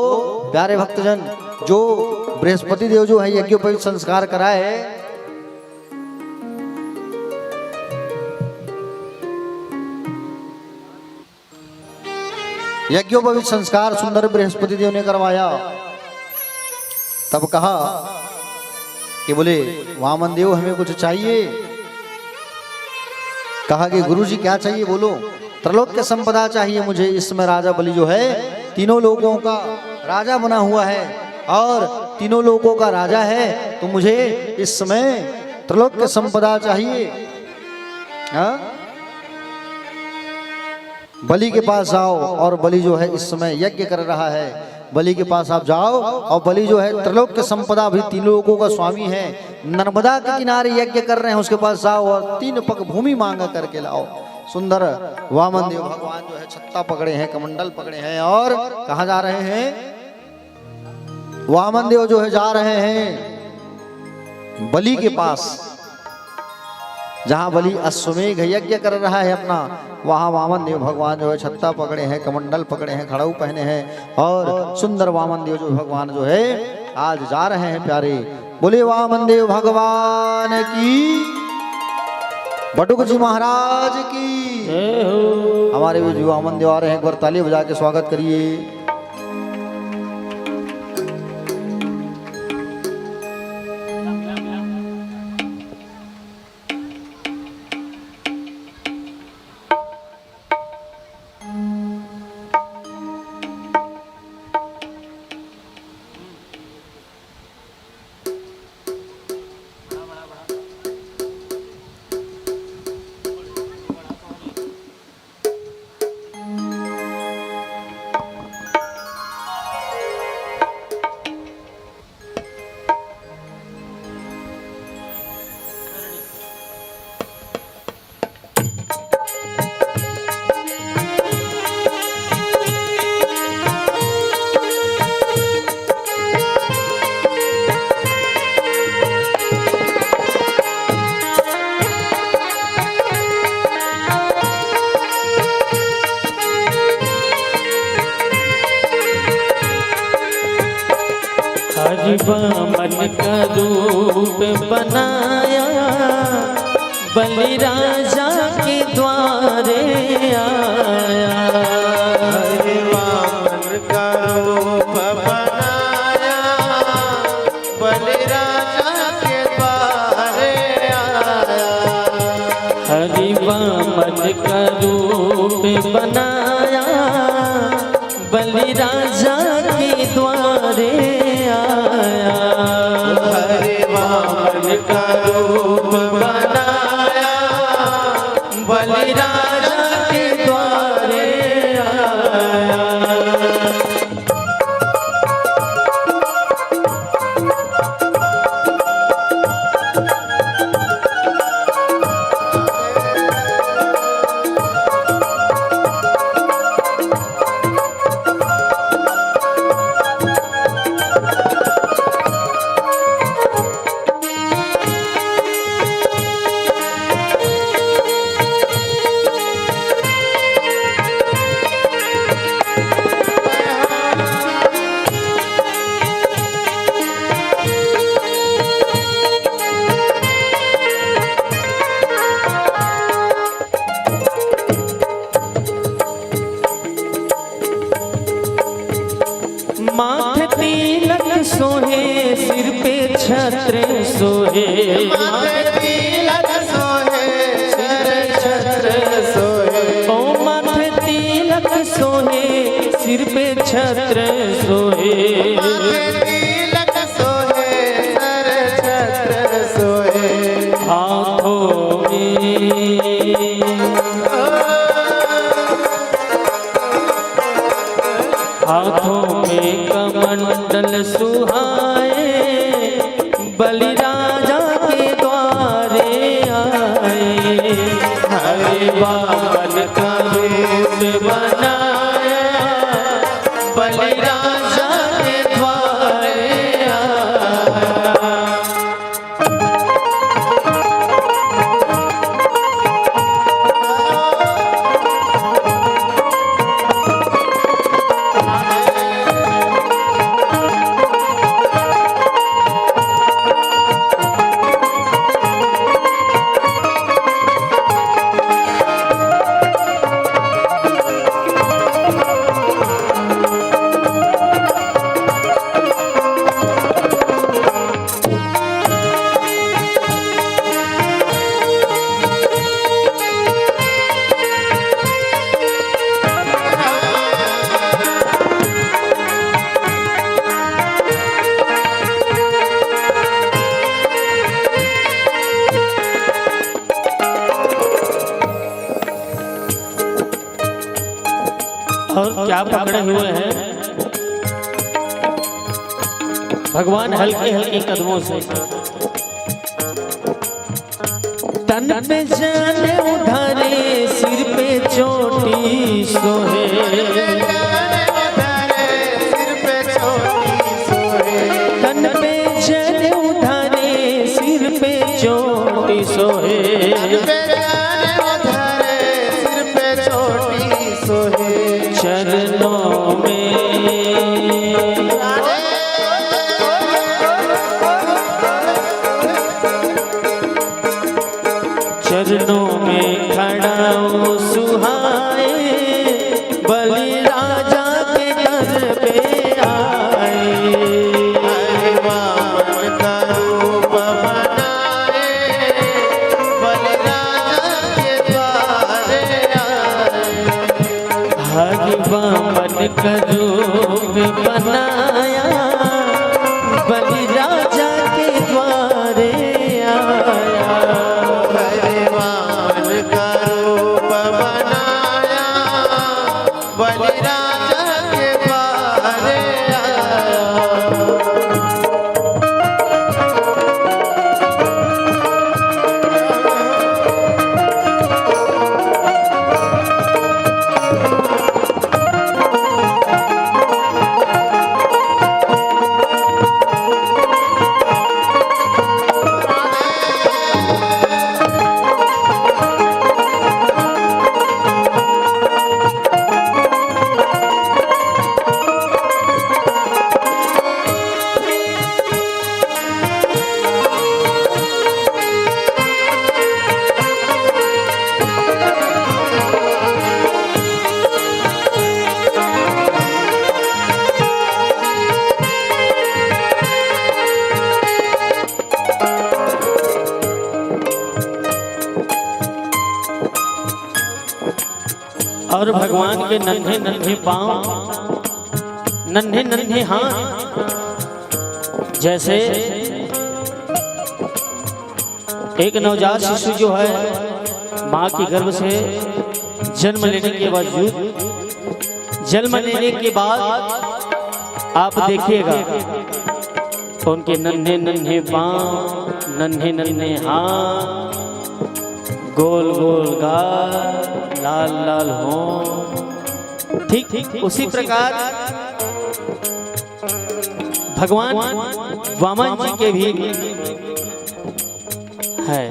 प्यारे भक्तजन, जो बृहस्पति देव जो है यज्ञोपवीत संस्कार कराए, यज्ञोपवीत संस्कार सुंदर बृहस्पति देव ने करवाया। तब कहा कि बोले वामन देव हमें कुछ चाहिए। कहा कि गुरुजी क्या चाहिए बोलो। त्रैलोक्य संपदा चाहिए मुझे। इस समय राजा बलि जो है तीनों लोगों का राजा बना हुआ है और तीनों लोगों का राजा है, तो मुझे इस समय त्रैलोक्य संपदा चाहिए। हाँ? बलि के पास आओ। और बलि जो है इस समय यज्ञ कर रहा है। बलि के पास आप जाओ और बलि जो है त्रिलोक के संपदा भी तीन लोगों का स्वामी है, नर्मदा के किनारे यज्ञ कर रहे हैं, उसके पास जाओ और 3 पग भूमि मांगा करके लाओ। सुंदर वामन देव भगवान जो है छत्ता पकड़े हैं, कमंडल पकड़े हैं और कहाँ जा रहे हैं? वामन देव जो है जा रहे हैं बलि के पास, जहां बलि अश्वमेघ यज्ञ कर रहा है अपना, वहां वामन देव भगवान जो है छत्ता पकड़े हैं, कमंडल पकड़े हैं, खड़ाऊ पहने हैं और सुंदर वामन देव जो भगवान जो है आज जा रहे हैं प्यारे। बोले वामन देव भगवान की, बटुक जी महाराज की। हमारे भी जो वामन देव आ रहे हैं, एक बार ताली बजा के स्वागत करिए। वामन का रूप बनाया, बलि राजा के द्वारे आया। हरि वामन का रूप बनाया, बलि राजा के द्वारे आया। हरि वामन का रूप बनाया, बलि राजा के द्वारे आया। हरि वामन का रूप बनाया, बलि राजा के द्वारे आया। माथे तिलक सोहे, सिर पे छत्र सोहे। माथे तिलक सोहे, सिर छत्र सोहे। ओ माथे तिलक सोहे, सिर पे छत्र सोहे। माथे तिलक सोहे, सिर छत्र सोहे। हाथों में कमंडल सुहाए, बलि राजा के द्वारे आए। हरि वामन का रूप बनाया, बलि राजा के द्वारे आया। और क्या पकड़े हुए हैं? भगवान हल्के हल्के कदमों से तन पे जाने उधारे सिर पे चोटी सोहे, तन पे जाने उधारे सिर पे चोटी सोहे, चरणों में चरणों में खड़ा हूँ सुहाए, बलि राजा के घर पे आए। वामन का रूप बनाए, बलि राजा के द्वारे आए। हरि वामन का रूप बनाया, बलि राजा के द्वारे आया। वामन का रूप बनाया, बलि राजा के द्वारे आया। और भगवान के नन्हे नन्हे पांव, नन्हे नन्हे हाथ, जैसे एक नवजात शिशु जो है माँ के गर्भ से जन्म लेने के बावजूद, जन्म लेने के बाद आप देखिएगा उनके नन्हे नन्हे पांव, नन्हे नन्हे हाथ, गोल गोल गाल, लाल लाल हो। ठीक ठीक उसी प्रकार भगवान वामन जी के भी है।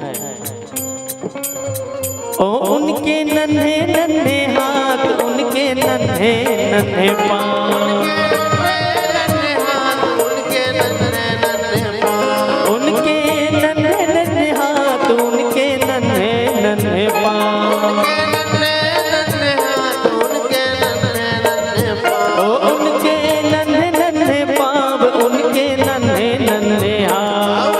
ओ उनके नन्हे नन्हे हाथ, उनके नन्हे नन्हे पांव, उनके नन्हे नन्हे हाथ, उनके नन्हे नन्हे पांव, ओ उनके नन्हे नन्हे पांव, उनके नन्हे नन्हे हाथ।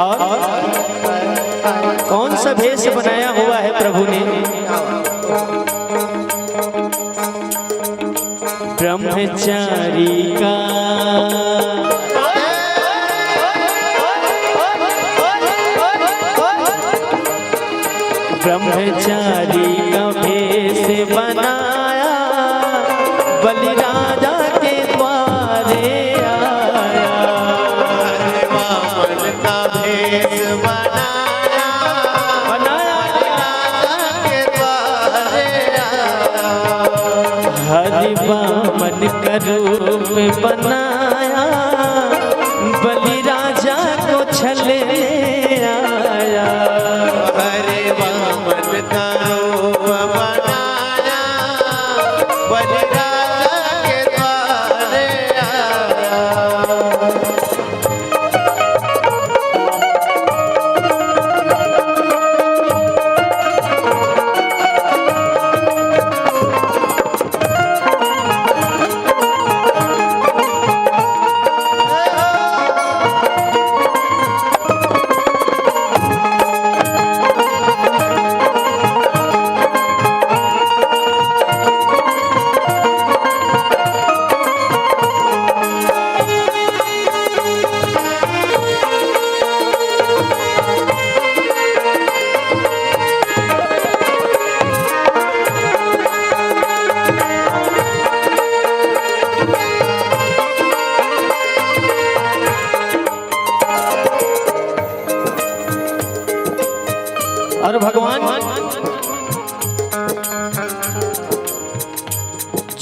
और कौन सा भेष बनाया हुआ है प्रभु ने? ब्रह्मचारी का ब्रह्मचारी का भेष बनाया, बलि राजा के द्वारे आया। वामन का भेष बनाया, राजा के द्वारे आया। हरि वामन का रूप बनाया, बलि राजा को छले आया। हरे वामन का रूप बनाया, बलि राजा के द्वारे आया।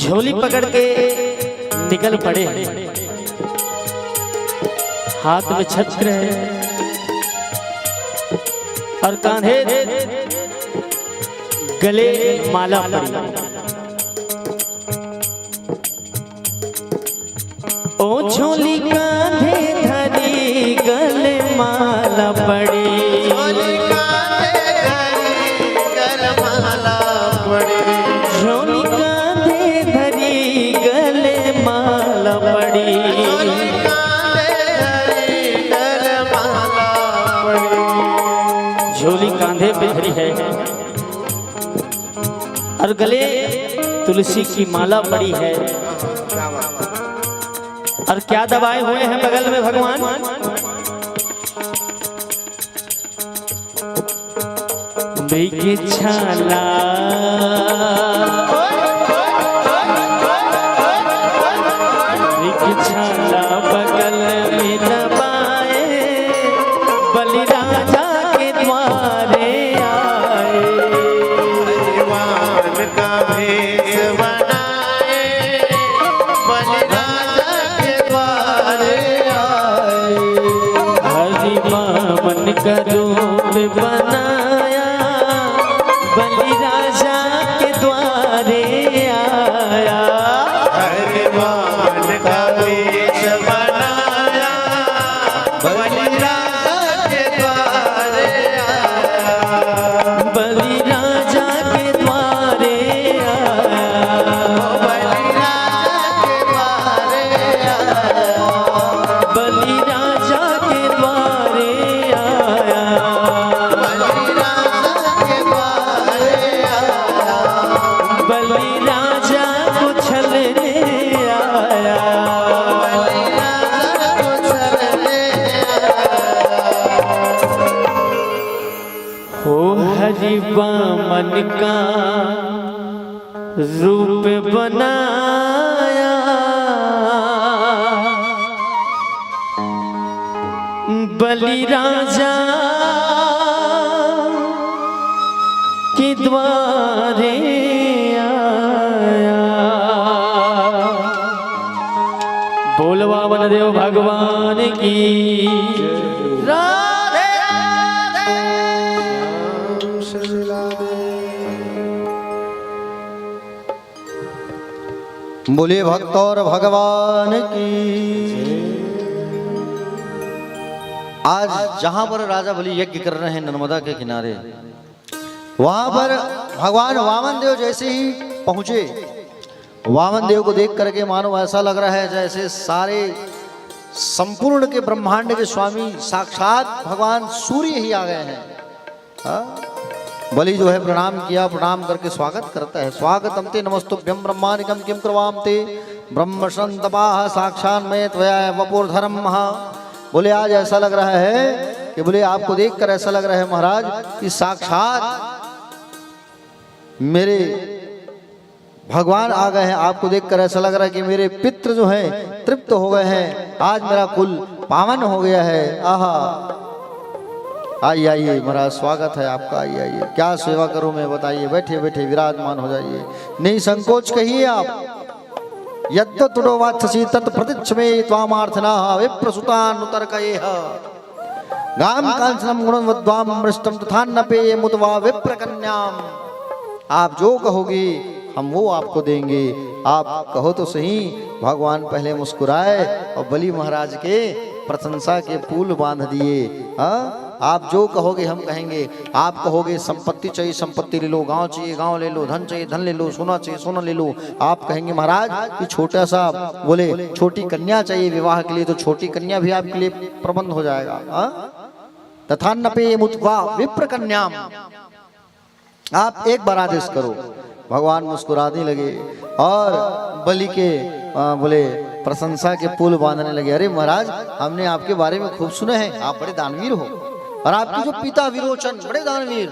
झोली पकड़ के निकल पड़े, हाथ में छत्र है और कांधे गले माला पड़ी। ओ झोली कांधे धरी गले माला पड़ी, झोली कांधे धरी गले माला पड़ी, झोली कांधे धरी गले माला पड़ी, झोली कांधे धरी गले माला पड़ी। झोली कांधे पे धरी है और गले तुलसी की माला पड़ी है। और क्या दबाए हुए हैं बगल में भगवान? छाला छाला बगल में दबाए, बलि राजा के द्वारे आए, हरिवान का भेष बनाए, बलि राजा के द्वारे आए। हरि वामन का रूप बनाया, बलि राजा के द्वारे आया। हरिवान का भेष बनाया, बलि राजा के द्वारे आया, बलि राजा के द्वारे आया, बलि राजा के द्वारे आया, बलि राजा के द्वारे आया, बलि राजा के द्वारे आया, बलि राजा को छलने आया, बलि राजा को छलने हो हरि वामन का रूप बनाया, बलि राजा के द्वारे आया। बोल वामन देव भगवान की राधे बोलिए भक्त और भगवान की। आज जहां पर राजा बलि यज्ञ कर रहे हैं नर्मदा के किनारे, वहां पर भगवान वामन देव जैसे ही पहुंचे, वामन देव को देख करके मानो ऐसा लग रहा है जैसे सारे संपूर्ण के ब्रह्मांड के स्वामी साक्षात भगवान सूर्य ही आ गए हैं। हाँ? बलि जो है प्रणाम किया, प्रणाम करके स्वागत करता है। स्वागतम ते नमस्तुभ्यं ब्रह्मानिकम किम करवाम ते ब्रह्म संतपाह साक्षान में त्वया वपुर्धरम महा। बोले आज ऐसा लग रहा है कि बोले आपको देखकर ऐसा लग रहा है महाराज कि साक्षात मेरे भगवान आ गए हैं। आपको देखकर ऐसा लग रहा है कि मेरे पितृ जो हैं तृप्त हो गए हैं, आज मेरा कुल पावन हो गया है। आहा, आइए आइए महाराज, स्वागत है आपका, आइए आइए, क्या सेवा करूं मैं बताइए, बैठिए बैठिए विराजमान हो जाइए, नहीं संकोच कहिए आप। यद्य तुडो वात्ससी तत् प्रतिच्छ में त्वामार्थना विप्रसुतानुतर्कयेह गाम कांचनम गुणवद्वाम मृष्टम तथान्नपे मुतवा विप्रकन्याम। आप जो कहोगे हम वो आपको देंगे, आप कहो तो सही। भगवान पहले मुस्कुराए और बलि महाराज के प्रशंसा के पुल बांध दिए। हाँ, आप जो कहोगे हम कहेंगे। आप कहोगे संपत्ति चाहिए संपत्ति ले लो, गांव चाहिए गांव ले लो, धन चाहिए धन ले लो, सोना चाहिए सोना ले लो। आप कहेंगे महाराज कि छोटा सा बोले छोटी कन्या चाहिए विवाह के लिए, तो छोटी कन्या भी आपके लिए प्रबंध हो जाएगा। तथान्नपे मुत्वा विप्र कन्याम। आप एक बार आदेश करो। भगवान मुस्कुराने लगे और बलि के बोले प्रशंसा के पुल बांधने लगे। अरे महाराज, हमने आपके बारे में खूब सुना है, आप बड़े दानवीर हो, और आपके जो पिता विरोचन बड़े दानवीर,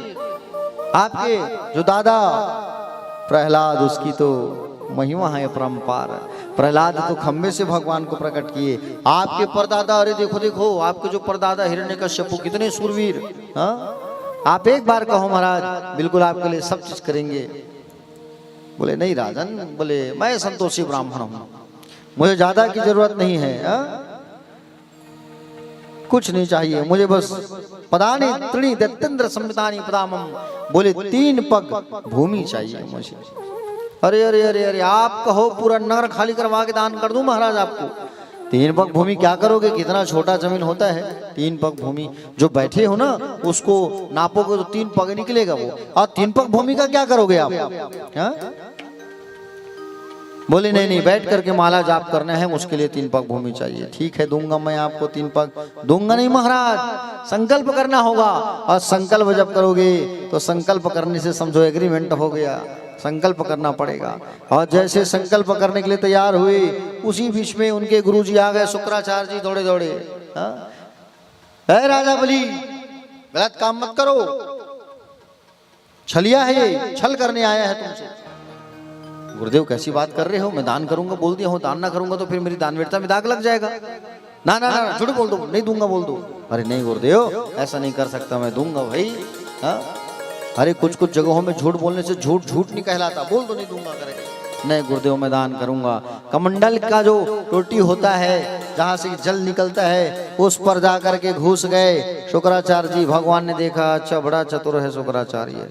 आपके जो दादा प्रहलाद उसकी तो महिमा है अपरंपार। प्रहलाद तो खम्बे से भगवान को प्रकट किए। आपके परदादा, अरे देखो देखो आपके जो परदादा हिरण्यकश्यप कितने सूरवीर। हाँ, आप एक बार कहो महाराज, बिल्कुल आपके लिए सब चीज करेंगे। बोले नहीं राजन, बोले मैं संतोषी ब्राह्मण हूं, मुझे ज्यादा की जरूरत नहीं है, कुछ नहीं चाहिए मुझे, बस पदानी त्रिणी दत्तेंद्र संविधानी पदामम, बोले 3 पग भूमि चाहिए मुझे। अरे अरे अरे अरे, आप कहो पूरा नगर खाली करवा के दान कर दूं महाराज आपको। 3 पग भूमि क्या करोगे, कितना छोटा जमीन होता है। 3 पग भूमि, जो बैठे हो ना उसको नापोगे तो 3 पग निकलेगा वो, और 3 पग भूमि का क्या करोगे आप, हा? बोले नहीं नहीं, बैठ करके माला जाप करना है, उसके लिए 3 पग भूमि चाहिए। ठीक है दूंगा मैं आपको 3 पग, दूंगा नहीं महाराज, संकल्प करना होगा, और संकल्प जब करोगे तो संकल्प करने से समझो एग्रीमेंट हो गया, संकल्प करना पड़ेगा। और जैसे संकल्प करने के लिए तैयार हुए, उसी बीच में उनके गुरुजी आ गए, शुक्राचार्य जी दौड़े दौड़े, है राजा बलि गलत काम मत करो, छलिया है ये, छल करने आया है तुमसे। गुरुदेव कैसी बात कर रहे हो, मैं दान करूंगा बोल दिया हूं, दान ना करूंगा तो फिर मेरी दानवीरता में दाग लग जाएगा। ना ना ना, झूठ बोल दो, नहीं दूंगा बोल दो। अरे नहीं गुरुदेव ऐसा नहीं कर सकता, मैं दूंगा भाई। अरे कुछ कुछ जगहों में झूठ बोलने से झूठ झूठ नहीं कहलाता, बोल दो नहीं दूंगा करेगा। नहीं गुरुदेव मैं दान करूंगा। कमंडल का जो टोटी होता है जहाँ से जल निकलता है, उस पर जा करके घुस गए शुक्राचार्य जी। भगवान ने देखा अच्छा बड़ा चतुर है शुक्राचार्य,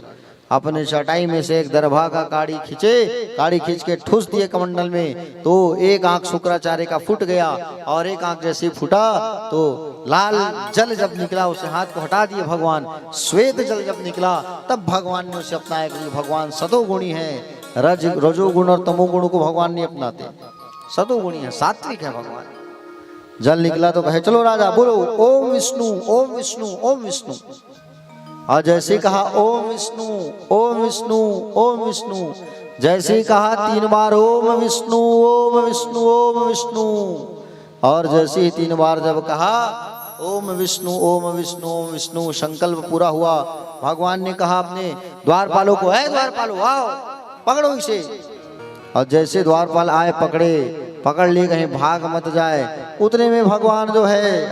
अपने चटाई में से एक दरभा का काड़ी खींचे, काड़ी खींच के ठूस दिए कमंडल में, तो एक आंख शुक्राचार्य का फूट गया, और एक आंख जैसे फूटा तो लाल जल जब निकला, उसे हाथ को हटा दिए भगवान, श्वेत जल जब निकला तब भगवान ने उसे अपनाया, क्योंकि भगवान सतोगुणी है, रजोगुण और तमोगुण को भगवान नहीं अपनाते, सतोगुणी है, सात्विक है भगवान। जल निकला तो कहे चलो राजा बोलो ओम विष्णु ओम विष्णु ओम विष्णु, और जैसे कहा ओम विष्णु ओम विष्णु ओम विष्णु, जैसे कहा 3 बार ओम विष्णु ओम विष्णु ओम विष्णु, और जैसे ही 3 बार जब कहा ओम विष्णु ओम विष्णु ओम विष्णु, संकल्प पूरा हुआ। भगवान ने कहा अपने द्वारपालों को, है द्वारपालों आओ पकड़ो इसे, और जैसे द्वारपाल आए पकड़ लिए, कहीं भाग मत जाए। उतने में भगवान जो है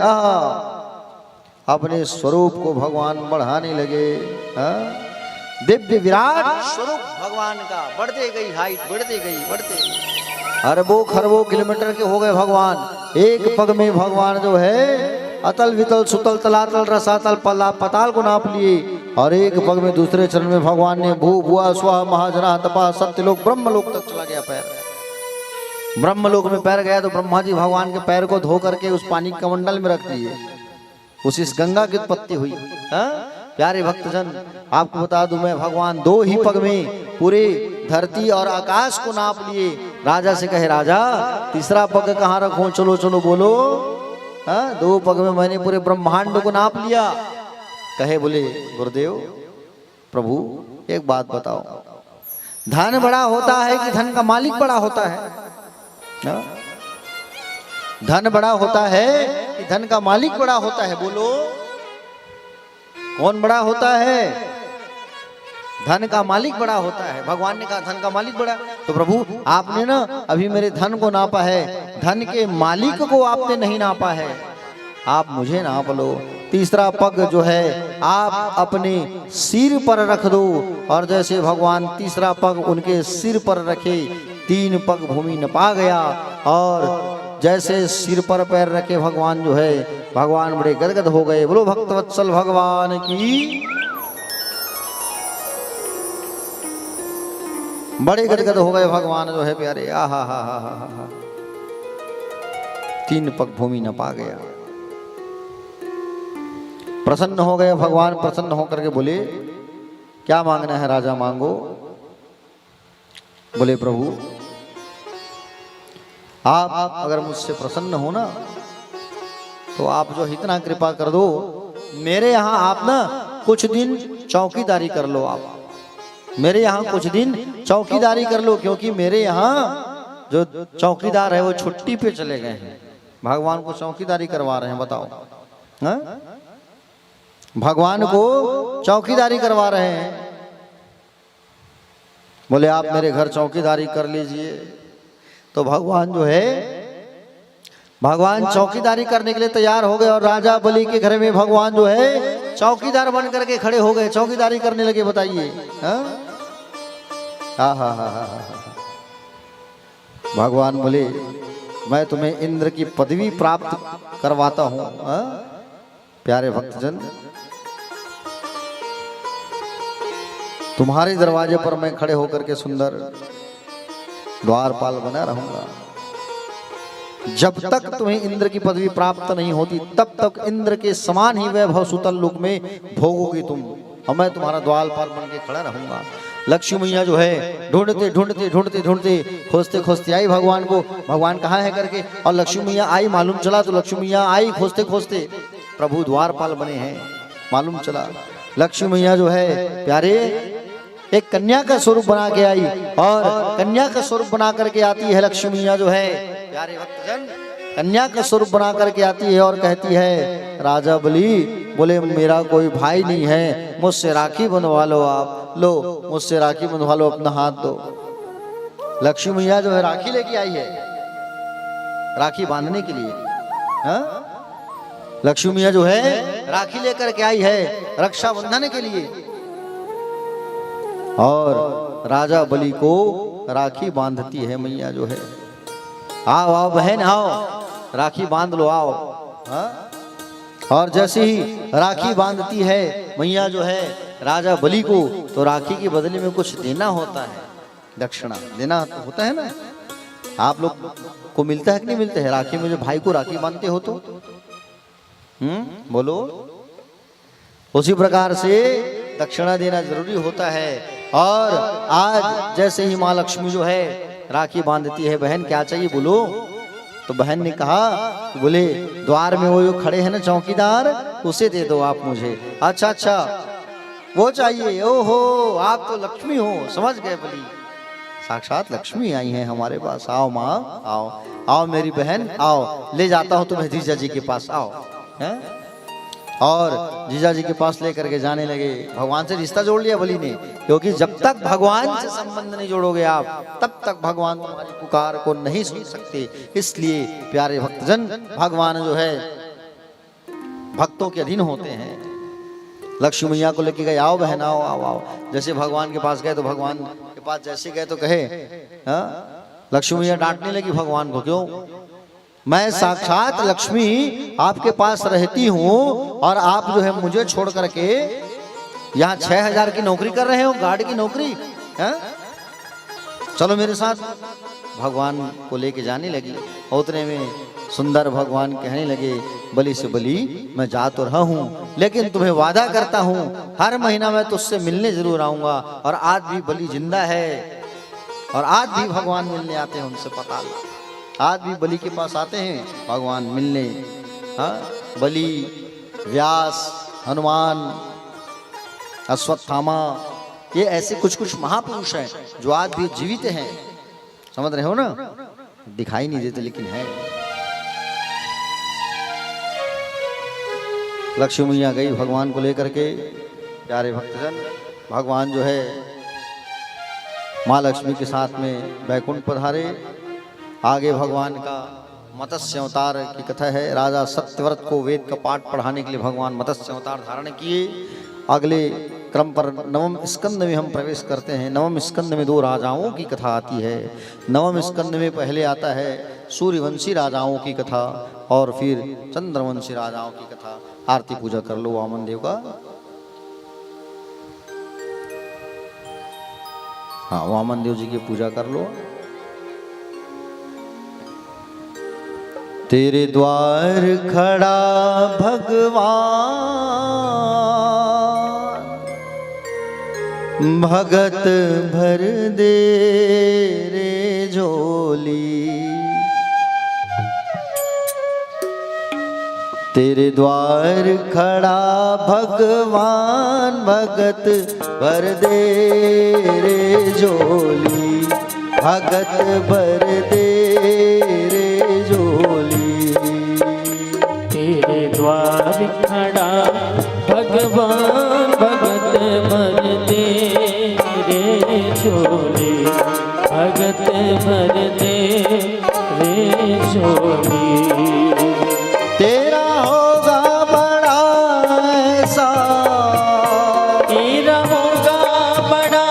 अपने स्वरूप को भगवान बढ़ाने लगे। दिव्य विराट स्वरूप भगवान का बढ़ते गई, हाइट बढ़ते गई, बढ़ते अरबों खरबों किलोमीटर के हो गए भगवान। एक पग में भगवान जो है अतल वितल सुतल तलातल रसातल पताल को नाप लिए, और एक पग में दूसरे चरण में भगवान ने भू भुआ स्वा महाजना तपा सत्यलोक ब्रह्मलोक तक चला गया पैर। ब्रह्मलोक में पैर गया तो ब्रह्मा जी भगवान के पैर को धो करके उस पानी कमंडल में रख दिए, उस इस गंगा की उत्पत्ति हुई। प्यारे भक्तजन आपको बता दूं मैं, भगवान 2 ही पग में पूरे धरती और आकाश को नाप लिए। राजा से कहे राजा तीसरा पग कहाँ रखूं, चलो चलो बोलो। 2 पग में मैंने पूरे ब्रह्मांड को नाप लिया। कहे बोले गुरुदेव प्रभु एक बात बताओ, धन बड़ा होता है कि धन का मालिक बड़ा होता है? धन बड़ा होता है कि धन का मालिक बड़ा होता है? बोलो कौन बड़ा होता है? धन का मालिक बड़ा होता है। भगवान ने कहा धन का मालिक बड़ा, तो प्रभु आपने ना अभी मेरे धन को नापा है, धन के मालिक को आपने नहीं नापा है, आप मुझे नाप लो। तीसरा पग जो है आप अपने सिर पर रख दो, और जैसे भगवान तीसरा पग उनके सिर पर रखे, 3 पग भूमि नपा गया, और जैसे सिर पर पैर रखे भगवान जो है, भगवान बड़े गदगद हो गए। बोलो भक्तवत्सल भगवान की, बड़े गदगद हो गए भगवान जो है प्यारे। आहा हा हा हा हा, 3 पग भूमि नपा गया। प्रसन्न हो गए भगवान। प्रसन्न होकर के बोले क्या मांगना है राजा, मांगो। बोले प्रभु आप अगर मुझसे प्रसन्न हो ना, तो आप जो इतना कृपा कर दो, मेरे यहाँ आप ना कुछ दिन चौकीदारी कर लो। आप मेरे यहाँ कुछ दिन चौकीदारी कर लो, क्योंकि मेरे यहाँ जो चौकीदार है वो छुट्टी पे चले गए हैं। भगवान को चौकीदारी करवा रहे हैं, बताओ। भगवान को चौकीदारी करवा रहे हैं। बोले आप मेरे घर चौकीदारी कर लीजिए। तो भगवान जो है, भगवान चौकीदारी करने के लिए तैयार हो गए, और राजा बलि के घर में भगवान जो है चौकीदार बन करके खड़े हो गए, चौकीदारी करने लगे। बताइए हा हा हा हा हा। भगवान बोले मैं तुम्हें इंद्र की पदवी प्राप्त करवाता हूं। हाँ? प्यारे भक्तजन, तुम्हारे दरवाजे पर मैं खड़े होकर के सुंदर द्वारपाल बना रहूंगा। जब तक तुम्हें इंद्र की पदवी प्राप्त नहीं होती तब तक इंद्र के समान ही वैभव सुतल लोक में भोगोगी तुम, और मैं तुम्हारा द्वारपाल बन के खड़ा रहूंगा। लक्ष्मी मैया जो है ढूंढते ढूंढते ढूंढते ढूंढते खोजते खोजते आई भगवान को, भगवान कहाँ है करके, और लक्ष्मी मैया आई मालूम चला तो लक्ष्मी मैया आई खोजते खोजते प्रभु द्वारपाल बने हैं मालूम चला। लक्ष्मी मैया जो है प्यारे एक कन्या का स्वरूप बना के आई, और कन्या का स्वरूप बना करके आती है लक्ष्मी मैया जो है प्यारे भक्तजन, कन्या का स्वरूप बना करके आती है और कहती है राजा बलि बोले मेरा कोई भाई नहीं है, मुझसे राखी बंधवा लो, आप लो मुझसे राखी बंधवा लो, अपना हाथ दो। लक्ष्मी मैया जो है राखी लेके आई है, राखी बांधने के लिए। हाँ? लक्ष्मी मैया जो है राखी लेकर के आई है रक्षाबंधन के लिए, और राजा बलि को राखी बांधती है मैया जो है। आओ आओ बहन आओ, राखी बांध लो आओ। हाँ? और जैसे ही राखी बांधती है मैया जो है राजा बलि को, तो राखी के बदले में कुछ देना होता है, दक्षिणा देना होता है ना। आप लोग को मिलता है कि नहीं मिलता है राखी में, जो भाई को राखी बांधते हो तो बोलो। उसी प्रकार से दक्षिणा देना जरूरी होता है। और आज जैसे ही माँ लक्ष्मी जो है राखी बांधती है, बहन क्या चाहिए बोलो, तो बहन ने कहा बोले द्वार में वो जो खड़े हैं ना चौकीदार, उसे दे दो आप मुझे। अच्छा अच्छा वो चाहिए, ओहो आप तो लक्ष्मी हो, समझ गए बलि, साक्षात लक्ष्मी आई हैं हमारे पास। आओ माँ आओ आओ मेरी बहन आओ, ले जाता हूँ तुम्हें जीजा जी के पास, आओ। हैं? और जीजा जी के पास लेकर के जाने लगे। भगवान से रिश्ता जोड़ लिया बलि ने, क्योंकि जब तक भगवान से संबंध नहीं जोड़ोगे आप तब तक भगवान तुम्हारी पुकार को नहीं सुन सकते। इसलिए प्यारे भक्तजन, भगवान जो है भक्तों के अधीन होते हैं। लक्ष्मी मैया को लेके गए, आओ बहन आओ आओ आओ। जैसे भगवान के पास गए तो भगवान के पास जैसे गए तो कहे, हाँ? लक्ष्मी मैया डांटने लगी भगवान को, क्यों? मैं साक्षात लक्ष्मी आपके पास रहती हूँ और आप जो है मुझे छोड़ करके यहाँ 6000 की नौकरी कर रहे हो, गार्ड की नौकरी है? चलो मेरे साथ। भगवान को लेके जाने लगी। उतने में सुंदर भगवान कहने लगे, बलि से बलि मैं जा तो रहा हूँ, लेकिन तुम्हें वादा करता हूँ हर महीना मैं तुझसे मिलने जरूर आऊंगा। और आज भी बलि जिंदा है और आज भी भगवान मिलने आते हैं उनसे, पता लगा आज भी बलि के पास आते हैं भगवान मिलने। हाँ? बलि, व्यास, हनुमान, अश्वत्थामा, ये ऐसे कुछ कुछ महापुरुष हैं जो आज भी जीवित हैं। समझ रहे हो ना? दिखाई नहीं देते लेकिन है। लक्ष्मी मैया गई भगवान को लेकर के। प्यारे भक्तजन, भगवान जो है माँ लक्ष्मी के साथ में बैकुंठ पधारे। आगे भगवान का मत्स्य अवतार की कथा है। राजा सत्यव्रत को वेद का पाठ पढ़ाने के लिए भगवान मत्स्य अवतार धारण किए। अगले क्रम पर नवम स्कंद में हम प्रवेश करते हैं। नवम स्कंद में 2 राजाओं की कथा आती है। नवम स्कंद में पहले आता है सूर्यवंशी राजाओं की कथा और फिर चंद्रवंशी राजाओं की कथा। आरती पूजा कर लो वामन देव का। हाँ, वामन देव जी की पूजा कर लो। तेरे द्वार खड़ा भगवान, भगत भर दे रे झोली। तेरे द्वार खड़ा भगवान, भगत भर दे रे झोली, भगत भर दे रे झोली। तेरे द्वार खड़ा भगवान, भगत भर दे रे झोली, भगत भर दे रे झोली। तेरा होगा बड़ा एहसान, तेरा होगा बड़ा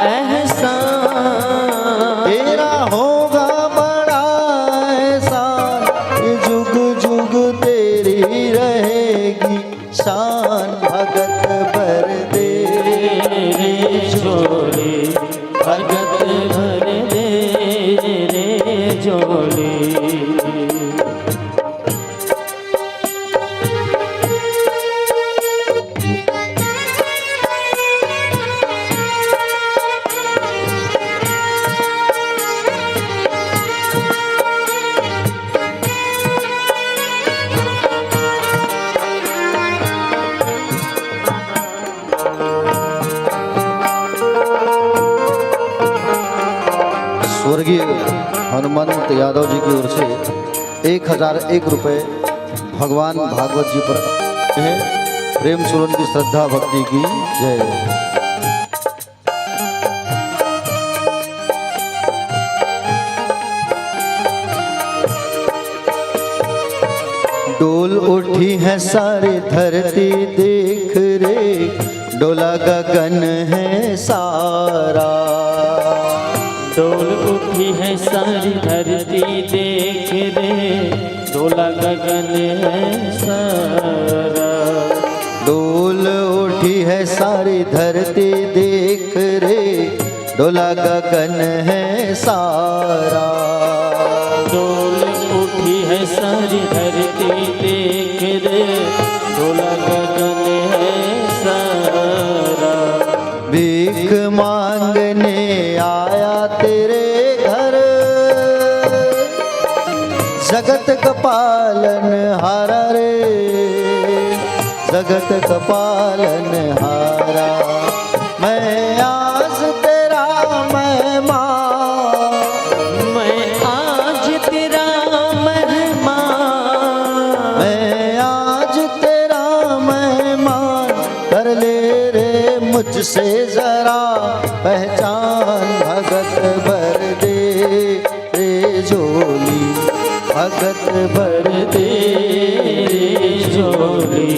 एहसान, जोड़ी। स्वर्गीय हनुमंत यादव जी की ओर से 1001 रुपये भगवान भागवत जी पर है। प्रेम से उनकी श्रद्धा भक्ति की जय। डोल उठी है सारी धरती देख रे, डोला गगन है सारा। डोल उठी है सारी धरती देख रे, डोला गगन है सारा। डोल उठी है सारी धरती देख रे, डोला गगन है सारा। डोल उठी है सारी धरती देख रे, डोला गगन है सारा। भीख मांगने आया तेरे घर, जगत का पालन हारा रे, जगत का पालन हारा। मैं आज तेरा मेहमान, मैं आज तेरा मेहमान, मैं आज तेरा मेहमान। कर ले रे मुझसे जरा पहचान, भगत भर दे रे झोली, भगत भर दे रे झोली।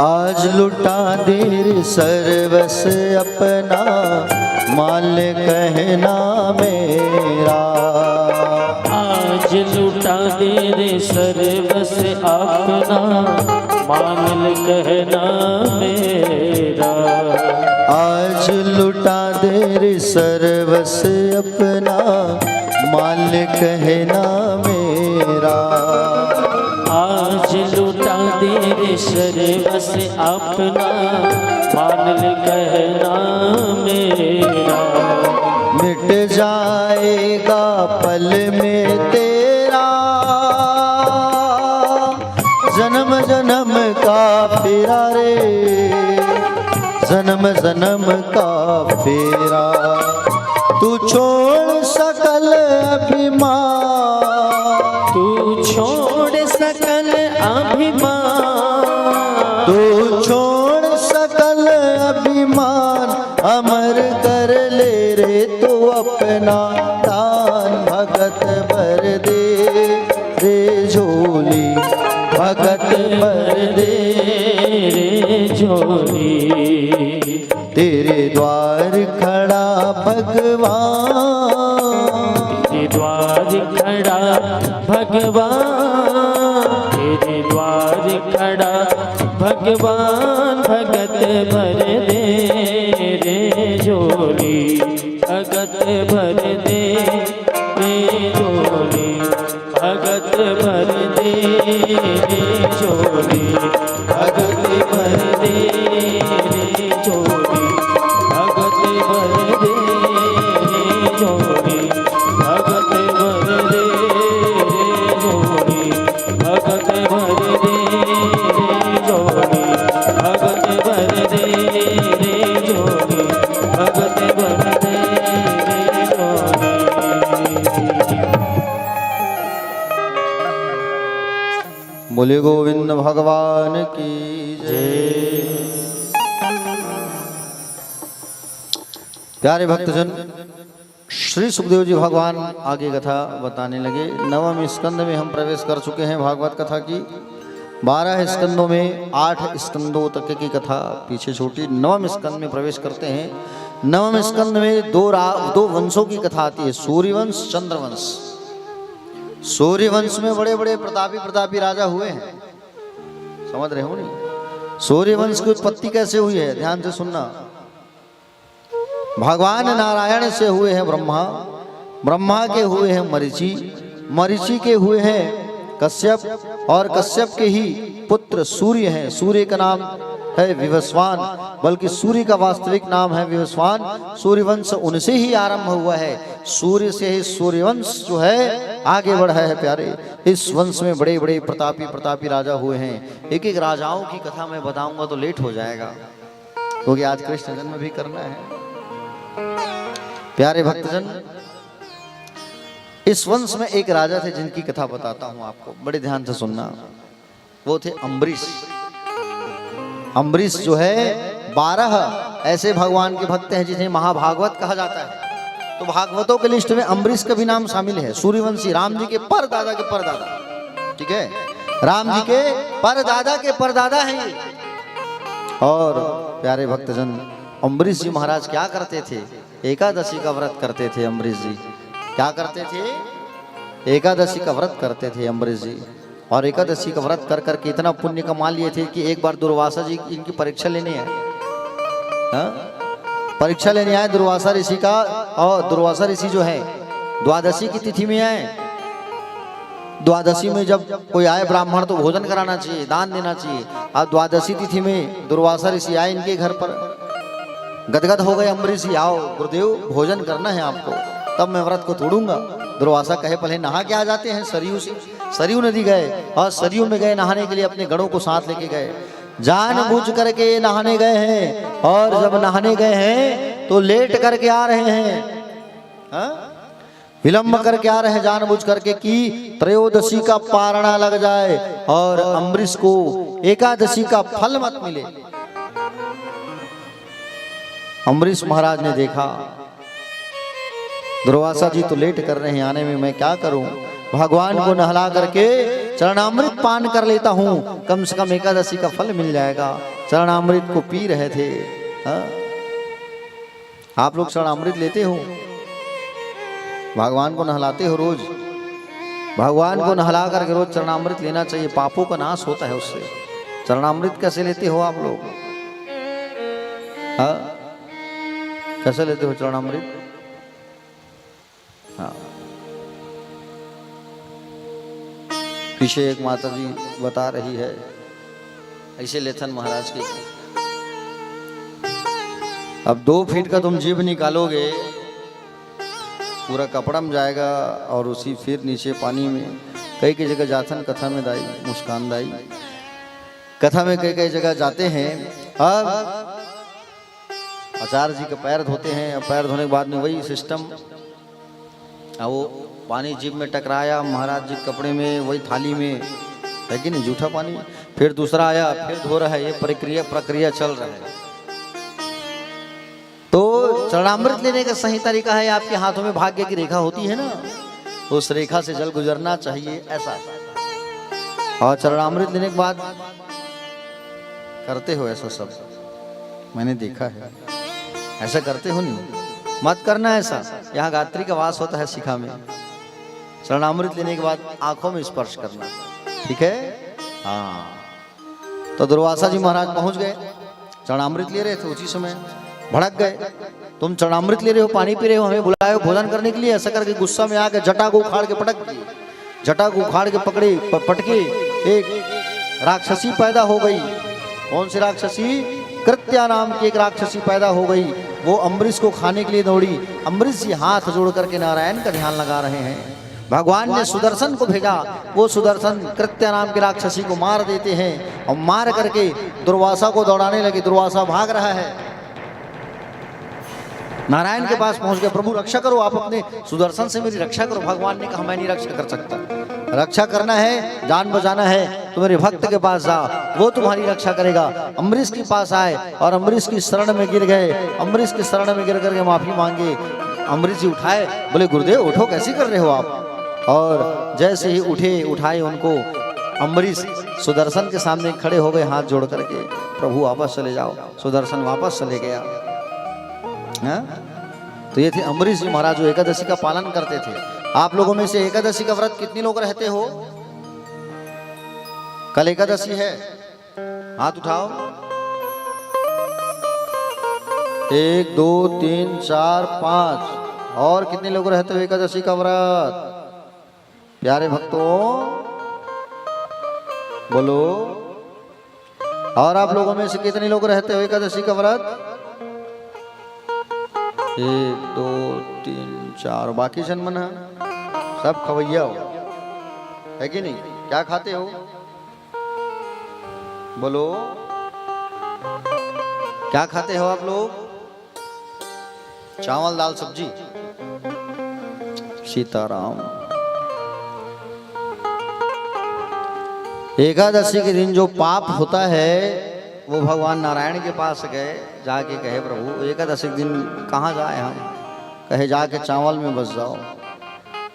आज लुटा देर सर्वस अपना, माल कहना मेरा। आज लुटा दे रे सर्वस अपना, मांगल कहना मेरा। आज लुटा देर सर्वस अपना, माल कहना मेरा। आज लुटा दे रे सर्वस अपना, मांगल कहना मेरा। मिट जाएगा पल में तेरा, जन्म जन्म का फेरा रे, जन्म जन्म का फेरा। तू छोड़ सकल अभिमान, तू छोड़ सकल अभिमान, तू छोड़ सकल अभिमान। अमर कर ले रे तू अपना दान, भगत भर दे रे झोली, भगत भर दे रे झोली। तेरे द्वार खड़ा भगवान, तेरे द्वार खड़ा भगवान, तेरे द्वार खड़ा भगवान। भगत भर दे रे झोली, भगत भर दे रे झोली, भगत भर दे रे झोली, भगत भर दे रे झोली, भगत भर दे रे झोली, भगत भर दे रे झोली, भगत भर दे रे झोली, भगत भर दे रे झोली, भगत भर दे रे झोली। बोले गोविंद भगवान की जय। प्यारे भक्तजन, श्री सुखदेव जी भगवान आगे कथा बताने लगे। नवम स्कंद में हम प्रवेश कर चुके हैं भागवत कथा की। 12 स्कंदों में 8 स्कंदों तक की कथा पीछे छोटी। नवम स्कंद में प्रवेश करते हैं। नवम स्कंद में दो वंशों की कथा आती है, सूर्यवंश, चंद्रवंश। सूर्यवंश में बड़े बड़े प्रतापी राजा हुए हैं, समझ रहे हो नहीं? सूर्यवंश की उत्पत्ति कैसे हुई है, ध्यान से सुनना। भगवान नारायण से हुए हैं ब्रह्मा, ब्रह्मा के हुए हैं मरीचि, मरीचि के हुए हैं कश्यप, और कश्यप के ही पुत्र सूर्य हैं। सूर्य का नाम है विवस्वान, बल्कि सूर्य का वास्तविक नाम है विवस्वान। सूर्यवंश उनसे ही आरंभ हुआ है, सूर्य से ही सूर्यवंश जो है आगे बढ़ा है। प्यारे, इस वंश में बड़े बड़े प्रतापी राजा हुए हैं। एक एक राजाओं की कथा मैं बताऊंगा तो लेट हो जाएगा, क्योंकि आज कृष्ण जन्म भी करना है। प्यारे भक्तजन, इस वंश में एक राजा थे जिनकी कथा बताता हूं आपको, बड़े ध्यान से सुनना। वो थे अम्बरीश। अम्बरीश जो है 12 ऐसे भगवान के भक्त हैं जिन्हें महाभागवत कहा जाता है। तो भागवतों के लिस्ट में अम्बरीश का भी नाम शामिल है। सूर्यवंशी, राम जी के परदादा के परदादा, ठीक है, राम जी के परदादा के परदादा हैं ये। और प्यारे भक्तजन, अम्बरीश जी महाराज क्या करते थे? एकादशी का व्रत करते थे अम्बरीश जी। क्या करते थे? एकादशी का व्रत करते थे अम्बरीश जी। और एकादशी का व्रत कर करके इतना पुण्य कमा लिए थे कि एक बार दुर्वासा जी इनकी परीक्षा लेने आए। परीक्षा लेने आए दुर्वासा ऋषि का, और दुर्वासा ऋषि जो है द्वादशी की तिथि में आए। द्वादशी में जब कोई आए ब्राह्मण तो भोजन कराना चाहिए, दान देना चाहिए। अब द्वादशी तिथि में दुर्वासा ऋषि आए इनके घर पर, गदगद हो गए अम्बरीश जी, आओ गुरुदेव भोजन करना है आपको, तब मैं व्रत को तोड़ूंगा। दुर्वासा कहे पहले नहा के आ जाते हैं सरयू से। सरयू नदी गए और सरयू में गए नहाने के लिए, अपने गणों को साथ लेके गए, जानबूझ करके नहाने गए हैं। और जब नहाने गए हैं तो लेट करके आ रहे हैं, विलंब करके आ रहे हैं जानबूझ करके कि त्रयोदशी का पारणा लग जाए और अम्बरीश को एकादशी का फल मत मिले। अम्बरीश महाराज ने देखा दुर्वासा जी तो लेट कर रहे हैं आने में, मैं क्या करूं? भगवान को नहला करके चरणामृत पान कर लेता हूं, कम से कम एकादशी का फल मिल जाएगा। चरणामृत को पी रहे थे। आप लोग चरणामृत लेते हो? भगवान को नहलाते हो रोज? भगवान को नहला करके रोज चरणामृत लेना चाहिए, पापों का नाश होता है उससे। चरणामृत कैसे लेते हो आप लोग? कैसे लेते हो चरणामृत? हाँ, पीछे एक माता जी बता रही है, ऐसे लेथन महाराज की। अब 2 फीट का तुम जीभ निकालोगे, पूरा कपड़ा में जाएगा और उसी फिर नीचे पानी में। कई कई जगह जाथन कथा में दाई, मुस्कान दाई कथा में कई कई जगह जाते हैं। अब आचार्य जी के पैर धोते हैं, पैर धोने के बाद में वही सिस्टम, वो पानी जीभ में टकराया, महाराज जी कपड़े में, वही थाली में, है कि नहीं, जूठा पानी। फिर दूसरा आया, फिर धो रहा है, ये प्रक्रिया चल रहा है। तो चरणामृत लेने का सही तरीका है, आपके हाथों में भाग्य की रेखा होती है ना, उस रेखा से जल गुजरना चाहिए, ऐसा। और चरणामृत लेने के बाद करते हो ऐसा सब, मैंने देखा है, ऐसा करते हो नहीं? मत करना ऐसा। यहाँ गायत्री का वास होता है शिखा में। चरणामृत लेने के बाद आंखों में स्पर्श करना, ठीक है? हाँ। तो दुर्वासा जी महाराज पहुंच गए, चरणामृत ले रहे थे, उसी समय भड़क गए। तुम चरणामृत ले रहे हो, पानी पी रहे हो, हमें बुलाए हो भोजन करने के लिए, ऐसा करके गुस्सा में आके जटा को उखाड़ के पटक दिए। जटा को उखाड़ के पटके एक राक्षसी पैदा हो गई। कौन सी राक्षसी? कृत्या नाम की एक राक्षसी पैदा हो गई। वो अम्बरीश को खाने के लिए दौड़ी। अम्बरीश जी हाथ जोड़ करके नारायण का ध्यान लगा रहे हैं। भगवान ने सुदर्शन को भेजा, वो सुदर्शन कृत्या नाम की राक्षसी को मार देते हैं और मार करके दुर्वासा को दौड़ाने लगे। दुर्वासा भाग रहा है, नारायण के पास पहुंच गए। प्रभु रक्षा करो, आप अपने सुदर्शन से मेरी रक्षा करो। भगवान ने कहा मैं नहीं रक्षा कर सकता, रक्षा करना है, जान बचाना है तो मेरे भक्त के पास जा, वो तुम्हारी रक्षा करेगा। अम्बरीश के पास आए और अम्बरीश की शरण में गिर गए। अम्बरीश की शरण में गिर करके माफी मांगे। अम्बरीश जी उठाए, बोले गुरुदेव उठो, कैसी कर रहे हो आप। और जैसे ही उठाए उनको, अम्बरीश सुदर्शन के सामने खड़े हो गए हाथ जोड़ करके, प्रभु वापस चले जाओ। सुदर्शन वापस चले गया। तो ये थे अम्बरीश जी महाराज जो एकादशी का पालन करते थे। आप लोगों में से एकादशी का व्रत कितने लोग रहते हो? कल एकादशी है, हाथ उठाओ। 1 2 3 4 5। और कितने लोग रहते हो एकादशी का व्रत? प्यारे भक्तों बोलो। और आप लोगों में से कितने लोग रहते हो एकादशी का व्रत? 1 2 3 4। बाकी जन्मन है सब खवैया हो, है कि नहीं? क्या खाते हो बोलो? क्या खाते हो आप लोग? चावल दाल सब्जी। सीताराम। एकादशी के दिन जो पाप होता है वो भगवान नारायण के पास गए, जाके कहे प्रभु एकादशी के दिन कहाँ जाए हम? कहे जाके चावल में बस जाओ।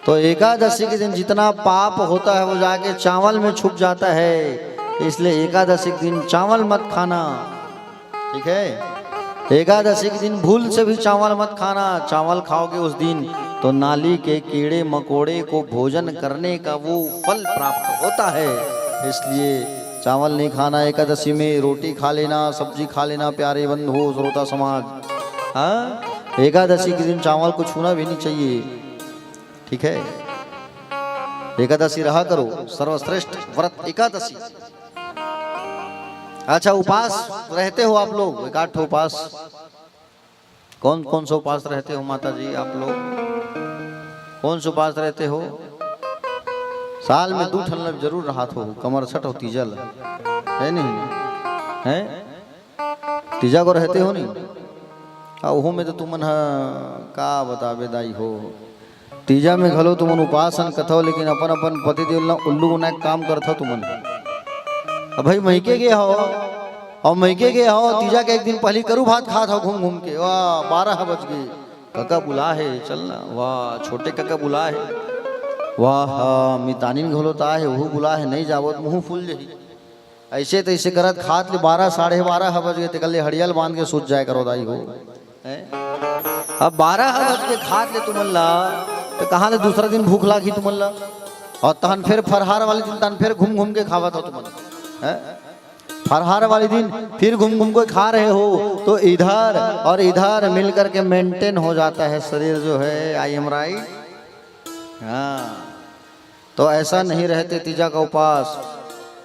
तो एकादशी के दिन जितना पाप होता है वो जाके चावल में छुप जाता है। इसलिए एकादशी के दिन चावल मत खाना, ठीक है? एकादशी के दिन भूल से भी चावल मत खाना। चावल खाओगे उस दिन तो नाली के कीड़े मकोड़े को भोजन करने का वो फल प्राप्त होता है। इसलिए चावल नहीं खाना एकादशी में। रोटी खा लेना, सब्जी खा लेना प्यारे बंधु श्रोता समाज। हाँ, एकादशी के दिन चावल को छूना भी नहीं चाहिए, ठीक है? एकादशी रहा करो, सर्वश्रेष्ठ व्रत एकादशी। अच्छा, उपास रहते हो आप लोग? 1-8 उपास। कौन कौन सा उपास रहते हो माता जी आप लोग? कौन सा उपास रहते हो? साल में 2 ठन जरूर रहा हो, कमर छठ हो तीजल, है नहीं? है तीजा को रहते हो नहीं? ओहो में तो तुमन का बताबे दाई हो। तीजा में घलो तुमन उपासन कथो, लेकिन अपन अपन पति देव उल्लू उना काम करथो तुमन। अब भाई मैके गए हो और मैके गए हो, तीजा के एक दिन पहले करू भात खात हो घूम घूम के। वाह 12 बज गए, काका बुला है चलना। वाह छोटे काका बुला है। वाह मितानिन घोलोता है वो बुला है, नहीं जावो तो मुँह फूल जही। ऐसे तो ऐसे करत खात ले 12 साढ़े 12 बज गए, कल हड़ियल बांध के सूत जाए करो दाई हो। अब 12 बज के खात ले तुमन ला, तो कहाँ ले दूसरा दिन भूख लागी तुमन ला? और तहन फिर फरहार वाले दिन तहन फिर घूम घूम के खावत हो तुमन। फरहार वाले दिन फिर घूम घूम के खा रहे हो, तो इधर और इधर मिलकर के मेंटेन हो जाता है शरीर जो है। I am right? हाँ, तो ऐसा नहीं रहते तीजा का उपास।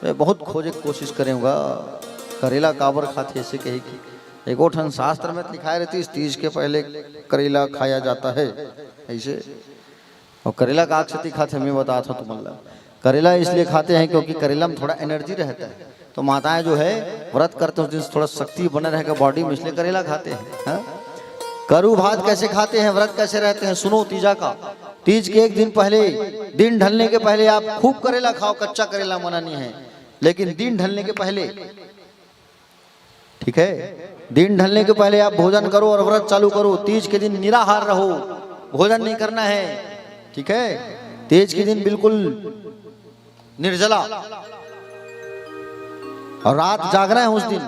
मैं बहुत खोजे कोशिश करूँगा। करेला काबर खाते ऐसे कहे कि एक ठन शास्त्र में लिखाई रहती इस तीज के पहले करेला खाया जाता है ऐसे। और करेला का आक्षति खाते मैं बताता हूँ तुम। करेला इसलिए खाते हैं क्योंकि करेला में थोड़ा एनर्जी रहता है। तो माताएं जो है व्रत करते हैं उस दिन थोड़ा शक्ति बने रहेगा बॉडी में, इसलिए करेला खाते हैं। करू भात कैसे खाते हैं, व्रत कैसे रहते हैं, सुनो तीजा का। तीज के एक दिन पहले, दिन ढलने के पहले आप खूब करेला खाओ। कच्चा करेला मना नहीं है, लेकिन दिन ढलने के पहले, ठीक है? दिन ढलने के पहले आप भोजन करो और व्रत चालू करो। तीज के दिन निराहार रहो, भोजन नहीं करना है, ठीक है? तीज के दिन बिल्कुल निर्जला। और रात जागना है उस दिन।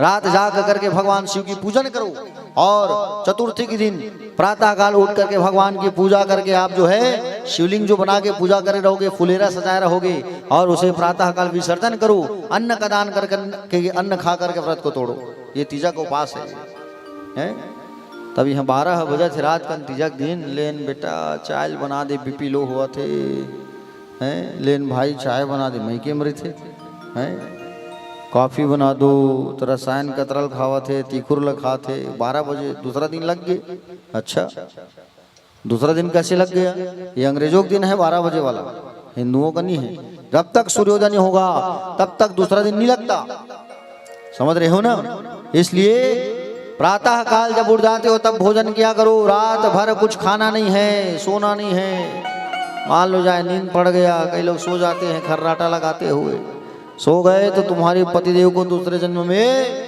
रात जाग करके भगवान शिव की पूजन करो। और चतुर्थी के दिन प्रातः काल उठ करके भगवान की पूजा करके आप जो है शिवलिंग जो बना के पूजा करे रहोगे, फुलेरा सजाए रहोगे, और उसे प्रातः काल विसर्जन करो। अन्न का दान करके अन्न खा करके व्रत को तोड़ो। ये तीजा का उपास है? तब यहाँ 12 बजे थे रात का तीजा के दिन। लेन बेटा चाय बना दे, बीपी लो हुआ थे, हैं? लेन भाई चाय बना दे, मई के मरे थे, हैं? कॉफ़ी बना दो, तो रसायन कतरल खावा थे, तीखुर खा थे। 12 बजे दूसरा दिन लग गए। अच्छा, दूसरा दिन कैसे लग गया? ये अंग्रेजों का दिन है 12 बजे वाला, हिंदुओं का नहीं है। जब तक सूर्योदय नहीं होगा तब तक दूसरा दिन नहीं लगता। समझ रहे हो ना? इसलिए प्रातः काल जब उठ जाते हो तब भोजन किया करो। रात भर कुछ खाना नहीं है, सोना नहीं है, मान लो जाए नींद पड़ गया, कई लोग सो जाते हैं खर्राटा लगाते हुए, सो गए तो तुम्हारे पतिदेव को दूसरे जन्म में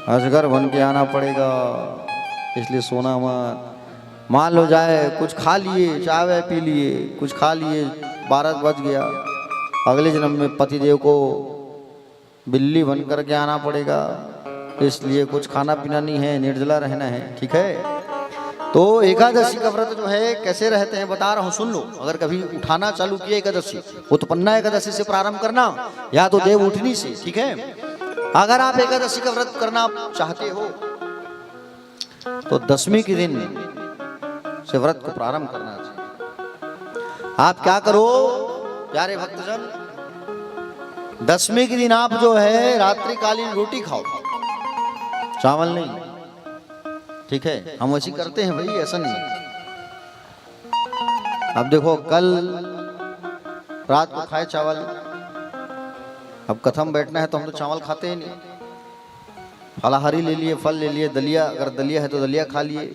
अजगर बन के आना पड़ेगा, इसलिए सोना मत। मान लो जाए कुछ खा लिए, चाय वाय पी लिए, कुछ खा लिए, 12 बज गया, अगले जन्म में पतिदेव को बिल्ली बन करके आना पड़ेगा, इसलिए कुछ खाना पीना नहीं है, निर्जला रहना है, ठीक है। तो एकादशी का व्रत जो है कैसे रहते हैं बता रहा हूँ, सुन लो। अगर कभी उठाना चालू किया एकादशी, उत्पन्ना एकादशी से प्रारंभ करना या तो देव उठनी से, ठीक है। अगर आप एकादशी का व्रत करना चाहते हो तो 10वीं के दिन से व्रत को प्रारंभ करना चाहिए। आप क्या करो प्यारे भक्तजन, 10वीं के दिन आप जो है रात्रिकालीन रोटी खाओ, चावल नहीं, ठीक है। हम वैसे करते हैं भाई, ऐसा नहीं। अब देखो कल रात को खाए चावल, अब कथम बैठना है तो हम तो चावल खाते ही नहीं, फलाहारी ले लिए, फल ले लिए, दलिया, अगर दलिया है तो दलिया खा लिए।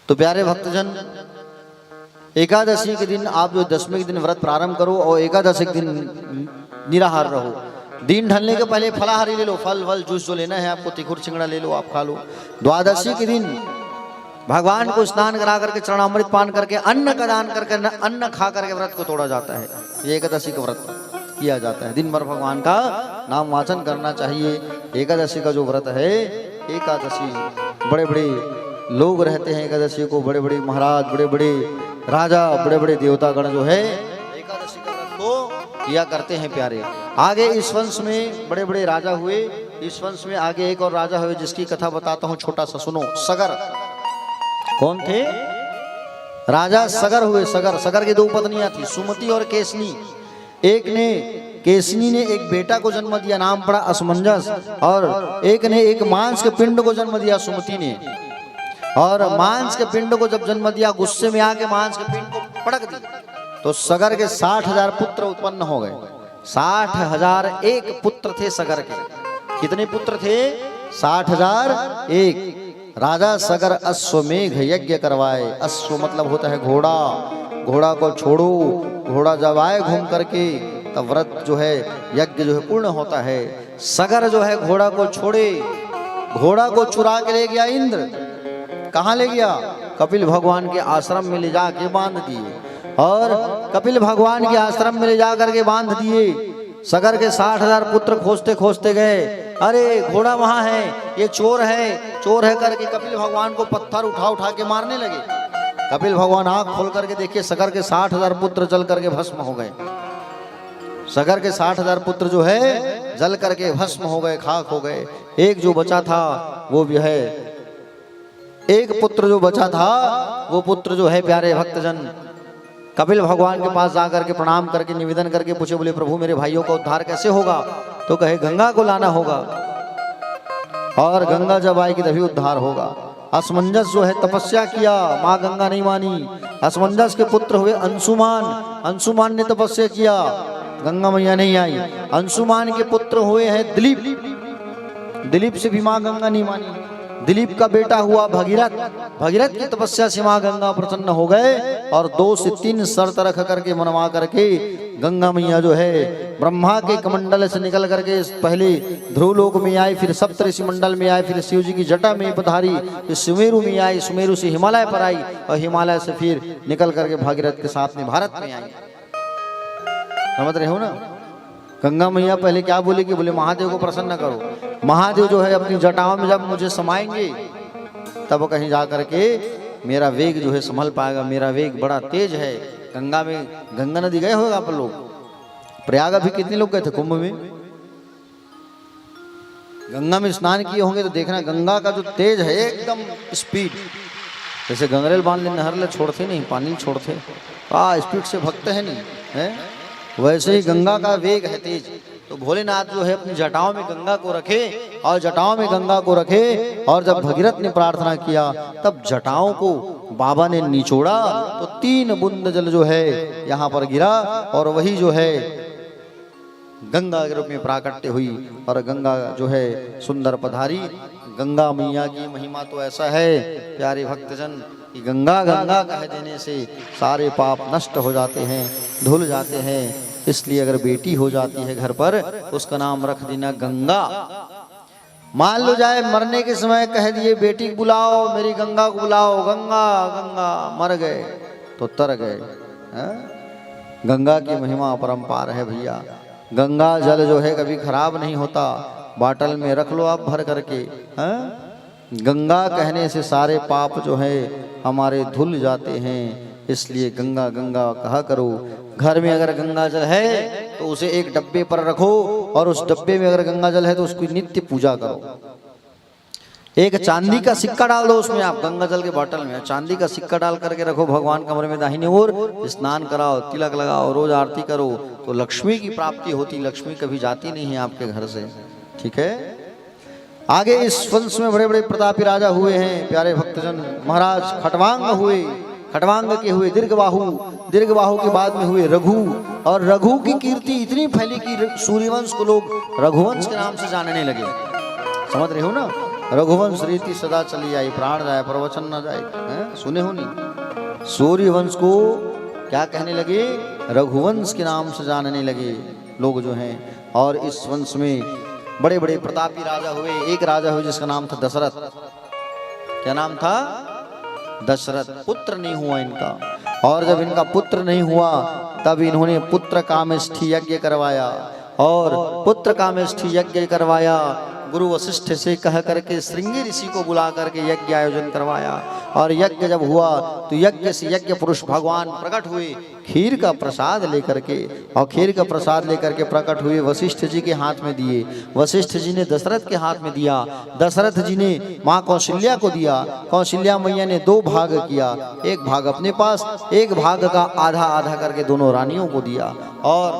तो प्यारे भक्तजन, एकादशी के दिन आप जो 10वें के दिन व्रत प्रारंभ करो और एकादशी के दिन निराहार रहो। दिन ढलने के पहले फलाहारी ले लो, फल वल जूस जो लेना है आपको, तिखुर चिंगड़ा ले लो, आप खा लो। द्वादशी के दिन भगवान को स्नान करा करके चरणामृत पान करके अन्न का दान करके अन्न खा करके व्रत को तोड़ा जाता है। ये एकादशी का व्रत किया जाता है। दिन भर भगवान का नाम वाचन करना चाहिए। एकादशी का जो व्रत है, एकादशी बड़े बड़े लोग रहते हैं एकादशी को, बड़े बड़े महाराज, बड़े बड़े राजा, बड़े बड़े देवतागण जो है एकादशी का व्रत को किया करते हैं प्यारे। आगे इस वंश में बड़े बड़े राजा हुए, इस वंश में आगे एक और राजा हुए जिसकी कथा बताता हूँ, छोटा सा सुनो। सगर, कौन थे? राजा सगर हुए। सगर की 2 पत्नियां थी, सुमति और केसनी। एक ने, केसनी ने एक बेटा को जन्म दिया, नाम पड़ा असमंजस, और एक ने एक मांस के पिंड को जन्म दिया, सुमति ने। और मांस के पिंड को जब जन्म दिया, गुस्से में आके मांस के पिंड को पटक दिया, तो सगर के 60,000 पुत्र उत्पन्न हो गए। 60,001 पुत्र थे सगर के। कितने पुत्र थे? 60,001। राजा सगर अश्वमेघ यज्ञ करवाए। अश्व मतलब होता है घोड़ा। घोड़ा को छोड़ो, घोड़ा जब आए घूम करके तब व्रत जो है, यज्ञ जो है पूर्ण होता है। सगर जो है घोड़ा को छोड़े, घोड़ा को चुरा के ले गया इंद्र। कहाँ ले गया? कपिल भगवान के आश्रम में ले जाके बांध दिए। और कपिल भगवान के आश्रम में ले जा करके बांध दिए। सगर के 60,000 पुत्र खोजते खोजते गए, अरे घोड़ा वहां है, ये चोर है करके कपिल भगवान को पत्थर उठा उठा के मारने लगे। कपिल भगवान आंख खोल करके देखिए, सगर के 60,000 पुत्र जल करके भस्म हो गए। सगर के 60,000 पुत्र जो है जल करके भस्म हो गए, खाक हो गए। एक जो बचा था वो भी है, एक पुत्र जो बचा था वो पुत्र जो है प्यारे भक्तजन, कपिल भगवान के पास जाकर के प्रणाम करके निवेदन करके पूछे, बोले प्रभु मेरे भाइयों का उद्धार कैसे होगा? तो कहे गंगा को लाना होगा, और गंगा जब आएगी तभी उद्धार होगा। असमंजस जो है तपस्या किया, माँ गंगा नहीं मानी। असमंजस के पुत्र हुए अंशुमान। अंशुमान ने तपस्या किया, गंगा मैया नहीं आई। अंशुमान के पुत्र हुए हैं दिलीप। दिलीप से भी माँ गंगा नहीं मानी। दिलीप का बेटा हुआ भगीरथ। भगीरथ की तपस्या से माँ गंगा प्रसन्न हो गए, और 2 से 3 शर्त रख करके मनवा करके गंगा मैया जो है ब्रह्मा के कमंडल से निकल करके पहले ध्रुवलोक में आई, फिर सप्तऋषि मंडल में आई, फिर शिव जी की जटा में पधारी, फिर सुमेरु में आई, सुमेरु से हिमालय पर आई, और हिमालय से फिर निकल करके भागीरथ के साथ में भारत में आई। समझ रहे हो ना? गंगा मैया पहले क्या बोलेगी? बोले महादेव को प्रसन्न करो। महादेव जो है अपनी जटाओं में जब मुझे समाएंगे तब कहीं जा करके मेरा वेग जो है संभल पाएगा। मेरा वेग बड़ा तेज है। गंगा में, गंगा नदी गए होगा आप लोग? प्रयाग अभी कितने लोग गए थे कुंभ में? गंगा में स्नान किए होंगे तो देखना गंगा का जो तेज है एकदम स्पीड, जैसे गंगरेल बांध ले नहर ले छोड़ते नहीं, पानी छोड़ते, स्पीड से भगते हैं नहीं है, वैसे ही गंगा का वेग है तेज। तो भोलेनाथ जो है अपनी जटाओं में गंगा को रखे, और जटाओं में गंगा को रखे, और जब भगीरथ ने प्रार्थना किया तब जटाओं को बाबा ने निचोड़ा तो 3 बूंद जल जो है यहाँ पर गिरा, और वही जो है गंगा के रूप में प्राकट्य हुई, और गंगा जो है सुंदर पधारी। गंगा मैया की महिमा तो ऐसा है प्यारे भक्तजन कि गंगा गंगा कह देने से सारे पाप नष्ट हो जाते हैं, धुल जाते हैं। इसलिए अगर बेटी हो जाती है घर पर, उसका नाम रख देना गंगा। मान लो जाए मरने के समय कह दिए बेटी को बुलाओ, मेरी गंगा को बुलाओ, गंगा गंगा, मर गए तो तर गए। गंगा की महिमा अपरंपार है भैया। गंगा जल जो है कभी खराब नहीं होता, बाटल में रख लो आप भर करके। गंगा कहने से सारे पाप जो है हमारे धुल जाते हैं। इसलिए गंगा गंगा कहा करो। घर में अगर गंगा जल है तो उसे एक डब्बे पर रखो, और उस डब्बे में अगर गंगा जल है तो उसकी नित्य पूजा करो। एक चांदी का सिक्का डाल दो उसमें, आप गंगा जल के बोतल में चांदी का सिक्का डाल करके रखो भगवान कमरे में दाहिने ओर। स्नान कराओ, तिलक लगाओ, रोज आरती करो तो लक्ष्मी की प्राप्ति होती। लक्ष्मी कभी जाती नहीं है आपके घर से, ठीक है। आगे इस वंश में बड़े बड़े प्रतापी राजा हुए हैं प्यारे भक्तजन। महाराज खटवांग हुए, खटवांग के हुए दीर्घबाहु, दीर्घबाहु के बाद में हुए रघु, और रघु की कीर्ति इतनी फैली कि सूर्यवंश को लोग रघुवंश के नाम से जानने लगे। समझ रहे हो ना, रघुवंश रीति सदा चली आई, प्राण जाए प्रवचन न जाए, सुने हो नहीं। सूर्यवंश को क्या कहने लगे, रघुवंश के नाम से जानने लगे लोग जो हैं। और इस वंश में बड़े बड़े प्रतापी राजा हुए। एक राजा हुए जिसका नाम था दशरथ। क्या नाम था, दशरथ। पुत्र नहीं हुआ इनका, और जब इनका पुत्र नहीं हुआ तब इन्होंने पुत्र कामेष्ठी यज्ञ करवाया, और पुत्र कामेष्ठी यज्ञ करवाया। गुरु वशिष्ठ से कह करके श्रृंगी ऋषि को बुला करके यज्ञ आयोजन करवाया, और यज्ञ जब हुआ तो यज्ञ से यज्ञ पुरुष भगवान प्रकट हुए खीर का प्रसाद लेकर के, और खीर का प्रसाद लेकर के प्रकट हुए, वशिष्ठ जी के हाथ में दिए। वशिष्ठ जी ने दशरथ के हाथ में दिया, दशरथ जी ने माँ कौशल्या को दिया। कौशल्या मैया ने 2 भाग किया, एक भाग अपने पास, एक भाग का आधा आधा करके दोनों रानियों को दिया। और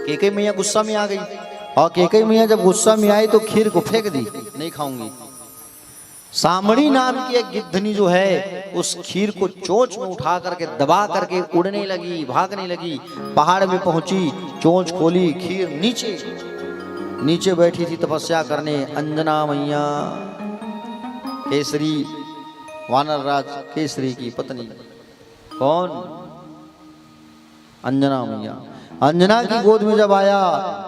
कैकेयी मैया गुस्सा में आ गई, और कैकेयी मैया जब गुस्सा में आई तो खीर को फेंक दी, नहीं खाऊंगी। सामड़ी नाम की एक गिद्धनी जो है उस खीर को चोंच में उठा करके दबा करके उड़ने लगी, भागने लगी। पहाड़ में पहुंची, चोंच खोली, खीर नीचे, नीचे बैठी थी तपस्या करने अंजना मैया, केसरी, वानर राज केसरी की पत्नी। कौन, अंजना मैया। अंजना की गोद में जब आया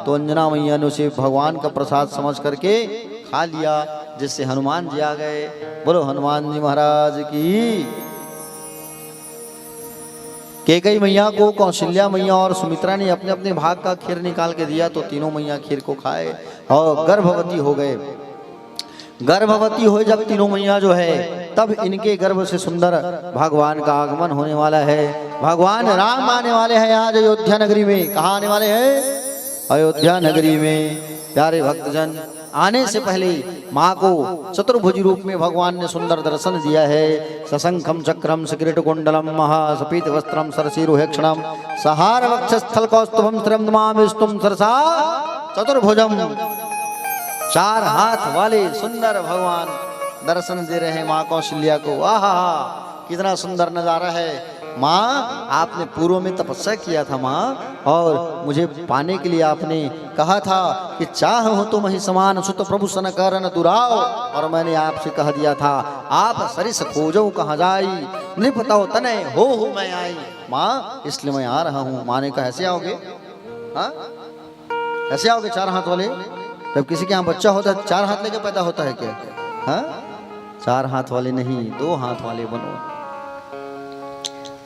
तो अंजना मैया ने उसे भगवान का प्रसाद समझ करके खा लिया, जिससे हनुमान जी आ गए। बोलो हनुमान जी महाराज की। कैकेयी मैया को कौशल्या मैया और सुमित्रा ने अपने अपने भाग का खीर निकाल के दिया, तो तीनों मैया खीर को खाए और गर्भवती हो गए। गर्भवती हो जब तीनों मैया जो है, तब इनके गर्भ से सुंदर भगवान का आगमन होने वाला है। भगवान राम आने वाले हैं आज अयोध्या नगरी में। कहाँ आने वाले हैं, अयोध्या नगरी में। प्यारे भक्तजन, आने से पहले माँ को चतुर्भुज रूप में भगवान ने सुंदर दर्शन दिया है। सशंखम चक्रम सकिरीट कुंडलम महासपीत वस्त्रम सरसीरुहेक्षणम सहार वक्षस्थल कौस्तुभम स्त्रम विष्णुम सरसा चतुर्भुजम। 4 हाथ वाले सुंदर भगवान दर्शन दे रहे हैं माँ कौशल्या को। आहा, कितना सुंदर नजारा है। माँ, आपने पूर्व में तपस्या किया था माँ, और मुझे पाने के लिए आपने कहा था कि चाह हो तो मही समान सुत प्रभु सन करन दुराव, और मैंने आपसे कह दिया था आप सरिस खोजो कहाँ जाई, नृपतौ तनय हो मैं आई। माँ, इसलिए मैं आ रहा हूँ। माँ ने कहा ऐसे आओगे, हाँ ऐसे आओगे 4 हाथ वाले? जब किसी के यहाँ बच्चा होता है 4 हाथ लेके पैदा होता है क्या? हाँ, 4 हाथ वाले नहीं, 2 हाथ वाले बनो।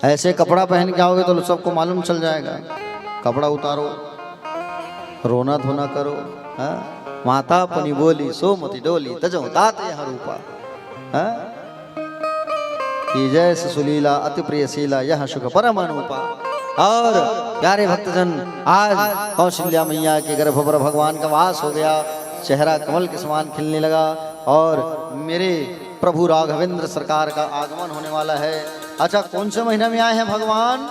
ऐसे कपड़ा पहन के आओगे तो सबको मालूम चल जाएगा। कपड़ा उतारो, रोना धोना करो। हाँ, माता पनी बोली सो मति डोली तजो तात यह रूपा। हाँ, कि जैसे सुलीला अति प्रियशीला यह सुख परम अनुपा। और प्यारे भक्तजन, आज कौशल्या मैया के गर्भ पर भगवान का वास हो गया। चेहरा कमल के समान खिलने लगा, और मेरे प्रभु राघवेंद्र सरकार का आगमन होने वाला है। अच्छा, कौन से महीना में आए हैं भगवान?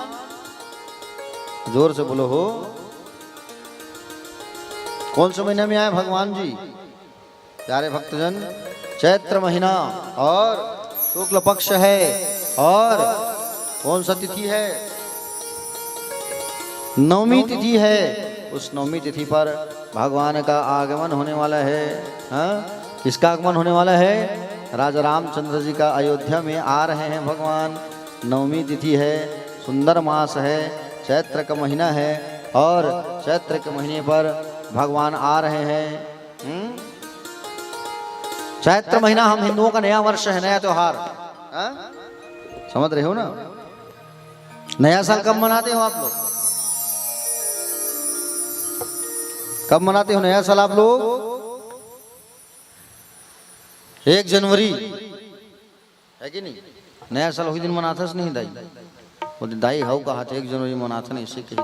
जोर से बोलो हो, कौन से महीने में आए भगवान जी? प्यारे भक्तजन, चैत्र महीना और शुक्ल पक्ष है, और कौन सा तिथि है? नवमी तिथि है। उस नवमी तिथि पर भगवान का आगमन होने वाला है। हाँ, किसका आगमन होने वाला है? राजा रामचंद्र जी का अयोध्या में आ रहे हैं भगवान। नवमी तिथि है, सुंदर मास है, चैत्र का महीना है और चैत्र के महीने पर भगवान आ रहे हैं। चैत्र महीना हम हिंदुओं का नया वर्ष है, नया त्योहार। समझ रहे हो ना? नया साल कब मनाते हो आप लोग? कब मनाते हो नया साल आप लोग? 1 जनवरी है कि नहीं? नया साल उसी दिन मनाता नहीं दाई? बोले दाई हाउ कहा 1 जनवरी मनाता नहीं इसी के।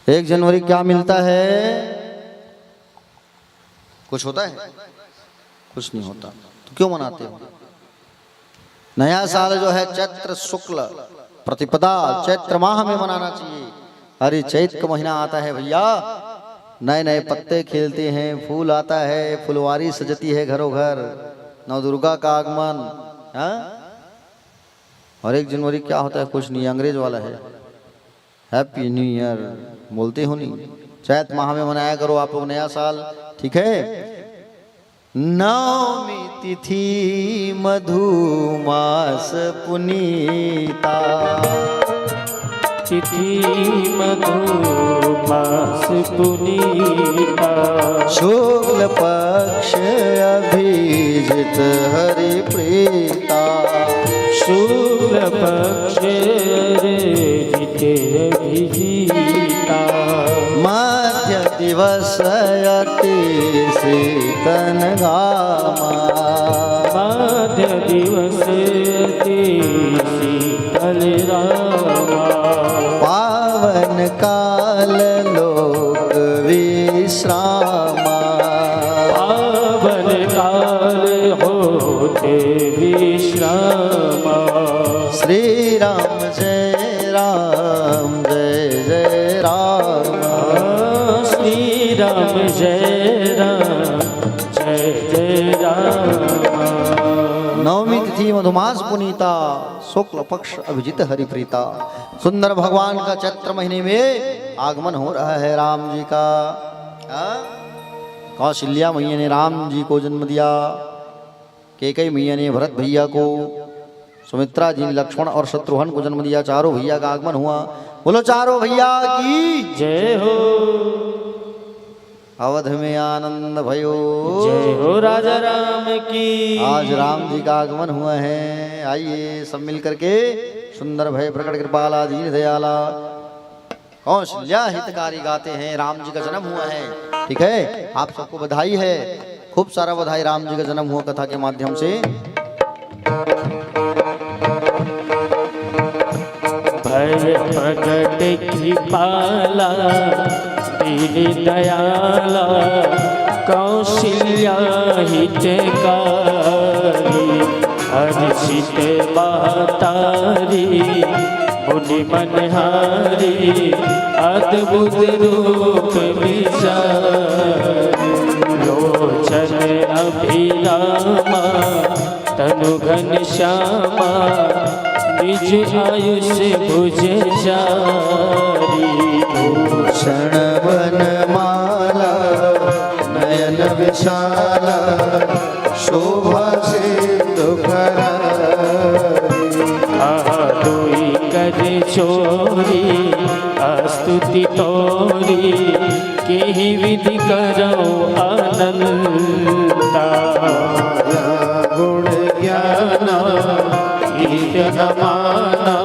1 जनवरी क्या मिलता है? कुछ होता है? कुछ नहीं होता। तो क्यों मनाते हो? नया साल जो है चैत्र शुक्ल प्रतिपदा चैत्र माह में मनाना चाहिए। अरे चैत्र का महीना आता है भैया, नए नए पत्ते खिलते हैं, फूल आता है, फुलवारी सजती है घरों घर, नव दुर्गा का आगमन। और 1 जनवरी क्या होता है? कुछ नहीं, अंग्रेज वाला है। हैप्पी न्यू ईयर बोलते हो नहीं? चैत्र माह में मनाया करो आप लोग नया साल, ठीक है? नवमी तिथि मधुमास पुनीता, तिथि मधुमास पुनीता, शुक्ल पक्ष अभिजित हरि प्रीता, शुक्ल पक्ष अभिजित अभिजीता, मध्य दिवस अति शीतन गामा, मध्य दिवस अति शीतल रामा, पावन काल लोक विश्रामा, पावन काल होते विश्रामा, श्री राम जय राम जय जय राम, श्री राम जय राम जय जय राम। नवमी तिथि मधुमास पुनीता, शुक्ल पक्ष अभिजित हरिप्रीता। सुंदर भगवान का चैत्र महीने में आगमन हो रहा है राम जी का। कौशल्या मैया ने राम जी को जन्म दिया, कैकेयी मैया ने भरत भैया को, सुमित्रा जी ने लक्ष्मण और शत्रुघ्न को जन्म दिया। चारों भैया का आगमन हुआ। बोलो चारों भैया की जय हो, अवध में आनंद भयो, जय हो राजा राम की। आज राम जी का आगमन हुआ है। आइए सब मिल करके सुंदर भय प्रकट कृपाला दीन दयाला कौशल्या हितकारी गाते हैं। राम जी का जन्म हुआ है, ठीक है? आप सबको बधाई है, खूब सारा बधाई। राम जी का जन्म हुआ कथा के माध्यम से। भय प्रकट कृपाला दीन दयाला कौशल्या हितकारी, हर्षित महतारी मुनि मनहारी, अद्भुत रूप विचारी, लोचन अभिरामा तनु घनश्यामा, निज आयुष भुज जारी, भूषण वनमाला नयन विशाला, शोभा सिंधु दुई कर चोरी स्तुति तोरी, केहि विधि करो अनंता, गुण ज्ञान गीत अमाना,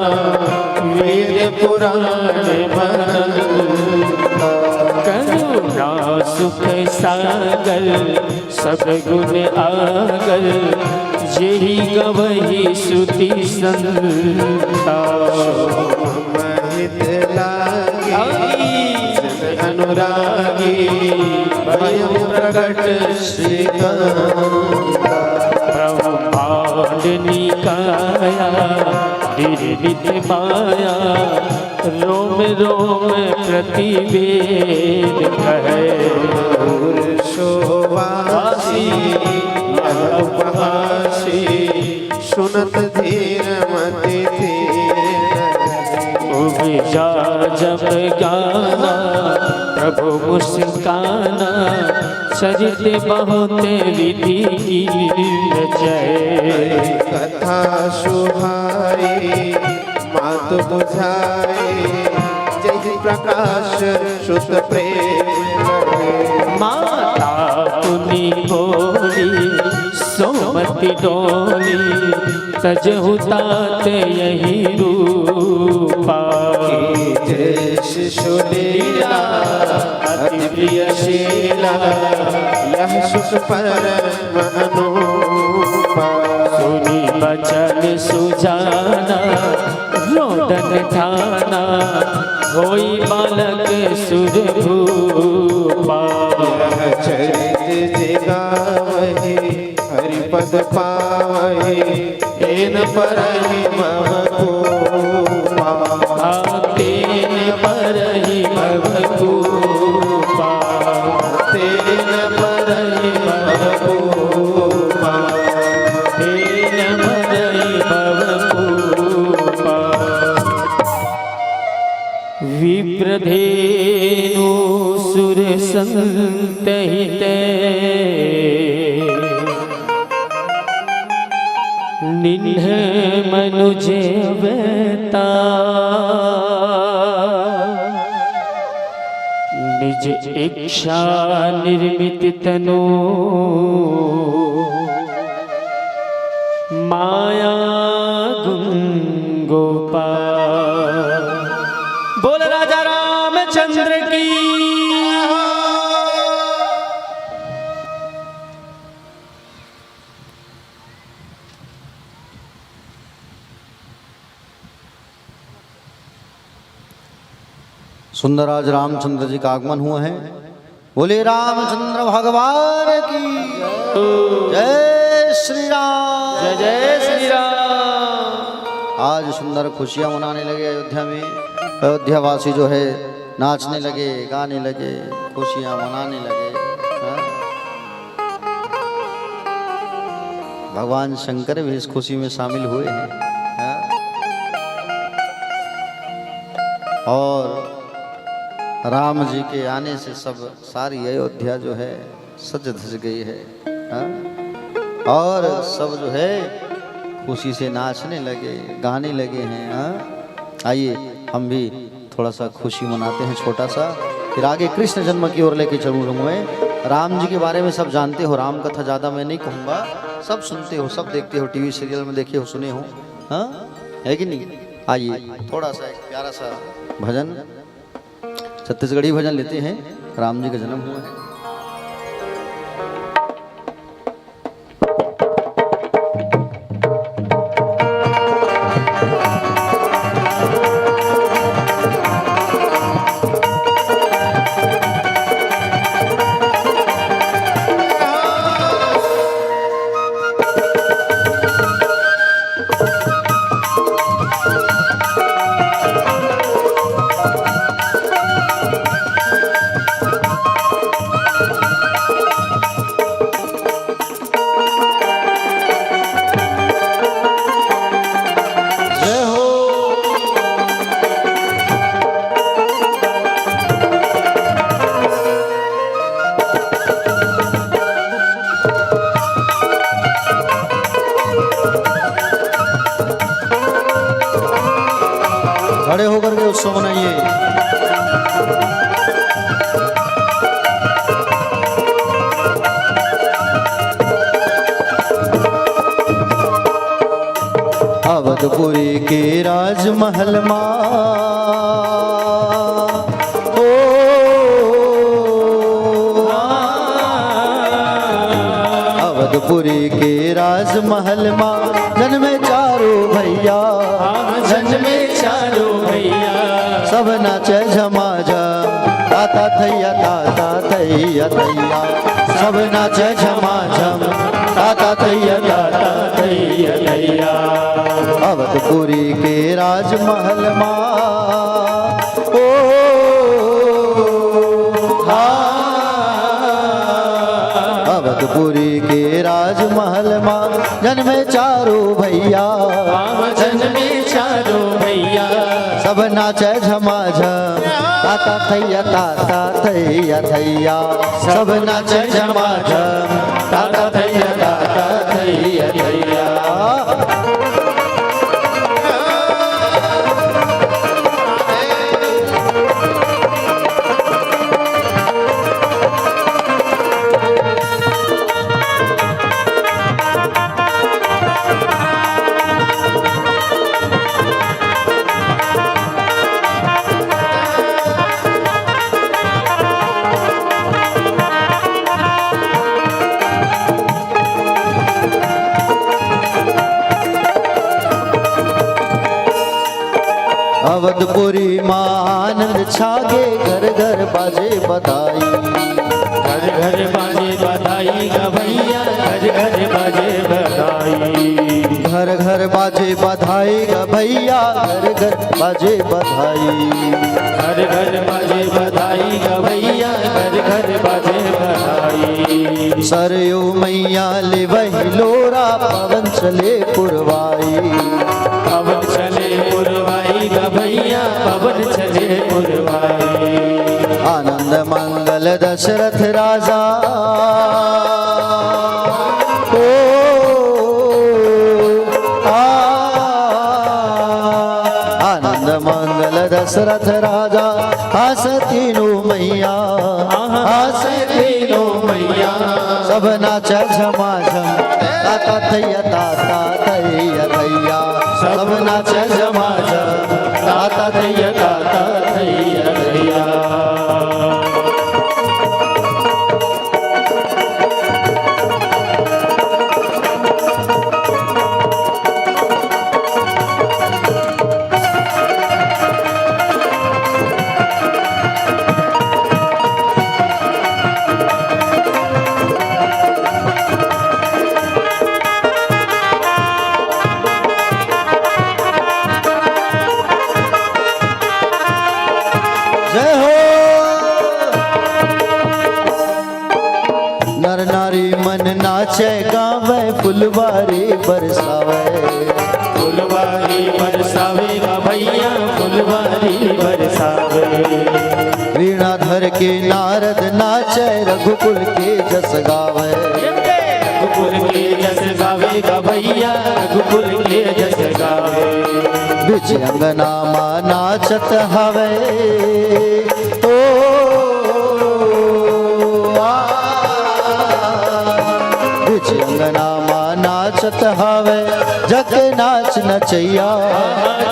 वेद पुराण करुणा सुख सागर सब गुण आगर, जेहि गवहि श्रुति संता, महित लागी अनुरागी, भयं प्रकट श्रीकांता, ब्रह्मांड निकाया निर्मित माया, रोम रोम प्रतिवेद कहे, पुरुषोवासी उपहासी, सुनत धीर मति धीर, उपजा जब गाना प्रभु मुस्काना चरित बहुत विधि जय। कथा सुहाए मात बुझाए जय प्रकाश शुद्ध प्रेम माता पुनि बोली सोमति डोली सजहु तात यही रूपा। जय शिशु लीला अति प्रिय शीला यह सुख परम अनुपा। सुनी बचन सुजाना रोदन ठाना होई बालक सुरभूपा। चरित जिगावहि हरिपद पावहि तेन परहि मम कोपा। तेन परहि भव कृपा। तेन परहि मम कोपा। तेन परहि भव कृपा। विप्रधेनु सुर संतहिते निन्ह मनुज अवता। निज इच्छा निर्मित तनु माया गुण गोपाल। बोल राजा रामचंद्र की। सुंदर आज रामचंद्र जी का आगमन हुआ है। बोले रामचंद्र भगवान की जय श्री राम। जय जय श्री राम। आज सुंदर खुशियां मनाने लगे अयोध्या में। अयोध्या वासी जो है नाचने लगे, गाने लगे, खुशियां मनाने लगे। हाँ? भगवान शंकर भी इस खुशी में शामिल हुए हैं। हाँ? और राम जी के आने से सब सारी अयोध्या जो है सज धज गई है। हाँ? और सब जो है खुशी से नाचने लगे, गाने लगे हैं। हाँ? आइए हम भी थोड़ा सा खुशी मनाते हैं, छोटा सा, फिर आगे कृष्ण जन्म की ओर लेके चलूँगा मैं। राम जी के बारे में सब जानते हो, राम कथा ज़्यादा मैं नहीं कहूँगा, सब सुनते हो, सब देखते हो, टीवी सीरियल में देखे हो, सुने हो। हाँ, है कि नहीं? आइए थोड़ा सा एक प्यारा सा भजन, छत्तीसगढ़ी भजन लेते हैं। राम जी का जन्म हुआ है। खड़े होकर के उत्सव मनाइए। अवधपुरी के राजमहल मां, ओ अवधपुरी के राजमहल मां जन्मे चारों भैया, जन्मे चारों भैया, सब नाचे झमाझम, ताता थैया ताता थैया थैया, सब नाचे झमाझम, ताता थैया ताता थैया थैया। अवधपुरी के राजमहल मां, ओ अवधपुरी के राजमहल मां जन्मे चारों भैया, जन्मे चारों भैया, सब नाचे झमाझम ताता थैया थैया सब नाचे झमाझम ताता थैया थैया। अवधपुरी मानंद छागे घर घर बाजे बधाई घर घर बाजे बधाई गा भैया घर घर बाजे बधाई घर घर बाजे बधाई गा भैया घर घर बाजे बधाई घर घर बाजे बधाई गा भैया घर घर बाजे बधाई सरयू मैया ले वही लोरा पवन चले पुरवाई पवन चले पुरवाई गा भैया पवन चले पुरवाई आनंद मंगल दशरथ राजा ओ आनंद मंगल दशरथ राजा हंस तीनों मैया हंस तीनों मैया सब नाच झमाझम ताता थैया थैया सब नाच झमाझम ताता थैया थैया। जय हो। नर नारी मन नाचे गावे फुलवारी बरसावे फुलवारी बरसावे गा भैया फुलवारी बरसावे वीणा धर के नारद नाचे रघुकुल के जस गावे रघुकुल के जस गावे गा भैया रघुकुल के जस गावे बिच अंगना मा नाचत हवे ओ बिच अंगना मा नाचत हवे जग नाच नचैया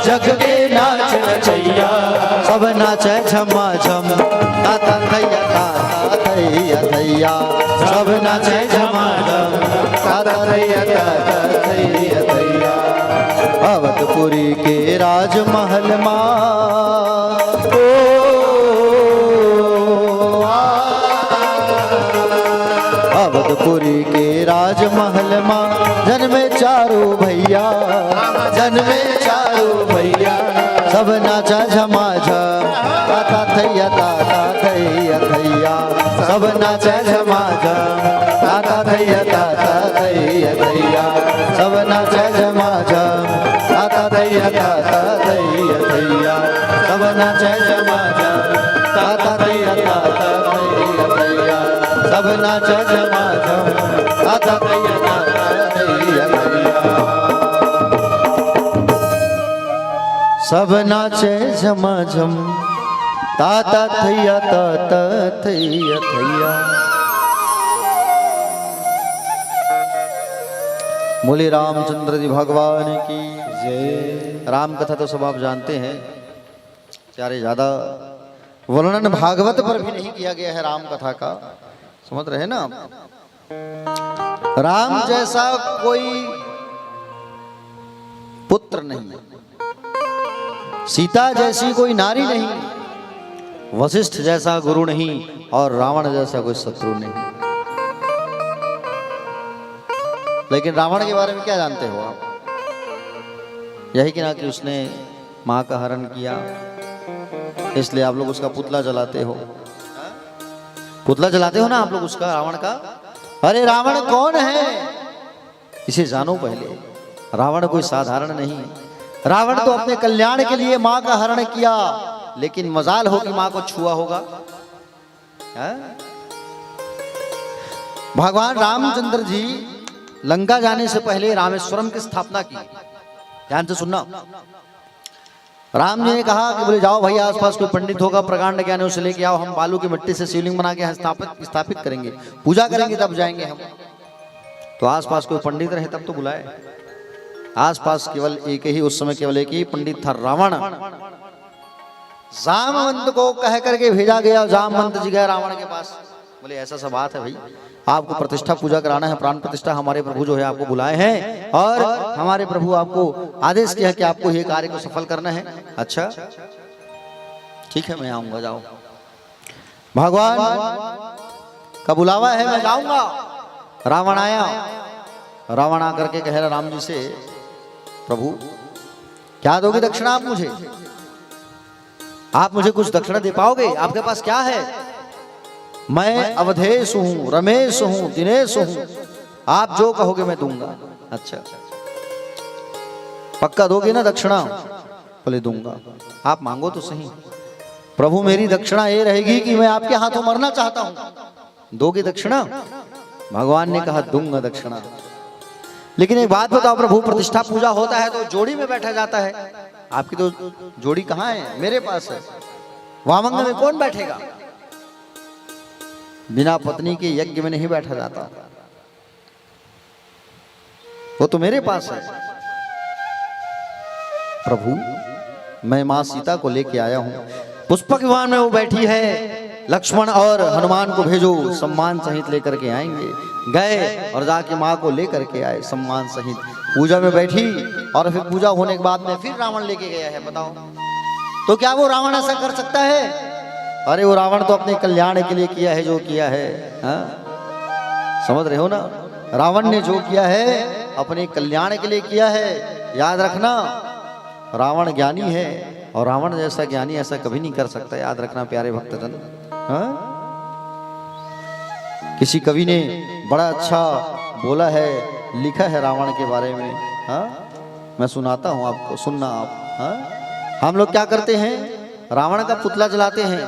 जग के नाच नचैया सब नाचे झमा झम ताता थैया थैया सब नाचे झमा झम ताता थैया थैया। अवधपुरी के राजमहल मा ओ अवधपुरी के राजमहल मा जन्मे चारू भैया जन्मे चारू भैया सब नाचा झमा झम ताता थैया थैया सब नाचा झमा झम ताता थैया थैया सब नाचा झमा झम ताता थैया थैया सब नाचा झमा झम ताता थैया थैया सब नाचा झमा झम ताता थैया थैया सब नाचे झमा झम ताता थैया थैया। बोले रामचंद्र जी भगवान की जय। राम कथा तो सब आप जानते हैं, चारे ज्यादा वर्णन भागवत पर भी नहीं किया गया है राम कथा का, समझ रहे ना आप। राम जैसा कोई पुत्र नहीं, सीता जैसी कोई नारी नहीं, वशिष्ठ जैसा गुरु नहीं और रावण जैसा कोई शत्रु नहीं। लेकिन रावण के बारे में क्या जानते हो आप? यही कि ना कि उसने मां का हरण किया, इसलिए आप लोग उसका पुतला जलाते हो। पुतला जलाते हो ना आप लोग उसका, रावण का। अरे रावण कौन है इसे जानो पहले। रावण कोई साधारण नहीं, रावण तो अपने कल्याण के लिए मां का हरण किया, लेकिन मजाल हो कि मां को छुआ होगा। भगवान रामचंद्र जी लंका जाने से पहले रामेश्वरम की स्थापना की। ध्यान से सुनना। राम जी ने कहा कि बोले जाओ भाई, आसपास कोई पंडित होगा प्रकांड ज्ञानी, उसे लेके आओ, हम बालू की मिट्टी से शिवलिंग बना के स्थापित करेंगे, पूजा करेंगे, तब जाएंगे हम। तो आसपास कोई पंडित रहे तब तो बुलाए। आसपास केवल एक ही, उस समय केवल एक ही पंडित था, रावण। जामवंत को कह करके भेजा गया। जामवंत जी गए रावण के पास, बोले ऐसा सा बात है भाई, आपको प्रतिष्ठा पूजा कराना है, प्राण प्रतिष्ठा, हमारे प्रभु जो है आपको बुलाए हैं और हमारे प्रभु आपको आदेश किया कि आपको ये कार्य को सफल करना है। अच्छा ठीक है, मैं आऊंगा, जाओ। भगवान का बुलावा है, मैं जाऊंगा। रावण आया। रावण आकर के कह रहा राम जी से, प्रभु क्या दोगे दक्षिणा आप मुझे? आप मुझे कुछ दक्षिणा दे पाओगे? आपके पास क्या है? मैं अवधेश हूं, रमेश हूं, दिनेश हूं, आप जो कहोगे मैं दूंगा। अच्छा पक्का दोगे ना दक्षिणा? बोले दूंगा। आप मांगो तो सही। प्रभु मेरी दक्षिणा ये रहेगी कि मैं आपके हाथों मरना चाहता हूं, दोगे दक्षिणा? भगवान ने कहा दूंगा दक्षिणा। लेकिन एक बात बताओ प्रभु, प्रतिष्ठा पूजा होता है तो जोड़ी में बैठा जाता है, आपकी तो जोड़ी कहाँ है? मेरे पास है। वामंग में कौन बैठेगा? बिना पत्नी के यज्ञ में नहीं बैठा जाता, वो तो मेरे पास है। प्रभु मैं मां सीता को लेके आया हूं, पुष्पक विमान में वो बैठी है, लक्ष्मण और हनुमान को भेजो, सम्मान सहित लेकर के आएंगे। गए और जाके मां को लेकर के आए सम्मान सहित, पूजा में बैठी और फिर पूजा होने के बाद में फिर रावण लेके गया है। बताओ तो क्या वो रावण ऐसा कर सकता है? अरे वो रावण तो अपने कल्याण के लिए किया है जो किया है। समझ रहे हो ना? रावण ने जो किया है अपने कल्याण के लिए किया है। याद रखना, रावण ज्ञानी है और रावण जैसा ज्ञानी ऐसा कभी नहीं कर सकता। याद रखना प्यारे भक्तजन। किसी कवि ने बड़ा अच्छा बोला है, लिखा है रावण के बारे में। मैं सुनाता हूं आपको, सुनना आप। हम लोग क्या करते हैं? रावण का पुतला जलाते हैं।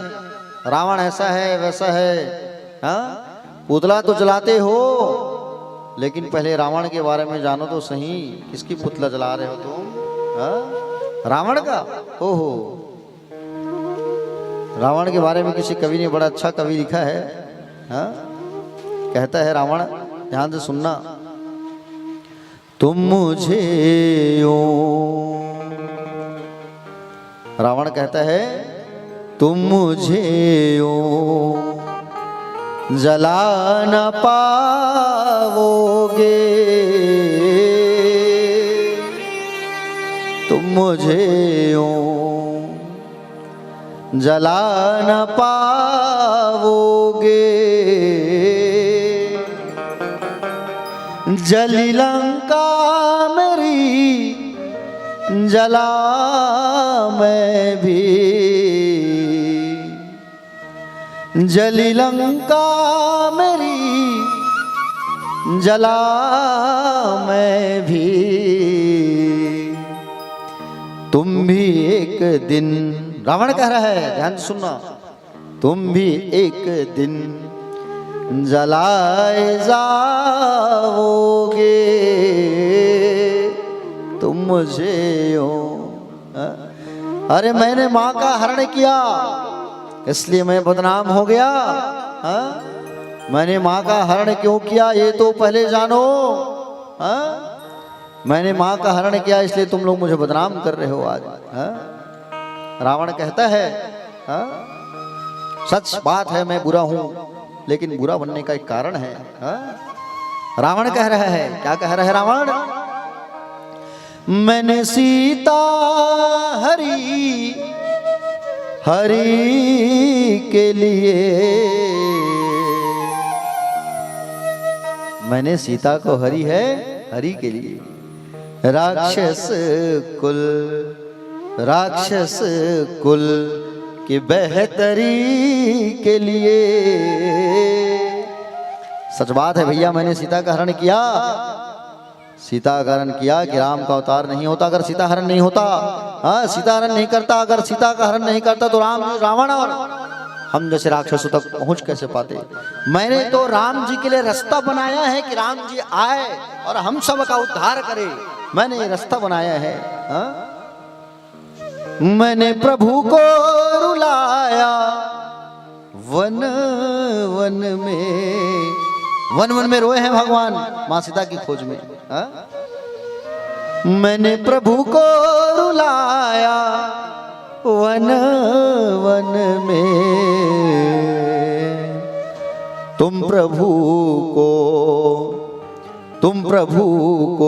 रावण ऐसा है वैसा है, पुतला तो जलाते हो, लेकिन पहले रावण के बारे में जानो तो सही। किसकी पुतला जला रहे हो तुम? रावण का। ओहो, रावण के बारे में किसी कवि ने बड़ा अच्छा कवि लिखा है। कहता है रावण, ध्यान से सुनना, तुम मुझे रावण कहता है तुम मुझे जला न पाओगे, तुम मुझे जला न पाओगे, जली लंका मेरी जला मैं भी, जली लंका मेरी जला मैं भी, तुम भी एक दिन, रावण कह रहा है, ध्यान से सुनना, तुम भी एक दिन जलाए जाओगे, तुम मुझे अरे मैंने माँ का हरण किया इसलिए मैं बदनाम हो गया। मैंने माँ का हरण क्यों किया ये तो पहले जानो। मैंने माँ का हरण किया इसलिए तुम लोग मुझे बदनाम कर रहे हो आज। रावण कहता है सच बात है, मैं बुरा हूं, लेकिन बुरा बनने का एक कारण है। रावण कह रहा है, क्या कह रहा है रावण? मैंने सीता हरी हरी के लिए, मैंने सीता को हरी है हरी के लिए, राक्षस कुल की बेहतरी के लिए। सच बात है भैया, मैंने सीता का हरण किया सीता का हरण किया कि राम का अवतार नहीं होता अगर सीता हरण नहीं होता। हाँ, सीता हरण नहीं करता, अगर सीता का हरण नहीं करता तो रावण और हम जैसे राक्षसों तक पहुंच कैसे पाते। मैंने तो राम जी के लिए रास्ता बनाया है कि राम जी आए और हम सब का उद्धार करे। मैंने ये रास्ता बनाया है। हाँ? मैंने प्रभु को रुलाया वन वन में रोए हैं भगवान मां सीता की खोज में। हा? मैंने प्रभु को रुलाया वन वन में, तुम प्रभु को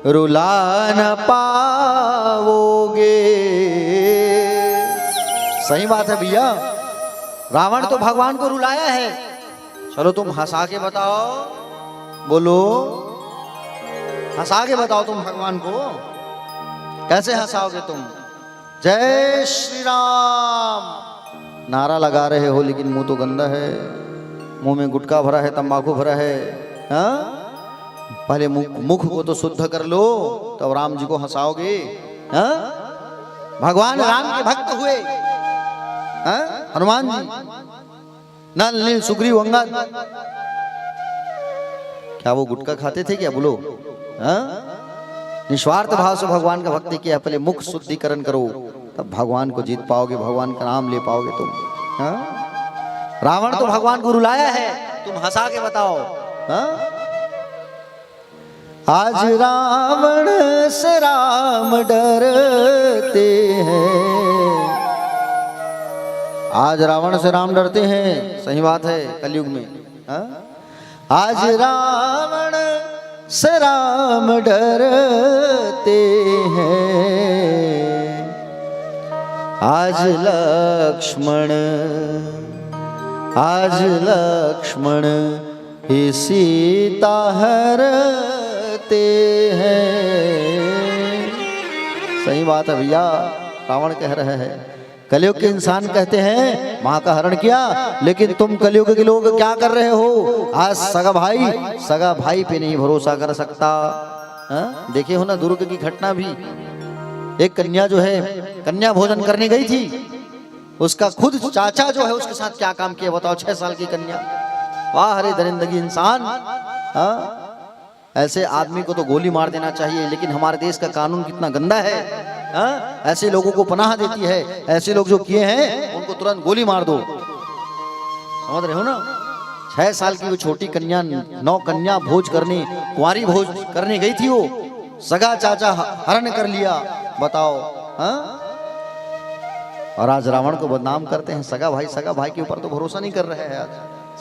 रुला न पाओगे। सही बात है भैया, रावण तो भगवान को रुलाया है। चलो तुम हंसा के बताओ, बोलो हंसा के बताओ तुम भगवान को कैसे हंसाओगे तुम। जय श्री राम नारा लगा रहे हो लेकिन मुंह तो गंदा है, मुंह में गुटखा भरा है, तंबाकू भरा है। हाँ? पहले मुख को तो शुद्ध कर लो तब राम जी को हंसाओगे। हाँ? भगवान राम के भक्त हुए। हाँ? हनुमान जी, नल नील सुग्रीव अंगद, क्या वो गुटखा खाते थे क्या? बोलो। हाँ? निस्वार्थ भाव से भगवान का भक्ति किया। पहले मुख शुद्धिकरण करो तब भगवान को जीत पाओगे, भगवान का नाम ले पाओगे तुम। हाँ? रावण तो भगवान को रुलाया है, तुम हंसा के बताओ। हाँ? आज रावण से राम डरते हैं, आज रावण से राम डरते हैं। सही बात है कलयुग में। हा? आज रावण से राम डरते हैं, आज लक्ष्मण ही सीता हरते हैं। सही बात है भैया, रावण कह रहे हैं। कलयुग के इंसान कहते हैं मां का हरण किया, लेकिन तुम कलयुग के लोग क्या कर रहे हो? आज सगा भाई पे नहीं भरोसा कर सकता। देखे हो ना दुर्ग की घटना भी। एक कन्या जो है कन्या भोजन करने गई थी, उसका खुद चाचा जो है उसके साथ क्या काम किया बताओ। 6 साल की कन्या। वाह हरे दरिंदगी इंसान। हाँ? ऐसे आदमी को तो गोली मार देना चाहिए, लेकिन हमारे देश का कानून कितना गंदा है। हाँ? ऐसे लोगों को पनाह देती है। ऐसे लोग जो किए हैं उनको तुरंत गोली मार दो। समझ रहे हो ना? 6 साल की वो छोटी कन्या, 9 कन्या भोज करने, कुंवारी भोज करने गई थी, वो सगा चाचा हरण कर लिया। बताओ। हाँ? और आज रावण को बदनाम करते हैं। सगा भाई के ऊपर तो भरोसा नहीं कर रहे हैं। आज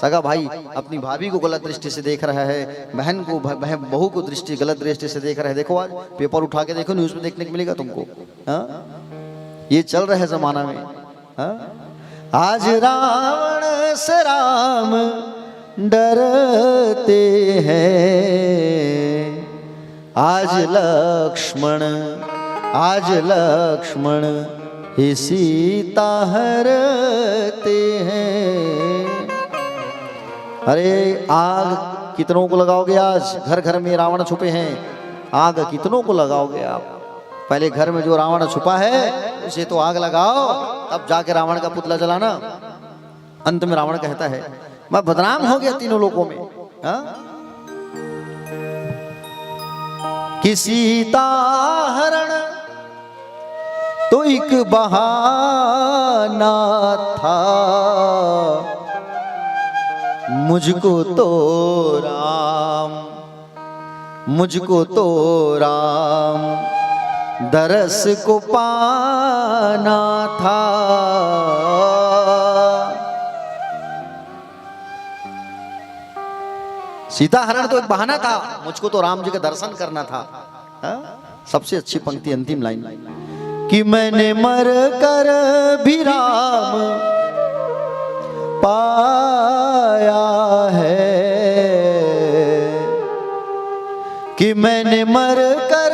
सगा भाई अपनी भाभी को गलत दृष्टि से देख रहा है, बहन को बहू को गलत दृष्टि से देख रहा है। देखो आज पेपर उठा के देखो, न्यूज में देखने को मिलेगा तुमको। हाँ? ये चल रहा है जमाना में। हाँ? आज रावण से राम डरते हैं, आज लक्ष्मण ही सीता हरते हैं। अरे आग कितनों को लगाओगे? आज घर घर में रावण छुपे हैं, आग कितनों को लगाओगे आप? पहले घर में जो रावण छुपा है उसे तो आग लगाओ, तब जाके रावण का पुतला जलाना। अंत में रावण कहता है मैं बदनाम हो गया तीनों लोगों में। हा? कि सीता हरण तो एक बहाना था, मुझको तो राम दरस को पाना था। सीता हरण तो एक बहाना था, मुझको तो राम जी का दर्शन करना था। हा? सबसे अच्छी पंक्ति अंतिम लाइन कि मैंने मर कर भी राम पाया है, कि मैंने मर कर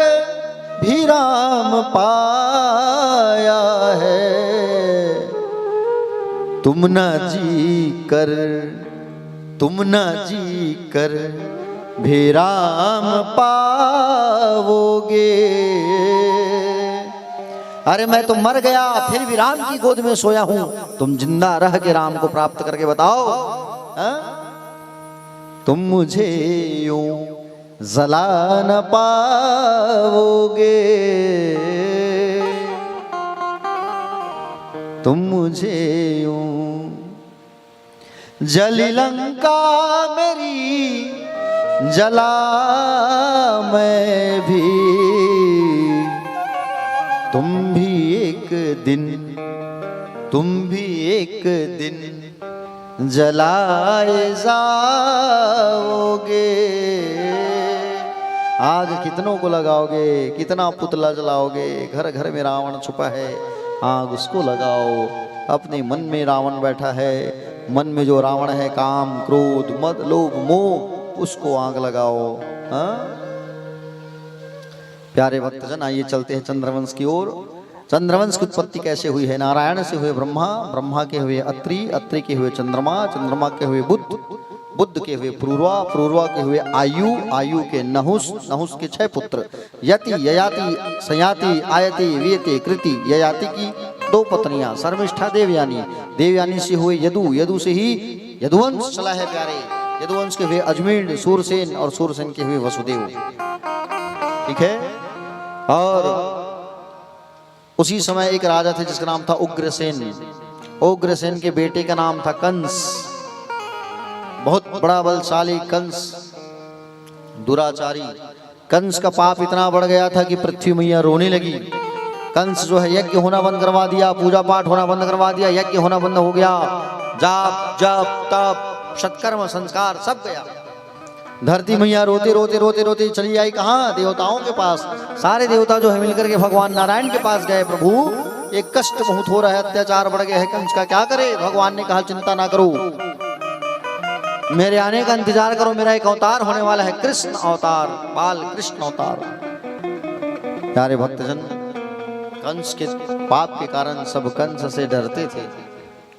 भी राम पाया है। तुम न जी कर भी राम पाओगे। अरे मैं तो मर गया फिर भी राम की गोद में सोया हूं, तुम जिंदा रह के राम को प्राप्त करके बताओ। हा? तुम मुझे यूं जला न पाओगे, तुम मुझे यूं जली लंका मेरी जला मैं भी, तुम भी एक दिन जलाए जाओगे। आग कितनों को लगाओगे, कितना पुतला जलाओगे, घर घर में रावण छुपा है, आग उसको लगाओ। अपने मन में रावण बैठा है, मन में जो रावण है काम क्रोध मद लोभ मोह, उसको आग लगाओ। हाँ? प्यारे भक्तजन आइए चलते हैं चंद्रवंश की ओर। चंद्रवंश की उत्पत्ति कैसे हुई है? नारायण से हुए ब्रह्मा, ब्रह्मा के हुए अत्रि, अत्रि के हुए चंद्रमा, चंद्रमा के हुए बुद्ध, बुद्ध के हुए पूर्वा, पूर्वा के हुए आयु, आयु के नहुस, नहुस के 6 पुत्र यति, ययाति, संयाति, आयति, वियति, कृति। ययाति की 2 पत्नियां शर्मिष्ठा, देवयानी, देवयानी से हुए यदु, यदु से ही यदुवंश चला है प्यारे। यदुवंश के हुए अजमीर, सूरसेन और सूरसेन के हुए वसुदेव। ठीक है। और उसी समय एक राजा थे जिसका नाम था उग्रसेन। उग्रसेन के बेटे का नाम था कंस। बहुत बड़ा बलशाली कंस, दुराचारी। कंस का पाप इतना बढ़ गया था कि पृथ्वी मैया रोने लगी। कंस जो है यज्ञ होना बंद करवा दिया, पूजा पाठ होना बंद करवा दिया, यज्ञ होना बंद हो गया, जाप जप तप सत्कर्म संस्कार सब गया। धरती मैया रोते रोते रोते रोते चली आई कहाँ? देवताओं के पास। सारे देवता जो है मिलकर के भगवान नारायण के पास गए। प्रभु एक कष्ट बहुत हो रहा है, अत्याचार बढ़ गया है कंस का, क्या करे? भगवान ने कहा चिंता ना करो, मेरे आने का इंतजार करो, मेरा एक अवतार होने वाला है, कृष्ण अवतार, बाल कृष्ण अवतार। प्यारे भक्तजन, कंस के पाप के कारण सब कंस से डरते थे।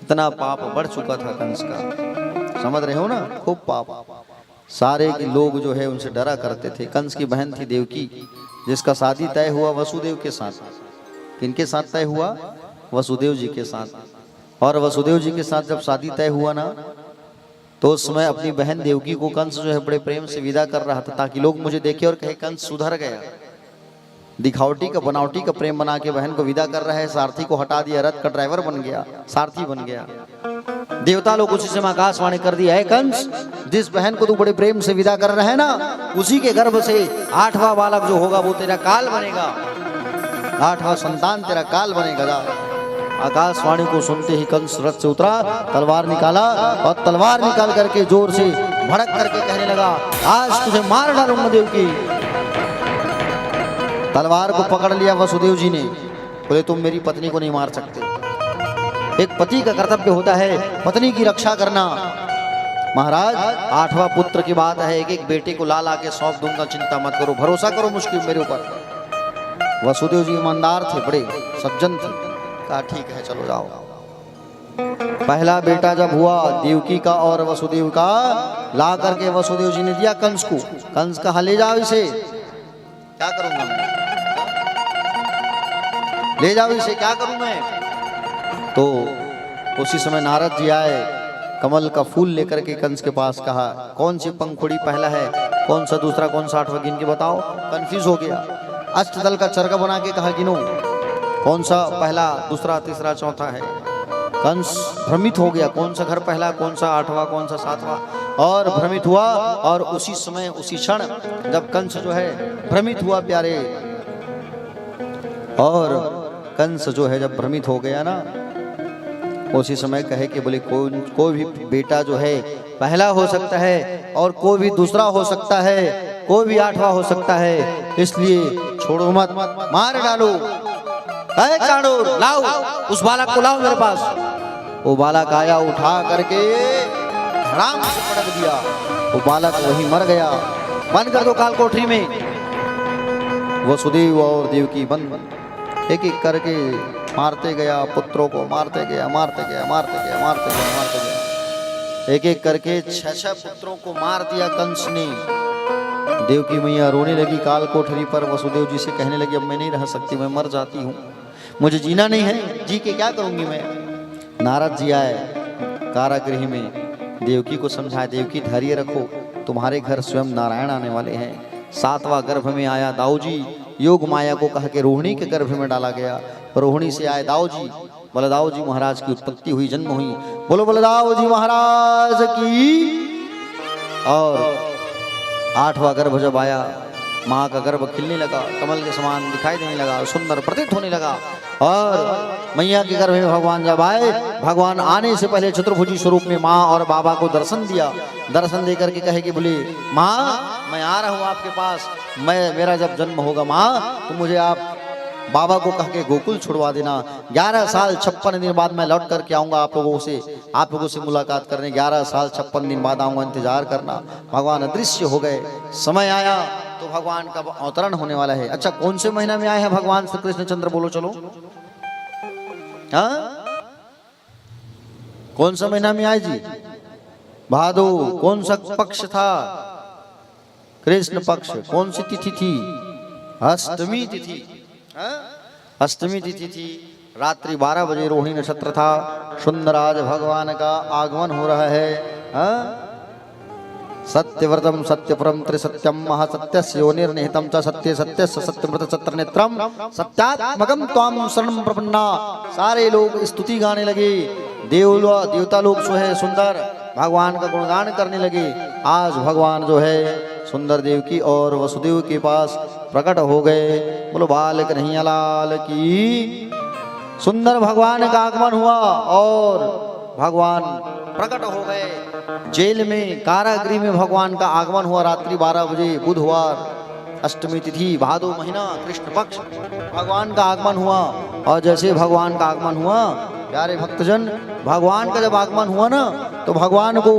इतना पाप बढ़ चुका था कंस का, समझ रहे हो ना? खूब पाप। सारे के लोग जो है उनसे डरा करते थे। कंस की बहन थी देवकी, जिसका शादी तय हुआ वसुदेव के साथ। किनके साथ तय हुआ? वसुदेव जी के साथ। और वसुदेव जी के साथ जब शादी तय हुआ ना, तो उस समय अपनी बहन देवकी को कंस जो है बड़े प्रेम से विदा कर रहा था, ताकि लोग मुझे देखे और कहे कंस सुधर गया। दिखावटी का बनावटी का प्रेम बना के बहन को विदा कर रहा है। सारथी को हटा दिया, रथ का ड्राइवर बन गया, सारथी बन गया। देवता लोग उसी समय आकाशवाणी कर दिया है, कंस जिस बहन को तू बड़े प्रेम से विदा कर रहा है ना, उसी के गर्भ से 8वां बालक जो होगा वो तेरा काल बनेगा, 8वां संतान तेरा काल बनेगा। जा। आकाशवाणी को सुनते ही कंस रथ से उतरा, तलवार निकाला और तलवार निकाल करके जोर से भड़क करके कहने लगा, आज तुझे मार डालूंगा देवकी। तलवार को पकड़ लिया वसुदेव जी ने, बोले तुम मेरी पत्नी को नहीं मार सकते। एक पति का कर्तव्य होता है पत्नी की रक्षा करना। महाराज 8वां पुत्र की बात है, एक एक बेटे को ला ला के सौंप दूंगा, चिंता मत करो, भरोसा करो मुश्किल मेरे ऊपर। वसुदेव जी ईमानदार थे, बड़े सज्जन थे। कहा ठीक है चलो जाओ। पहला बेटा जब हुआ देवकी का और वसुदेव का, ला करके वसुदेव जी ने दिया कंस को। कंस कहा ले जाओ इसे, क्या करूंगा मैं, ले जाओ इसे, क्या करूं मैं। तो उसी समय नारद जी आए, कमल का फूल लेकर के कंस के पास। कहा कौन सी पंखुड़ी पहला है, कौन सा दूसरा, कौन सा 8वां, गिन के बताओ। कंफ्यूज हो गया। अष्टदल का चरका बना के कहा गिनो, कौन सा पहला, दूसरा, तीसरा, चौथा है। कंस भ्रमित हो गया, कौन सा घर पहला, कौन सा 8वां, कौन सा 7वां, और भ्रमित हुआ। और उसी समय उसी क्षण जब कंस जो है भ्रमित हुआ प्यारे, और कंस जो है जब भ्रमित हो गया ना, उसी समय कहे कि बोले कोई भी बेटा जो है पहला हो सकता है और कोई भी दूसरा हो सकता है, कोई भी 8वां हो सकता है, इसलिए छोड़ो मत, मार डालो। चाणूर लाओ, उस बालक को लाओ मेरे पास। वो बालक आया, उठा करके धड़ाम से पटक दिया, वो बालक वहीं मर गया। बंद कर दो काल कोठरी में। वसुदेव और देवकी बंद, एक एक करके मारते गया, पुत्रों को मारते गया, मारते गया, मारते गया, मारते गया, मारते गया। एक एक करके 6 पुत्रों को मार दिया कंस ने। देवकी मैया रोने लगी काल कोठरी पर। वसुदेव जी से कहने लगी अब मैं नहीं रह सकती, मैं मर जाती हूँ, मुझे जीना नहीं है, जी के क्या करूँगी मैं। नारद जी आए कारागृह में, देवकी को समझाया, देवकी धैर्य रखो, तुम्हारे घर स्वयं नारायण आने वाले हैं। 7वां गर्भ में आया दाऊ जी, योग माया को कह के रोहिणी के गर्भ में डाला गया। रोहिणी से आए दाऊ जी, बलदाऊ जी महाराज की उत्पत्ति हुई, जन्म हुई। बोलो बलदाऊ जी महाराज की। और 8वां गर्भ जब आया, माँ का गर्भ खिलने लगा, कमल के समान दिखाई देने लगा, सुंदर प्रतीत होने लगा। और मैया के गर्भ में भगवान जब आए, भगवान आने से पहले चतुर्भुजी स्वरूप में माँ और बाबा को दर्शन दिया। दर्शन देकर के कहे कि बोले माँ मैं आ रहा हूँ आपके पास, मेरा जब जन्म होगा माँ तो मुझे आप बाबा को कह के गोकुल छुड़वा देना। 11 साल 56 दिन बाद मैं लौट करके आऊँगा आप लोगों से मुलाकात करने। 11 साल 56 दिन बाद आऊँगा, इंतजार करना। भगवान अदृश्य हो गए। समय आया तो भगवान का अवतरण होने वाला है। अच्छा कौन से महीना में आए हैं भगवान श्री कृष्णचंद्र, बोलो चलो। हाँ कौन सा महीना में आए जी? भादो। कौन सा पक्ष था? कृष्ण पक्ष। कौन सी तिथि थी? अष्टमी तिथि। अष्टमी तिथि थी। रात्रि 12 बजे रोहिणी नक्षत्र था। सुंदराज भगवान का आगमन हो रहा है। सत्यव्रतम सत्यपुरम त्रिसत्यम महासत्यस्य योनिर्निहितम च सत्य सत्यस्य सत्यव्रत सत्रनेत्रम सत्यात्मकम त्वाम शरणं प्रपन्ना। सारे लोग स्तुति गाने लगे। देवता लोग जो है सुंदर भगवान का गुणगान करने लगे। आज भगवान जो है सुंदर देवकी और वसुदेव के पास प्रकट हो गए। बोलो बाल कन्हैया लाल की। सुंदर भगवान का आगमन हुआ और भगवान प्रकट हो गए। जेल में कारागृह में भगवान का आगमन हुआ। रात्रि 12 बजे बुधवार, अष्टमी तिथि, भादो महीना, कृष्ण पक्ष, भगवान का आगमन हुआ। और जैसे भगवान का आगमन हुआ, प्यारे भक्तजन, भगवान का जब आगमन हुआ ना तो भगवान को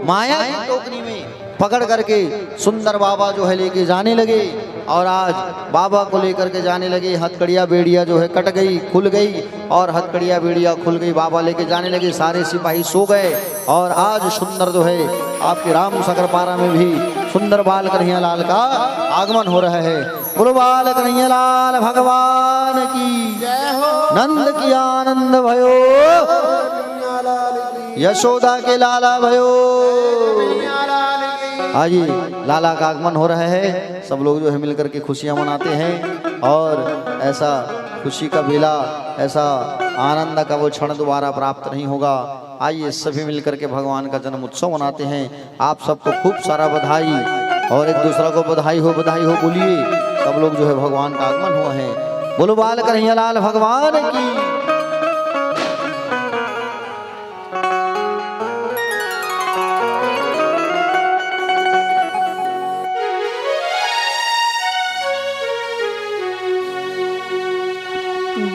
माया की टोकरी में पकड़ करके सुंदर बाबा जो है लेके जाने लगे। और आज बाबा को लेकर के जाने लगे। हथकड़िया बेड़िया जो है कट गई, खुल गई, और हथकड़िया बेड़िया खुल गई, बाबा लेके जाने लगे। सारे सिपाही सो गए। और आज सुंदर जो है आपके राम सकरपारा में भी सुंदर बाल कन्हैया लाल का आगमन हो रहा है। बोलो बाल कन्हैया लाल भगवान की जय हो। नंद की आनंद भयो, यशोदा के लाला भयो। आज लाला का आगमन हो रहा है। सब लोग जो है मिलकर के खुशियां मनाते हैं। और ऐसा खुशी का बेला, ऐसा आनंद का वो क्षण दोबारा प्राप्त नहीं होगा। आइए सभी मिलकर के भगवान का जन्म उत्सव मनाते हैं। आप सबको खूब सारा बधाई, और एक दूसरा को बधाई हो बोलिए। सब लोग जो है भगवान का आगमन हुआ है। बोलो बाल कन्हैया लाल भगवान की।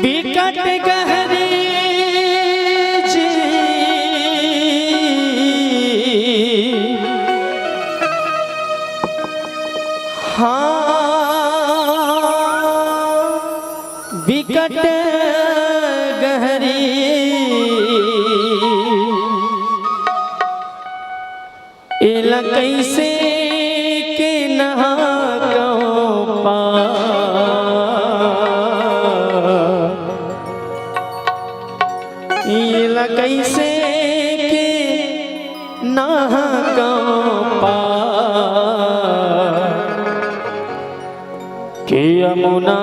बिकट गहरी जी बिकट गहरी एला कैसे के नहा कैसे के नहा के यमुना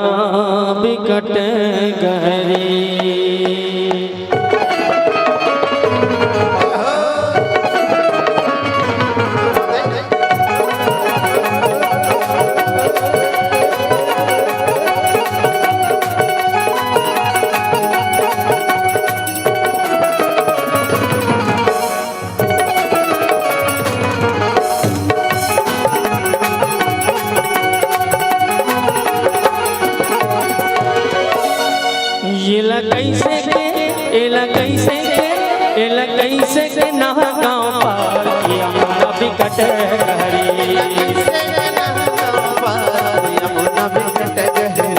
बिकट गहरी। कैसे के नहा गाँव पार यमुना बिकट गहरी।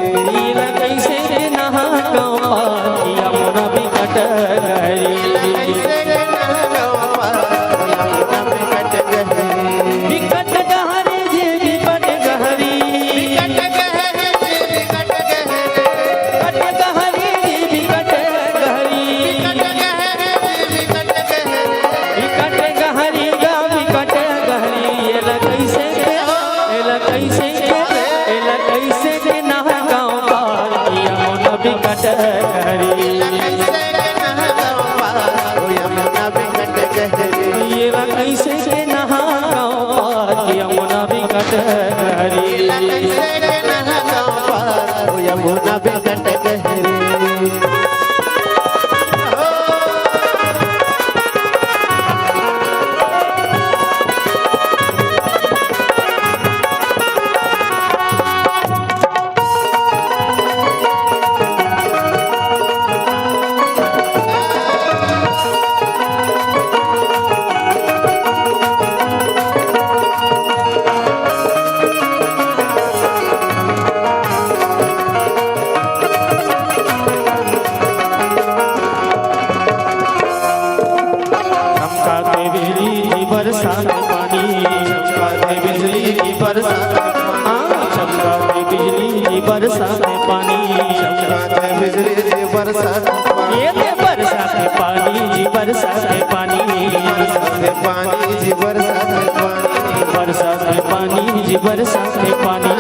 यमुना बिकट गहरी। कैसे के नहा गाँव पार यमुना बिकट गहरी। बिकट गहरी जी बिकट कटहरी कैसे नहा गाँव पार हो यमुना बिकट गहरी ये कैसे के नहा गाँव पार यमुना बिकट गहरी कैसे नहा गाँव पार हो यमुना बिकट गहरी बरसात पानी चमकाते बिजली की बरसात चमकाते बिजली की बरसात पानी चमकाते बिजली की बरसात ये दे बरसात पानी जी बरसात पानी पानी जी बरसात पानी बरसात पानी जी बरसात पानी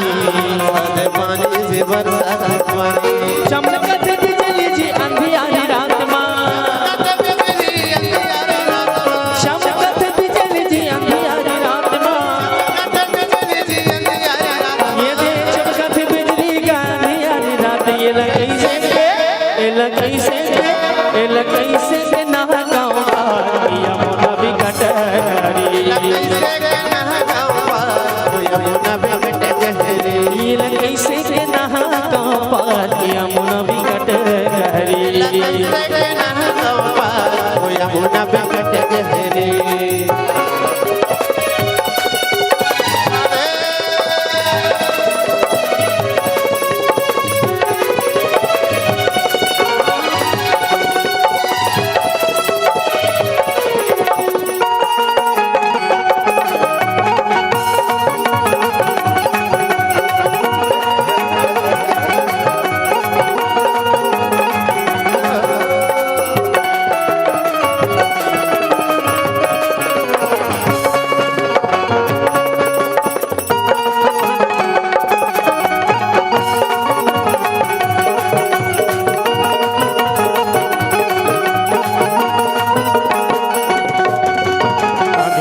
पानी जी बरसात पानी चमकते बिजली जी अंधियारी रात मां कैसे के नहा गाँव पार यमुना बिकट गहरी नहा गाँव पार यमुना बिकट गहरी कैसे के नहा गाँव पार यमुना बिकट गहरी नहा गाँव पार यमुना बिकट गहरी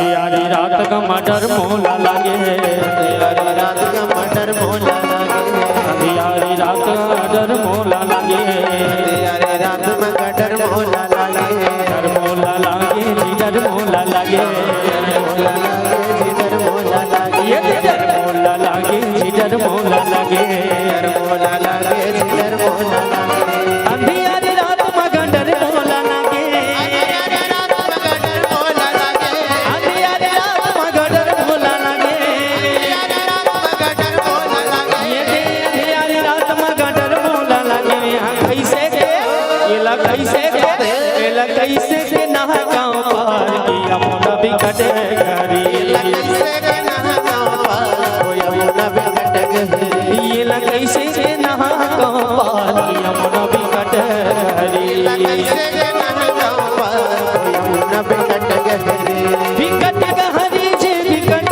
मटर मोला लागे रात का मटर मोला लागे अंधियारी रात मटर मोला लागे रात में गटर मोला लागे डर मोला लागे डर मोला लागे जिधर मोला लागे ये डर मोला लागे डर मोला लागे मोला लागे जिधर मोला लागे अंधियारी रात में डर मोला लागे अंधियारी रात में डर मोला लागे ये दे अंधियारी रात में डर मोला लागे कैसे के एला कैसे के एला कैसे के नहा गाँव पार यमुना बिकट गहरी ये ला कैसे के नहा गाँव पार यमुना बिकट गहरी बिकट गहरी जी बिकट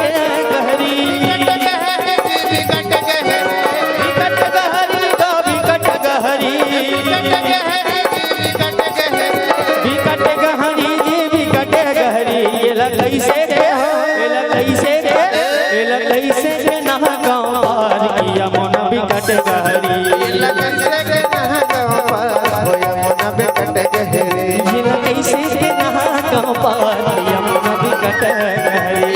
गहरी बिकट गहरी गा बिकट गहरी बिकट गहरी जी बिकट गहरी ये ला कैसे के नहा गाँव पार यमुना बिकट गहरी ये ला कैसे के नहा गाँव पार यमुना बिकट गहरी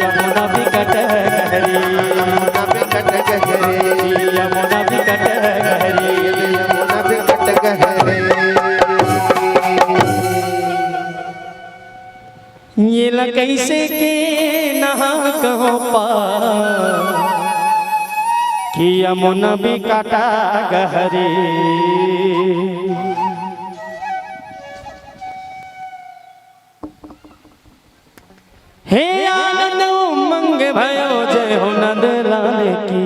यमुना बिकट गहरी यमुना बिकट गहरी ये ला कैसे के नहा गाँव पार कि यमुना बिकट गहरी हे आनंद उमंग भयो जय हो नंद लाल की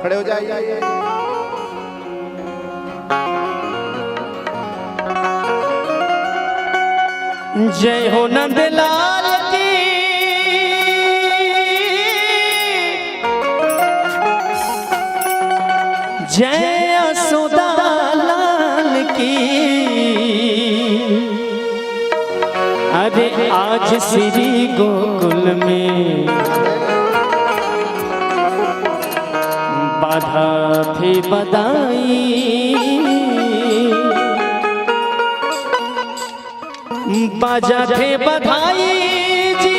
खड़े हो जाइए जय हो नंद लाल की जय यशोदा लाल की। अरे आज श्री गोकुल में बाधा थे बधाई, बाजा थे बधाई जी।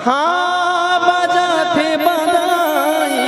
हाँ बाजा थे बधाई,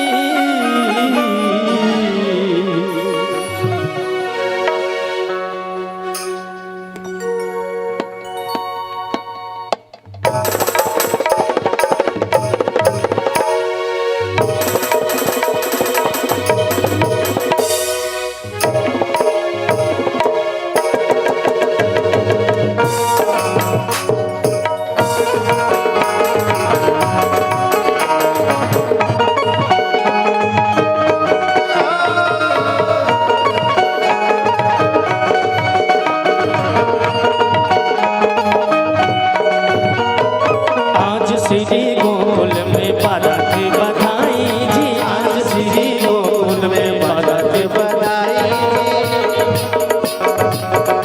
श्री गोकुल में बाधा थे बधाई जी। आज श्री गोकुल में बाधा थे बधाई,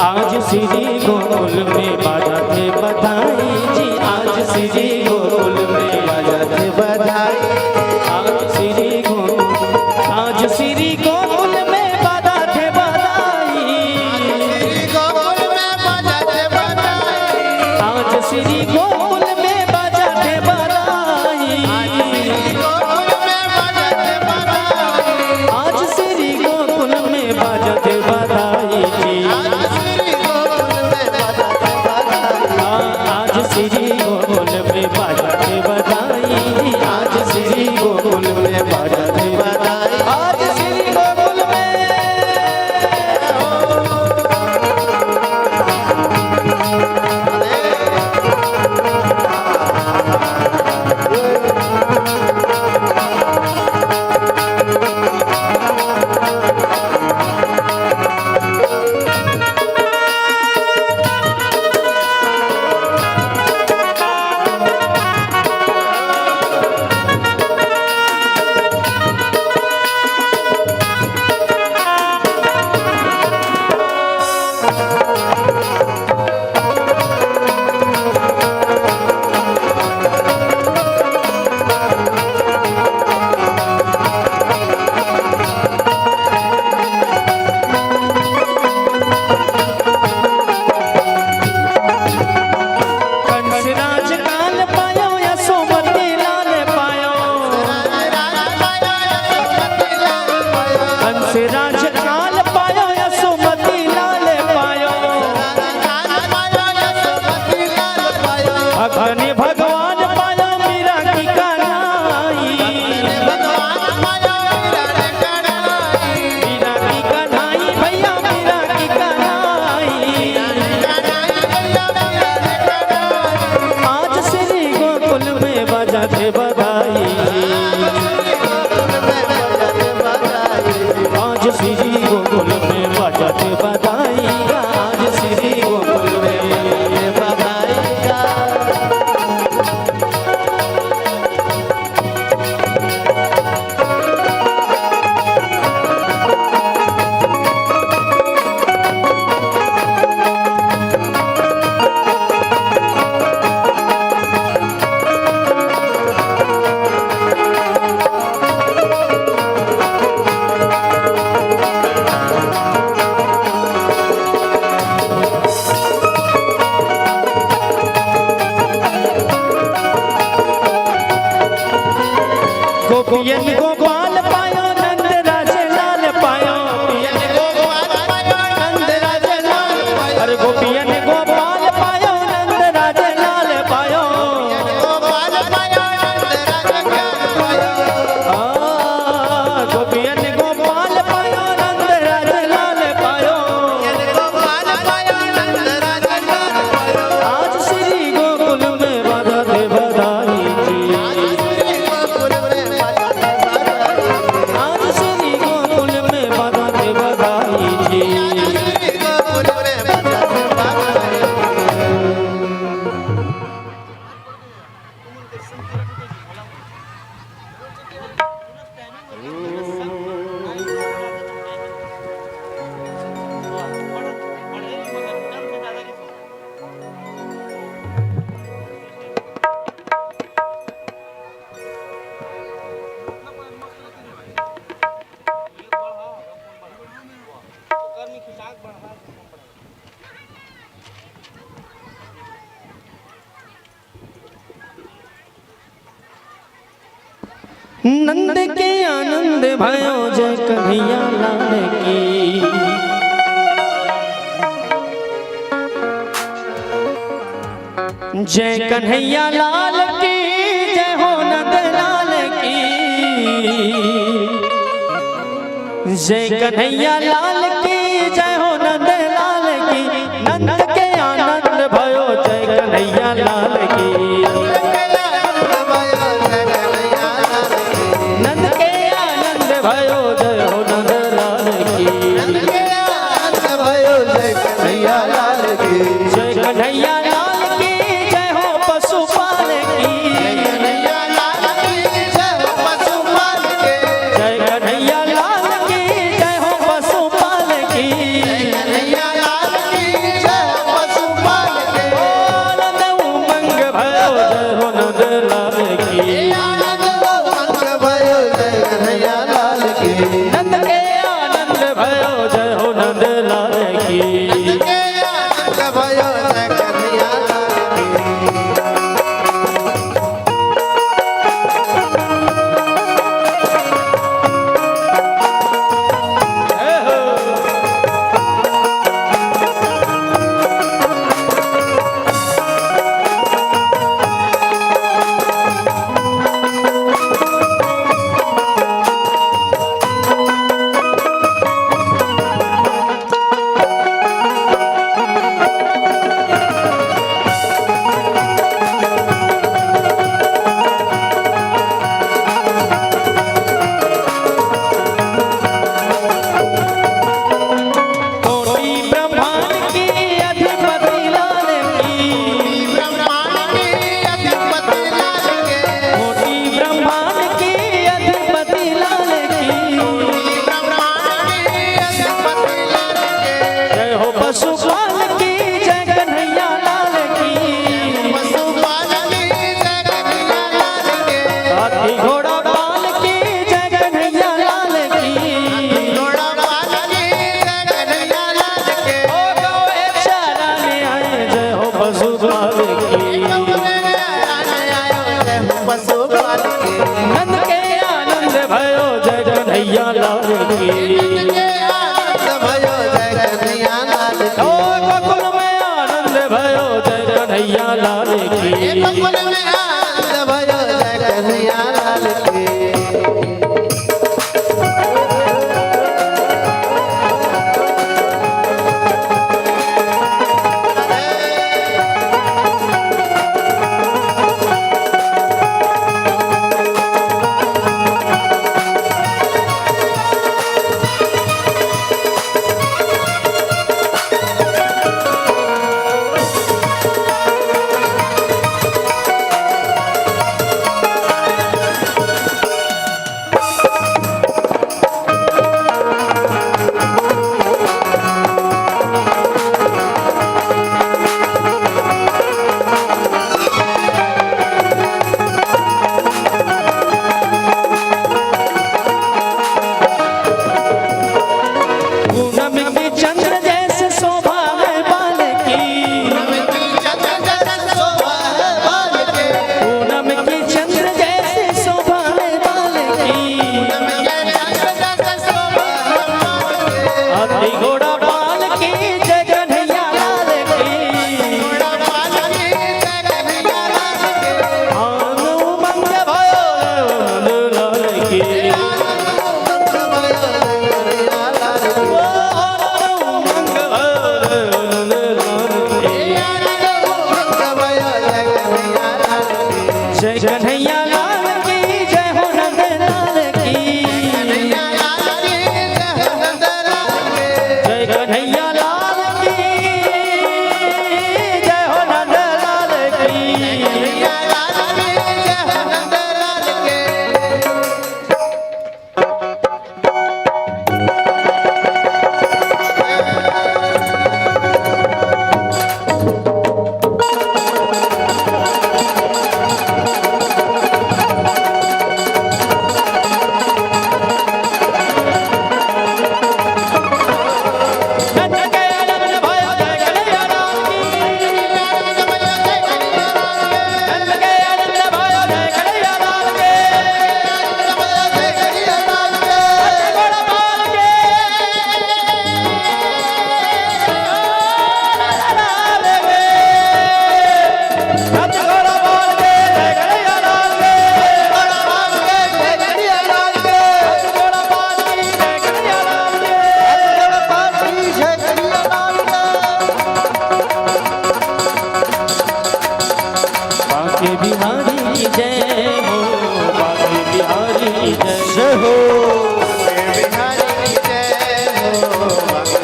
आज श्री गोकुल में बाधा थे बधाई जी। आज श्री गोकुल में बाधा थे बधाई, आज श्री गोकुल, आज श्री गोकुल में बाधा थे बधाई, आज श्री गोकुल में बाजा थे बधाई, आज श्री गोकुल में बाजा थे बधाई जी। आज श्री गोकुल में बाजा थे बधाई, आज श्री गोकुल में बाजा थे बधाई, आज श्री गोकुल में। राजकाल पायो यशोमती लाल पायो, अग्नि भगवान पायो मीरा की कन्हाई, मीरा की कन्हाई भैया मीरा की कन्हाई। आज श्री गोकुल में बाजा थे बधाई, आज श्री गोकुल में बाजा थे बधाई, आज श्री गोकुल में बधाई। गोपियन गोपाल पायो नंद राज लाल पायो, नंद राज लाल, अरे गोपियन गोपाल पायो नंद राज लाल पायो, गोपियन गोपाल पायो नंद राज लाल पायो। आज श्री गोकुल में बाधा थे बधाई जी, आज श्री गोकुल में बाधा थे बधाई जी। नंद के आनंद भयो जय कन्हैया लाल की। जय कन्हैया लाल की जय हो नंद लाल की। जय कन्हैया लाल की जय हो नंद लाल की। नंद के आनंद भयो जय कन्हैया लाल की। नंद के आनंद भयो जय हो नंद लाल की। जय कन्हैया लाल की जय हो पशुपाल की। जय कन्हैया लाल की जय हो पशुपाल की। आनंद उमंग भयो जय हो नंद लाल की। नंद के आनंद भयो जय हो नंद लाल की। नंद के आनंद भयो जय कन्हैया लाल की। ओ गोकुल में आनंद भयो जय कन्हैया लाल की।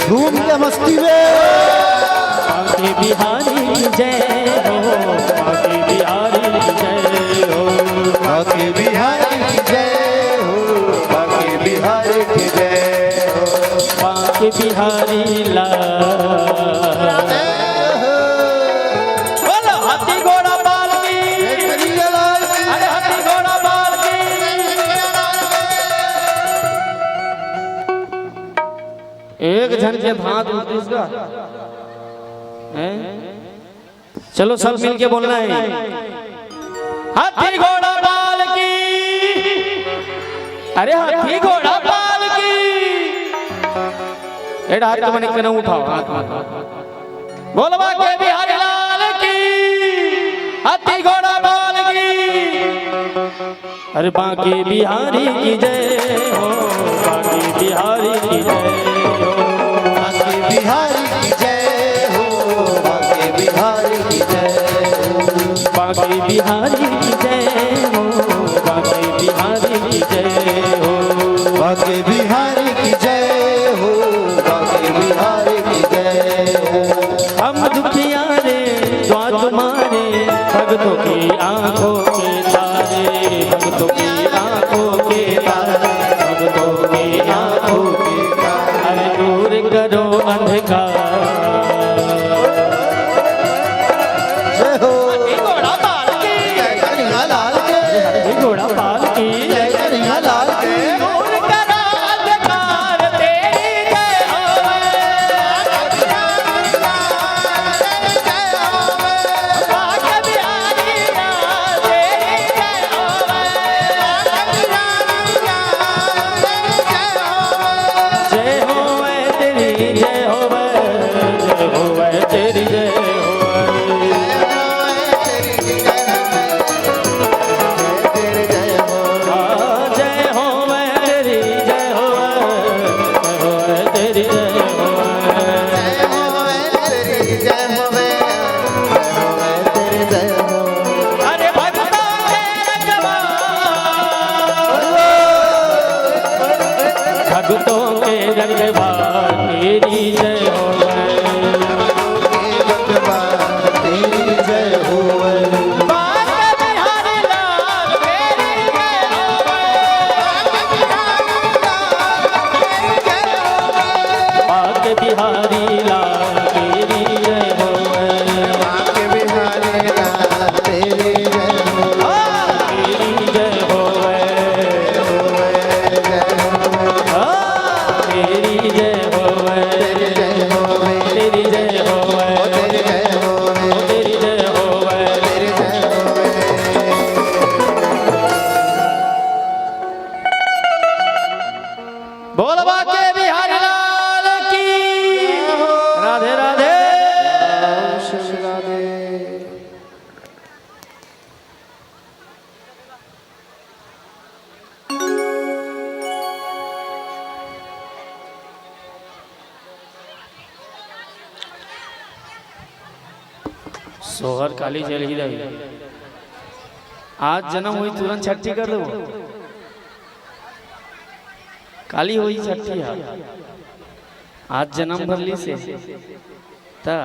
झूम के मस्ती में बांके बिहारी की जय हो, बांके बिहारी की जय हो, बांके बिहारी की जय हो, बांके बिहारी की जय हो, बांके बिहारी लाल। बोलो हाथी घोड़ा पाल की, अरे हाथी घोड़ा पाल की। एक जन के भांत उठीस का हैं? चलो सब मिलके बोलना है, हाथी घोड़ा पाल की, अरे हाथी घोड़ा पाल की। एड़ा हाथ मने के न उठाओ, बोलवा के बिहारी लाल की, हाथी घोड़ा पाल की। अरे बांके बिहारी की जय हो, बांके बिहारी की जय हो, बांके बिहारी की जय हो, बांके बिहारी की जय हो, बांके बिहारी की जय हो, बांके बिहारी की जय हो, बांके बिहारी की जय हो, बांके बिहारी की जय हो। हम दुखियारे द्वार तुम्हारे, भक्तों की आंखों के तारे, भक्तों की आंखों के तारे, भक्तों की आंखों के तारे। अरे दूर करो अंधकार। जय हो घोड़ा पाल की, जय कन्हैया लाल के, घोड़ा पाल की, जय कन्हैया लाल के। दूर करो अंधकार, तेरी जय होवे, बांके बिहारी लाल, तेरी जय होवे, जय होवे तेरी जय होवे, जय होवे तेरी जय होवे। जय होवे तेरी जय होवे, जय होवे तेरी जय होवे। अरे भक्तों के रखवार, भक्तों के रखवार, तेरी जय होवे, तेरी जय होवे, बांके बिहारी लाल, तेरी जय होवे, बांके बिहारी लाल, तेरी जय होवे, बांके बिहारी लाल तेरी जय होवे, तेरी जय होवे, तेरी जय होवे, तेरी जय होवे, तेरी जय होवे, तेरी जय होवे, तेरी जय होवे। तेरी जय होवे। बोल बांके बिहारी लाल की, राधे राधे। सोहर काली जल ही रही, आज जन्म हुई तुरंत छठी कर दो, काली हुई छठी है, आज जन्म भर ली से ता।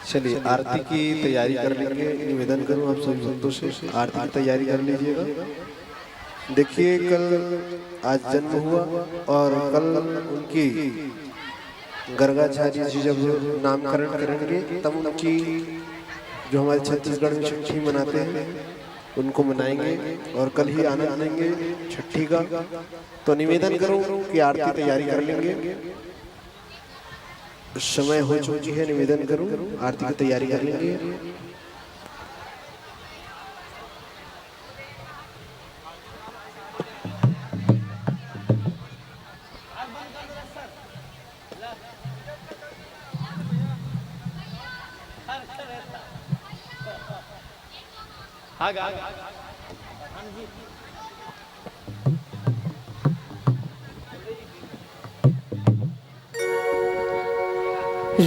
चलिए आरती की तैयारी कर लेंगे। निवेदन करूं आप सभी भक्तों से आरती की तैयारी कर लीजिएगा। देखिए कल आज जन्म हुआ और कल उनकी गर्गाचार्य जी जब नामकरण करेंगे तब उनकी जो हमारे छत्तीसगढ़ में छठी मनाते हैं उनको मनाएंगे और कल ही आनंद लेंगे छठी का। तो निवेदन करूं कि आरती तैयारी कर लेंगे, समय हो चुकी है। निवेदन करूं आरती की तैयारी कर लेंगे।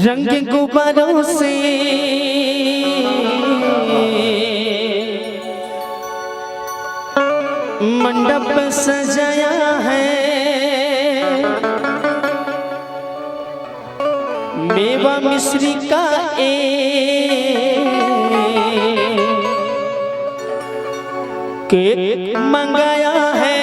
रंग गुब्बारों से मंडप सजाया है, मिश्री का केक मंगाया है,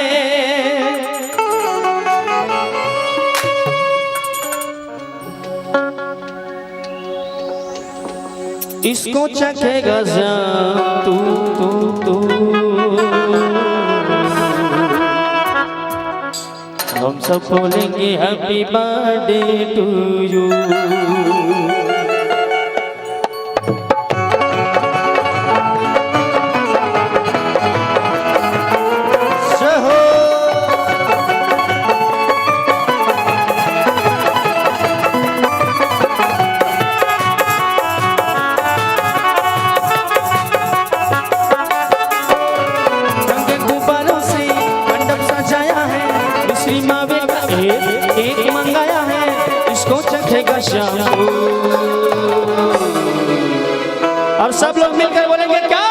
इसको चखेगा जान तू हम सब बोलेंगे happy birthday to you. Cake मंगाया है, इसको चखेगा शाम को। और सब लोग मिलकर बोलेंगे क्या?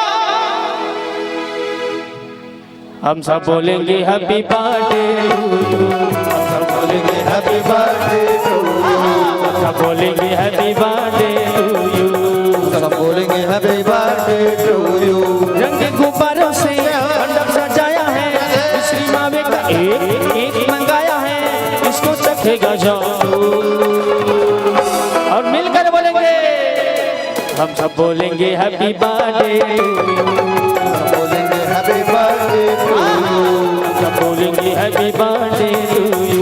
हम सब बोलेंगे हैप्पी बर्थडे टू यू, हम सब बोलेंगे हैप्पी बर्थडे टू यू, हम सब बोलेंगे हैप्पी बर्थडे टू यू, सब बोलेंगे हैप्पी बर्थडे टू यू। रंग के गुब्बारों से मंडप सजाया है, मिश्री मावे का केक मंगाया है, इसको चखेगा जाओ। और मिलकर बोलेंगे, हम सब बोलेंगे हैप्पी बर्थडे टू यू, सब बोलेंगे हैप्पी बर्थडे टू यू, सब बोलेंगे हैप्पी बर्थडे टू यू,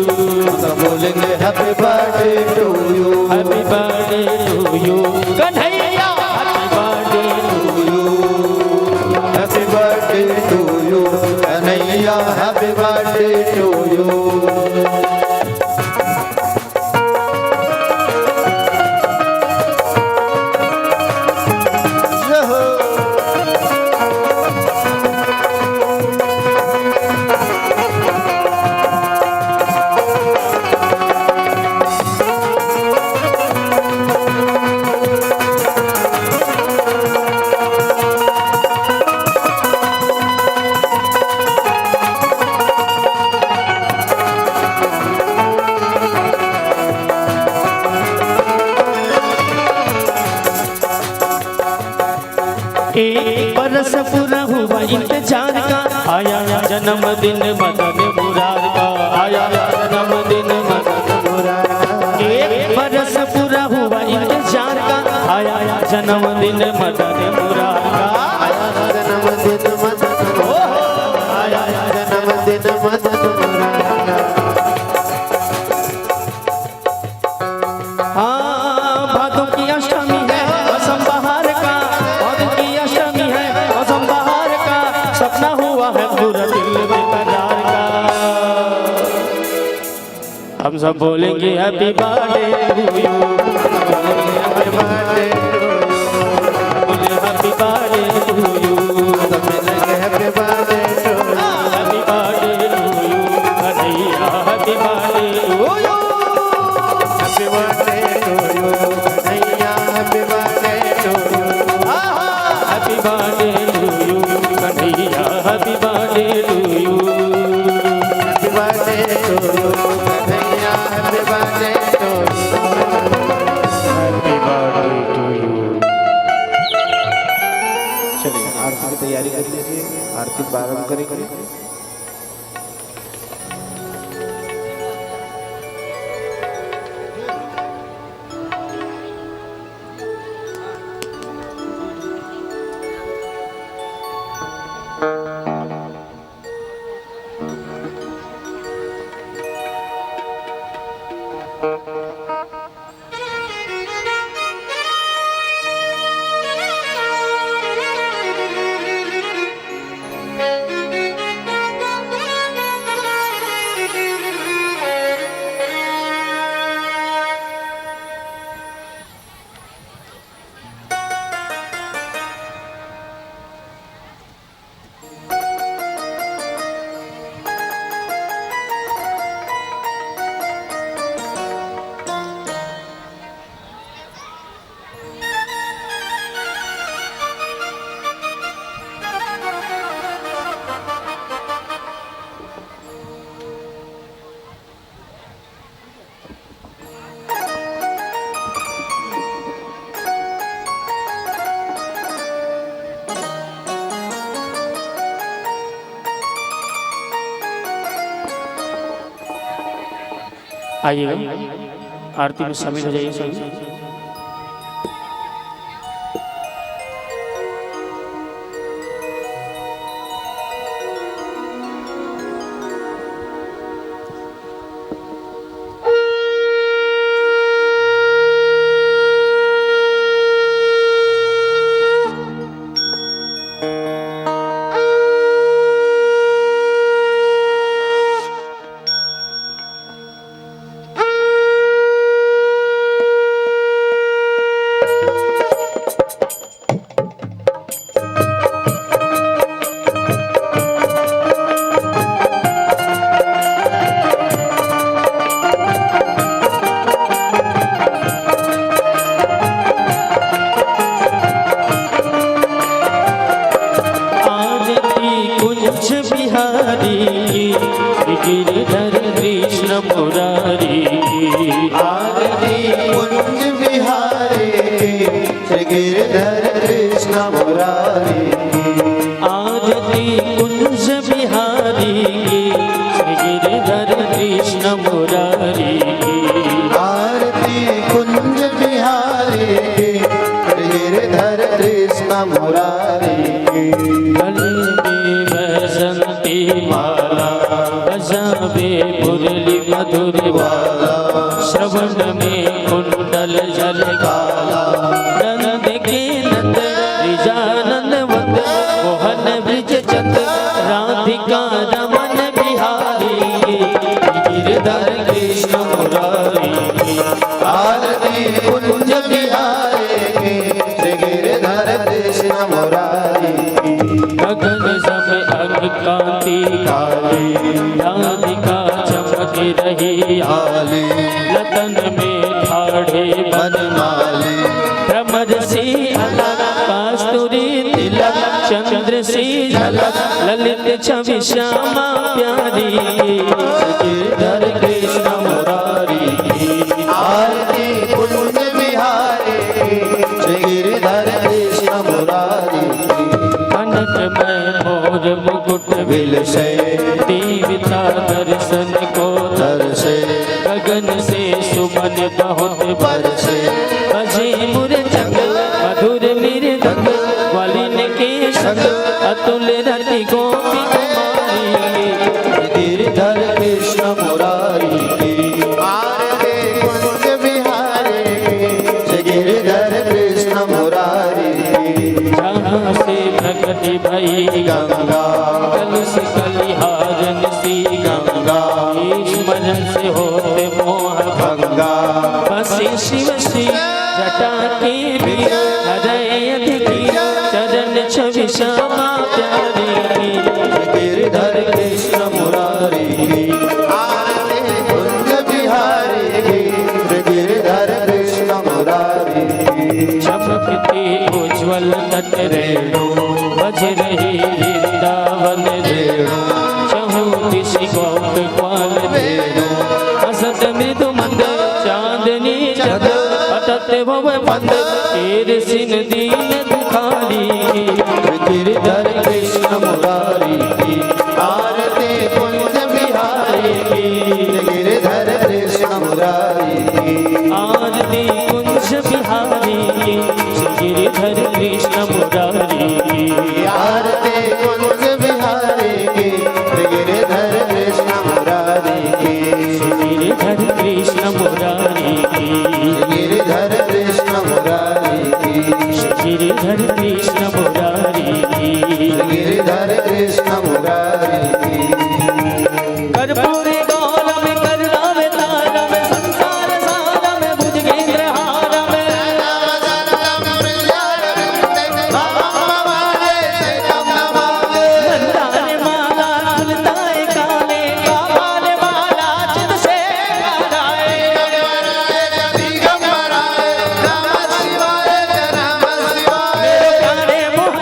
सब बोलेंगे happy birthday to you, happy birthday to you Kanhaiya, happy birthday to you, happy birthday to you Kanhaiya, happy birthday to you. एक बरस पूरा हुआ इंतजार का, आया जन्मदिन मदन मुरार का, आया जन्मदिन मदन मुरार का। एक बरस पूरा हुआ इंतजार का, आया जन्मदिन मदन मुरार का, आया जन्मदिन मदन मुरार, आया जन्मदिन मदन मुरार। हाँ भादों की अष्टमी है मौसम बहार का, भादों की अष्टमी है मौसम बहार का, सपना हुआ है पूरा दिल बेकरार का। हम सब बोलेंगे happy birthday to you, happy birthday बोले हैप्पी बर्थडे टू यू, सब मिलेंगे happy birthday happy birthday to you Kanhaiya, happy birthday to you, happy birthday to you Kanhaiya, happy birthday to you, happy birthday to you Kanhaiya, happy birthday to you, happy birthday to you Kanhaiya, happy birthday to you, happy birthday to you. चलिए आरती की तैयारी कर लीजिए, आरती प्रारंभ करेंगे। आइएगा, आरती में शामिल हो जाइए सभी। गिरधर कृष्ण मुरारी आरती कुंज बिहारी श्री गिरधर कृष्ण मुरारी आरती कुंज बिहारी श्री गिरधर कृष्ण मुरारी आरती कुंज बिहारी श्री गिरधर कृष्ण मुरारी गले में बसंती माला बजावे मुरली मधुर वाला श्रवण में कुंडल जल काला नंद के नंद निजानंद वंद मोहन ब्रिज चंद राधिका रमन बिहारी गिरधर कृष्ण मुरारी आरती कुंज बिहारी श्री गिरधर कृष्ण मुरारी गगन सम अंग कांति काली राधिका चमक रही आली लतन में ठाढ़े बनमाली भ्रमर से अलग कस्तूरी तिलक चंद्र से झलक ललित छवि श्यामा प्यारी गिरधर कृष्ण मुरारी आरती कुंज बिहारी श्री गिरधर कृष्ण मुरारी कनक में मोर मुकुट विलसे देवता दर्शन को तरसे गगन से सुमन बहुत बरसे बजे मुरचंग मधुर मृदंग ग्वालिन के संग अतुल रति गोपी कुमारी गिरधर कृष्ण मुरारी आरती कुंज बिहारी श्री गिरधर कृष्ण मुरारी जहाँ से प्रगति भई गंगा कलुष कलिहारन सी गंगा स्मरण से होते मोह गंगा बसे शिव श्री जटा के बीच हृदय अधिकी चरण छवि श्यामा प्यारी गिरधर कृष्ण मुरारी आरती कुंज बिहारी श्री गिरधर कृष्ण मुरारी चमकते उज्ज्वल तट रेणु बज रही वृंदावन रेणु चहु दिशि गोप ग्वाल रेणु हसत मृदु मंद चांदनी चंद अटत भव बंद तेरे सिन दीन दुखारी गिरधर कृष्ण मुरारी आरती कुंज बिहारी गिरधर कृष्ण मुरारी आरती कुंज बिहारी गिरधर कृष्ण मुरारी आरती कुंज बिहारी गिरधर कृष्ण मुरारी गिरधर कृष्ण मुरारी गिरधर कृष्ण मुरारी गिरधर कृष्ण मुरारी गिरधर कृष्ण मुरारी कर्पूरी गौरम करुणाव तारम संसार सारम भुजगेंद्र हारम नंदान माला ललताए काले कामाल माला चित से कराए काने मोह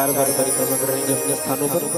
चार बार परिक्रमा करेंगे अपने स्थानों पर।